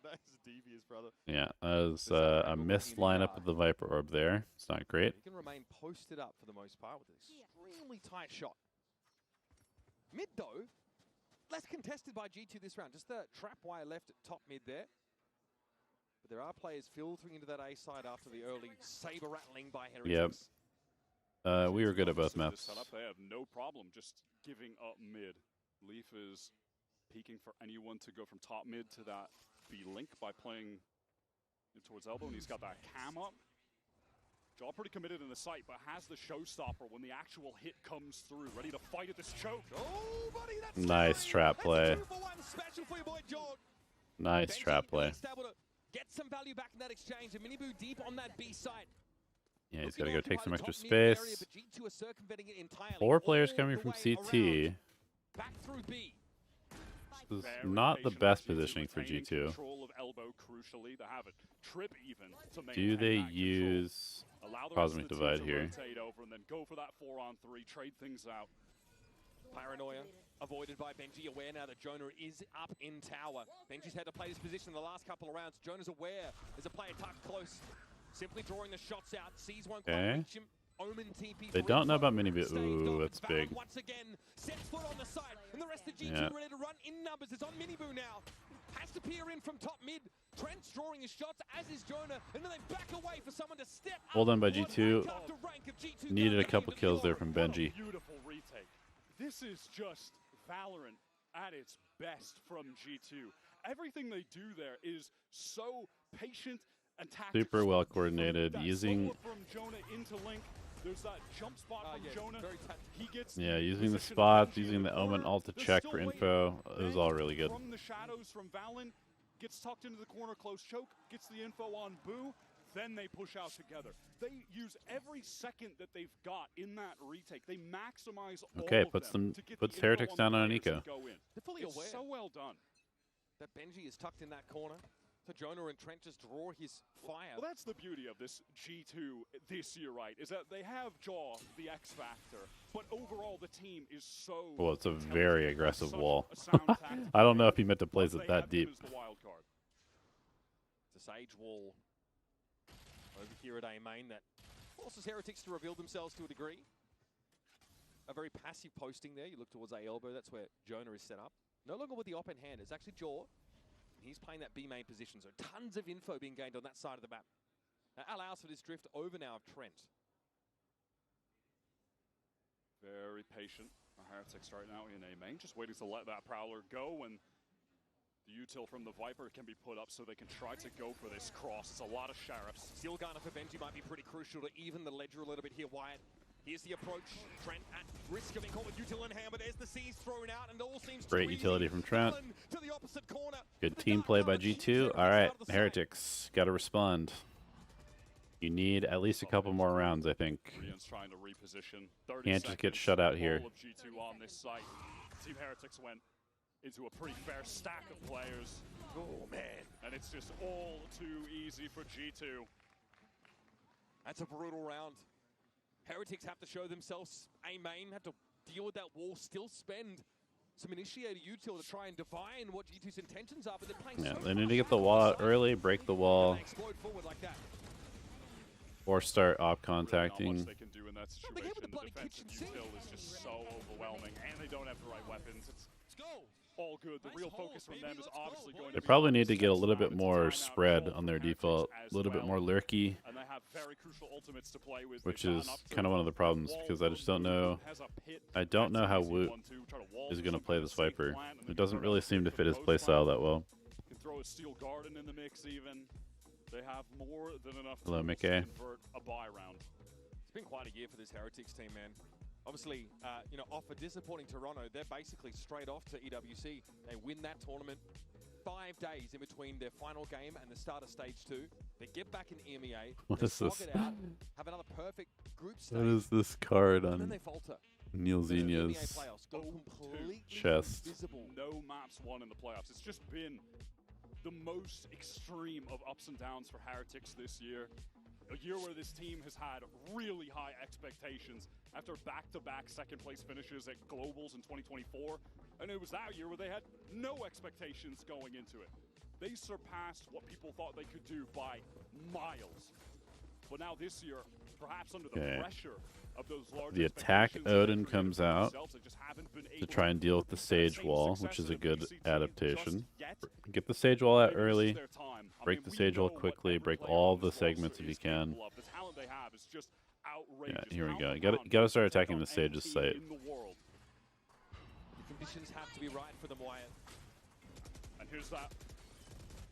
that is devious, brother. Yeah, that was a missed lineup of the Viper Orb there. It's not great. He can remain posted up for the most part with an extremely tight shot. Mid, though, less contested by G2 this round. Just the trap wire left at top mid there. But there are players filtering into that A side after the early saber rattling by Heretics. Yep. We were good at both maps. Setup, they have no problem just giving up mid. Leaf is peeking for anyone to go from top mid to that B link by playing towards elbow, and he's got that cam up. Jaw pretty committed in the site, but has the showstopper when the actual hit comes through, ready to fight at this choke. Oh, buddy, that's Nice trap play. special for your boy Jaw. Nice trap play. Able to get some value back in that exchange, and Minibu deep on that B site. Yeah, he's got to go take some extra space. 4 players coming from CT. Back through B. This is not the best positioning for G2. Control of elbow, crucially, to have it. Trip even to Do they maintain that use Allow the Cosmic rest of the team Divide to here? rotate over and then go for that 4-on-3, trade things out. Paranoia avoided by Benji, aware now that Jonah is up in tower. Benji's had to play this position in the last couple of rounds. Jonah's aware. There's a player tucked close. Simply drawing the shots out. Sees won't quite Okay. reach him. Omen TP They for don't know info. about Minibu. Stays Ooh, on. that's big. Once again, sets foot on the side, and the rest of G2 Yeah. ready to run in numbers. It's on Minibu now. Has to peer in from top mid. Trent's drawing his shots, as is Jonah, and then they back away for someone to step up. Well done by G2. Rank after rank of G2 Needed a going couple into the kills there order. from Benji. Beautiful retake. This is just Valorant at its best from G2. Everything they do there is so patient and tactical. Super well coordinated. That Using slower from Jonah into Link. There's that jump spot from Jonah. He gets using the position of spots, Benji in using the Omen corner. ult to They're check still for waiting. info. It was all really good. From the shadows from Valen, gets tucked into the corner, close choke, gets the info on Boo, then they push out together. They use every second that they've got in that retake. They maximize all Okay, of puts them them to get puts the info Heretics on the down on players Nico. that go in. They're fully It's aware. so well done. that Benji is tucked in that corner. So Jonah and Trent just draw his fire. Well, that's the beauty of this G2 this year, right? Is that they have Jaw, the X Factor, but overall the team is so... Well, it's a very aggressive wall. I don't know if he meant to place it that deep. The wild card. It's a Sage wall over here at A main that forces Heretics to reveal themselves to a degree. A very passive posting there. You look towards A elbow, that's where Jonah is set up. No longer with the op in hand, it's actually Jaw. He's playing that B main position, so tons of info being gained on that side of the map. That allows for this drift over now of Trent. Very patient. Heretics right now in A main, just waiting to let that Prowler go, and the util from the Viper can be put up so they can try to go for this cross. It's a lot of Sheriffs. Steel Gunner for Benji might be pretty crucial to even the ledger a little bit here, Wyatt. Here's the approach. Trent at risk of being caught with util in hand, but there's the C's thrown out, and it all seems Great utility from Trent. to the opposite corner. Good team play by G2. All right, Heretics, got to respond. You need at least a couple more rounds, I think. Trying to reposition. Can't just get shut out here. All of G2 on this site. Team Heretics went into a pretty fair stack of players. Oh, man. And it's just all too easy for G2. That's a brutal round. Heretics have to show themselves. A main have to deal with that wall, still spend some initiator util to try and divine what G2's intentions are, but they're playing Yeah, so they need to get the wall out early, break the wall, explode forward like that. or start op contacting. Really not much they can do in that situation. The defensive util is just so overwhelming, and they don't have the right weapons. It's all good. The real focus from them is obviously going to They be probably need to get a little bit more spread on their default, a little bit more lurky, and they have very crucial ultimates to play with. which is kind of one of the problems because I just don't know. I don't know how Woot is going to play this Viper. It doesn't really seem to fit his playstyle that well. Can throw a Steel Garden in the mix even. They have more than enough Hello, to Mickey. convert a buy round. It's been quite a year for this Heretics team, man. Obviously, you know, off a disappointing Toronto, they're basically straight off to EWC. They win that tournament 5 days in between their final game and the start of Stage 2. They get back in EMEA. What is this? It out, have another perfect group stage. What is this card and then on they falter. Neil The EMEA Zinya's playoffs go completely chest? invisible. No maps won in the playoffs. It's just been the most extreme of ups and downs for Heretics this year. A year where this team has had really high expectations after back-to-back second-place finishes at Globals in 2024. And it was that year where they had no expectations going into it. They surpassed what people thought they could do by miles. But now this year, perhaps under the pressure of those large The attack Odin comes out themselves, they just haven't been to able try and deal with the Sage Wall, which is a good adaptation. Get the Sage Wall out early, break the Sage Wall quickly, break all the segments if you can. The talent they have is just Yeah, outrageous. here we go. You gotta start attacking the Sage's site. In the world. The conditions have to be right for them, Wyatt. And here's that.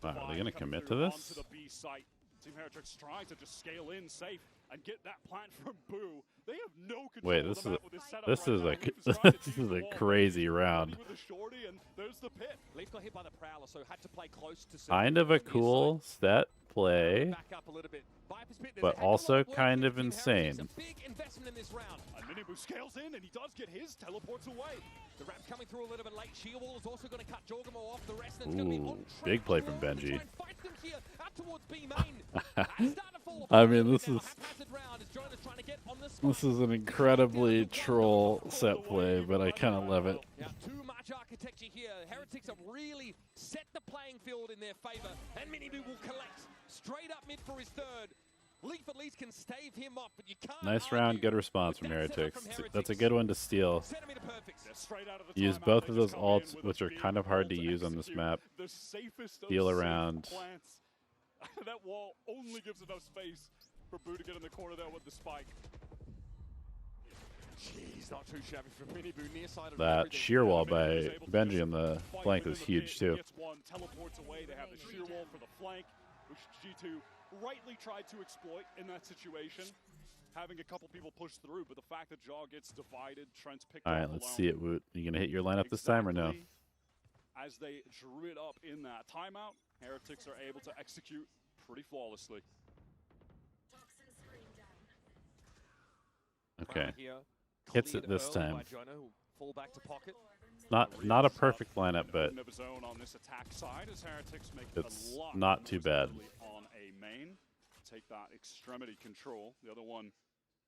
Wow, are they gonna coming commit to through this? onto the B site. Team Heretics trying to just scale in safe and get that plant from Boo. They have no control Wait, of this the is map with this setup this right is now. a Leaf is trying to this use is the a wall. crazy round. With the shorty, and there's the pit. Leaf got hit by the Prowler, so had to play close to Kind of a cool set play, back up a little bit. Viper's pit, there's but a heck of a lot also of work kind here of for Team Heretics. insane. A big investment in this round. And Minibu scales in, and he does get his, teleports away. The ramp coming through a little bit late. Sheer Wall is also going to cut Jorgamo off. The rest of it's going to be on Ooh, Trent big play to from try Benji. and fight them here out towards B main. I mean, this is Haphazard round as Jonah's trying to get on the spot. this is an incredibly troll set play, but I kind of love it. Now, too much architecture here. Heretics have really set the playing field in their favor, and Minibu will collect straight up mid for his third. Leaf at least can stave him off, but you can't. Nice round, good response from Heretics. That's a good one to steal. Use both of those ults, which are kind of hard to use on this map. The safest of Steal safe around. plants. That wall only gives enough space for Boo to get in the corner there with the spike. Jeez, not too shabby for Minibu near side of That everything. sheer wall by Benji on the flank is huge too. Gets one, teleports away. They have the sheer wall for the flank, which G2 rightly tried to exploit in that situation, having a couple people push through. But the fact that Jaw gets divided, Trent's picked All up right, let's alone. see it, Woot. You gonna hit your lineup this time or no? As they drew it up in that timeout, Heretics are able to execute pretty flawlessly. Okay. Here, Hits it cleared this early time. by Jonah, who fall back to pocket. not a perfect lineup, but Never zone on this attack side as Heretics make it's a lot not too bad. on a main. Take that extremity control. The other one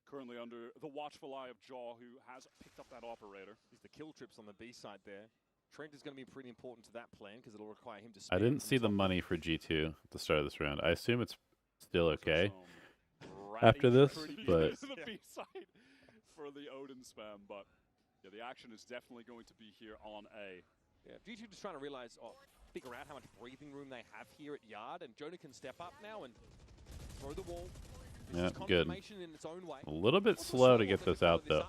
currently under the watchful eye of Jaw, who has picked up that operator. He's the kill trips on the B side there. Trent is going to be pretty important to that plan because it'll require him to I didn't see the money for G2 at the start of this round. I assume it's still okay after this, but the B side for the Odin spam, but yeah, the action is definitely going to be here on A. Yeah, G2 just trying to realize, figure out how much breathing room they have here at Yard, and Jonah can step up now and throw the wall. yeah, good. In its own way. A little bit slow to get this out, though.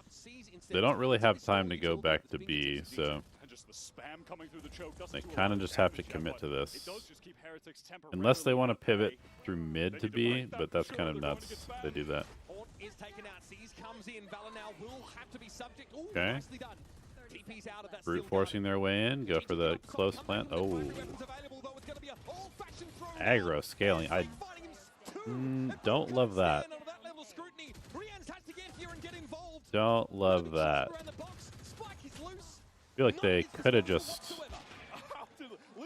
They don't really have time to go back to B, so they kind of just have to commit to this. Unless they want to pivot through mid to B, but that's kind of nuts. They do that. Okay. Brute forcing their way in. Go for the close plant. Oh. Aggro scaling. I don't love that. Don't love that. I feel like they could have just...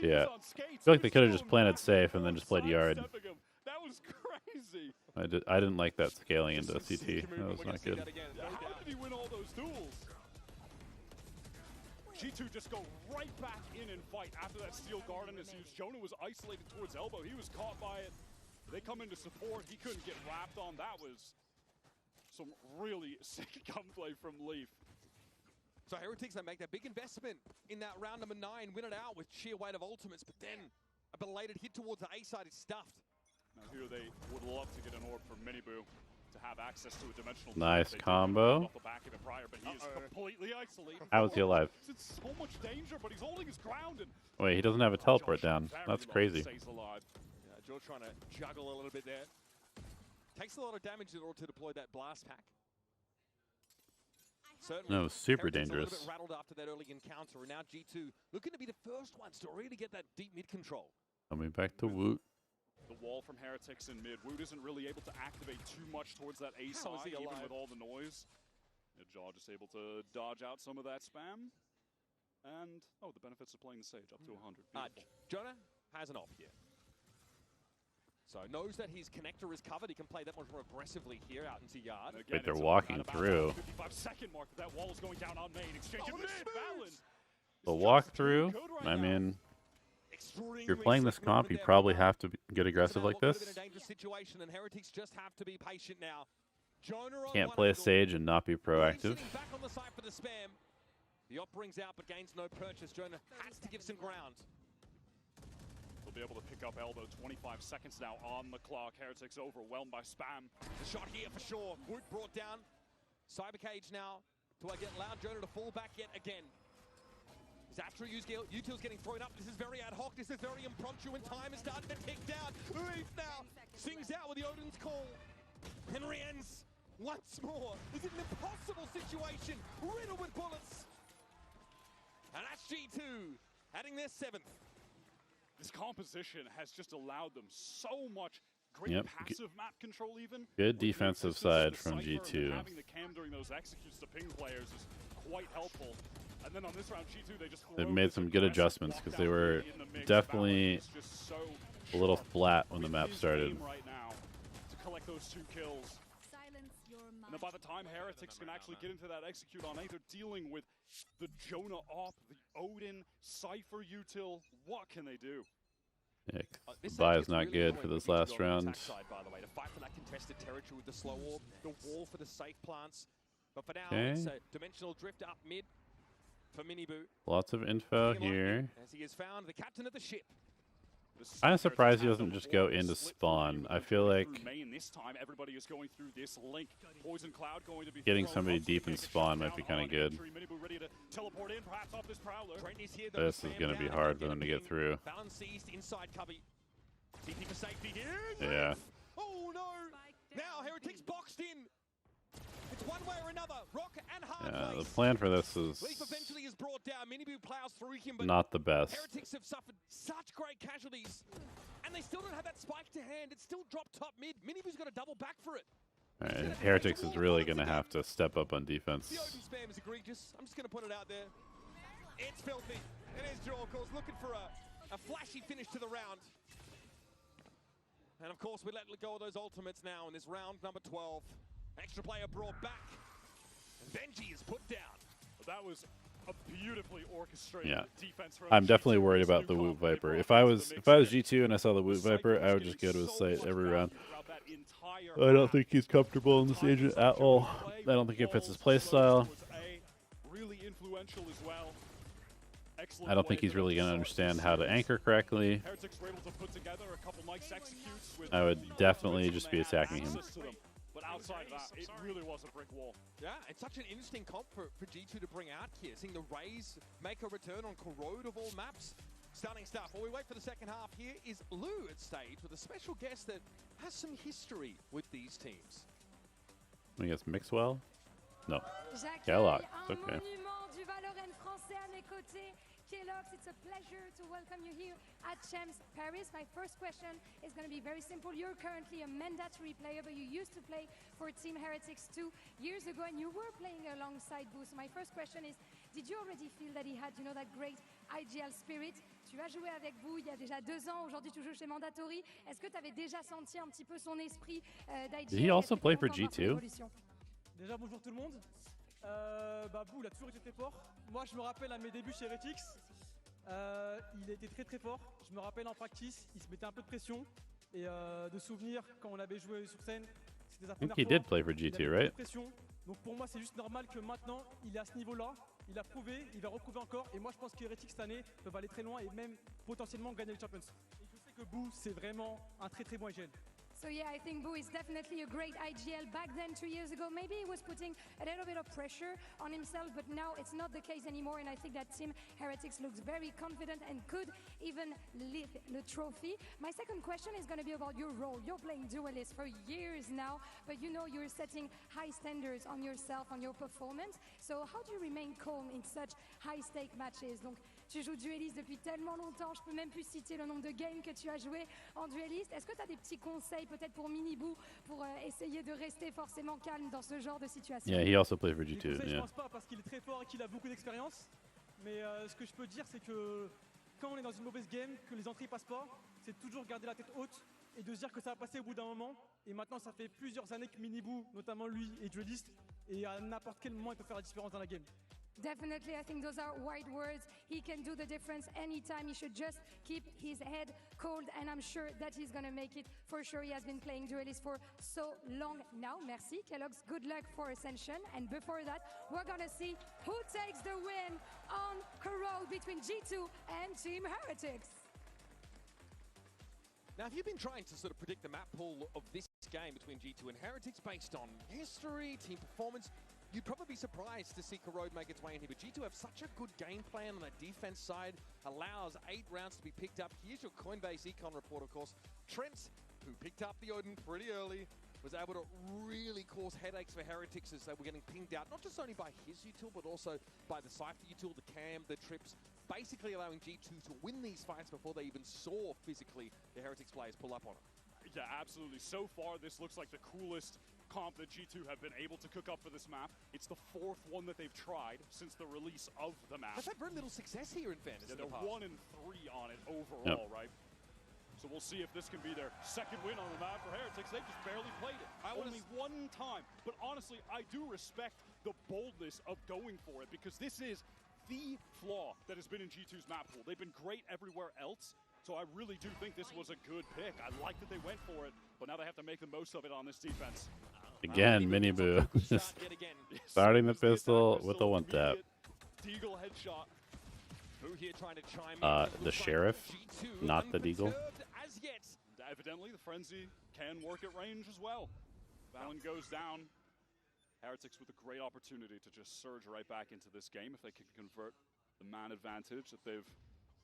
Yeah. I feel like they could have just planted safe and then just played Yard. That was crazy. I didn't like that scaling into CT. That was not good. How did he win all those duels? G2 just go right back in and fight after that Steel Garden is used. Jonah was isolated towards elbow. He was caught by it. They come into support. He couldn't get wrapped on. That was some really sick gunplay from Leaf. So Heretics, they make that big investment in that round number 9, win it out with sheer weight of ultimates, but then a belated hit towards the A side is stuffed. Now here they would love to get an orb from Minibu to have access to a dimensional. Nice combo. Off the back of it prior, but he is completely isolated. How is he alive? He's in so much danger, but he's holding his ground. And Wait, he doesn't have a teleport down. That's crazy. Yeah, Joe trying to juggle a little bit there. Takes a lot of damage in order to deploy that blast pack. Certainly, no, super Heretics dangerous. A little bit rattled after that early encounter, and now G2 looking to be the first ones to really get that deep mid control. Coming back to Woot. The wall from Heretics in mid. Woot isn't really able to activate too much towards that A side, even with all the noise. Yeah, Jaw just able to dodge out some of that spam. And, the benefits of playing the Sage, up to 100. Jonah has an off here. So knows that his connector is covered. He can play that much more aggressively here out into Yard. Wait, they're walking through. 55-second mark, that wall is going down on main. Exchange in mid, Valen. The walkthrough, I mean, if you're playing this comp, you probably have to get aggressive like this. Can't play a Sage and not be proactive. The op brings out but gains no purchase. Jonah has to give some ground. They'll be able to pick up elbow. 25 seconds now on the clock. Heretics overwhelmed by spam. The shot here for sure. Woot brought down. Cyber Cage now. Do I get Loud Jonah to fall back yet again? Is Astro Util's getting thrown up. This is very ad hoc. This is very impromptu, and time is starting to tick down. Leaf now sings out with the Odin's call. Henry ends once more. This is an impossible situation. Riddled with bullets. And that's G2 adding their 7th. This composition has just allowed them so much great passive map control even. Good defensive side from G2. Having the cam during those executes to ping players is quite helpful. And then on this round, G2, they just They've made some good adjustments because they were definitely a little flat when the map started. Right now to collect those 2 kills. And then by the time Heretics can actually get into that execute on A, they're dealing with the Jonah op, the Odin, Cypher util. What can they do? Yeah, the buy is not good for this last round. By the way, to fight for that contested territory with the slow orb, the wall for the safe plants. But for now, it's a dimensional drift up mid for Minibu. Lots of info here. As he has found the captain of the ship. I'm surprised he doesn't just go into spawn. I feel like getting somebody deep in spawn might be kind of good. This is going to be hard for them to get through. Yeah. Oh no! Now Heretics boxed in. It's one way or another. Rock and hard Yeah, the plan for this is eventually is brought down. Minibu plows through him, but not the best. Heretics have suffered such great casualties, and they still don't have that spike to hand. It's still dropped top mid. Minibu's got to double back for it. All right, Heretics is really going to have to step up on defense. The Odin spam is egregious. I'm just going to put it out there. It's filthy. It is Draw, of course, looking for a flashy finish to the round. And of course, we let go of those ultimates now in this round number 12. Extra player brought back. And Benji is put down. That was a beautifully orchestrated defense from I'm definitely G2 worried with about this the new Woot comp they Viper. brought If I into was the mix G2 and I saw the Woot Viper, I would just go to his site every round. throughout that entire I don't think he's comfortable in this agent at all. I don't think it fits his playstyle. really influential as well. I don't think he's really going to understand how to anchor correctly. Heretics were able to put together a couple nice executes with I would definitely just be attacking him. But outside of that, it really was a brick wall. Yeah, it's such an interesting comp for G2 to bring out here. Seeing the Rays make a return on Corrode of all maps. Stunning stuff. While we wait for the second half, here is Lou at stage with a special guest that has some history with these teams. I guess Mixwell? No. Kellogg. It's okay. Du Valorant français à mes côtés. Kellogg, it's a pleasure to welcome you here at Champs Paris. My first question is going to be very simple. You're currently a mandatory player, but you used to play for Team Heretics 2 years ago, and you were playing alongside Boo. So my first question is, did you already feel that he had, you know, that great IGL spirit? Tu as joué avec Boo il y a déjà 2 ans. Aujourd'hui, tu joues chez Mandatory. Est-ce que tu avais déjà senti un petit peu son esprit d'IGL? Did he also play for G2? Déjà, bonjour tout le monde. Boo, il a toujours été très fort. Moi, je me rappelle à mes débuts chez Heretics, il était très très fort. Je me rappelle en practice, il se mettait un peu de pression. Et de souvenirs, quand on avait joué sur scène, c'était sa première fois. He did play for G2, right? Pression. Donc pour moi, c'est juste normal que maintenant, il est à ce niveau-là. Il a prouvé, il va reprouver encore. Et moi, je pense que Heretics cette année peuvent aller très loin et même potentiellement gagner le Champions. Et je sais que Boo, c'est vraiment un très très bon IGL. So yeah, I think Boo is definitely a great IGL. Back then, 2 years ago, maybe he was putting a little bit of pressure on himself, but now it's not the case anymore, and I think that Team Heretics looks very confident and could even lift the trophy. My second question is going to be about your role. You're playing Duelist for years now, but you know you're setting high standards on yourself, on your performance. So how do you remain calm in such high-stake matches? Donc, tu joues Duelist depuis tellement longtemps, je peux même plus citer le nombre de games que tu as joué en Duelist. Est-ce que tu as des petits conseils peut-être pour Miniboo pour essayer de rester forcément calme dans ce genre de situation? Yeah, he also played for G2. Je Yeah. pense pas parce qu'il est très fort et qu'il a beaucoup d'expérience. Mais ce que je peux dire, c'est que quand on est dans une mauvaise game, que les entrées passent pas, c'est toujours garder la tête haute et de se dire que ça va passer au bout d'un moment. Et maintenant, ça fait plusieurs années que Miniboo, notamment lui, est dueliste. Et à n'importe quel moment, il peut faire la différence dans la game. Definitely, I think those are wide words. He can do the difference anytime. He should just keep his head cold, and I'm sure that he's going to make it for sure. He has been playing Duelist for so long now. Merci, Kellogg's. Good luck for Ascension. And before that, we're going to see who takes the win on Corrode between G2 and Team Heretics. Now, if you've been trying to sort of predict the map pool of this game between G2 and Heretics based on history, team performance, you'd probably be surprised to see Corrode make its way in here, but G2 have such a good game plan on the defense side, allows 8 rounds to be picked up. Here's your Coinbase econ report, of course. Trent, who picked up the Odin pretty early, was able to really cause headaches for Heretics as they were getting pinged out, not just only by his util, but also by the Cypher util, the cam, the trips, basically allowing G2 to win these fights before they even saw physically the Heretics players pull up on them. Yeah, absolutely. So far, this looks like the coolest comp that G2 have been able to cook up for this map. It's the 4th one that they've tried since the release of the map. They've had very little success here in fairness. Yeah, they're 1 and 3 on it overall, right? So we'll see if this can be their second win on the map for Heretics. They just barely played it. Only 1 time. But honestly, I do respect the boldness of going for it because this is the flaw that has been in G2's map pool. They've been great everywhere else. So I really do think this was a good pick. I like that they went for it, but now they have to make the most of it on this defense. Again, Miniboo. Starting the pistol with a one-tap. Deagle headshot. The Sheriff, not the Deagle. Evidently, the Frenzy can work at range as well. Valen goes down. Heretics with a great opportunity to just surge right back into this game if they can convert the man advantage that they've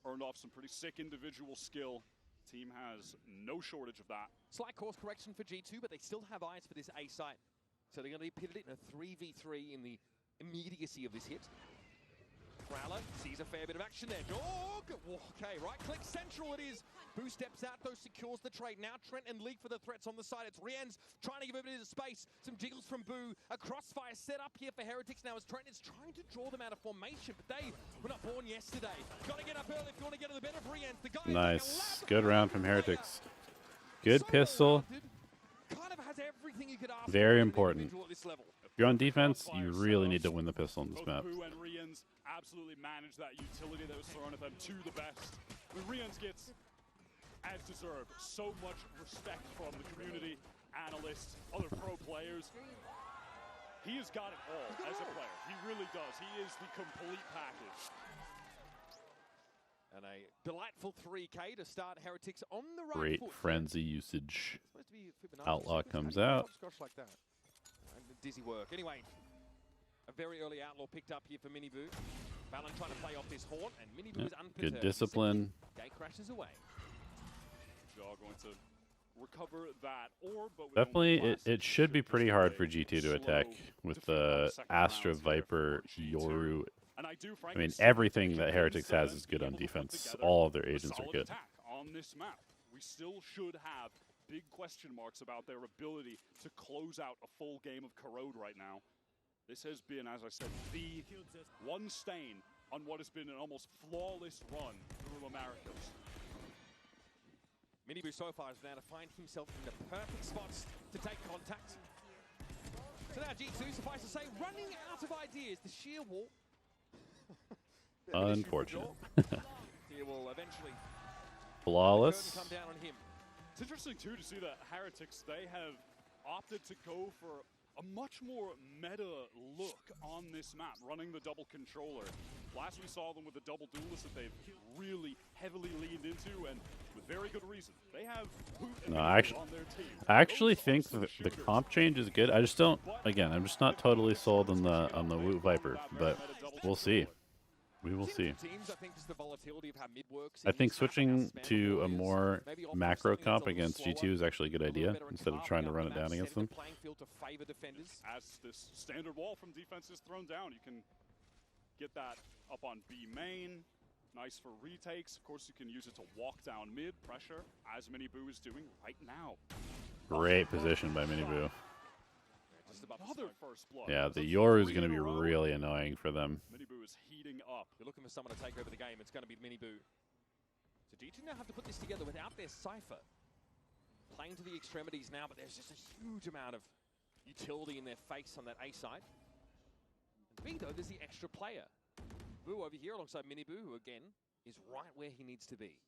earned off some pretty sick individual skill. Team has no shortage of that. Slight course correction for G2, but they still have eyes for this A site. So they're going to be pitted in a 3v3 in the immediacy of this hit. Prowler sees a fair bit of action there. Dog! Okay, right click central it is. Boo steps out, though, secures the trade. Now Trent and League for the threats on the side. It's Rian's trying to give a bit of space. Some jiggles from Boo. A crossfire set up here for Heretics now as Trent is trying to draw them out of formation, but they were not born yesterday. Got to get up early if you want to get to the better of Rian's. The guy Nice. Good round from Heretics. Good pistol. kind of has everything you could ask Very for an important. individual at this level. If you're on defense, you really need to win the pistol in this map. Boo and Rians absolutely managed that utility that was thrown at them to the best. When Rians gets, as deserved, so much respect from the community, analysts, other pro players. He has got it all as a player. He really does. He is the complete package. And a delightful 3K to start Heretics on the right Great foot. frenzy usage. Supposed to be Outlaw comes How do you out. hopscotch like that? And dizzy work. Anyway, a very early outlaw picked up here for Miniboo. Valorant trying to play off this haunt, and Miniboo is unperturbed. Good discipline. Gate crashes away. Jaw going to recover that orb, but with Definitely, it should be pretty hard for G2 to attack with the Astra, Viper, Yoru. I mean, everything that Heretics has is good on defense. All of their agents are good. On this map, we still should have big question marks about their ability to close out a full game of Corrode right now. This has been, as I said, the one stain on what has been an almost flawless run through Americas. Miniboo so far is now to find himself in the perfect spots to take contact. So now G2, suffice to say, running out of ideas. The sheer wall. Unfortunate. Sheer wall eventually. Flawless. Come down on him. It's interesting, too, to see that Heretics, they have opted to go for a much more meta look on this map, running the double controller. Last we saw them with the double duelist that they've really heavily leaned into, and with very good reason. They have Boot and No, Miniboo on their team. I actually think the comp change is good. I just don't. Again, I'm just not totally sold on the Woot Viper, but we'll see. We will see. I think switching to a more macro comp against G2 is actually a good idea instead of trying to run it down against them. As this standard wall from defense is thrown down, you can get that up on B main. Nice for retakes. Of course, you can use it to walk down mid, pressure, as Miniboo is doing right now. Great position by Miniboo. Another first blood. Yeah, the Yoru is going to be really annoying for them. Miniboo is heating up. You're looking for someone to take over the game. It's going to be Miniboo. So G2 now have to put this together without their Cypher. Playing to the extremities now, but there's just a huge amount of utility in their face on that A side. And B, though, there's the extra player. Boo over here alongside Miniboo, who again is right where he needs to be.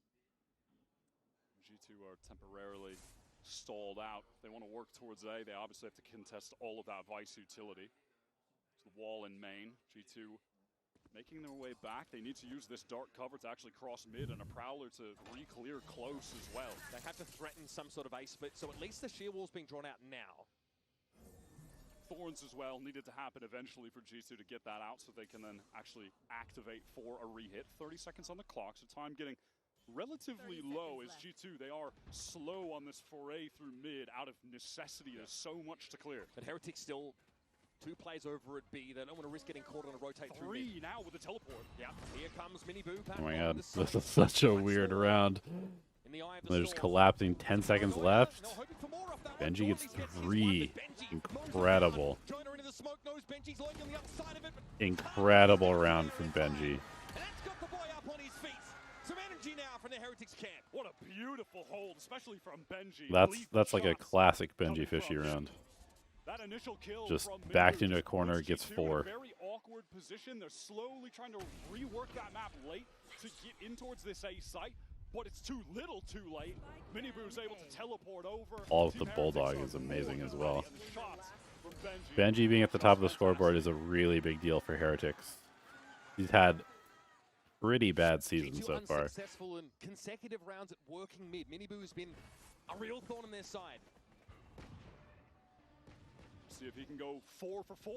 G2 are temporarily stalled out. If they want to work towards A, they obviously have to contest all of that Vice utility. It's the wall in main. G2 making their way back. They need to use this dark cover to actually cross mid and a Prowler to re-clear close as well. They have to threaten some sort of A split, so at least the sheer wall's being drawn out now. Thorns as well needed to happen eventually for G2 to get that out so they can then actually activate for a re-hit. 30 seconds on the clock, so time getting relatively low as G2. They are slow on this foray through mid out of necessity. There's so much to clear. But Heretics still 2 plays over at B. They don't want to risk getting caught on a rotate through mid. 3 now with the teleport. Yeah, here comes Miniboo. Oh my god, this is such a weird round. They're just collapsing, 10 seconds left. Benji gets 3. Incredible. Incredible round from Benji. From the Heretics camp. What a beautiful hold, especially from Benji. That's like a classic Benji Fishy round. That initial kill Just from backed Miniboo into a corner, gets puts G2 4. in a very awkward position. They're slowly trying to rework that map late to get in towards this A site, but it's too little too late. Miniboo's able to teleport over. All of the Bulldog is amazing as well. Shots from Benji being at the top of the scoreboard is a really big deal for Heretics. He's had pretty bad season so far. Successful in consecutive rounds at working mid. Miniboo's been a real thorn in their side. See if he can go 4 for 4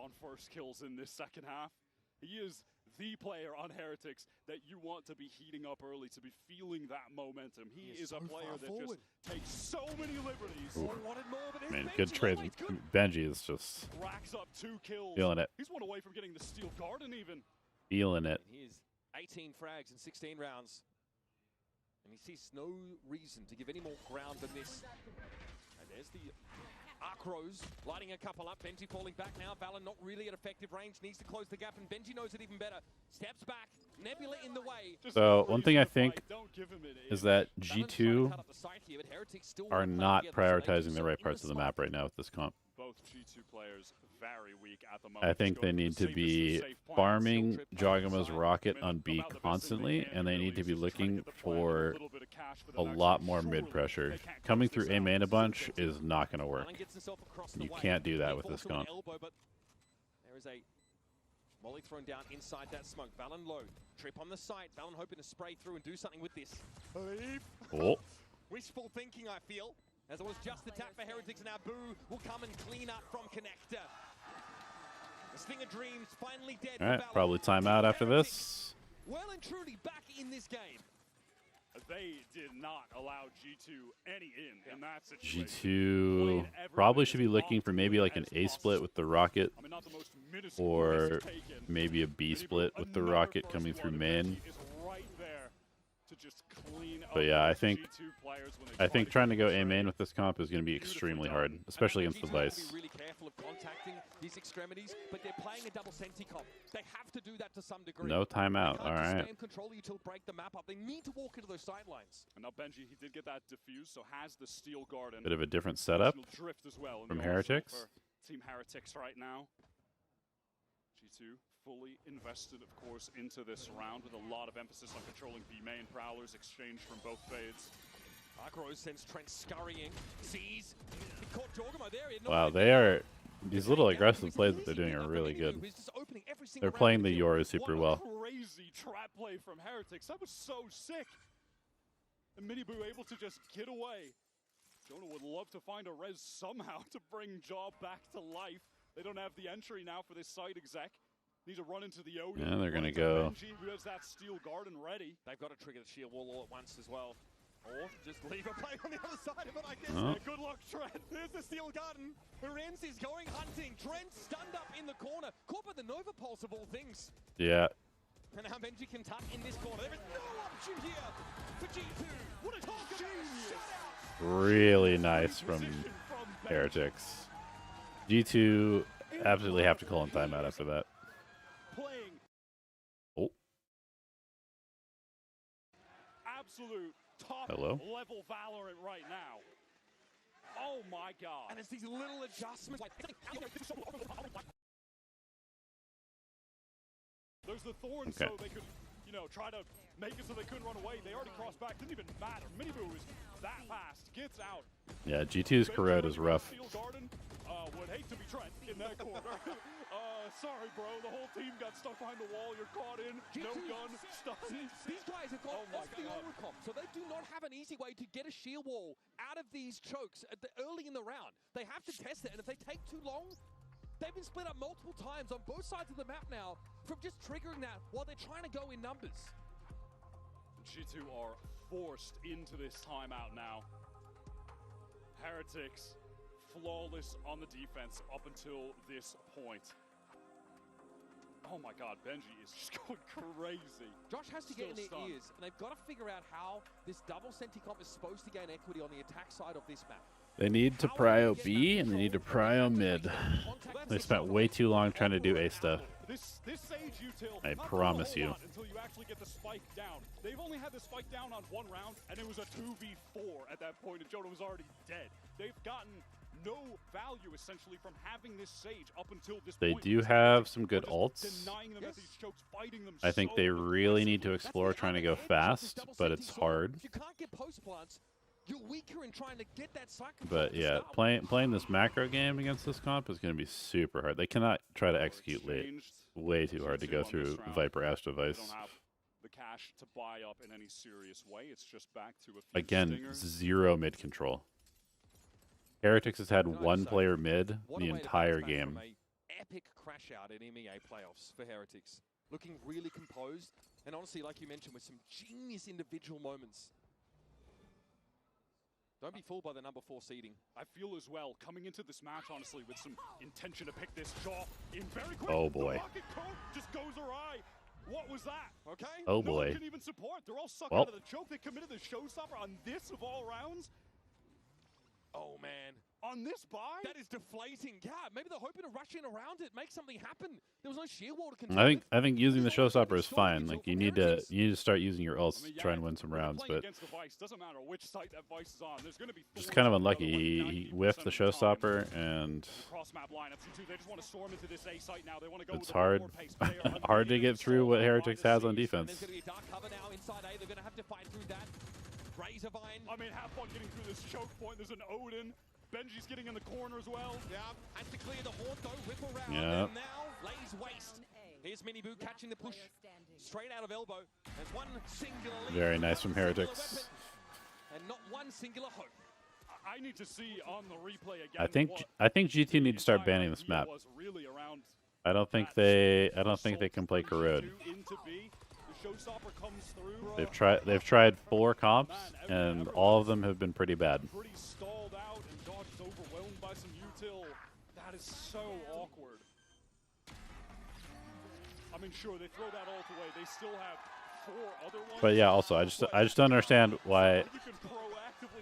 on first kills in this second half. He is the player on Heretics that you want to be heating up early, to be feeling that momentum. He is a player that just takes so many liberties. Man, good trade. Benji is just racks up 2 kills. feeling it. He's one away from getting the Steel Garden even. Feeling it. And here's 18 frags in 16 rounds. And he sees no reason to give any more ground than this. And there's the Arcros lighting a couple up. Benji falling back now. Valor not really at effective range. Needs to close the gap, and Benji knows it even better. Steps back. Nebula in the way. So one thing I think is that G2 are not prioritizing the right parts of the map right now with this comp. Both G2 players very weak at the moment. I think they need to be farming Jogama's rocket on B constantly, and they need to be looking for a lot more mid pressure. Coming through A main a bunch is not going to work. You can't do that with this comp. There is a volley thrown down inside that smoke. Valen low. Trip on the site. Valen hoping to spray through and do something with this. Oh. Wishful thinking, I feel. As it was just the tap for Heretics, and Abu will come and clean up from Connector. The Sting of Dreams finally dead. All right, probably timeout after this. Well and truly back in this game. They did not allow G2 any in that situation. G2 probably should be looking for maybe like an A split with the rocket, or maybe a B split with the rocket coming through main. But yeah, I think trying to go A main with this comp is going to be extremely hard, especially against the Vice. Really careful of contacting these extremities, but they're playing a double senti comp. They have to do that to some degree. No timeout. All right. Control you till break the map up. They need to walk into those sidelines. And now Benji, he did get that diffuse, so has the steel garden. Bit of a different setup from Heretics. Team Heretics right now. G2 fully invested, of course, into this round with a lot of emphasis on controlling B main. Prowlers exchanged from both fades. Arcros sends Trent scurrying. Sees. He caught Jorgamo there. Wow, they are... These little aggressive plays that they're doing are really good. They're playing the Yoru super well. Crazy trap play from Heretics. That was so sick. And Minibu able to just get away. Jonah would love to find a res somehow to bring Jaw back to life. They don't have the entry now for this site exec. Need to run into the Odin. Yeah, they're going to go. Benji, who has that steel garden ready. They've got to trigger the shield wall all at once as well. Or just leave a play on the other side of it, I guess. Oh. Good luck, Trent. There's the steel garden. Lorenz is going hunting. Trent stunned up in the corner. Caught by the Nova Pulse of all things. Yeah. And now Benji can tuck in this corner. There is no option here for G2. What a talk about shutout. Really nice from Heretics. G2 absolutely have to call in timeout after that. Oh. Absolute top level Valorant right now. Oh my god. And it's these little adjustments. There's the thorns so they could, you know, try to make it so they couldn't run away. They already crossed back. Didn't even matter. Minibu is that fast. Gets out. Yeah, G2's corrode is rough. Steel Garden would hate to be Trent in that corner. Sorry, bro. The whole team got stuck behind the wall. You're caught in. No gun. Stuck. These guys have gone off the overcomp, so they do not have an easy way to get a shield wall out of these chokes early in the round. They have to test it, and if they take too long, they've been split up multiple times on both sides of the map now from just triggering that while they're trying to go in numbers. G2 are forced into this timeout now. Heretics flawless on the defense up until this point. Oh my god, Benji is just going crazy. Josh has to get in their ears, and they've got to figure out how this double senti comp is supposed to gain equity on the attack side of this map. They need to prio B, and they need to prio mid. They spent way too long trying to do A stuff. This Sage util, I promise you. Until you actually get the spike down. They've only had the spike down on one round, and it was a 2v4 at that point, and Jonah was already dead. They've gotten no value, essentially, from having this Sage up until this point. They do have some good ults. I think they really need to explore trying to go fast, but it's hard. If you can't get post plants, you're weaker in trying to get that cycle. But yeah, playing this macro game against this comp is going to be super hard. They cannot try to execute late. Way too hard to go through Viper Astro Vice. The cash to buy up in any serious way. It's just back to a few Again, stingers. 0 mid control. Heretics has had one player mid the entire game. Epic crash out in MEA playoffs for Heretics. Looking really composed, and honestly, like you mentioned, with some genius individual moments. Don't be fooled by the number 4 seeding. I feel as well, coming into this match, honestly, with some intention to pick this Jaw in very quick. Oh boy. The rocket code just goes awry. What was that? Okay. Oh No one boy. can even support. They're all sucked Well. out of the choke. They committed the showstopper on this of all rounds. Oh man. On this buy? That is deflating. Yeah, maybe they're hoping to rush in around it, make something happen. There was no sheer wall to control I think using the showstopper is fine. Like you need to start using your ults to try and win some rounds, but Doesn't matter which site that Vice is on. There's going to be just kind of unlucky. He whiffed the showstopper, and cross-map lineups. They just want to storm into this A site now. They want to go it's hard hard to get through what Heretics has on defense. There's going to be dark cover now inside A. They're going to have to fight through that. Razorvine. I mean, have fun getting through this choke point. There's an Odin. Benji's getting in the corner as well. Yeah, has to clear the horn though, whip around, yep. and now lays waste. Here's Miniboo catching the push straight out of elbow. There's one singular lead. Very nice from Heretics. And not one singular hope. I need to see on the replay again. I think GT need to start banning this map. I don't think they can play Corrode. They've tried 4 comps and all of them have been pretty bad. Pretty stalled out and Dodge is overwhelmed by some util. That is so awkward. I mean, sure, they throw that ult away. They still have 4 other ones. But yeah, also I just don't understand why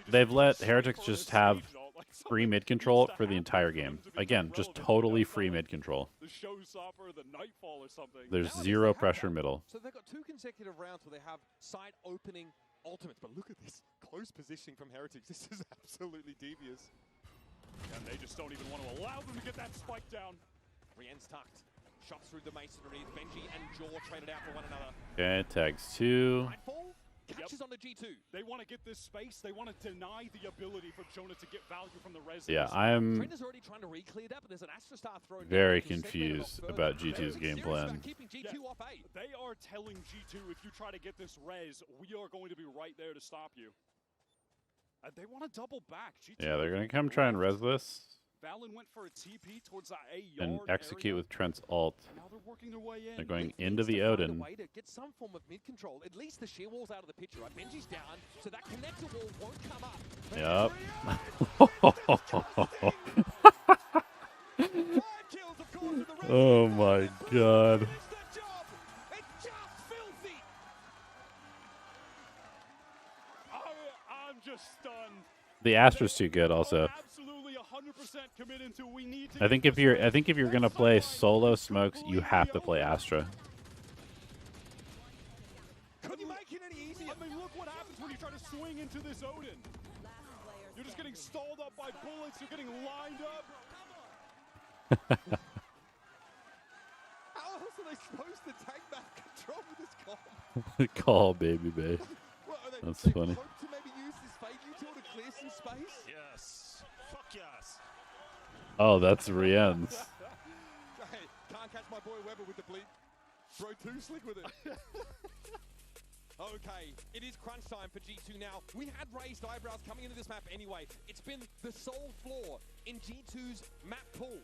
they've let Heretics just have free mid control for the entire game. Again, just totally free mid control. The showstopper, the nightfall or something. There's 0 pressure middle. So they've got 2 consecutive rounds where they have side opening ultimates. But look at this close positioning from Heretics. This is absolutely devious. And they just don't even want to allow them to get that spike down. Rien's tucked. Shots through the masonry. Benji and Jaw traded out for one another. Okay, tags 2. Nightfall catches on the G2. They want to get this space. They want to deny the ability for Jonah to get value from the res. Yeah, I'm Trender's already trying to re-clear that, but there's an Astra Star thrown very down, confused about G2's game plan. keeping G2 off A. They are telling G2, if you try to get this res, we are going to be right there to stop you. And they want to double back. G2 Yeah, they're gonna come try and res this Valen went for a TP towards that A yard and execute with Trent's ult. Now they're working their way in. They're going into the Odin. Way to get some form of mid control. At least the sheer wall's out of the picture. Right? Benji's down, so that connector wall won't come Yep. Oh my god. I'm just stunned. The Astra's too good also. Absolutely 100% committed to we need to I think if you're gonna play solo smokes, you have to play Astra. Couldn't you make it any easier? I mean, look what happens when you try to swing into this Odin. You're just getting stalled up by bullets. You're getting lined up. How else are they supposed to take back control with this call? Call baby babe. That's funny. Hope to maybe use this fake util to clear some space? Yes. Fuck yes. Oh, that's Rien's. Hey, can't catch my boy Weber with the bleep. Bro, too slick with it. Okay, it is crunch time for G2 now. We had raised eyebrows coming into this map anyway. It's been the sole flaw in G2's map pool.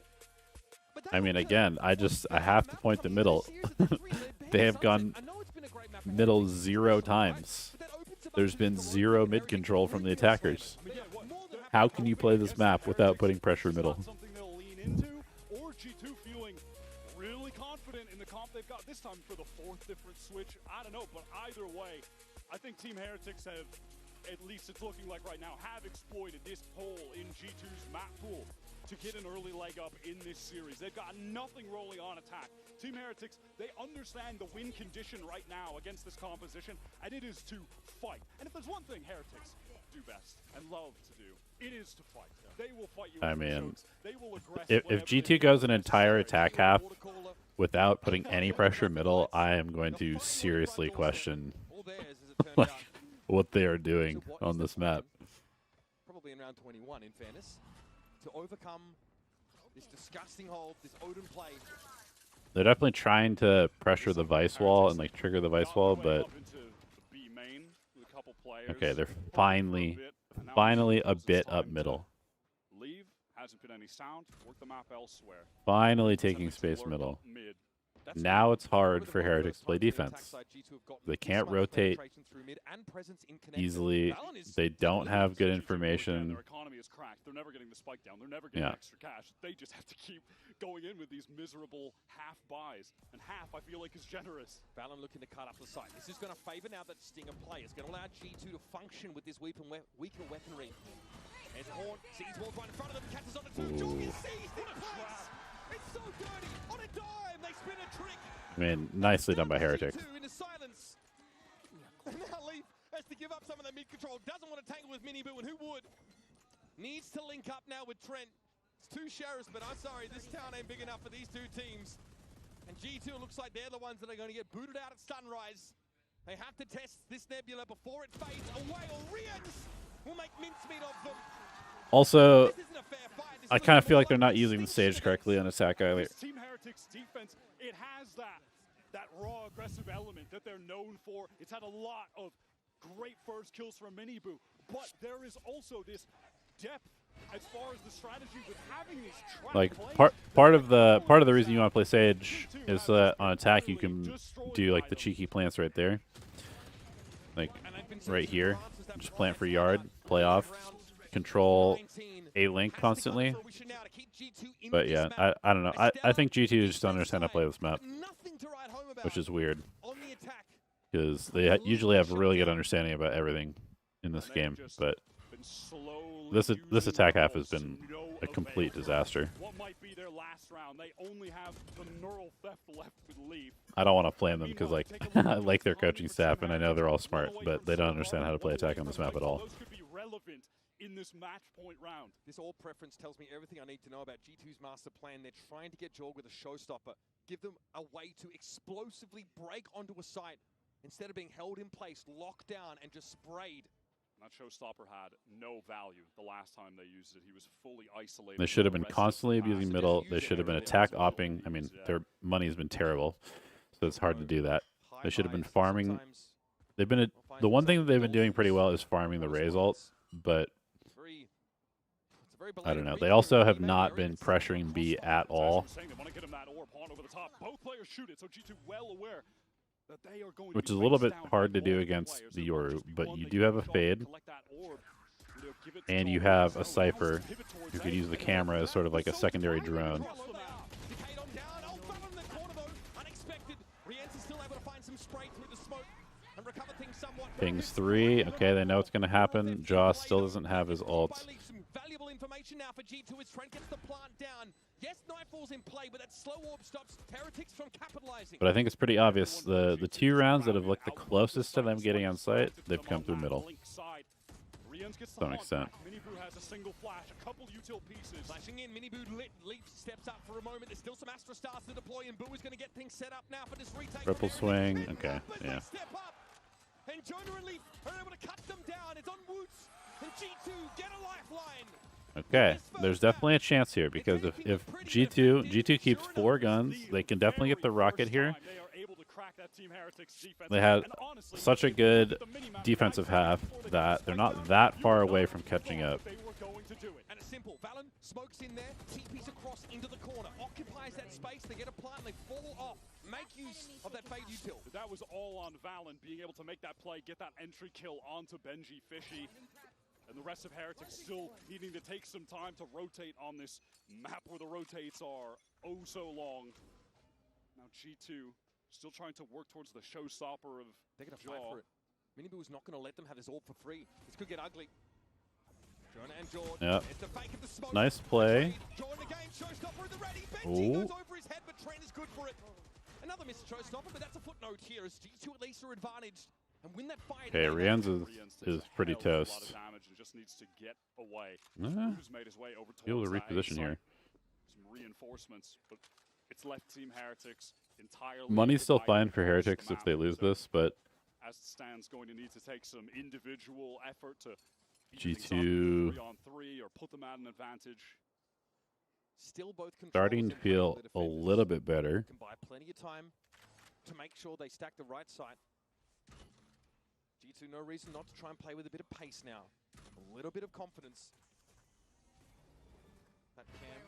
I mean, again, I have to point the middle. They have gone middle 0 times. There's been 0 mid control from the attackers. How can you play this map without putting pressure middle? Something they'll lean into, or G2 feeling really confident in the comp they've got this time for the 4th different switch. I don't know, but either way, I think Team Heretics have, at least it's looking like right now, have exploited this hole in G2's map pool to get an early leg up in this series. They've got nothing rolling on attack. Team Heretics, they understand the win condition right now against this composition, and it is to fight. And if there's one thing Heretics do best and love to do, it is to fight. They will fight you. I mean, they will aggress if G2 goes an entire attack half without putting any pressure middle, I am going to seriously question like, what they are doing on this map. Probably in round 21, in fairness. To overcome this disgusting hold, this Odin play. They're definitely trying to pressure the Vice wall and like trigger the Vice wall, but okay, they're finally a bit up middle. Leave hasn't been any sound. Work the map elsewhere. Finally taking space middle. Mid. Now it's hard for Heretics to play defense. They can't rotate easily. They don't have good information. Their economy is cracked. They're never getting the spike down. They're never getting extra cash. They just have to keep going in with these miserable half buys. And half, I feel like, is generous. Valorant looking to cut up the site. This is going to favor now that Stinger play. It's going to allow G2 to function with this weaker weaponry. There's Horn. Sees Horn right in front of them. Catches on the two. Jog is seized in place. It's so dirty. On a dime, they spin a trick. I mean, nicely done by Heretics. In silence. And now Leaf has to give up some of the mid control. Doesn't want to tangle with Miniboo, and who would? Needs to link up now with Trent. It's two sheriffs, but I'm sorry, this town ain't big enough for these two teams. And G2 looks like they're the ones that are going to get booted out at Sunrise. They have to test this Nebula before it fades away, or Rians will make mincemeat of them. Also, I kind of feel like they're not using the stage correctly on attack either. Team Heretics defense, it has that raw aggressive element that they're known for. It's had a lot of great first kills from Miniboo, but there is also this depth as far as the strategy with having these trap Like plays. part of the reason you want to play Sage is that on attack you can do like the cheeky plants right there, like right here. Just plant for yard, play off, control a link constantly. But yeah, I don't know. I think G2 just don't understand how to play this map, which is weird because they usually have a really good understanding about everything in this game. But this attack half has been a complete disaster. What might be their last round? They only have the neural theft left with Leaf. I don't want to blame them because like I like their coaching staff and I know they're all smart, but they don't understand how to play attack on this map at all. Those could be relevant in this match point round. This all preference tells me everything I need to know about G2's master plan. They're trying to get Jorg with a showstopper, give them a way to explosively break onto a site instead of being held in place, locked down, and just sprayed. That showstopper had no value the last time they used it. He was fully isolated. They should have been constantly abusing middle. They should have been attack opping. I mean, their money has been terrible, so it's hard to do that. They should have been farming. They've been the one thing that they've been doing pretty well is farming the Raze ult, but I don't know. They also have not been pressuring B at all, Both players shoot it, so G2 well aware that they are going which is a little bit hard to do against the Yoru, but you do have a fade, and you have a Cypher who could use the camera as sort of like a secondary drone. Pings 3, okay, they know it's going to happen. Jaw still doesn't have his ult. Valuable information now for G2 as Trent gets the plant down. Yes, Nightfall's in play, but that slow orb stops Heretics from capitalizing. But I think it's pretty obvious. The 2 rounds that have looked the closest to them getting on site, they've come through middle. To some extent. Miniboo has a single flash, a couple util pieces. Flashing in, Miniboo lit. Leaf steps up for a moment. There's still some Astra Stars to deploy, and Boo is going to get things set up now for this retake. Triple swing, okay, yeah. Step up, and Jonah and Leaf are able to cut them down. It's on Woods, and G2 get a lifeline. Okay, there's definitely a chance here because if G2 keeps 4 guns, they can definitely get the rocket here. They had such a good defensive half that they're not that far away from catching up. And it's simple. Valen smokes in there, TPs across into the corner, occupies that space, they get a plant, and they fall off. Make use of that fade util. That was all on Valen being able to make that play, get that entry kill onto Benji Fishy. And the rest of Heretics still needing to take some time to rotate on this map where the rotates are oh so long. Now G2 still trying to work towards the showstopper of They're going to fight for it. Miniboo is not going to let them have this orb for free. This could get ugly. Jonah and George. Yep. It's the fake of the smoke. Nice play. Jordan again, showstopper at the ready. Benji Ooh. goes over his head, but Trent is good for it. Another missed showstopper, but that's a footnote here as G2 at least are advantaged. And win that fight. Okay, Rienz is pretty toast. Just needs to get away. Who's made his way over be able to towards that reposition here. Some reinforcements, but it's left Team Heretics entirely. Money's still fine for Heretics if they lose this, but as it stands, going to need to take some individual effort to G2 3-on-3 or put them at an advantage. Still both starting to feel a little bit better. Can buy plenty of time to make sure they stack the right side. G2 no reason not to try and play with a bit of pace now. A little bit of confidence. That Cam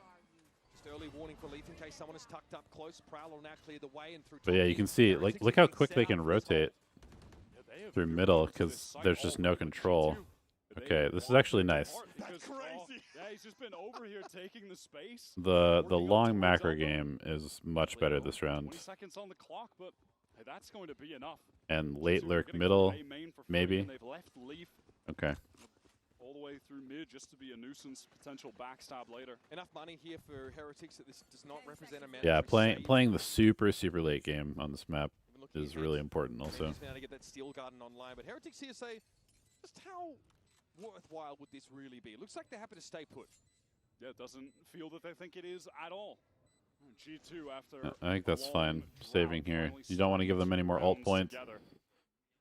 just early early warning for Leaf in case someone is tucked up close. Prowler now clear the way and through. But yeah, you can see, like, look how quick they can rotate through middle because there's just no control. Okay, this is actually nice. That's crazy. Yeah, he's just been over here taking the space. The long macro game is much better this round. 20 seconds on the clock, but hey, that's going to be enough. And late lurk middle, maybe. They've left Leaf Okay. all the way through mid just to be a nuisance, potential backstab later. Enough money here for Heretics that this does not represent a man. Yeah, playing the super late game on this map is really important also. Just now to get that Steel Garden online, but Heretics here say, just how worthwhile would this really be? It looks like they're happy to stay put. Yeah, it doesn't feel that they think it is at all. G2 after I think that's fine. Saving here. You don't want to give them any more ult points.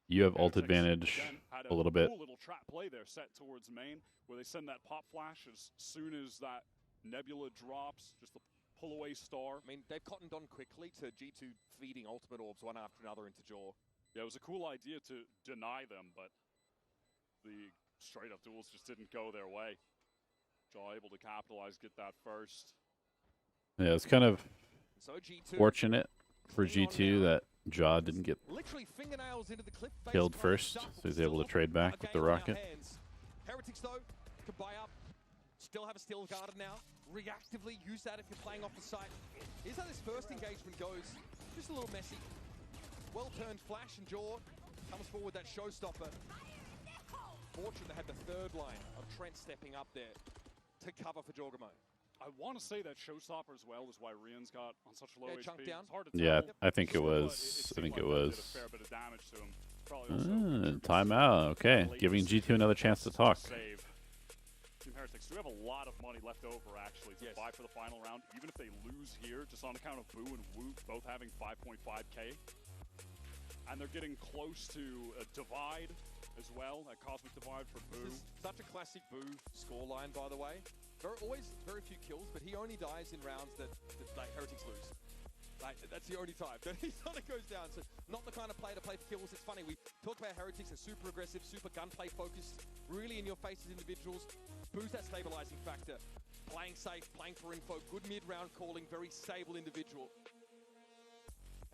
You have ult advantage a little bit. Cool little trap play there set towards main, where they send that pop flash as soon as that Nebula drops, just a pull away star. I mean, they've cottoned on quickly to G2 feeding ultimate orbs one after another into Jaw. Yeah, it was a cool idea to deny them, but the straight up duels just didn't go their way. Jaw able to capitalize, get that first. Yeah, it's kind of so G2 fortunate for G2 that Jaw didn't get killed first, so he's able to trade back with the rocket. Heretics though can buy up, still have a Steel Garden now. Reactively use that if you're playing off the site. Here's how this first engagement goes. Just a little messy. Well turned flash, and Jaw comes forward with that showstopper. Fortunate they had the third line of Trent stepping up there to cover for Jorgamo. I want to say that showstopper as well is why Rian's got on such low HP. Chunked down. It's hard to tell. Yeah, I think it was. I think it was. Timeout. Okay, giving G2 another chance to talk. Save. Team Heretics do have a lot of money left over actually to buy for the final round. Even if they lose here, just on account of Boo and Woot both having 5.5k, and they're getting close to a divide as well, a cosmic divide for Boo. This is such a classic Boo scoreline, by the way. Always very few kills, but he only dies in rounds that like Heretics lose. Like, that's the only time that he sort of goes down. So not the kind of player to play for kills. It's funny, we talk about Heretics as super aggressive, super gunplay focused, really in your faces individuals. Boo's that stabilizing factor. Playing safe, playing for info, good mid-round calling, very stable individual.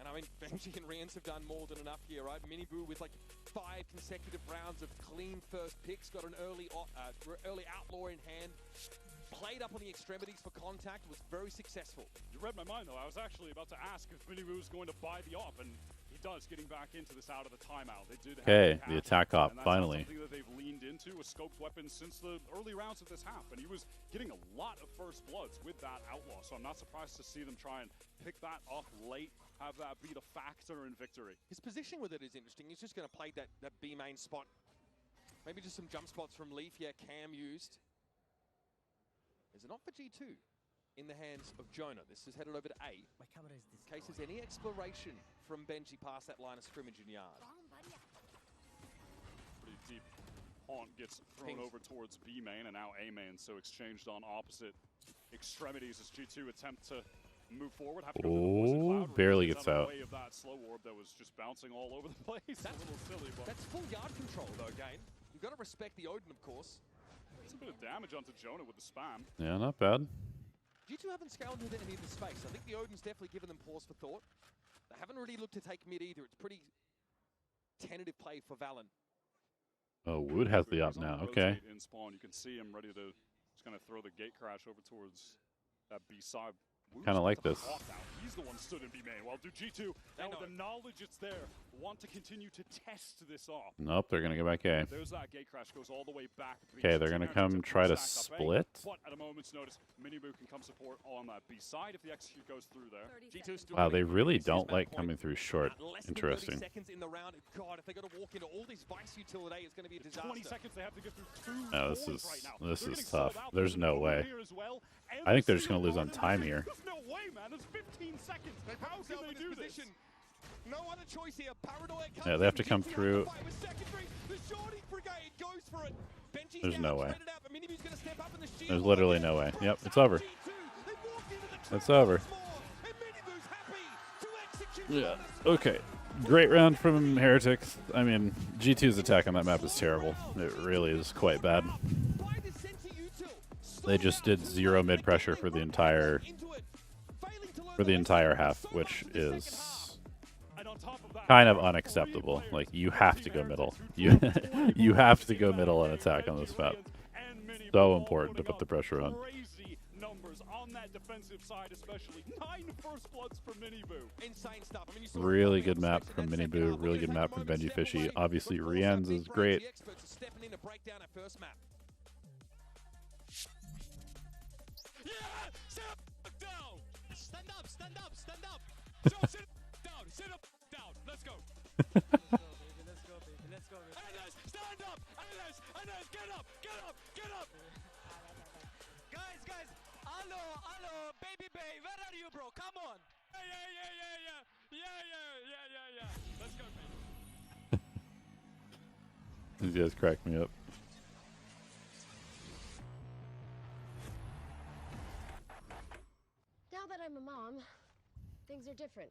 And I mean, Benji and Rians have done more than enough here, right? Miniboo with like 5 consecutive rounds of clean first picks, got an early outlaw in hand. Played up on the extremities for contact, was very successful. You read my mind though. I was actually about to ask if Miniboo's going to buy the op, and he does, getting back into this out of the timeout. They did Okay, have the attack op, and that's finally. something that they've leaned into, a scoped weapon since the early rounds of this half, and he was getting a lot of first bloods with that outlaw, so I'm not surprised to see them try and pick that up late, have that be the factor in victory. His positioning with it is interesting. He's just going to play that B main spot. Maybe just some jump spots from Leaf. Yeah, Cam used. Is it not for G2 in the hands of Jonah? This is headed over to A. My camera is in case there's any exploration from Benji past that line of scrimmage in yard. Pretty deep. Haunt gets thrown over towards B main and now A main, so exchanged on opposite extremities as G2 attempt to move forward. Have to go through the poison cloud. Barely gets out. Way of that slow orb that was just bouncing all over the place. That's a little silly, but that's full yard control though, Gain. You've got to respect the Odin, of course. It's a bit of damage onto Jonah with the spam. Yeah, not bad. G2 haven't scaled into any of the space. I think the Odin's definitely given them pause for thought. They haven't really looked to take mid either. It's pretty tentative play for Valen. Oh, Wood has the op now. Okay. In spawn, you can see him ready to just kind of throw the gate crash over towards that B side. Kind of like this. He's the one stood in B main. While do G2, now with the knowledge it's there, want to continue to test this off. Nope, they're going to go back A. There's that gate crash, goes all the way back. Okay, they're going to come try to split. But at a moment's notice, Miniboo can come support on that B side if the execute goes through there. Wow, they really don't like coming through short. Interesting. Seconds in the round. God, if they got to walk into all these Vice utility, it's going to be a disaster. 20 seconds they have to get through 2 No, this is tough. There's no way. I think they're just going to lose on time here. There's no way, man. There's 15 seconds. How can they do this? No other choice here. Paranoid comes Yeah, they have to come through. There's no way. There's literally no way. Yep, it's over. It's over. Yeah, okay. Great round from Heretics. I mean, G2's attack on that map is terrible. It really is quite bad. They just did 0 mid pressure for the entire for the entire half, which is kind of unacceptable. Like, you have to go middle. You you have to go middle and attack on this map. So important to put the pressure on. Numbers on that defensive side, especially 9 first bloods for Miniboo. Insane stuff. I mean, you saw Really good map from Miniboo. Really good map from Benji Fishy. Obviously, Rien's is great. the experts are stepping in to break down that first map. Yeah! Sit up, down! Stand up, stand up, stand up! Joe, sit down, sit up, down. Let's go. Let's go, baby. Let's go, baby. Enes, stand up! Enes, get up, get up, get up! Guys, hello, baby bay, where are you, bro? Come on! Yeah. Let's go, baby. These guys crack me up. Now that I'm a mom, things are different.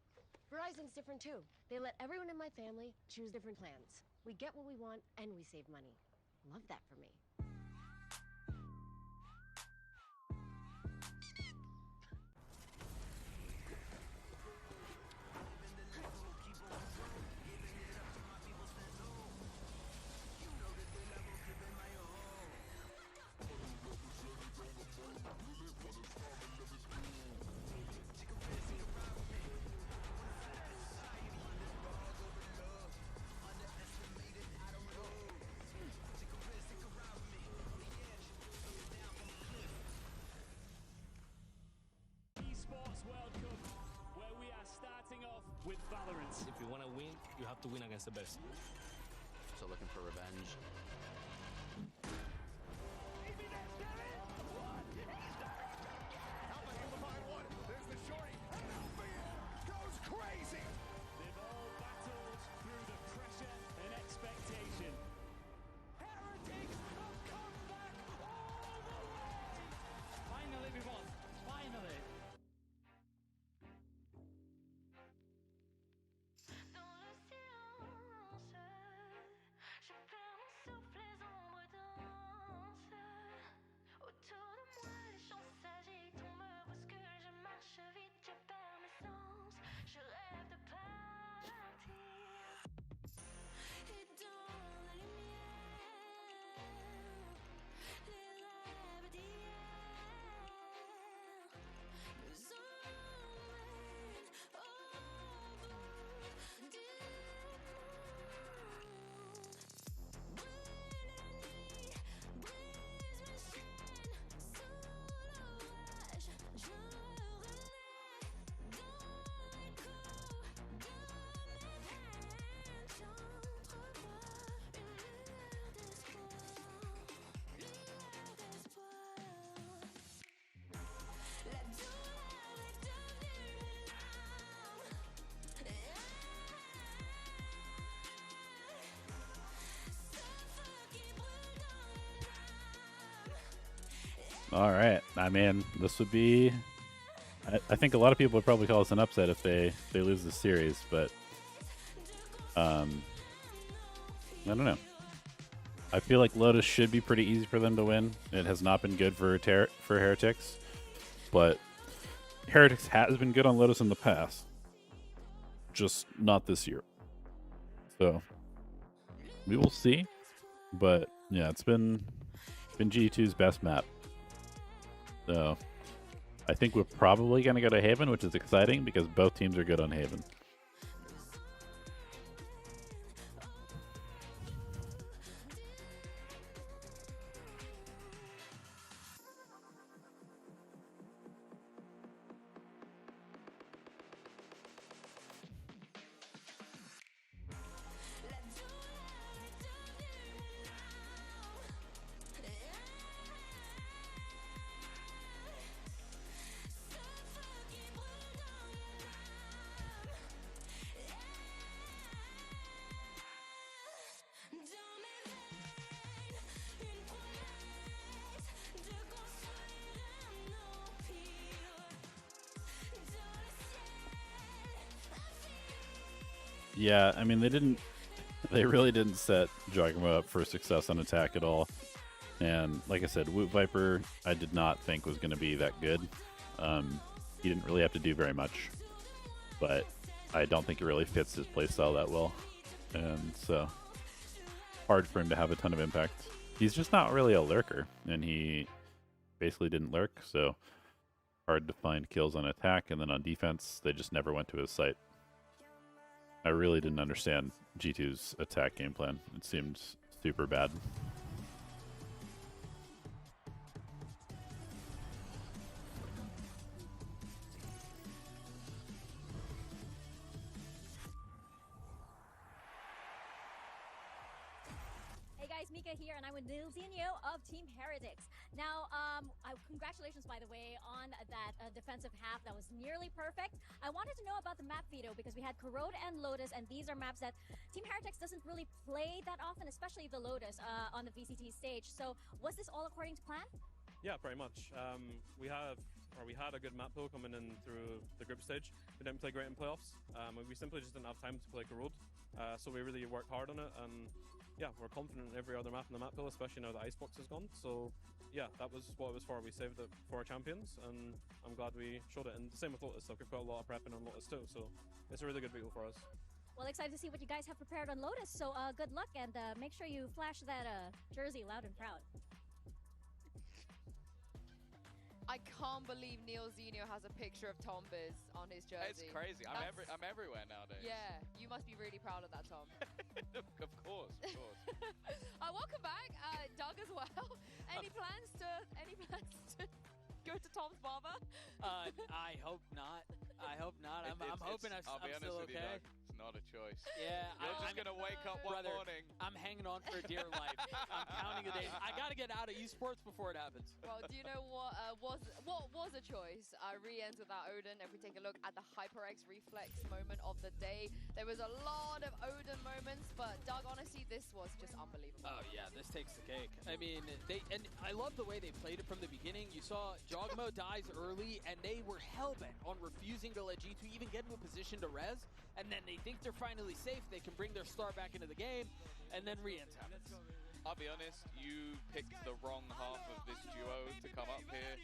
Verizon's different too. They let everyone in my family choose different plans. We get what we want and we save money. Love that for me. Esports World Cup, where we are starting off with Valorant. If you want to win, you have to win against the best. So looking for revenge. There's the shorty, and goes crazy! They've all battled through the pressure and expectation. Heretics have come back all the way! Finally, we won. Finally. All right. I mean, this would be... I think a lot of people would probably call this an upset if they lose the series, but... I don't know. I feel like Lotus should be pretty easy for them to win. It has not been good for Heretics, but Heretics has been good on Lotus in the past. Just not this year. So, we will see. But, yeah, it's been G2's best map. So, I think we're probably going to go to Haven, which is exciting because both teams are good on Haven. Yeah, I mean, they really didn't set Giacomo up for success on attack at all. And like I said, Woot Viper, I did not think was going to be that good. he didn't really have to do very much, but I don't think it really fits his playstyle that well, and so hard for him to have a ton of impact. He's just not really a lurker, and he basically didn't lurk, so hard to find kills on attack, and then on defense, they just never went to his site. I really didn't understand G2's attack game plan. It seemed super bad. Mika here, and I'm with Nilzinho of Team Heretics. Now, congratulations, by the way, on that defensive half. That was nearly perfect. I wanted to know about the map veto because we had Corrode and Lotus, and these are maps that Team Heretics doesn't really play that often, especially the Lotus on the VCT stage. So, was this all according to plan? Yeah, pretty much. We had a good map pool coming in through the group stage. We didn't play great in playoffs. We simply just didn't have time to play Corrode, so we really worked hard on it. And yeah, we're confident in every other map in the map pool, especially now the Icebox is gone. So yeah, that was what it was for. We saved it for our champions, and I'm glad we showed it. And the same with Lotus. Like, we've got a lot of prepping on Lotus too, so it's a really good vehicle for us. Well, excited to see what you guys have prepared on Lotus. So good luck, and make sure you flash that jersey loud and proud. I can't believe Nilzinho has a picture of Tom Biz on his jersey. It's crazy. I'm everywhere nowadays. Yeah, you must be really proud of that, Tom. Of course, of course. Welcome back, Doug as well. Any plans to go to Tom's barber? I hope not. I hope not. I'm hoping I'm I'll be honest still with you, okay. Doug. It's not a choice. Yeah, You're just gonna wake up one brother, morning. I'm hanging on for dear life. I'm counting the days. I gotta get out of esports before it happens. Well, do you know what was a choice? Re-ends without Odin. If we take a look at the HyperX reflex moment of the day, there was a lot of Odin moments, but Doug, honestly, this was just unbelievable. Oh yeah, this takes the cake. I mean, I love the way they played it from the beginning. You saw Jogmo dies early, and they were hellbent on refusing to let G2 even get into a position to res, and then they think they're finally safe. They can bring their star back into the game, and then re-ends happens. I'll be honest, you picked the wrong half of this duo to come up here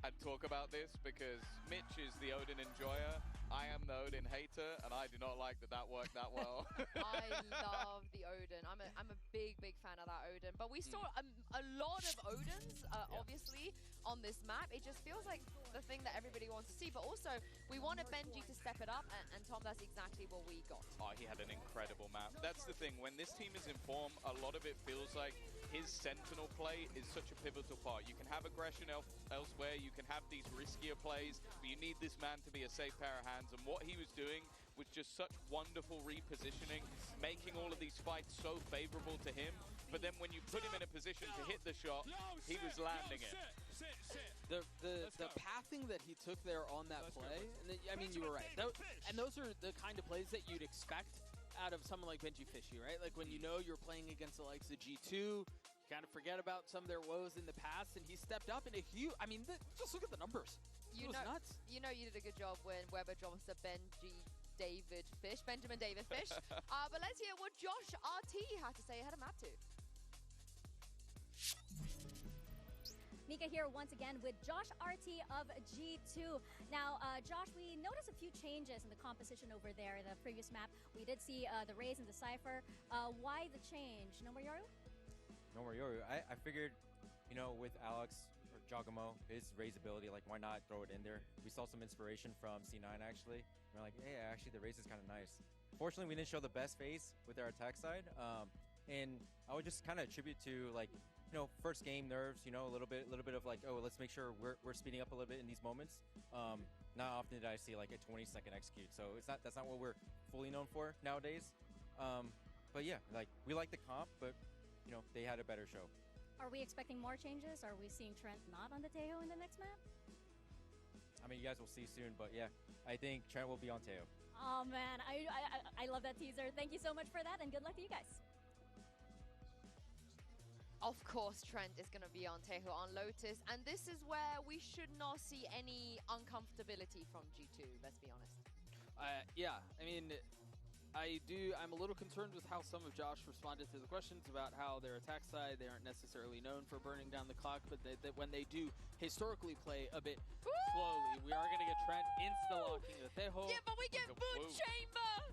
and talk about this, because Mitch is the Odin enjoyer, I am the Odin hater, and I do not like that worked that well. I love the Odin. I'm a big fan of that Odin. But we saw a lot of Odins, obviously, on this map. It just feels like the thing that everybody wants to see. But also, we wanted Benji to step it up, and Tom, that's exactly what we got. Oh, he had an incredible map. That's the thing. When this team is in form, a lot of it feels like his Sentinel play is such a pivotal part. You can have aggression elsewhere, you can have these riskier plays, but you need this man to be a safe pair of hands. And what he was doing was just such wonderful repositioning, making all of these fights so favorable to him. But then when you put him in a position to hit the shot, he was landing it. The pathing that he took there on that play, I mean, you were right. And those are the kind of plays that you'd expect out of someone like Benji Fishy, right? Like when you know you're playing against the likes of G2, you kind of forget about some of their woes in the past, and he stepped up in a huge, I mean, just look at the numbers. It was nuts. You know you did a good job when Weber drops the Benjamin David Fish. But let's hear what Josh RT had to say ahead of map 2. Mika here once again with Josh RT of G2. Now, Josh, we noticed a few changes in the composition over there in the previous map. We did see the Raze and the Cypher. Why the change? No more Yoru? No more Yoru. I figured, you know, with Alex or Jogamo, his Raze ability, like, why not throw it in there? We saw some inspiration from C9, actually. We're like, hey, actually, the Raze is kind of nice. Fortunately, we didn't show the best phase with our attack side. And I would just kind of attribute to, like, you know, first game nerves, you know, a little bit of like, oh, let's make sure we're speeding up a little bit in these moments. Not often did I see like a 20-second execute, so that's not what we're fully known for nowadays. But yeah, like, we like the comp, but you know, they had a better show. Are we expecting more changes? Are we seeing Trent not on the Teo in the next map? I mean, you guys will see soon, but yeah, I think Trent will be on Teo. Oh man, I love that teaser. Thank you so much for that, and good luck to you guys. Of course, Trent is going to be on Teho on Lotus, and this is where we should not see any uncomfortability from G2, let's be honest. Yeah, I mean, I'm a little concerned with how some of Josh responded to the questions about how their attack side, they aren't necessarily known for burning down the clock, but when they do historically play a bit slowly, we are going to get Trent insta-locking the Tejo. Yeah, but we get Boot Chamber!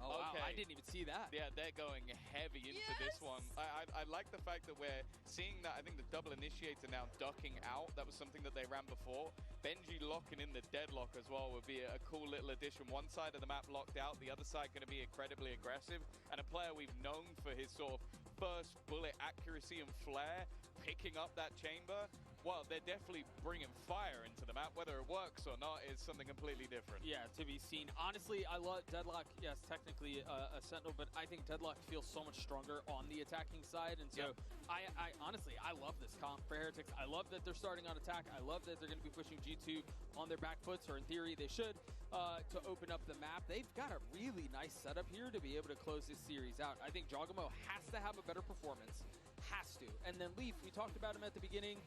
Oh, wow, Okay. I didn't even see that. Yeah, they're going heavy into this one. I like the fact that we're seeing that. I think the double initiator now ducking out. That was something that they ran before. Benji locking in the deadlock as well would be a cool little addition. One side of the map locked out, the other side going to be incredibly aggressive. And a player we've known for his sort of first bullet accuracy and flair, picking up that chamber. Well, they're definitely bringing fire into the map. Whether it works or not is something completely different. Yeah, to be seen. Honestly, I love Deadlock. Yes, technically a Sentinel, but I think Deadlock feels so much stronger on the attacking side. And so, I honestly, I love this comp for Heretics. I love that they're starting on attack. I love that they're going to be pushing G2 on their back foots, or in theory they should, to open up the map. They've got a really nice setup here to be able to close this series out. I think Jogamo has to have a better performance. Has to. And then Leaf, we talked about him at the beginning,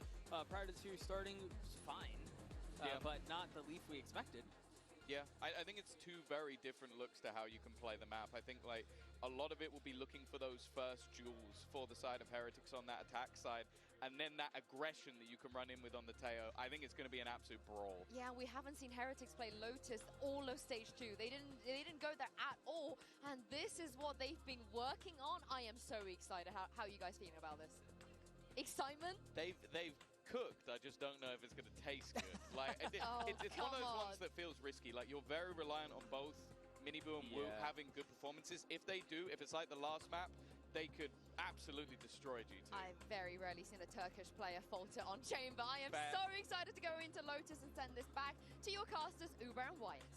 prior to the series starting, was fine, but not the Leaf we expected. Yeah, I think it's two very different looks to how you can play the map. I think like a lot of it will be looking for those first jewels for the side of Heretics on that attack side, and then that aggression that you can run in with on the Teo. I think it's going to be an absolute brawl. Yeah, we haven't seen Heretics play Lotus all of Stage 2. They didn't go there at all, and this is what they've been working on. I am so excited. How are you guys feeling about this? Excitement? They've cooked. I just don't know if it's going to taste good. Like it's one of those ones that feels risky. Like you're very reliant on both Minibu and Wu having good performances. If they do, if it's like the last map, they could absolutely destroy G2. I've very rarely seen a Turkish player falter on Chamber. I am so excited to go into Lotus and send this back to your casters, Uber and Wyatt.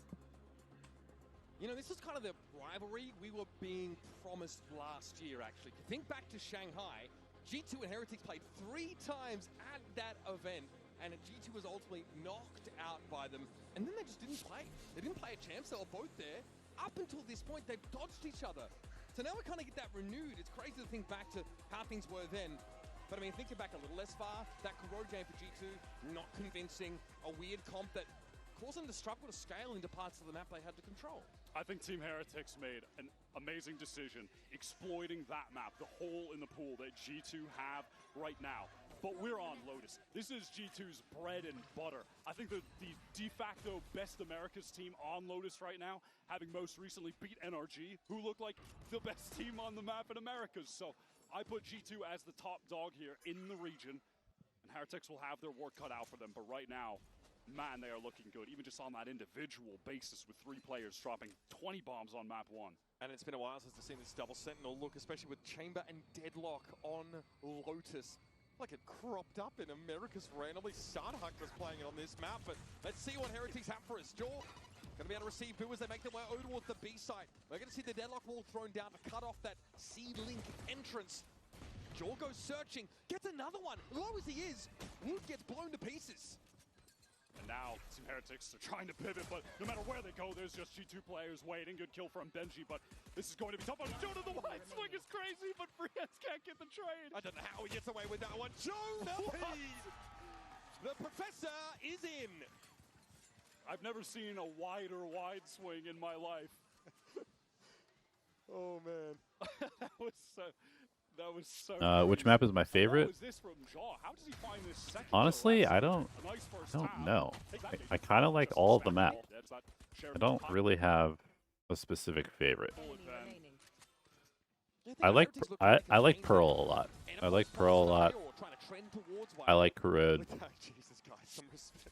You know, this is kind of the rivalry we were being promised last year, actually. Think back to Shanghai. G2 and Heretics played 3 times at that event, and G2 was ultimately knocked out by them. And then they just didn't play. They didn't play a champs. They were both there. Up until this point, they've dodged each other. So now we kind of get that renewed. It's crazy to think back to how things were then. But I mean, thinking back a little less far, that Corrode game for G2, not convincing. A weird comp that caused them to struggle to scale into parts of the map they had to control. I think Team Heretics made an amazing decision exploiting that map, the hole in the pool that G2 have right now. But we're on Lotus. This is G2's bread and butter. I think the de facto best Americas team on Lotus right now, having most recently beat NRG, who look like the best team on the map in Americas. So I put G2 as the top dog here in the region, and Heretics will have their work cut out for them. But right now, man, they are looking good, even just on that individual basis with 3 players dropping 20 bombs on map 1. And it's been a while since I've seen this double Sentinel look, especially with Chamber and Deadlock on Lotus. Like it cropped up in Americas randomly. Startup was playing it on this map, but let's see what Heretics have for us. Jaw going to be able to receive Boo as they make their way over towards the B site. We're going to see the Deadlock wall thrown down to cut off that C-Link entrance. Jaw goes searching, gets another one. Low as he is, Wood gets blown to pieces. And now, Team Heretics are trying to pivot, but no matter where they go, there's just G2 players waiting. Good kill from Benji, but this is going to be tough on Joe to the wide swing is crazy, but Frias can't get the trade. I don't know how he gets away with that one. Joe The Professor is in. I've never seen a wider wide swing in my life. Oh, man. That was so which map is my favorite? Honestly, I don't know. I kind of like all of the map. I don't really have a specific favorite. I like Pearl a lot. I like Pearl a lot. I like Corrode. Jesus Christ,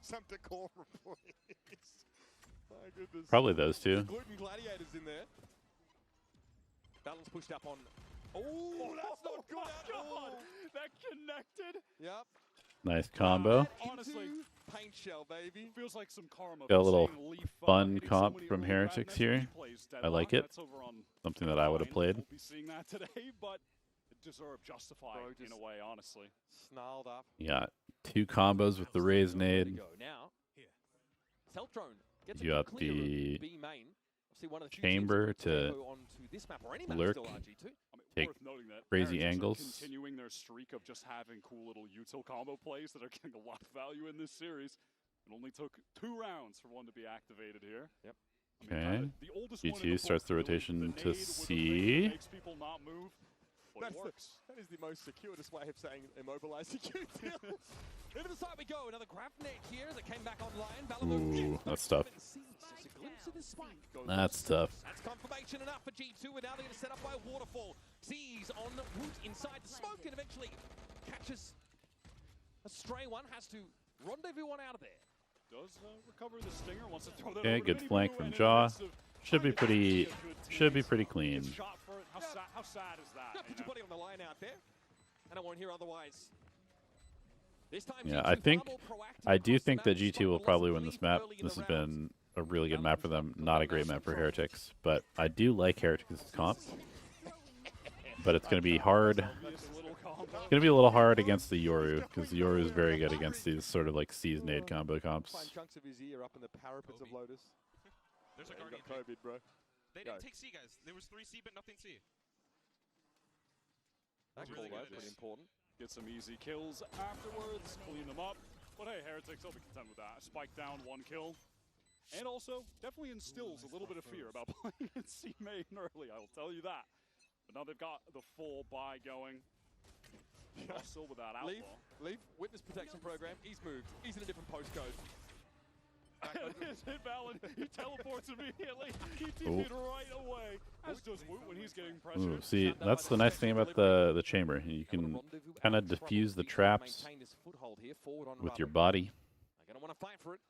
some decorum, please. My goodness. Probably those two. Gluten Gladiators in there. Balance pushed up on. Oh, that's not good at all. That connected. Yep. Nice combo. Honestly, paint shell, baby. Feels like some karma. Got a little fun comp from Heretics here. I like it. Something that I would have played. We'll be seeing that today, but it deserved justified in a way, honestly. Snarled up. You got 2 combos with the Raise Nade. Now, Stealth Drone gets You got the B main. See one of the chamber to this map or any map lurk, still RG2. take Worth noting that crazy Heretics are angles. continuing their streak of just having cool little util combo plays that are getting a lot of value in this series. It only took 2 rounds for one to be activated here. Yep. Okay. G2 starts the rotation to C. That is the most circuitous way of saying immobilizing you. Into the side we go. Another grab net here that came back online. Ooh, that's tough. That's tough. That's confirmation enough for G2. And now they're going to set up by a waterfall. Sees on the route inside the smoke and eventually catches a stray one. Has to rendezvous one out of there. Does recover the stinger. Wants to throw that Okay, over good to flank from Jaw. Should be pretty clean. How sad is that? Put your body on the line out there. And I won't hear otherwise. This time Yeah, G2 I do think that G2 will probably win this map. This has been a really good map for them. Not a great map for Heretics, but I do like Heretics' comp. But it's going to be hard. It's going to be a little hard against the Yoru, because the Yoru is very good against these sort of like seasoned combo comps. Find chunks of his ear up in the parapets of Lotus. There's a Guardian. COVID, bro. They didn't take C, guys. There was 3 C, but nothing C. That really call, good. pretty important. Get some easy kills afterwards, clean them up. But hey, Heretics, I'll be content with that. Spike down, 1 kill. And also, definitely instills a little bit of fear about playing in C main early, I will tell you that. But now they've got the full buy going. Still with that outlaw. Leave. Witness protection program. He's moved. He's in a different postcode. Hit Valen. He teleports immediately. He TP'd right away. As does Woot when he's getting pressure. Ooh, see, that's the nice thing about the chamber. You can kind of diffuse the traps with your body.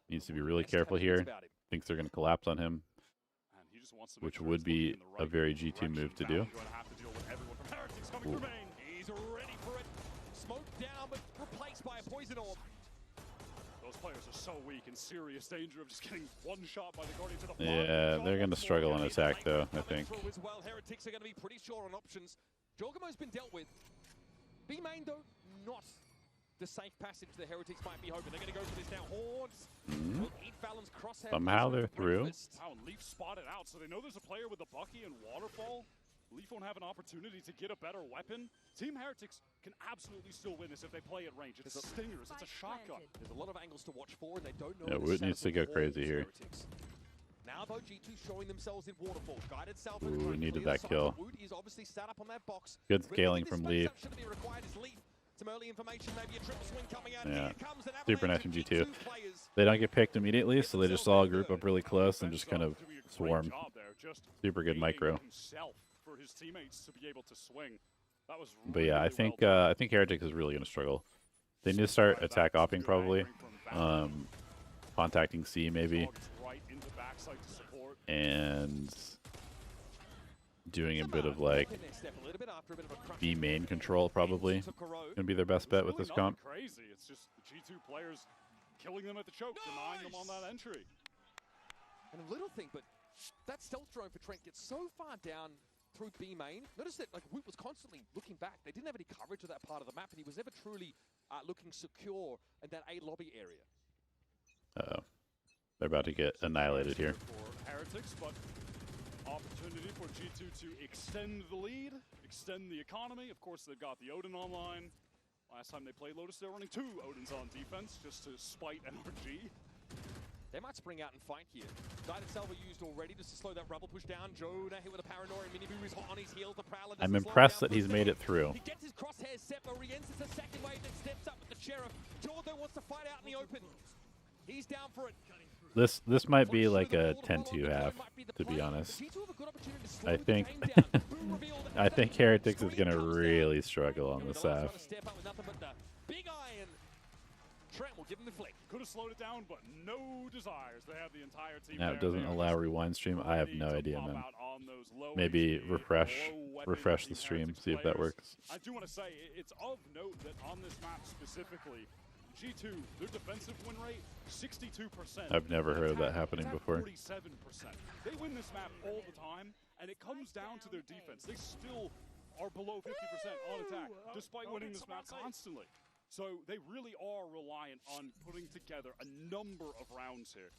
Needs to be really careful here. Thinks they're going to collapse on him, which would be a very G2 move to do. Ooh. He's ready for it. Smoke down, but replaced by a poison orb. Those players are so weak, in serious danger of just getting one shot by the Guardian to the Yeah, they're going to struggle on attack, though, I think. As well, Heretics are going to be pretty sure on options. Jorgamo's been dealt with. B main, though, not the safe passage the Heretics might be hoping. They're going to go for this now. Hordes. Eat Valen's crosshair. Somehow they're through. Wow, and Leaf spotted out, so they know there's a player with a Bucky and Waterfall. Leaf won't have an opportunity to get a better weapon. Team Heretics can absolutely still win this if they play at range. It's stingers, it's a shotgun. There's a lot of angles to watch for, and they don't know. Yeah, Woot needs to go crazy here. Now though, G2 showing themselves in Waterfall. Guided self. Ooh, we needed that kill. Woot is obviously sat up on that box. Good scaling from Leaf. Some early information, maybe a triple swing coming out. Yeah, super nice from G2. They don't get picked immediately, so they just all group up really close and just kind of swarm. Super good micro. For his teammates to be able to swing. That was But yeah, I think Heretics is really going to struggle. They need to start attack opping probably, contacting C maybe, and doing a bit of like B main control probably. Gonna be their best bet with this comp. Crazy. It's just the G2 players killing them at the choke, denying them on that entry. And a little thing, but that stealth drone for Trent gets so far down through B main. Notice that like Woot was constantly looking back. They didn't have any coverage of that part of the map, and he was never truly looking secure in that A lobby area. Uh-oh. They're about to get annihilated here. For Heretics, but opportunity for G2 to extend the lead, extend the economy. Of course, they've got the Odin online. Last time they played Lotus, they were running 2 Odins on defense just to spite NRG. They might spring out and fight here. Guided Salva used already just to slow that rubble push down. Jonah here with a Paranoia. Miniboo is hot on his heels. The Prowler I'm impressed that he's made it through. He gets his crosshairs set, but re-enters the second wave, then steps up with the Sheriff. Jordo wants to fight out in the open. He's down for it. This might be like a 10-2 half, to be honest. I think I think Heretics is gonna really struggle on this half. Big Iron. Trent will give him the flick. Could have slowed it down, but no desires. They have the entire team. Now it doesn't allow rewind stream. I have no idea, man. Maybe refresh the stream, see if that works. I do want to say it's of note that on this map specifically, G2, their defensive win rate, 62%. I've never heard of that happening before. 47%. They win this map all the time, and it comes down to their defense. They still are below 50% on attack, despite winning this map constantly. So they really are reliant on putting together a number of rounds here.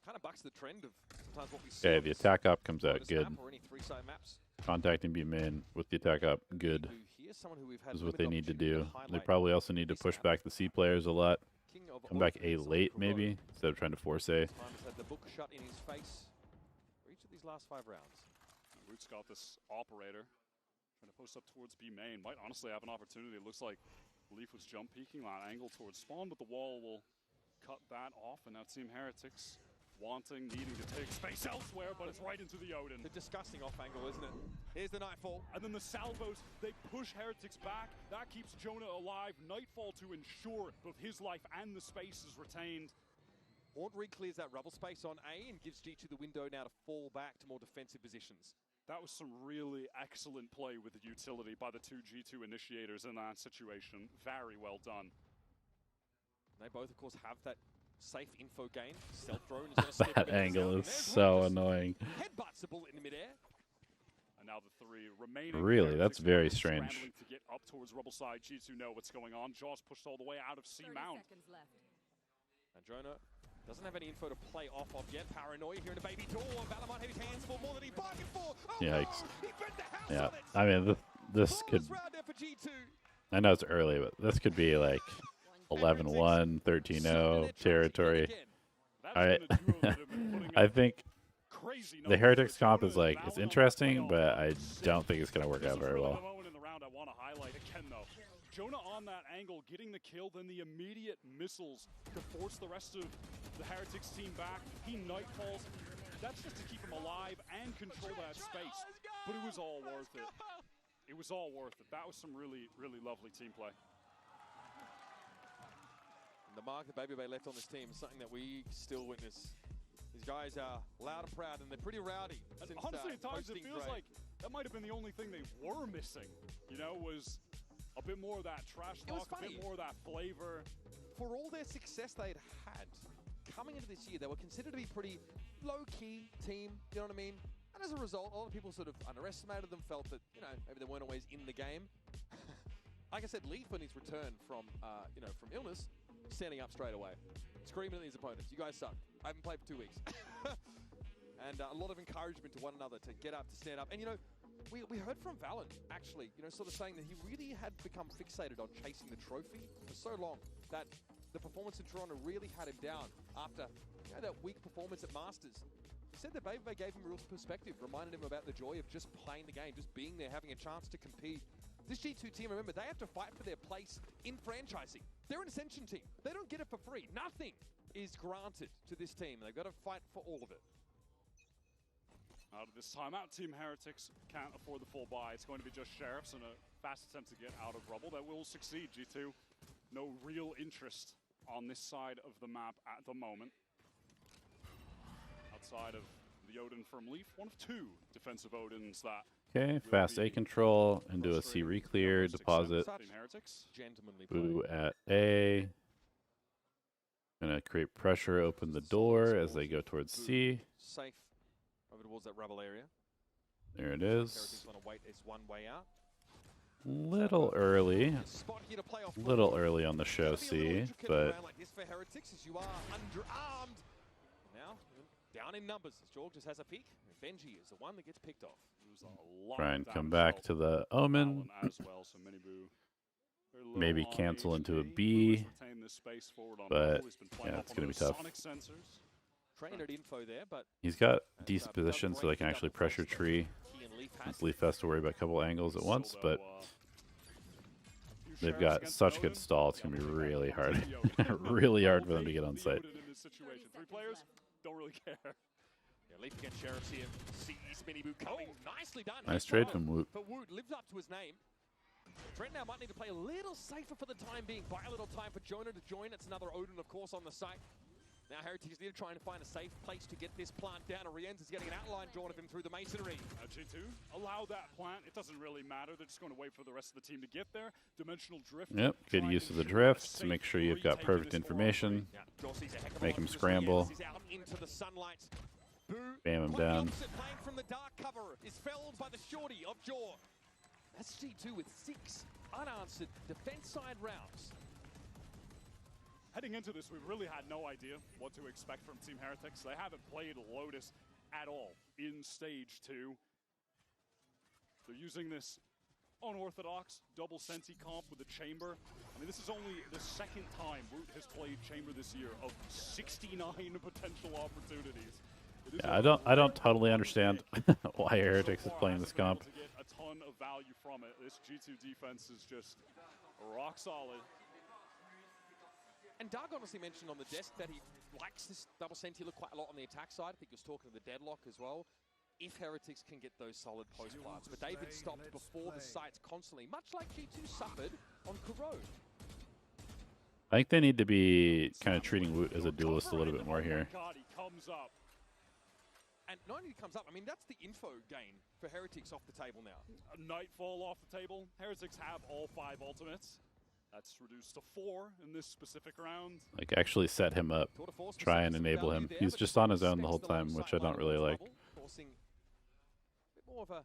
Kind of bucks the trend of sometimes what we see. Okay, the attack up comes out good. Or any 3-side maps. Contacting B main with the attack up good. Is what they need to do. They probably also need to push back the C players a lot. Come back A late maybe, instead of trying to force A. Had the book shut in his face. these last 5 rounds. Root's got this operator trying to post up towards B main. Might honestly have an opportunity. It looks like Leaf was jump peeking that angle towards spawn, but the wall will cut that off. And now Team Heretics needing to take space elsewhere, but it's right into the Odin. The disgusting off angle, isn't it? Here's the Nightfall. And then the salvos, they push Heretics back. That keeps Jonah alive. Nightfall to ensure both his life and the space is retained. Haunt re-clears that rubble space on A and gives G2 the window now to fall back to more defensive positions. That was some really excellent play with the utility by the two G2 initiators in that situation. Very well done. They both, of course, have that safe info gain. Stealth drone is going to slip. That angle is so annoying. Headbutts a bullet in the midair. And now the 3 remaining. Really, that's very strange. To get up towards Rebel side. G2 know what's going on. Jaws pushed all the way out of C mount. And Jonah doesn't have any info to play off of yet. Paranoia here in a baby door. Valor might have his hands full more than he bargained for. Oh, yikes. He bet the house Yeah, on it. I mean, this could. For G2. I know it's early, but this could be like 11-1, 13-0 territory. I think the Heretics comp is like, it's interesting, but I don't think it's going to work out very well. Jonah on that angle, getting the kill, then the immediate missiles to force the rest of the Heretics team back. He nightfalls. That's just to keep him alive and control that space. But it was all worth it. It was all worth it. That was some really, really lovely team play. And the mark that Baby Bay left on this team is something that we still witness. These guys are loud and proud, and they're pretty rowdy. And honestly, at times it feels like that might have been the only thing they were missing, you know, was a bit more of that trash talk, a bit more of that flavor. For all their success they'd had, coming into this year, they were considered to be pretty low-key team, you know what I mean? And as a result, a lot of people sort of underestimated them, felt that, you know, maybe they weren't always in the game. Like I said, Leaf, on his return from, you know, from illness, standing up straight away, screaming at his opponents, you guys suck. I haven't played for 2 weeks. And a lot of encouragement to one another to get up, to stand up. And, you know, we heard from Valorant, actually, you know, sort of saying that he really had become fixated on chasing the trophy for so long that the performance in Toronto really had him down after, you know, that weak performance at Masters. He said that Baby Bay gave him real perspective, reminded him about the joy of just playing the game, just being there, having a chance to compete. This G2 team, remember, they have to fight for their place in franchising. They're an Ascension team. They don't get it for free. Nothing is granted to this team. They've got to fight for all of it. Out of this timeout, Team Heretics can't afford the full buy. It's going to be just Sheriffs and a fast attempt to get out of Rubble that will succeed. G2, no real interest on this side of the map at the moment. Outside of the Odin from Leaf, one of 2 defensive Odins that... Okay, fast A control, into a C re-clear, deposit. Boo at A. Gonna create pressure, open the door as they go towards C. Safe over towards that rubble area. There it is. Heretics want to wait. It's one way out. Little early. Little early on the show, C, but... Like this for Heretics as you are underarmed. Now, down in numbers as Jorg just has a peek. Benji is the one that gets picked off. Try and come back to the Omen. Maybe cancel into a B. But, yeah, it's going to be tough. Trained info there, but he's got decent position so they can actually pressure tree. Leaf has to worry about a couple angles at once, but they've got such good stall, it's going to be really hard. Really hard for them to get on site. 3 players don't really care. Yeah, Leaf against Sheriffs here. Sees Mini Boot coming. Nicely done. Nice trade from Woot. But Woot lives up to his name. Trent now might need to play a little safer for the time being. Buy a little time for Jonah to join. It's another Odin, of course, on the site. Now Heretics need to try and find a safe place to get this plant down. Orien's is getting an outline drawn of him through the masonry. G2, allow that plant. It doesn't really matter. They're just going to wait for the rest of the team to get there. Dimensional drift. Yep, good use of the drift to make sure you've got perfect information. Make him scramble. Into the sunlight. Bam him down. Playing from the dark cover is felled by the shorty of Jaw. That's G2 with 6 unanswered defense side rounds. Heading into this, we really had no idea what to expect from Team Heretics. They haven't played Lotus at all in Stage 2. They're using this unorthodox double Senti comp with the Chamber. I mean, this is only the 2nd time Root has played Chamber this year of 69 potential opportunities. Yeah, I don't totally understand why Heretics is playing this comp. To get a ton of value from it. This G2 defense is just rock solid. And Doug honestly mentioned on the desk that he likes this double senti look quite a lot on the attack side. I think he was talking to the Deadlock as well. If Heretics can get those solid post plants. But David stopped before the sights constantly, much like G2 suffered on Kuro. I think they need to be kind of treating Woot as a duelist a little bit more here. God, he comes up. And not only comes up, I mean, that's the info gain for Heretics off the table now. A Nightfall off the table. Heretics have all 5 ultimates. That's reduced to 4 in this specific round. Like, actually set him up. Try and enable him. He's just on his own the whole time, which I don't really like. Forcing a bit more of a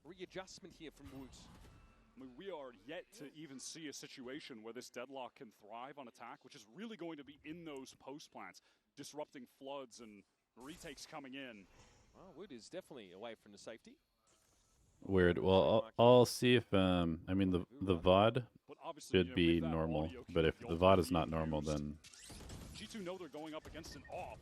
readjustment here from Woot. I mean, we are yet to even see a situation where this Deadlock can thrive on attack, which is really going to be in those post plants, disrupting floods and retakes coming in. Well, Woot is definitely away from the safety. Weird. Well, I'll see if I mean the VOD should be normal, but if the VOD is not normal, then G2 know they're going up against an off.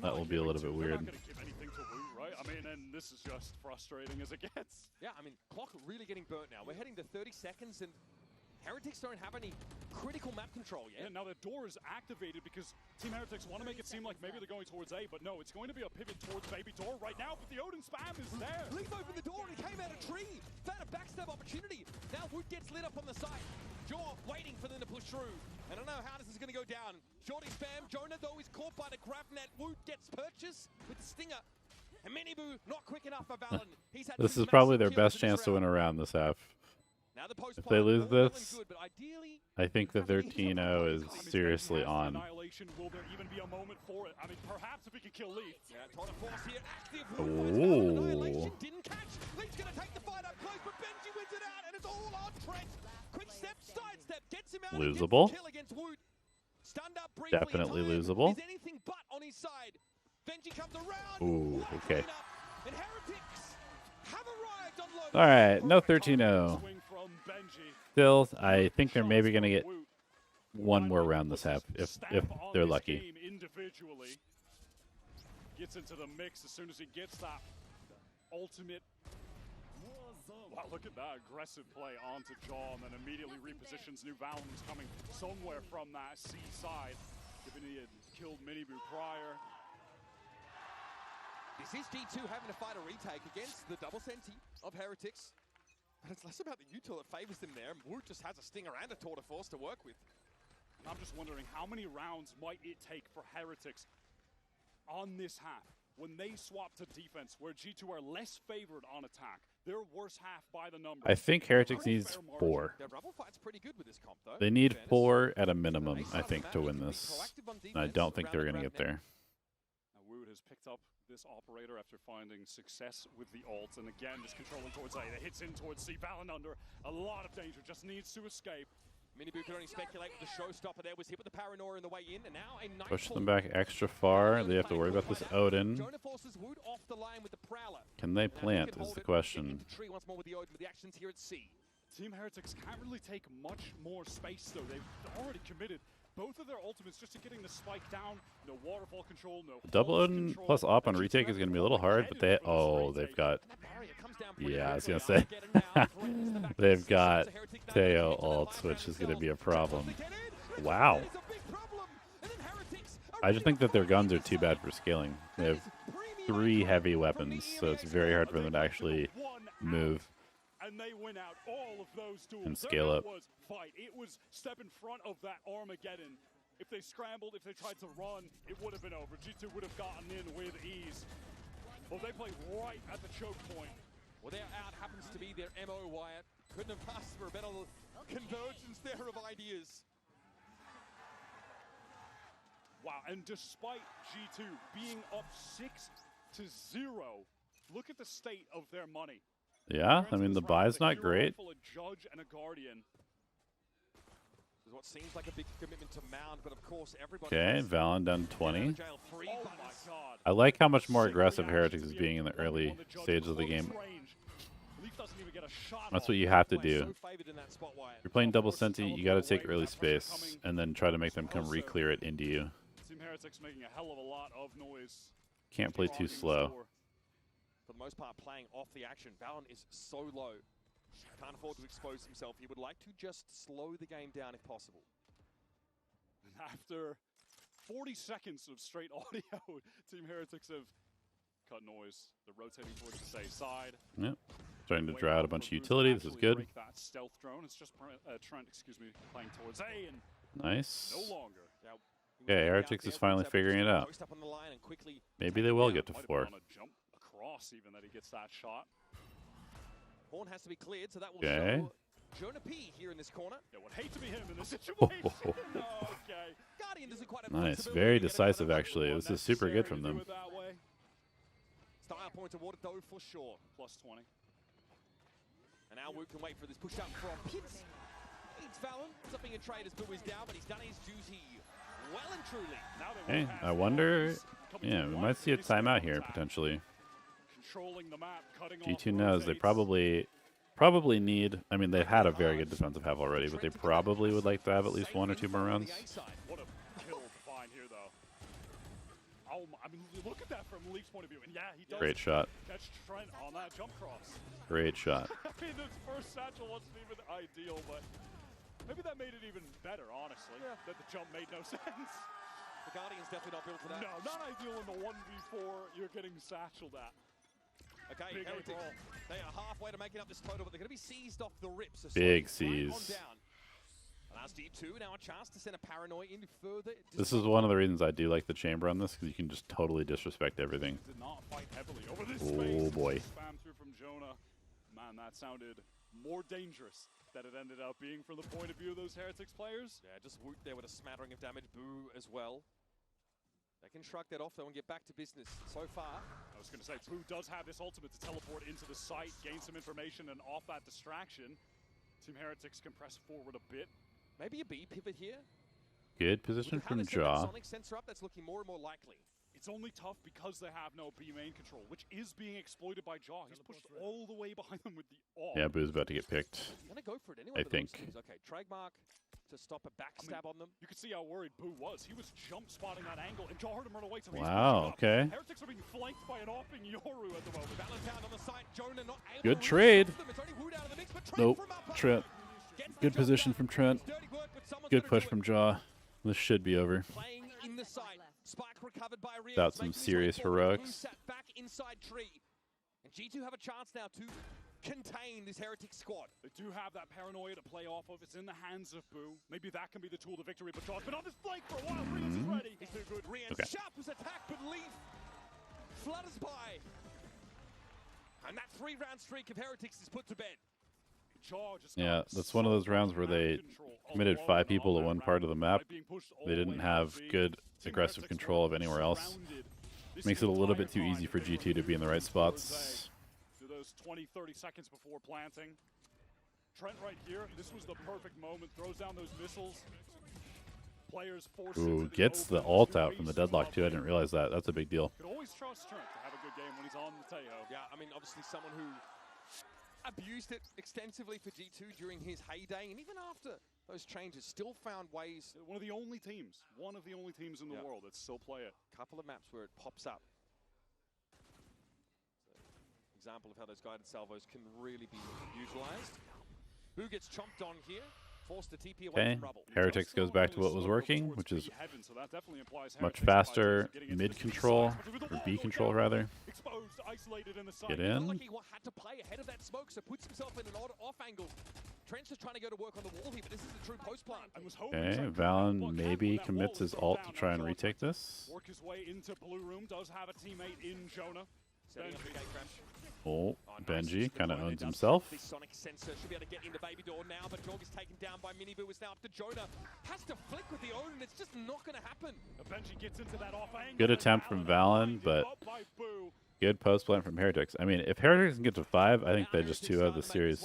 that will be a little bit weird. They're not going to give anything to Woot, right? I mean, and this is just frustrating as it gets. Yeah, I mean, clock really getting burnt now. We're heading to 30 seconds, and Heretics don't have any critical map control yet. Yeah, now the door is activated because Team Heretics want to make it seem like maybe they're going towards A, but no, it's going to be a pivot towards baby door right now, but the Odin spam is there. Leaf opened the door and he came out a tree. Found a backstab opportunity. Now Woot gets lit up on the side. Jaw waiting for them to push through. I don't know how this is going to go down. Shorty spam. Jonah, though, is caught by the grab net. Woot gets purchased with the stinger. And Miniboo not quick enough for Valorant. This is probably their best chance to win a round this half. If they lose this, I think the 13-0 is seriously on. Will there even be a moment for it? I mean, perhaps if we can kill Leaf. Yeah, trying to force here. Active. Ooh. Didn't catch. Leaf's going to take the fight up close, but Benji wins it out, and it's all on Trent. Quick step, sidestep, gets him out. Losable. Kill against Woot. Stunned up briefly. Definitely losable. Is anything but on his side. Benji comes around. Ooh, okay. And Heretics have arrived on low. All right, no 13-0. Still, I think they're maybe going to get one more round this half if they're lucky. Individually gets into the mix as soon as he gets that ultimate. Wow, look at that aggressive play onto Jaw and then immediately repositions. New Valorant's coming somewhere from that C side, given he had killed Miniboo prior. This is G2 having to fight a retake against the double senti of Heretics. But it's less about the util that favors them there. Woot just has a stinger and a tour de force to work with. And I'm just wondering how many rounds might it take for Heretics on this half when they swap to defense, where G2 are less favored on attack. Their worst half by the numbers. I think Heretics needs 4. Their rubble fight's pretty good with this comp, though. They need 4 at a minimum, I think, to win this. And I don't think they're going to get there. Now, Woot has picked up this operator after finding success with the ult, and again, just controlling towards A. That hits in towards C. Valen under a lot of danger, just needs to escape. Miniboo could only speculate with the showstopper there, was hit with the paranoia in the way in, and now a Push them back extra far. They have to worry about this Odin. Jonah forces Woot off the line with the Prowler. Can they plant is the question. Tree once more with the Odin, with the actions here at C. Team Heretics can't really take much more space, though. They've already committed both of their ultimates just to getting the spike down. No waterfall control, no Double Odin plus op on retake is going to be a little hard, but they've got, yeah, I was going to say, they've got Teo ults, which is going to be a problem. Wow. I just think that their guns are too bad for scaling. They have 3 heavy weapons, so it's very hard for them to actually move and they win out all of those duels. And scale up. It was step in front of that Armageddon. If they scrambled, if they tried to run, it would have been over. G2 would have gotten in with ease. Well, they played right at the choke point. Well, their out happens to be their MO, Wyatt. Couldn't have asked for a better convergence there of ideas. Wow, and despite G2 being up 6-0, look at the state of their money. Yeah, I mean, the buy's not great. A judge and a guardian. Is what seems like a big commitment to Mound, but of course everybody. Okay, Valen done 20. Oh my God. I like how much more aggressive Heretics is being in the early stages of the game. That's what you have to do. You're playing double senti, you got to take early space and then try to make them come re-clear it into you. Team Heretics making a hell of a lot of noise. Can't play too slow. For the most part, playing off the action. Valorant is so low. Can't afford to expose himself. He would like to just slow the game down if possible. And after 40 seconds of straight audio, Team Heretics have cut noise. They're rotating towards the safe side. Yep. Starting to draw out a bunch of utility. This is good. That stealth drone. It's just Trent, excuse me, playing towards A and nice. no longer. Yeah, Heretics is finally figuring it out. Maybe they will get to 4. Jump across even that he gets that shot. Horn has to be cleared, so that will Okay. show Jonah P here in this corner. It would hate to be him in this situation. Okay. Guardian doesn't quite have Nice. flexibility Very to get decisive, another actually. one. This is super good from them. Do it that way. Style points awarded though for sure. Plus 20. And now Wu can wait for this push up from Pitts. It's Valen. Something in trade as Boo is down, but he's done his duty well and truly. Now Hey, I wonder. Yeah, we might see a timeout here potentially. Controlling the map, cutting G2 knows they probably need. I mean, they've had a very good defensive half already, but they probably would like to have at least 1 or 2 more rounds. What a kill to find here, though. Oh, I mean, look at that from Leaf's point of view. And yeah, he does Great shot. catch Trent on that jump cross. Great shot. I mean, this first satchel wasn't even ideal, but maybe that made it even better, honestly. Yeah. That the jump made no sense. The Guardian's definitely not built for that. No, not ideal in the 1v4 you're getting satcheled at. Okay, Heretics, they are halfway to making up this total, but they're going to be seized off the rips. So Big slowing right seize. on down. Last D2, now a chance to send a Paranoia in further. This is one of the reasons I do like the chamber on this, because you can just totally disrespect everything. Did not fight heavily over this Oh space. boy. Spam through from Jonah. Man, that sounded more dangerous than it ended up being from the point of view of those Heretics players. Yeah, just Woot there with a smattering of damage. Boo as well. They can shrug that off though and get back to business. So far, I was going to say, Boo does have this ultimate to teleport into the site, gain some information, and off that distraction, Team Heretics can press forward a bit. maybe a B pivot here. Good position from Jaw. Sonic sensor up, that's looking more and more likely. It's only tough because they have no B main control, which is being exploited by Jaw. He's pushed all the way behind them with the off. Yeah, Boo's about to get picked. Gonna go for it anyway. I think. Okay, Trademark to stop a backstab on them. You could see how worried Boo was. He was jump spotting that angle, and Jaw heard him run away. So Wow, he's okay. Heretics are being flanked by an offing Yoru at the moment. Valentine on the side, Jonah not able Good to trade. them. It's only Wood out of the mix, but Trent Nope. from up Trent. Good position from Trent. Good push from Jaw. This should be over. Playing in the side. Spike recovered by Rios, Without some making his serious way forward. heroics. Boo sat back inside tree. And G2 have a chance now to contain this Heretic squad. They do have that paranoia to play off of. It's in the hands of Boo. Maybe that can be the tool to victory, but Jaw's been on this flank for a while. Rios is ready. He's too good. Rios Okay. sharp was attacked, but Leaf flutters by. And that 3-round streak of Heretics is put to bed. Yeah, that's one of those rounds where they committed 5 people to one part of the map. They didn't have good aggressive control of anywhere else. Makes it a little bit too easy for G2 to be in the right spots. To those 20-30 seconds before planting. Trent right here, this was the perfect moment. Throws down those missiles. Players forced Ooh, into the gets the open ult to out from the deadlock too. I didn't realize that. That's a big deal. Could always trust Trent to have a good game when he's on the Mateo. Yeah, I mean, obviously someone who abused it extensively for G2 during his heyday, and even after those changes, still found ways. One of the only teams in the world that still play it. Couple of maps where it pops up. So, example of how those guided salvos can really be utilized. Who gets chomped on here? Forced to TP away Okay, from rubble. Heretics goes back to what was working, which is much faster mid control, or B control rather. Get in. Like he had to play ahead of that smoke, so puts himself in an odd off angle. Trent's just trying to go to work on the wall here, but this is a true post plant. Okay, Valen maybe commits his ult to try and retake this. Work his way into blue room, does have a teammate in Jonah. Setting up the gate crash. Oh, Benji kind of owns himself. The Sonic sensor should be able to get into Baby Door now, but Jorg is taken down by Miniboo. It's now up to Jonah. Has to flick with the own, and it's just not going to happen. Benji gets into that off angle. Good attempt from Valen, but good post plant from Heretics. I mean, if Heretics can get to 5, I think they just 2-0 the series.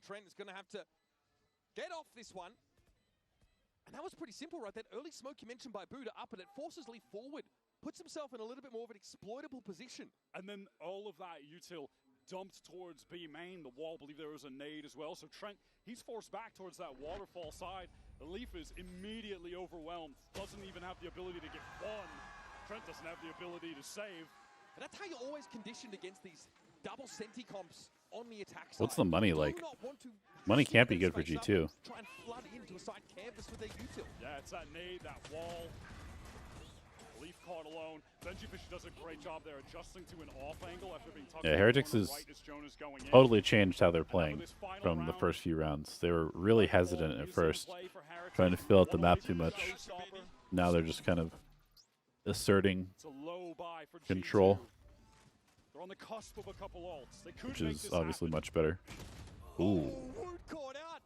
Trent is going to have to get off this one. And that was pretty simple, right? That early smoke you mentioned by Boo to up, and it forces Leaf forward. Puts himself in a little bit more of an exploitable position. And then all of that util dumped towards B main. The wall, believe there was a nade as well. So Trent, he's forced back towards that waterfall side. The Leaf is immediately overwhelmed. Doesn't even have the ability to get one. Trent doesn't have the ability to save. And that's how you're always conditioned against these double senti comps on the attack side. What's the money You do like? not want to Money shoot can't be their good for space up G2. and try and flood into a side campus with their util. Yeah, it's that nade, that wall. Leaf caught alone. Benji Fisher does a great job there adjusting to an off angle after being tucked Yeah, in Heretics on the is right as Jonah's going in. totally changed how they're playing this final from the round, first few rounds. They were really hesitant at first, trying to fill out the map too much. Now they're just kind of asserting It's a low buy for control, G2. They're on the cusp of a couple ults. They could which make is this obviously happen. much better. Ooh. Wood caught out.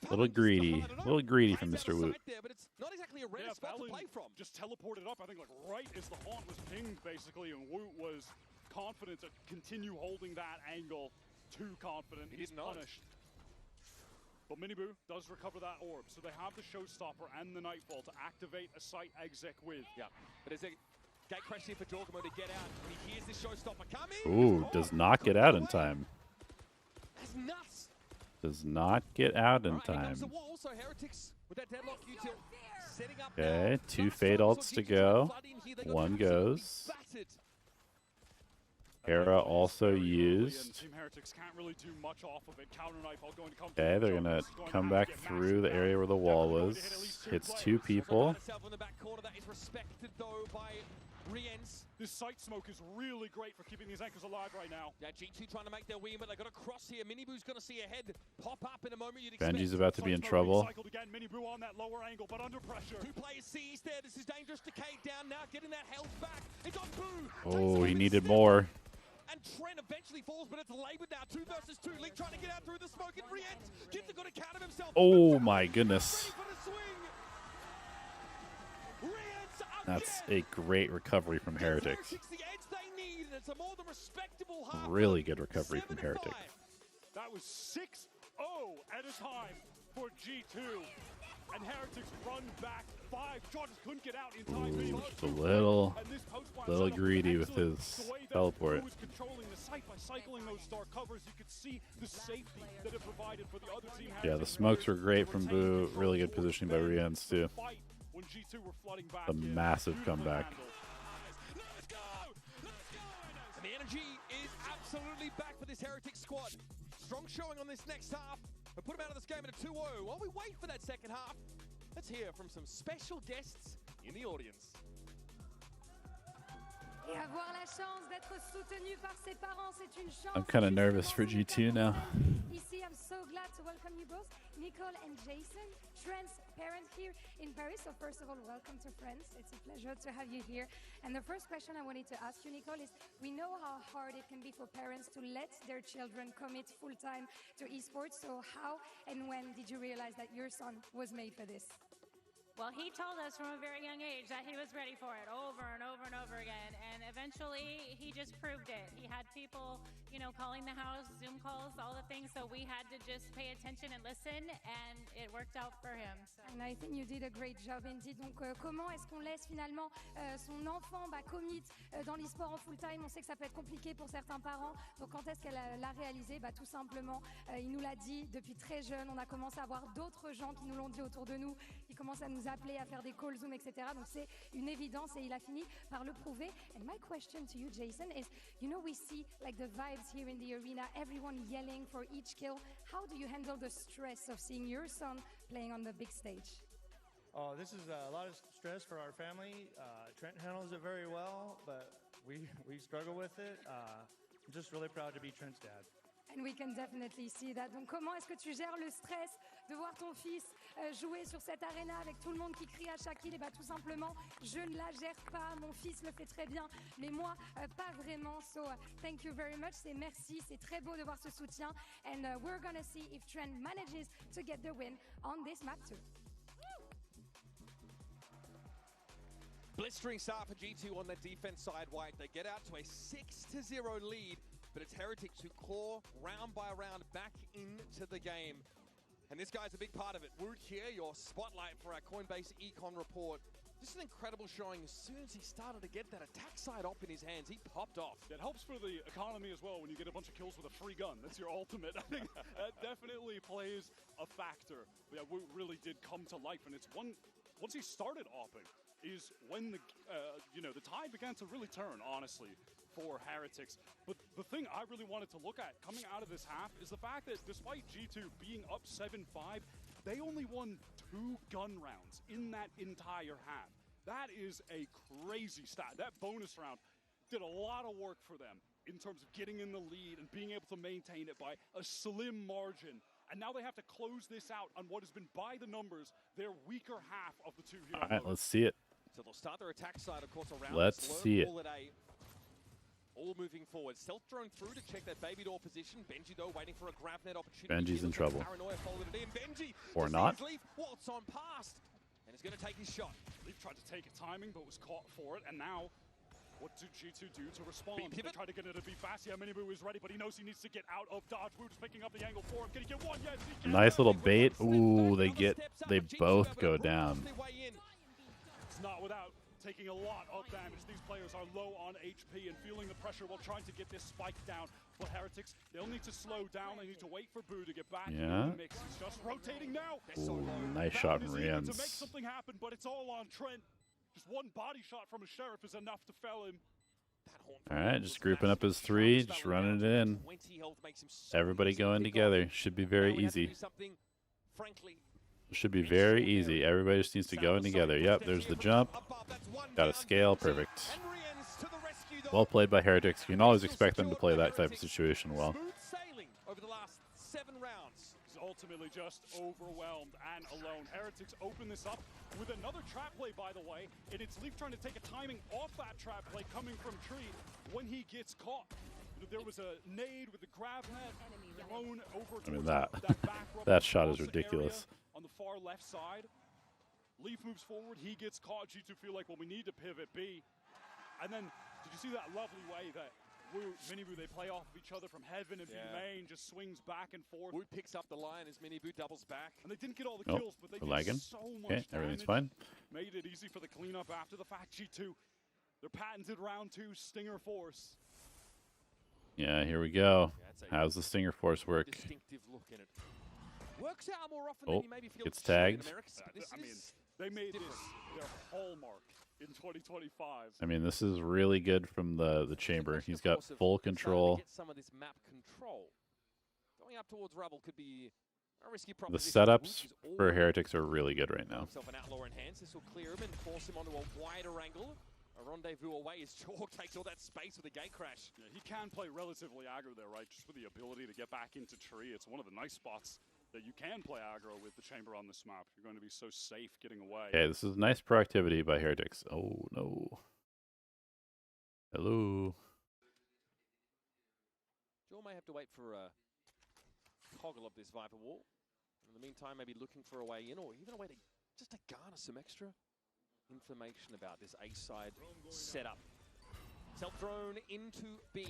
A little greedy from Mr. Woot. There, but it's not exactly a rare spot to play from. Just teleported up, I think, like right as the haunt was pinged, basically, and Woot was confident to continue holding that angle. Too confident. He's punished. But Miniboo does recover that orb, so they have the Showstopper and the Nightfall to activate a site exec with. Yeah, but there's a gate crash here for Jorgamo to get out. When he hears this Showstopper coming. Ooh, does not get out in time. That's nuts. Does not get out in Here comes time. the wall, so Heretics with that deadlock util setting up Okay, 2 Fade ults to go. One goes. Hera also used. Team Heretics can't really do much off of it. Counter Nightfall going to come Okay, they're gonna come back through the area where the wall was. Hits 2 people. respected though by Riens. This site smoke is really great for keeping these anchors alive right now. Yeah, G2 trying to make their way, but they got a cross here. Miniboo's going to see a head pop up in a moment. You'd expect. Benji's about to be in trouble. Again, Miniboo on that lower angle, but under pressure. 2 players seized there. This is dangerous. Decade down now, getting that health back. It's on Boo. Oh, he needed more. And Trent eventually falls, but it's laboured now. 2 versus 2. Link trying to get out through the smoke, and Riens gives a good account of himself. Oh my goodness. That's a great recovery from Heretics. Really good recovery from Heretics. That was 6-0 at a time for G2. And Heretics run back 5. Chargers couldn't get out in time. Ooh, just a little greedy with his teleport. Was controlling the site by cycling those star covers. You could see the safety that it provided for the other team. Yeah, the smokes were great from Boo. Really good positioning by Riens too. When G2 were flooding back A massive comeback. And the energy is absolutely back for this Heretics squad. Strong showing on this next half. We put them out of this game at a 2-0. While we wait for that second half, let's hear from some special guests in the audience. Et avoir la chance d'être soutenu par ses parents, c'est une chance. I'm kind of nervous for G2 now. Ici, I'm so glad to welcome you both, Nicole and Jason, Trent's parent here in Paris. So first of all, welcome to France. It's a pleasure to have you here. And the first question I wanted to ask you, Nicole, is we know how hard it can be for parents to let their children commit full-time to esports. So how and when did you realize that your son was made for this? Well, he told us from a very young age that he was ready for it over and over and over again. And eventually, he just proved it. He had people, you know, calling the house, Zoom calls, all the things. So we had to just pay attention and listen, and it worked out for him. So. And I think you did a great job, Indy. Donc, comment est-ce qu'on laisse finalement son enfant commit dans l'e-sport en full-time? On sait que ça peut être compliqué pour certains parents. Donc, quand est-ce qu'elle l'a réalisé? Tout simplement, il nous l'a dit depuis très jeune. On a commencé à voir d'autres gens qui nous l'ont dit autour de nous, qui commencent à nous appeler, à faire des calls Zoom, etc. Donc c'est une évidence et il a fini par le prouver. And my question to you, Jason, is, you know, we see like the vibes here in the arena, everyone yelling for each kill. How do you handle the stress of seeing your son playing on the big stage? Oh, this is a lot of stress for our family. Trent handles it very well, but we struggle with it. I'm just really proud to be Trent's dad. And we can definitely see that. Donc comment est-ce que tu gères le stress de voir ton fils jouer sur cette arena avec tout le monde qui crie à chaque kill? Et tout simplement, je ne la gère pas. Mon fils le fait très bien, mais moi, pas vraiment. So thank you very much. C'est merci. C'est très beau de voir ce soutien. And we're gonna see if Trent manages to get the win on this map too. Blistering start for G2 on the defense side, White. They get out to a 6-0 lead, but it's Heretics who claw round by round back into the game. And this guy's a big part of it. Woot here, your spotlight for our Coinbase Econ report. Just an incredible showing. As soon as he started to get that attack side op in his hands, he popped off. It helps for the economy as well when you get a bunch of kills with a free gun. That's your ultimate. I think that definitely plays a factor. But yeah, Woot really did come to life, and it's once he started opping is when the tide began to really turn, honestly, for Heretics. But the thing I really wanted to look at coming out of this half is the fact that despite G2 being up 7-5, they only won 2 gun rounds in that entire half. That is a crazy stat. That bonus round did a lot of work for them in terms of getting in the lead and being able to maintain it by a slim margin. And now they have to close this out on what has been, by the numbers, their weaker half of the 2 here. All right, let's see it. So they'll start their attack side, of course, around. Let's see it. All moving forward. Self drone through to check that baby door position. Benji, though, waiting for a grab net opportunity. Benji's in trouble. Paranoia folded it in. Benji, or not. Leaf waltz on past. And he's going to take his shot. Leaf tried to take a timing, but was caught for it. And now, what do G2 do to respond? They try to get it to be fast. Yeah, Minibu is ready, but he knows he needs to get out of dodge. Wu just picking up the angle for him. Can he get one? Yes, he can. Nice little bait. Ooh, they both go down. It's not without taking a lot of damage. These players are low on HP and feeling the pressure while trying to get this spike down. But Heretics, they'll need to slow down. They need to wait for Boo to get back in the mix. He's just rotating now. Ooh, nice shot from Rians. To make something happen, but it's all on Trent. Just one body shot from a Sheriff is enough to fell him. All right, just grouping up his 3, just running it in. Everybody going together. Should be very easy. Should be very easy. Everybody just needs to go in together. Yep, there's the jump. Got a scale. Perfect. Well played by Heretics. You can always expect them to play that type of situation well. Over the last 7 rounds. He's ultimately just overwhelmed and alone. Heretics open this up with another trap play, by the way, and it's Leaf trying to take a timing off that trap play coming from Tree when he gets caught. There was a nade with the grab net thrown over towards that shot is ridiculous. On the far left side, Leaf moves forward, he gets caught. G2 feel like, well, we need to pivot B. And then, did you see that lovely way that Minibu, they play off of each other from heaven, and main just swings back and forth. Wu picks up the line as Minibu doubles back. And they didn't get all the kills, but they did lagging. so much everything's damage. fine. Made it easy for the cleanup after the fact. G2, their patented round 2 Stinger Force. Yeah, here we go. How's the Stinger Force work? Distinctive look in it. Works out more often than you maybe feel. Gets tagged. I mean, they made this their hallmark in 2025. I mean, this is really good from the chamber. He's got full control. Get some of this map control. Going up towards rubble could be a risky The proposition. setups for Heretics are really good right now. Himself an outlaw in hands. This will clear him and force him onto a wider angle. A rendezvous away as Chalk takes all that space with a gate crash. Yeah, he can play relatively aggro there, right? Just with the ability to get back into tree. It's one of the nice spots that you can play aggro with the chamber on this map. You're going to be so safe getting away. Okay, this is nice proactivity by Heretics. Oh, no. Hello. Joel may have to wait for a toggle of this Viper wall. In the meantime, maybe looking for a way in or even a way to just to garner some extra information about this A side setup. Self-thrown into B.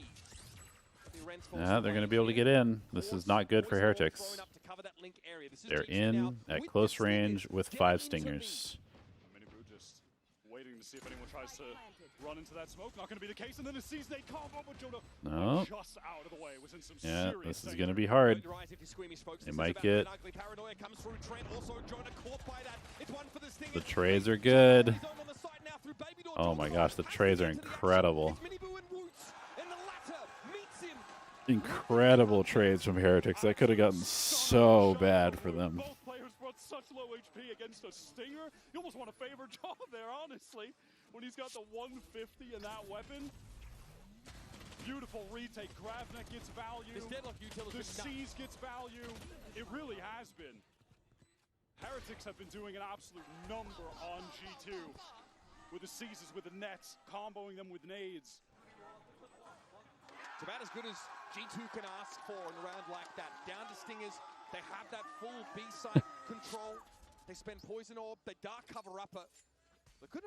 Yeah, they're going to be able to get in. This is not good for Heretics. They're in at close range with 5 stingers. Minibu just waiting to see if anyone tries to run into that smoke. Not going to be the case. And then a season 8 combo, but Jonah just out of the way. Was in some this is going to be hard. They might get... The trades are good. Oh my gosh, the trades are incredible. Incredible trades from Heretics. That could have gotten so bad for them. Both players brought such low HP against a Stinger. You almost want a favor job there, honestly, when he's got the 150 in that weapon. Beautiful retake. Gravnet gets value. The Seas gets value. It really has been. Heretics have been doing an absolute number on G2 with the Seizes, with the nets, comboing them with nades. It's about as good as G2 can ask for in a round like that. Down to Stingers, they have that full B-side control. They spend Poison Orb, they dark cover upper.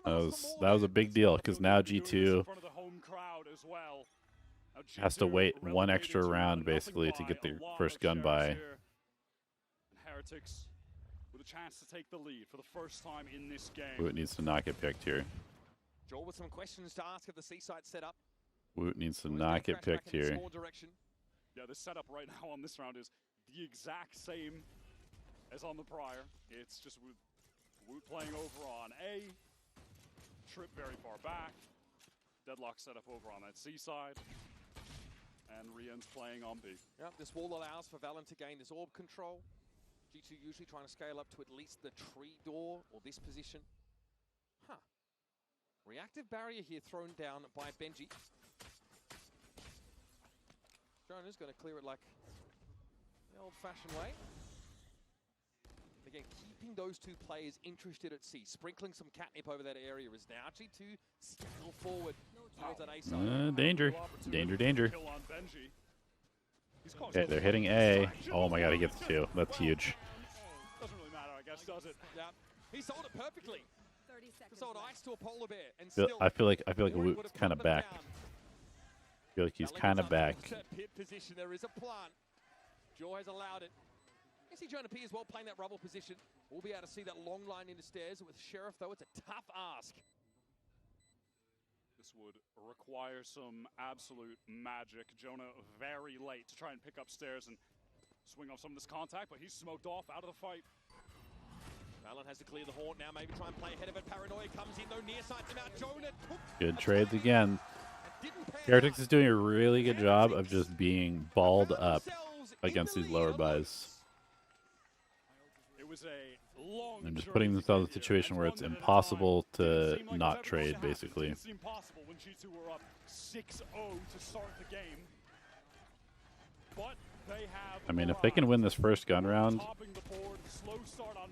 That was a big deal because now G2 has to wait one extra round basically to get the first gun by. Heretics with a chance to take the lead for the first time in this game. Woot needs to not get picked here. Joel with some questions to ask of the C-side setup. Woot needs to not get picked here. Yeah, the setup right now on this round is the exact same as on the prior. It's just Woot playing over on A. Trip very far back. Deadlock set up over on that C side. And Rian's playing on B. Yep, this wall allows for Valen to gain this orb control. G2 usually trying to scale up to at least the tree door or this position. Huh. Reactive barrier here thrown down by Benji. Jonah's going to clear it like the old-fashioned way. Again, keeping those two players interested at C, sprinkling some catnip over that area is now G2 scale forward towards that A side. Danger. Danger, danger. Kill on Benji. Okay, they're hitting A. Oh my god, he gets 2. That's huge. Doesn't really matter, I guess, does it? Yeah. He sold it perfectly. Sold ice to a polar bear and I feel like Woot's kind of back. I feel like he's kind of back. Pit position, there is a plant. Jaw has allowed it. I see Jonah P as well playing that rubble position. We'll be able to see that long line into stairs. With Sheriff, though, it's a tough ask. This would require some absolute magic. Jonah very late to try and pick up stairs and swing off some of this contact, but he's smoked off out of the fight. Valen has to clear the horn now, maybe try and play ahead of it. Paranoia comes in, though, near side him out. Jonah took Good trades again. Heretics is doing a really good job of just being balled up against these lower buys. And just putting themselves in a situation where it's impossible to not trade, basically. It seemed possible when G2 were up 6-0 to start the game. But they have I mean, if they can win this first gun round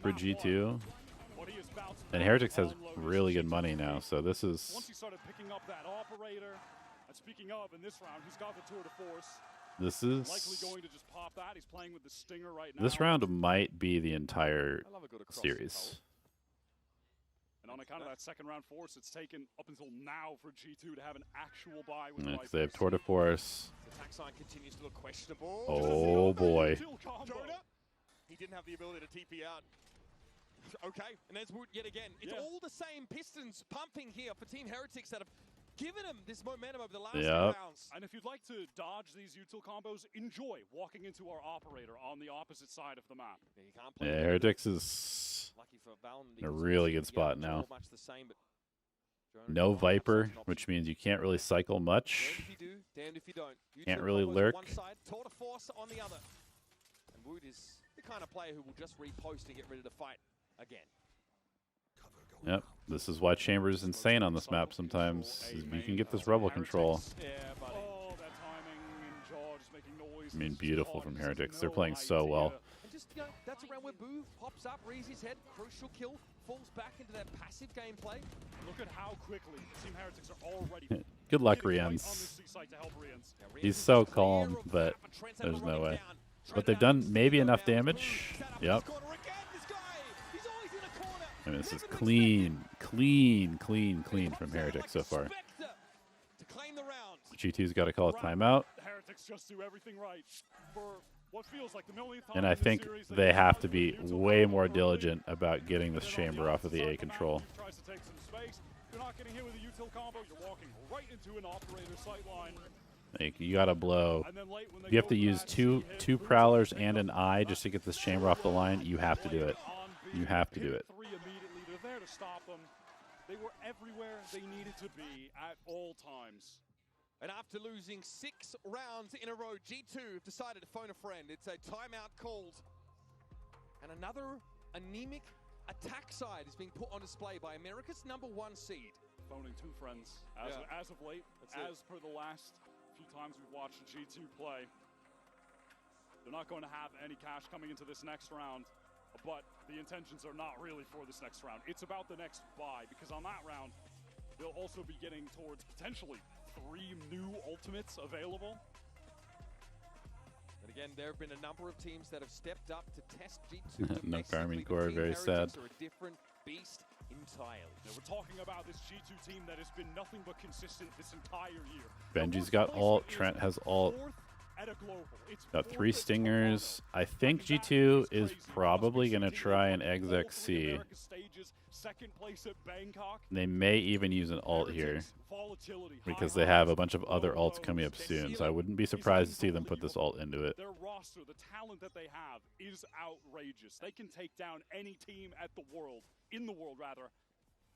for G2, and Heretics has really good money now, so this is... Once he started picking up that operator, and speaking of, in this round, he's got the tour de force. This is... Likely going to just pop that. He's playing with the stinger right now. This round might be the entire series. And on account of that second round force, it's taken up until now for G2 to have an actual buy with Next, they have Tour de Force. The attack sign continues to look questionable. Oh boy. Jonah, he didn't have the ability to TP out. Okay, and there's Woot yet again. It's all the same pistons pumping here for Team Heretics that have given him this momentum over the last rounds. And if you'd like to dodge these util combos, enjoy walking into our operator on the opposite side of the map. Yeah, Heretics is in a really good spot now. No Viper, which means you can't really cycle much. Can't really lurk. Tour de force on the other. And Woot is the kind of player who will just repost and get ready to fight again. Yep, this is why Chamber is insane on this map sometimes. You can get this rebel control. I mean, beautiful from Heretics. They're playing so well. And just, you know, that's around where Boo pops up, reads his head, crucial kill, falls back into that passive gameplay. Look at how quickly Team Heretics are already... Good luck, Rians. He's so calm, but there's no way. But they've done maybe enough damage. Yep. I mean, this is clean from Heretics so far. G2's got to call a timeout. Heretics just do everything right for what feels like the millionth time And I think they have to be way more diligent about getting this chamber off of the A control. Tries to take some space. You're not getting hit with a util combo. You're walking right into an operator sightline. Like, you gotta blow. You have to use two prowlers and an eye just to get this chamber off the line. You have to do it. You have to do it. They're there to stop them. They were everywhere they needed to be at all times. And after losing 6 rounds in a row, G2 have decided to phone a friend. It's a timeout called. And another anemic attack side is being put on display by America's #1 seed. Phoning 2 friends as of late, as per the last few times we've watched G2 play. They're not going to have any cash coming into this next round, but the intentions are not really for this next round. It's about the next buy, because on that round, they'll also be getting towards potentially 3 new ultimates available. But again, there have been a number of teams that have stepped up to test G2. No Carmine Core, very sad. Are a different beast entirely. Now we're talking about this G2 team that has been nothing but consistent this entire year. Benji's got ult. Trent has ult. Got 3 stingers. I think G2 is probably going to try and exec C. They may even use an ult here because they have a bunch of other ults coming up soon, so I wouldn't be surprised to see them put this ult into it. Their roster, the talent that they have is outrageous. They can take down any team in the world rather,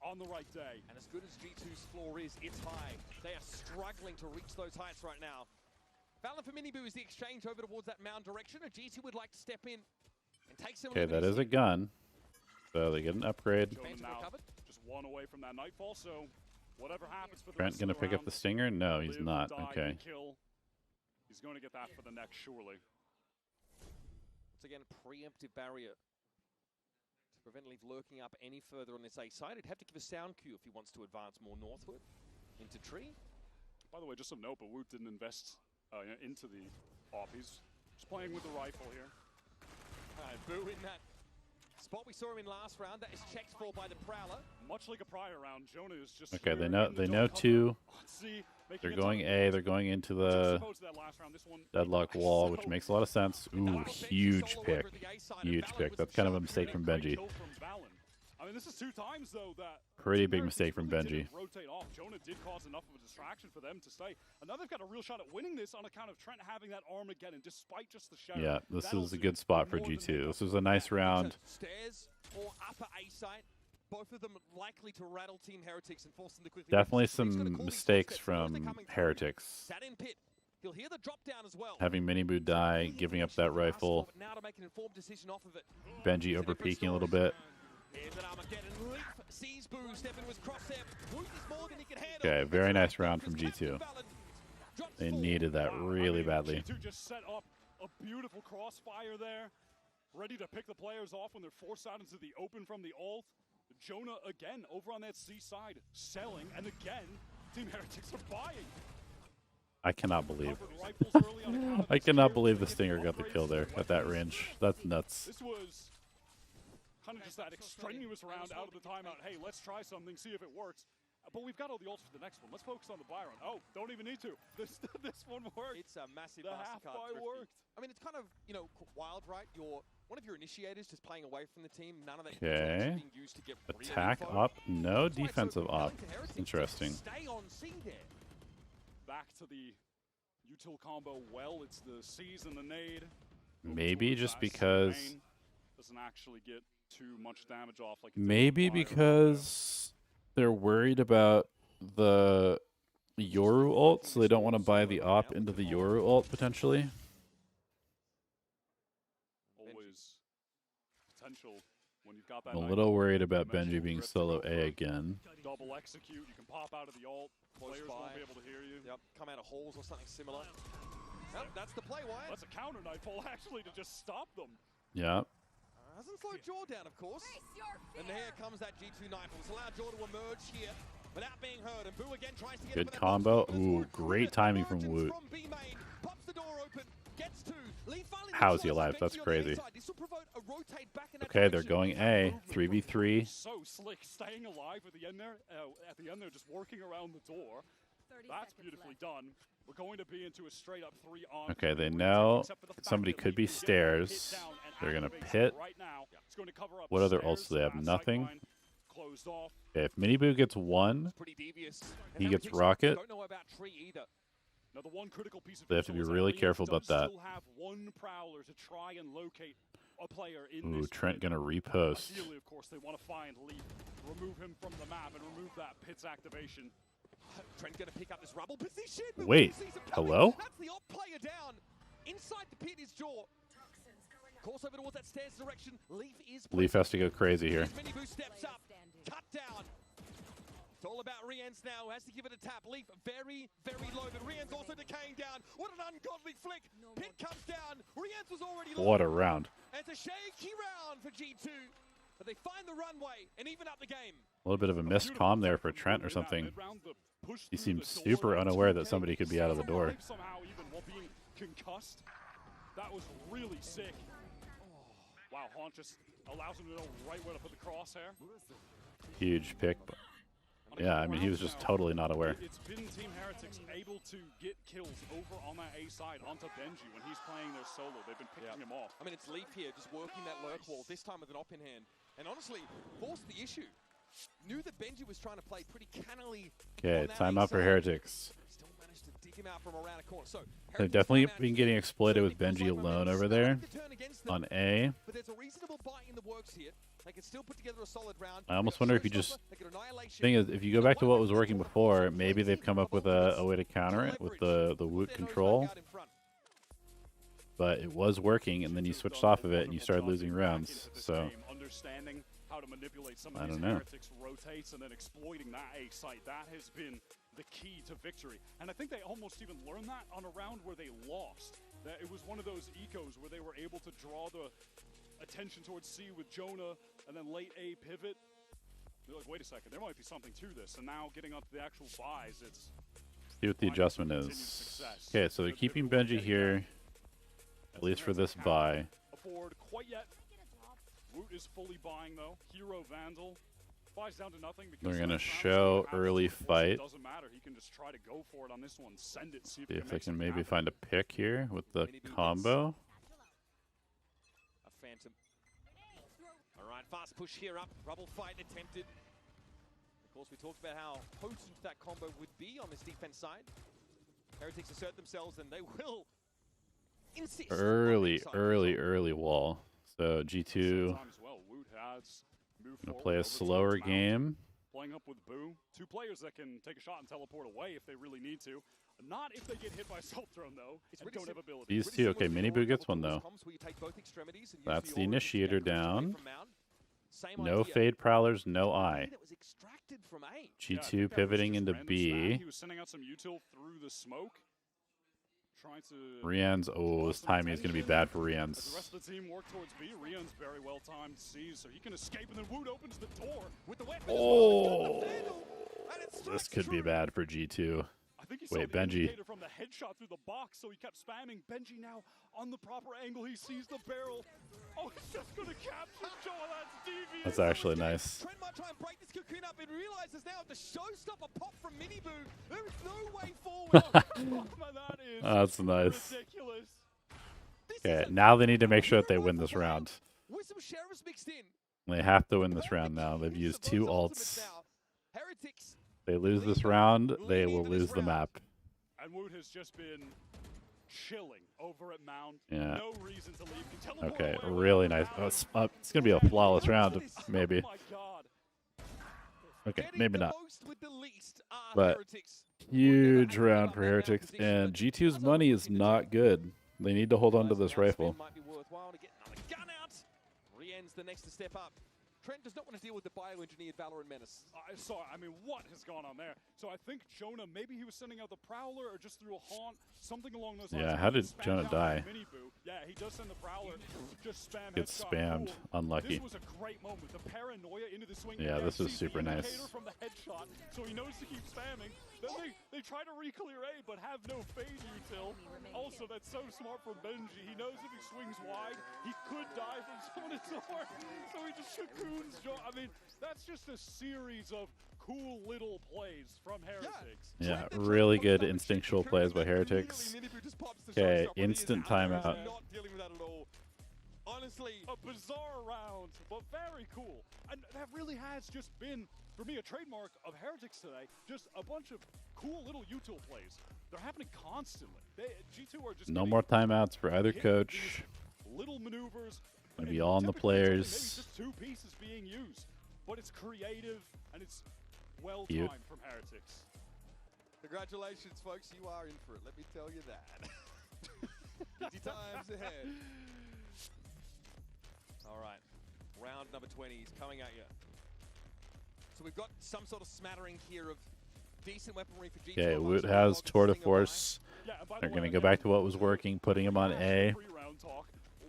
on the right day. And as good as G2's floor is, it's high. They are struggling to reach those heights right now. Valorant for Miniboo is the exchange over towards that mound direction. And G2 would like to step in and take some. Okay, that is a gun. So they get an upgrade. Jonah now just one away from that nightfall, so whatever happens for the Trent rest gonna of the pick up round, the stinger? No, he's live, not. die, Okay. kill. He's going to get that for the next, surely. Once again, preemptive barrier to prevent Leaf lurking up any further on this A side. He'd have to give a sound cue if he wants to advance more northward into tree. By the way, just some note, but Woot didn't invest into the op. He's just playing with the rifle here. Boo in that spot we saw him in last round. That is checked for by the Prowler. Much like a prior round, Jonah is just Okay, here they in know the two. See, They're going A. They're going into the deadlock wall, which makes a lot of sense. Ooh, huge pick. Huge pick. That's kind of a mistake from Benji. I mean, this is 2 times though that Pretty big mistake from Benji. rotate off. Jonah did cause enough of a distraction for them to stay. And now they've got a real shot at winning this on account of Trent having that Armageddon, despite just the shadow. Yeah, this is a good spot for G2. This was a nice round. Stairs or upper A site. Both of them likely to rattle Team Heretics and force them to quickly. Definitely some mistakes from Heretics. Sat in pit. He'll hear the drop down as well. Having Miniboo die, giving up that rifle. Now to make an informed decision off of it. Benji over peeking a little bit. Here's an Armageddon. Leaf sees Boo step in with crosshair. Woot is more than he can handle. Okay, very nice round from G2. They needed that really badly. G2 just set up a beautiful crossfire there. Ready to pick the players off when they're forced out into the open from the ult. Jonah again over on that C side, selling, and again, Team Heretics are buying. I cannot believe. I cannot believe the Stinger got the kill there at that range. That's nuts. This was kind of just that extraneous round out of the timeout. Hey, let's try something, see if it works. But we've got all the ults for the next one. Let's focus on the Byron. Oh, don't even need to. This one worked. It's a massive The half buy worked. I mean, it's kind of, you know, wild, right? One of your initiators just playing away from the team. None of that Okay. being used to get Attack up, no defensive up. Interesting. Stay on C there. Back to the util combo. Well, it's the C's and the nade. Maybe just because. Doesn't actually get too much damage off. Like Maybe because they're worried about the Yoru ult, so they don't want to buy the op into the Yoru ult potentially. Always potential when you've got that. I'm a little worried about Benji being solo A again. Double execute. You can pop out of the ult. Players won't be able to hear you. Yep, come out of holes or something similar. Yep, that's the play, Wyatt. That's a counter nightfall actually to just stop them. Yeah. Hasn't slowed Jaw down, of course. And here comes that G2 Nightfall. It's allowed Jaw to emerge here without being heard. And Boo again tries to get Good combo. Ooh, great timing from Woot. Pops the door open, gets two. How is he alive? That's crazy. Okay, they're going A. 3v3. So slick, staying alive at the end there. At the end, they're just working around the door. That's beautifully done. We're going to be into a straight up 3 on. Okay, they know somebody could be stairs. They're gonna pit. What other ults do they have? Nothing. Okay, if Miniboo gets 1, he gets rocket. Now, the one critical piece of They have to be really careful about that. Have one prowler to try and locate a player in Ooh, this Trent gonna repost. Ideally, of course, they want to find Leaf, remove him from the map, and remove that pit's activation. Trent gonna pick up this rubble position. Wait, hello? That's the op player down. Inside the pit is Jaw. Course over towards that stairs direction. Leaf has to go crazy here. Miniboo steps up. Cut down. It's all about Rienz now. Has to give it a tap. Leaf very, very low, but Rienz also decaying down. What an ungodly flick. Pit comes down. Rienz was already low. What a round. And it's a shaky round for G2. But they find the runway and even up the game. A little bit of a missed comm there for Trent or something. He seems super unaware that somebody could be out of the door. Somehow, even while being concussed. That was really sick. Wow, Haunt just allows him to know right where to put the crosshair. Huge pick. But yeah, I mean, he was just totally not aware. It's been Team Heretics able to get kills over on that A side onto Benji when he's playing their solo. They've been picking him off. I mean, it's Leaf here just working that lurk wall, this time with an op in hand. And honestly, forced the issue. Knew that Benji was trying to play pretty cannily. Okay, time out for Heretics. Still managed to dig him out from around a corner. So They've definitely been getting exploited with Benji alone over there on A. but there's a reasonable buy in the works here. They can still put together a solid round. I almost wonder if you just... Thing is, if you go back to what was working before, maybe they've come up with a way to counter it with the Woot control. But it was working, and then you switched off of it, and you started losing rounds. So, understanding how to manipulate some of I these don't know. Heretics rotates and then exploiting that A site, that has been the key to victory. And I think they almost even learned that on a round where they lost. That it was one of those ecos where they were able to draw the attention towards C with Jonah, and then late A pivot. They're like, wait a second, there might be something to this. And now getting up to the actual buys, it's... see what the adjustment is. Okay, so they're keeping Benji here, at least for this buy. Afford quite yet. Woot is fully buying though. Hero Vandal buys down to nothing because They're gonna show early fight. Doesn't matter. He can just try to go for it on this one. Send it. See See if they makes can it maybe happen. find a pick here with the combo. A Phantom. All right, fast push here up. Rubble fight attempted. Of course, we talked about how potent that combo would be on this defense side. Heretics assert themselves, and they will insist. Early wall. So G2 gonna play a slower game. Playing up with Boo. Two players that can take a shot and teleport away if they really need to. Not if they get hit by Assault Drone, though. And don't have ability. These two, okay, Mini Boo gets one though. That's the initiator down. No Fade Prowlers, no Eye. G2 pivoting into B. He was sending out some util through the smoke. Trying to Rian's, oh, this timing is going to be bad for Rian's. the rest of the team work towards B. Rian's very well timed sees, so he can escape, and then Woot opens the door with the weapon. Oh, this could be bad for G2. I think he saw Wait, the Benji. indicator from the headshot through the box, so he kept spamming. Benji now on the proper angle. He sees the barrel. Oh, he's just going to capture Joel. That's devious. That's actually nice. Trent might try and break this cocoon up and realizes now the showstopper pop from Mini Boo. There is no way forward. That is That's nice. ridiculous. Okay, now they need to make sure that they win this round. With some sheriffs mixed in. They have to win this round now. They've used two ults. Heretics. They lose this round, they will lose the map. And Woot has just been chilling over at Mount. Yeah. No reason to leave. Can teleport Okay, away. really nice. Oh, it's going to be a flawless round, maybe. Oh my God. Okay, maybe not. With the least are But Heretics. huge round for Heretics, and G2's money is not good. They need to hold on to this rifle. Might be worthwhile to get another gun out. Rien's the next to step up. Trent does not want to deal with the bioengineered Valorant menace. I mean, what has gone on there? So I think Jonah, maybe he was sending out the Prowler or just through a haunt, something along those lines. Yeah, how did Spam Jonah out die? Mini Boo. Yeah, he does send the Prowler. Just spam Gets headshot. spammed. Cool. Unlucky. This was a great moment. The paranoia into the swing. Yeah, this is sees super the nice. indicator from the headshot, so he knows to keep spamming. Then they try to re-clear A, but have no fade util. Also, that's so smart from Benji. He knows if he swings wide, he could die from someone at door. So he just cocoons. I mean, that's just a series of cool little plays from Heretics. Yeah, really good instinctual plays by Heretics. Okay, instant timeout. Not dealing with that at all. Honestly, a bizarre round, but very cool. And that really has just been, for me, a trademark of Heretics today. Just a bunch of cool little util plays. They're happening constantly. G2 are just No more timeouts for either coach. Little maneuvers. Gonna be all on the players. Maybe just two pieces being used, but it's creative and it's well Cute. timed from Heretics. congratulations, folks. You are in for it. Let me tell you that. Busy times ahead. All right, round number 20 is coming at you. So we've got some sort of smattering here of decent weaponry for G2. Okay, Woot has Tour de Force. They're going to go back to what was working, putting him on A.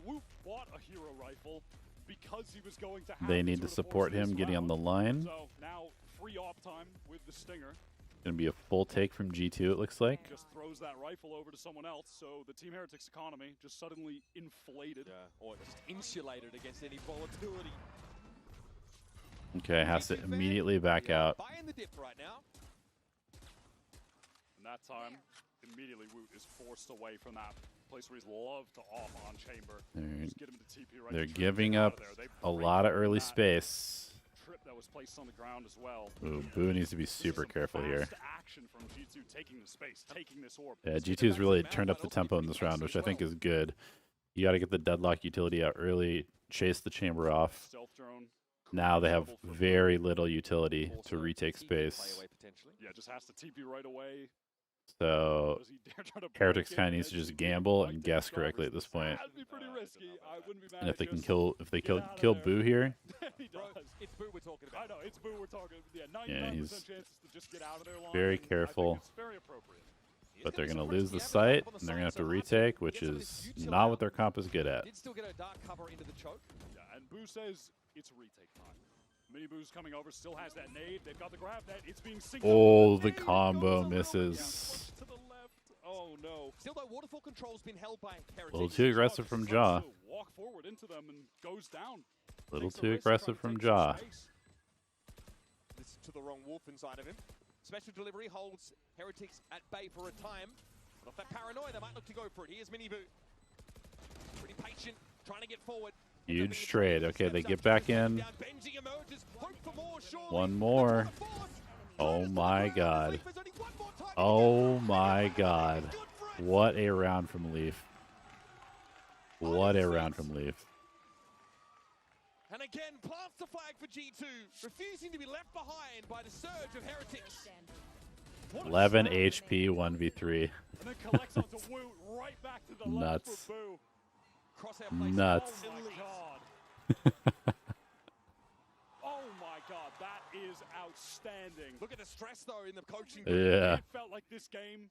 Woot bought a hero rifle because he was going to have They the need Tour to de support Force him this getting on round. the line. So now free op time with the Stinger. Going to be a full take from G2, it looks like. Just throws that rifle over to someone else, so the Team Heretics economy just suddenly inflated. Or just insulated against any volatility. Okay, has to immediately back out. Buying the dip right now. And that time, immediately Woot is forced away from that place where he's loved to off on Chamber. Just get him into TP right They're to giving out up of there. They a break lot of up early that space. Trip that was placed on the ground as well. Ooh, Boo needs to be super careful here. Fast action from G2 taking the space, taking this orb. Yeah, G2's really turned up the tempo in this round, which I think is good. You got to get the deadlock utility out early, chase the chamber off. Stealth drone Now they have very little utility to retake space. Yeah, just has to TP right away. So Does he dare try to Heretics break kind of in needs to and just then gamble right and to guess the correctly at this point. That'd be pretty risky. I wouldn't be mad And if at they can just kill, if they get out of kill there. Boo here, He does. It's Boo we're talking about. I know, it's Boo we're talking. Yeah, 99% yeah, he's chances to just get out of there line, very and I think careful. it's very appropriate. But they're going to lose the site, and they're going to have to retake, which is not what their comp is good at. Did still get a dark cover into the choke. Yeah, and Boo says it's retake time. Mini Boo's coming over, still has that nade. They've got the grab net. It's being synced Oh, up. the combo misses. To the left. Oh no. Still though, waterfall control's been held by Heretics. A little too aggressive from Jaw. Walk forward into them and goes down. A little Takes a too risk aggressive trying from to take some Jaw. space. This is to the wrong wolf inside of him. Special delivery holds Heretics at bay for a time. But off that paranoia, they might look to go for it. Here's Mini Boo. Pretty patient, trying to get forward. Huge trade. Okay, they get back in. One more. Oh my god. Oh my god. What a round from Leaf. What a round from Leaf. And again, plants the flag for G2, refusing to be left behind by the surge of Heretics. 11 HP, 1v3. And then collects onto Wu right back to the left Nuts. for Boo. Nuts. Oh my god. Oh my god, that is outstanding. Look at the stress though in the coaching. Yeah. It felt like this game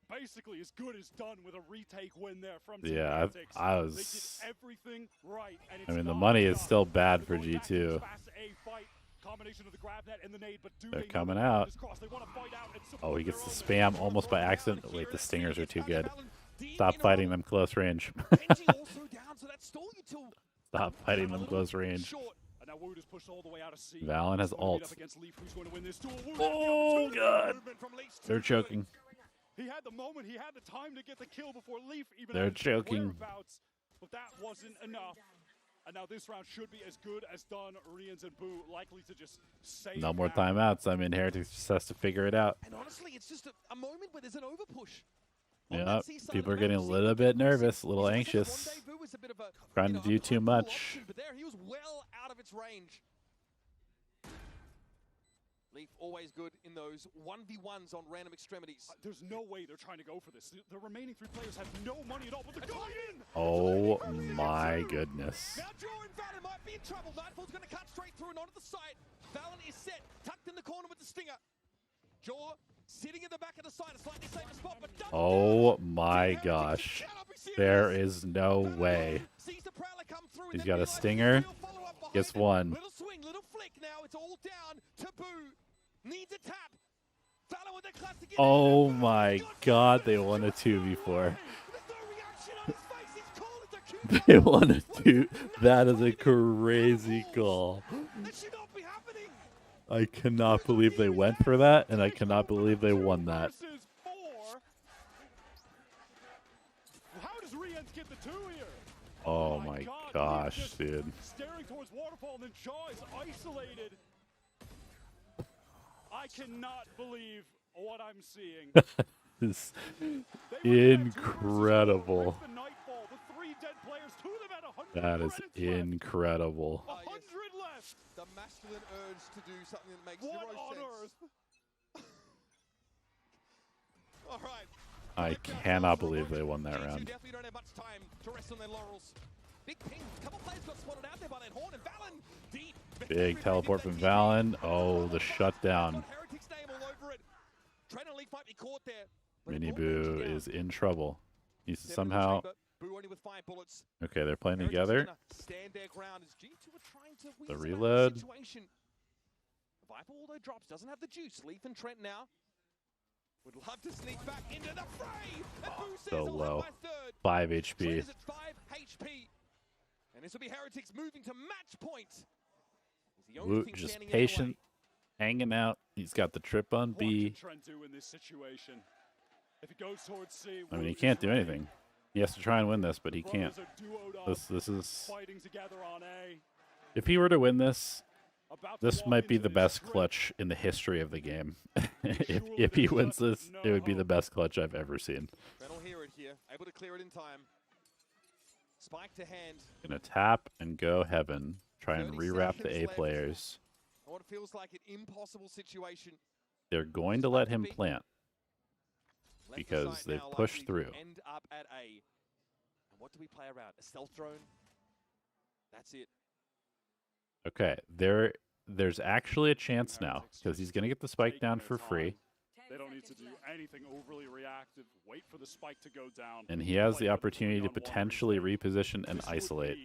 basically as good as done with a retake win there from Yeah, Heretics. I They was. did everything right. And I it's mean, the not money is enough. still bad for Going back to this G2. fast A fight, combination of the grab net and the nade, but do They're they know coming the out. is crossed? They wanna fight out and Oh, he support gets the their own. spam almost by accident. Wait, the stingers are too good. Stop fighting them close range. Stop fighting them close range. And now Wu just pushed all the way out of C. Valen has He's gonna meet ult. up against Leaf, who's going to win this duel. Wu Oh, has the God. opportunity. Movement from Leaf's They're too good. choking. He had the moment, he had the time to get the kill before Leaf even They're had his choking. whereabouts, but that wasn't enough. And now this round should be as good as done. Rians and Boo likely to just save No more that. timeouts. I mean, Heretics just has to figure it out. And honestly, it's just a moment where there's an overpush. Yeah, people are getting a little bit nervous, a little anxious. Trying to do too much. But there he was well out of its range. Leaf always good in those 1v1s on random extremities. There's no way they're trying to go for this. The remaining three players have no money at all, but they're going in. Oh my goodness. Now Jaw and Valen might be in trouble. Nightfall's going to cut straight through and onto the side. Valen is set, tucked in the corner with the stinger. Jaw sitting in the back of the side, a slightly safer spot, but Oh my gosh. There is no way. He's got a stinger. Gets one. Little swing, little flick now. It's all down to Boo. Needs a tap. Valen with the classic. Oh my god, they won a 2v4. They won a 2. That is a crazy call. I cannot believe they went for that, and I cannot believe they won that. How does Rians get the 2 here? Oh my gosh, dude. Staring towards Waterfall, and then Jaw is isolated. I cannot believe what I'm seeing. It's incredible. That is incredible. 100 left. The masculine urge to do something that makes What zero on sense. earth? All right. I cannot believe they won that G2 round. definitely don't have much time to rest on their laurels. Big ping. Couple players got spotted out there by that horn, and Valen deep. Big teleport from Valen. Oh, the shutdown. Heretics name all over it. Trent and Leaf might be caught there. Mini Boo is in trouble. Needs to somehow. Boo only with 5 bullets. Okay, they're playing Heretics together. gonna stand their ground as G2 are trying to The weasel out of reload. situation. Viper, although drops, doesn't have the juice. Leaf and Trent now would love to sneak back into the fray. And Boo says So I'll have low. my third. 5 Trent HP. is at 5 HP. And this will be Heretics moving to match point. He's the only Woot thing just standing in the way. patient, hanging out. He's got the trip on What B. can Trent do in this situation? If it goes towards C, I mean, Wu he is can't do ready. anything. He has to try and win this, but he can't. Brothers are duoed up, This is. fighting together on A. If he were to win this, About to this walk might be into the this best straight. clutch in the history of the game. if he wins this, it would be the best clutch I've ever seen. Trent will hear it here, able to clear it in time. Spike to hand. Gonna tap and go heaven. Try and 30 rewrap the seconds A left. players. What feels like an impossible situation. They're going to let him plant Left the because site they've now, pushed likely through. End up at A. And what do we play around? A stealth drone? That's it. Okay, there's actually a chance now because he's going to get the spike down for free. They don't need to do anything overly reactive. Wait for the spike to go down. And he has the opportunity to potentially reposition and isolate.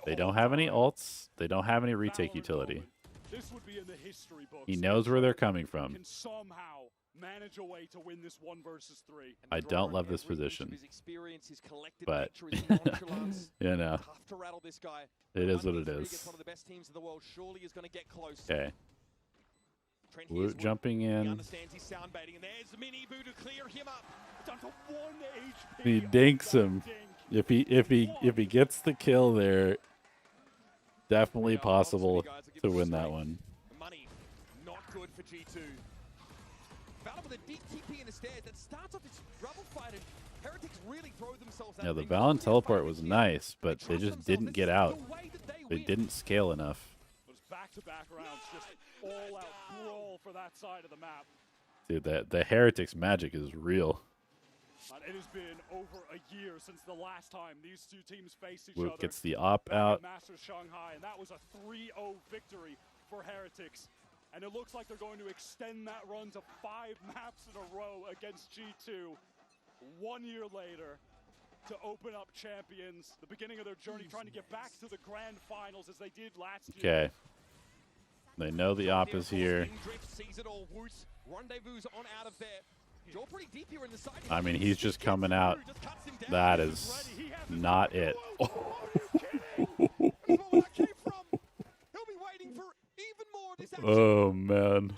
They don't have any ults. They don't have any retake utility. This would be in the history books. He knows where they're coming from. Can somehow manage a way to win this 1 versus 3. I don't love this position, but you know, Tough to rattle this guy. it is what it is. One of the best teams in the world surely is going to get close. Okay. Trent Woot jumping He in. understands he's sound baiting, and there's Mini Boo to clear him up. Down to 1 HP. He dinks him. If he gets the kill there, definitely possible to win that one. Money, not good for G2. Valor with a deep TP in the stairs that starts off this rubble fight, and Heretics really throw themselves out. Yeah, the Valorant teleport was nice, but they just didn't get out. They didn't scale enough. Those back-to-back rounds, just all-out brawl for that side of the map. Dude, the Heretics magic is real. It has been over a year since the last time these two teams faced each Woot other. gets the op out. Masters Shanghai, and that was a 3-0 victory for Heretics. And it looks like they're going to extend that run to 5 maps in a row against G2 1 year later to open up champions. The beginning of their journey, trying to get back to the grand finals as they did last year. Okay. They know the op is here. I mean, he's just coming out. That is not it. Oh, man.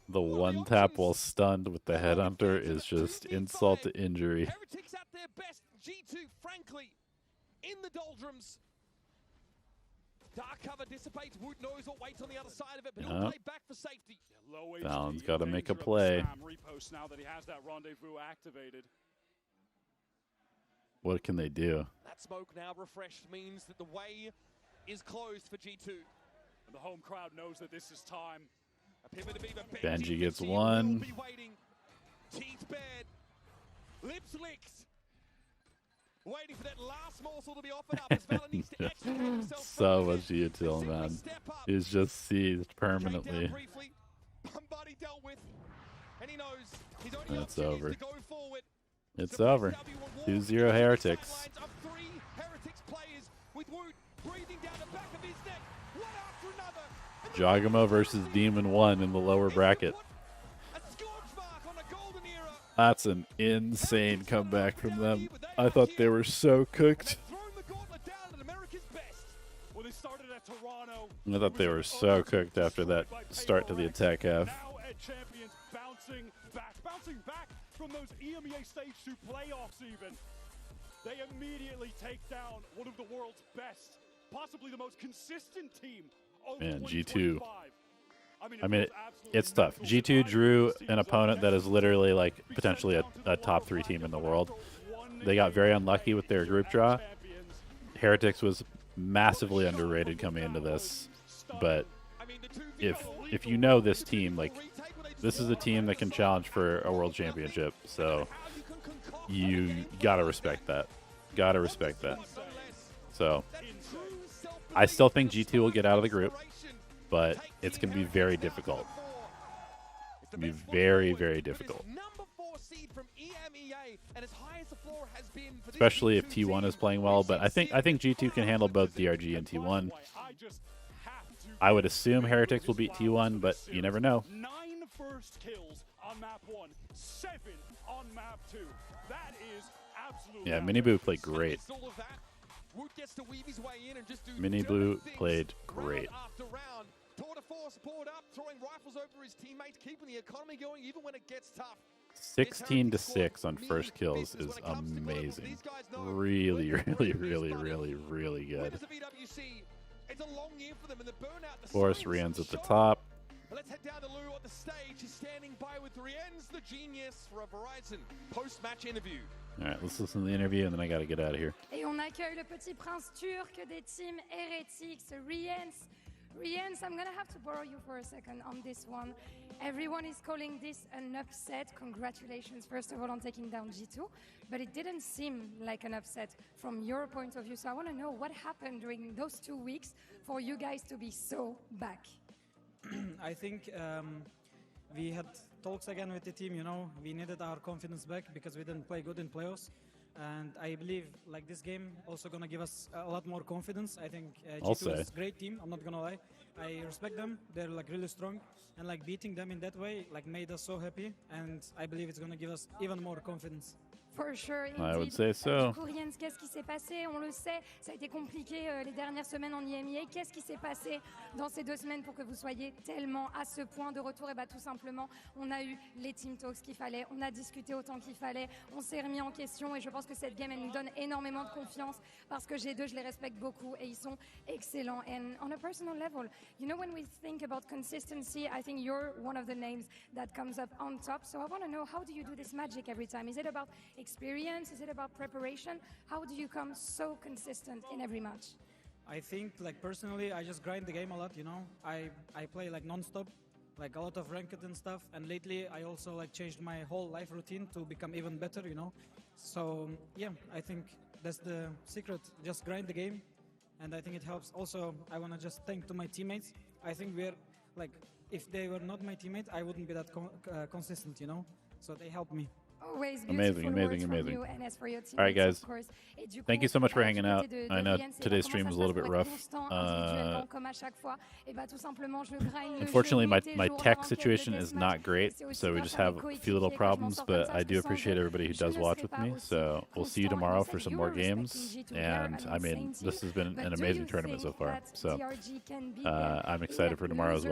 The one tap while stunned with the headhunter is just insult to injury. Heretics at their best. G2, frankly, in the doldrums. Dark cover dissipates. Woot knows what waits on the other side of it, but he'll play back for safety. Fallon's got to make a play. Repost now that he has that rendezvous activated. What can they do? That smoke now refreshed means that the way is closed for G2. And the home crowd knows that this is time. A pivot to Beaver. Benji gets one. Teeth bared. Lips licked. Waiting for that last morsel to be offered up as Valor needs to extricate himself. So much util, man. He's just seized permanently. Somebody dealt with, and he knows his only It's option over. is to go forward. It's over. 2-0 Heretics. Of 3 Heretics players with Woot breathing down the back of his neck, one after another. Jogamo versus Demon 1 in the lower bracket. That's an insane comeback from them. I thought they were so cooked. I thought they were so cooked after that start to the attack half. Now at Champions bouncing back from those EMEA Stage 2 playoffs even. They immediately take down one of the world's best, possibly the most consistent team of Man, 2025. G2. I mean, it's tough. G2 drew an opponent that is literally like potentially a top 3 team in the world. They got very unlucky with their group draw. Heretics was massively underrated coming into this, but if you know this team, like this is a team that can challenge for a world championship, so you gotta respect that. Gotta respect that. So I still think G2 will get out of the group, but it's going to be very difficult. It's going to be very, very difficult. Especially if T1 is playing well, but I think G2 can handle both DRG and T1. I would assume Heretics will beat T1, but you never know. 9 first kills on map 1, 7 on map 2. That is absolutely. Yeah, Miniboo played great. Miniboo played great. Tour de force poured up, throwing rifles over his teammates, keeping the economy going even when it gets tough. 16-6 on first kills is amazing. Really, really, really, really, really good. Force Rian's at the top. let's head down to Lou on the stage. He's standing by with Rienz, the genius, for a Verizon post-match interview. All right, let's listen to the interview, and then I got to get out of here. Et on accueille le petit prince turc des teams Heretics, Rienz. Rienz, I'm gonna have to borrow you for a second on this one. Everyone is calling this an upset. Congratulations, first of all, on taking down G2. But it didn't seem like an upset from your point of view. So I want to know what happened during those 2 weeks for you guys to be so back. I think we had talks again with the team, you know, we needed our confidence back because we didn't play good in playoffs. And I believe like this game also gonna give us a lot more confidence. I think G2 is a great team, I'm not gonna lie. I respect them, they're like really strong, and like beating them in that way like made us so happy, and I believe it's gonna give us even more confidence. For sure, indeed. I would say so. Du coup, Rienz, qu'est-ce qui s'est passé? On le sait, ça a été compliqué les dernières semaines en IMEA. Qu'est-ce qui s'est passé dans ces 2 semaines pour que vous soyez tellement à ce point de retour? Et bah tout simplement, on a eu les team talks qu'il fallait, on a discuté autant qu'il fallait, on s'est remis en question et je pense que cette game elle nous donne énormément de confiance parce que G2 je les respecte beaucoup et ils sont excellents. And on a personal level, you know, when we think about consistency, I think you're one of the names that comes up on top. So I want to know, how do you do this magic every time? Is it about experience? Is it about preparation? How do you come so consistent in every match? I think like personally I just grind the game a lot, you know. I play like non-stop, like a lot of ranked and stuff, and lately I also like changed my whole life routine to become even better, you know. So yeah, I think that's the secret, just grind the game, and I think it helps. Also, I want to just thank to my teammates. I think we're like, if they were not my teammates, I wouldn't be that consistent, you know. So they helped me. Amazing. All right, guys. Thank you so much for hanging out. I know today's stream was a little bit rough. Unfortunately, my tech situation is not great, so we just have a few little problems, but I do appreciate everybody who does watch with me. So we'll see you tomorrow for some more games. And, I mean, this has been an amazing tournament so far. So I'm excited for tomorrow as well.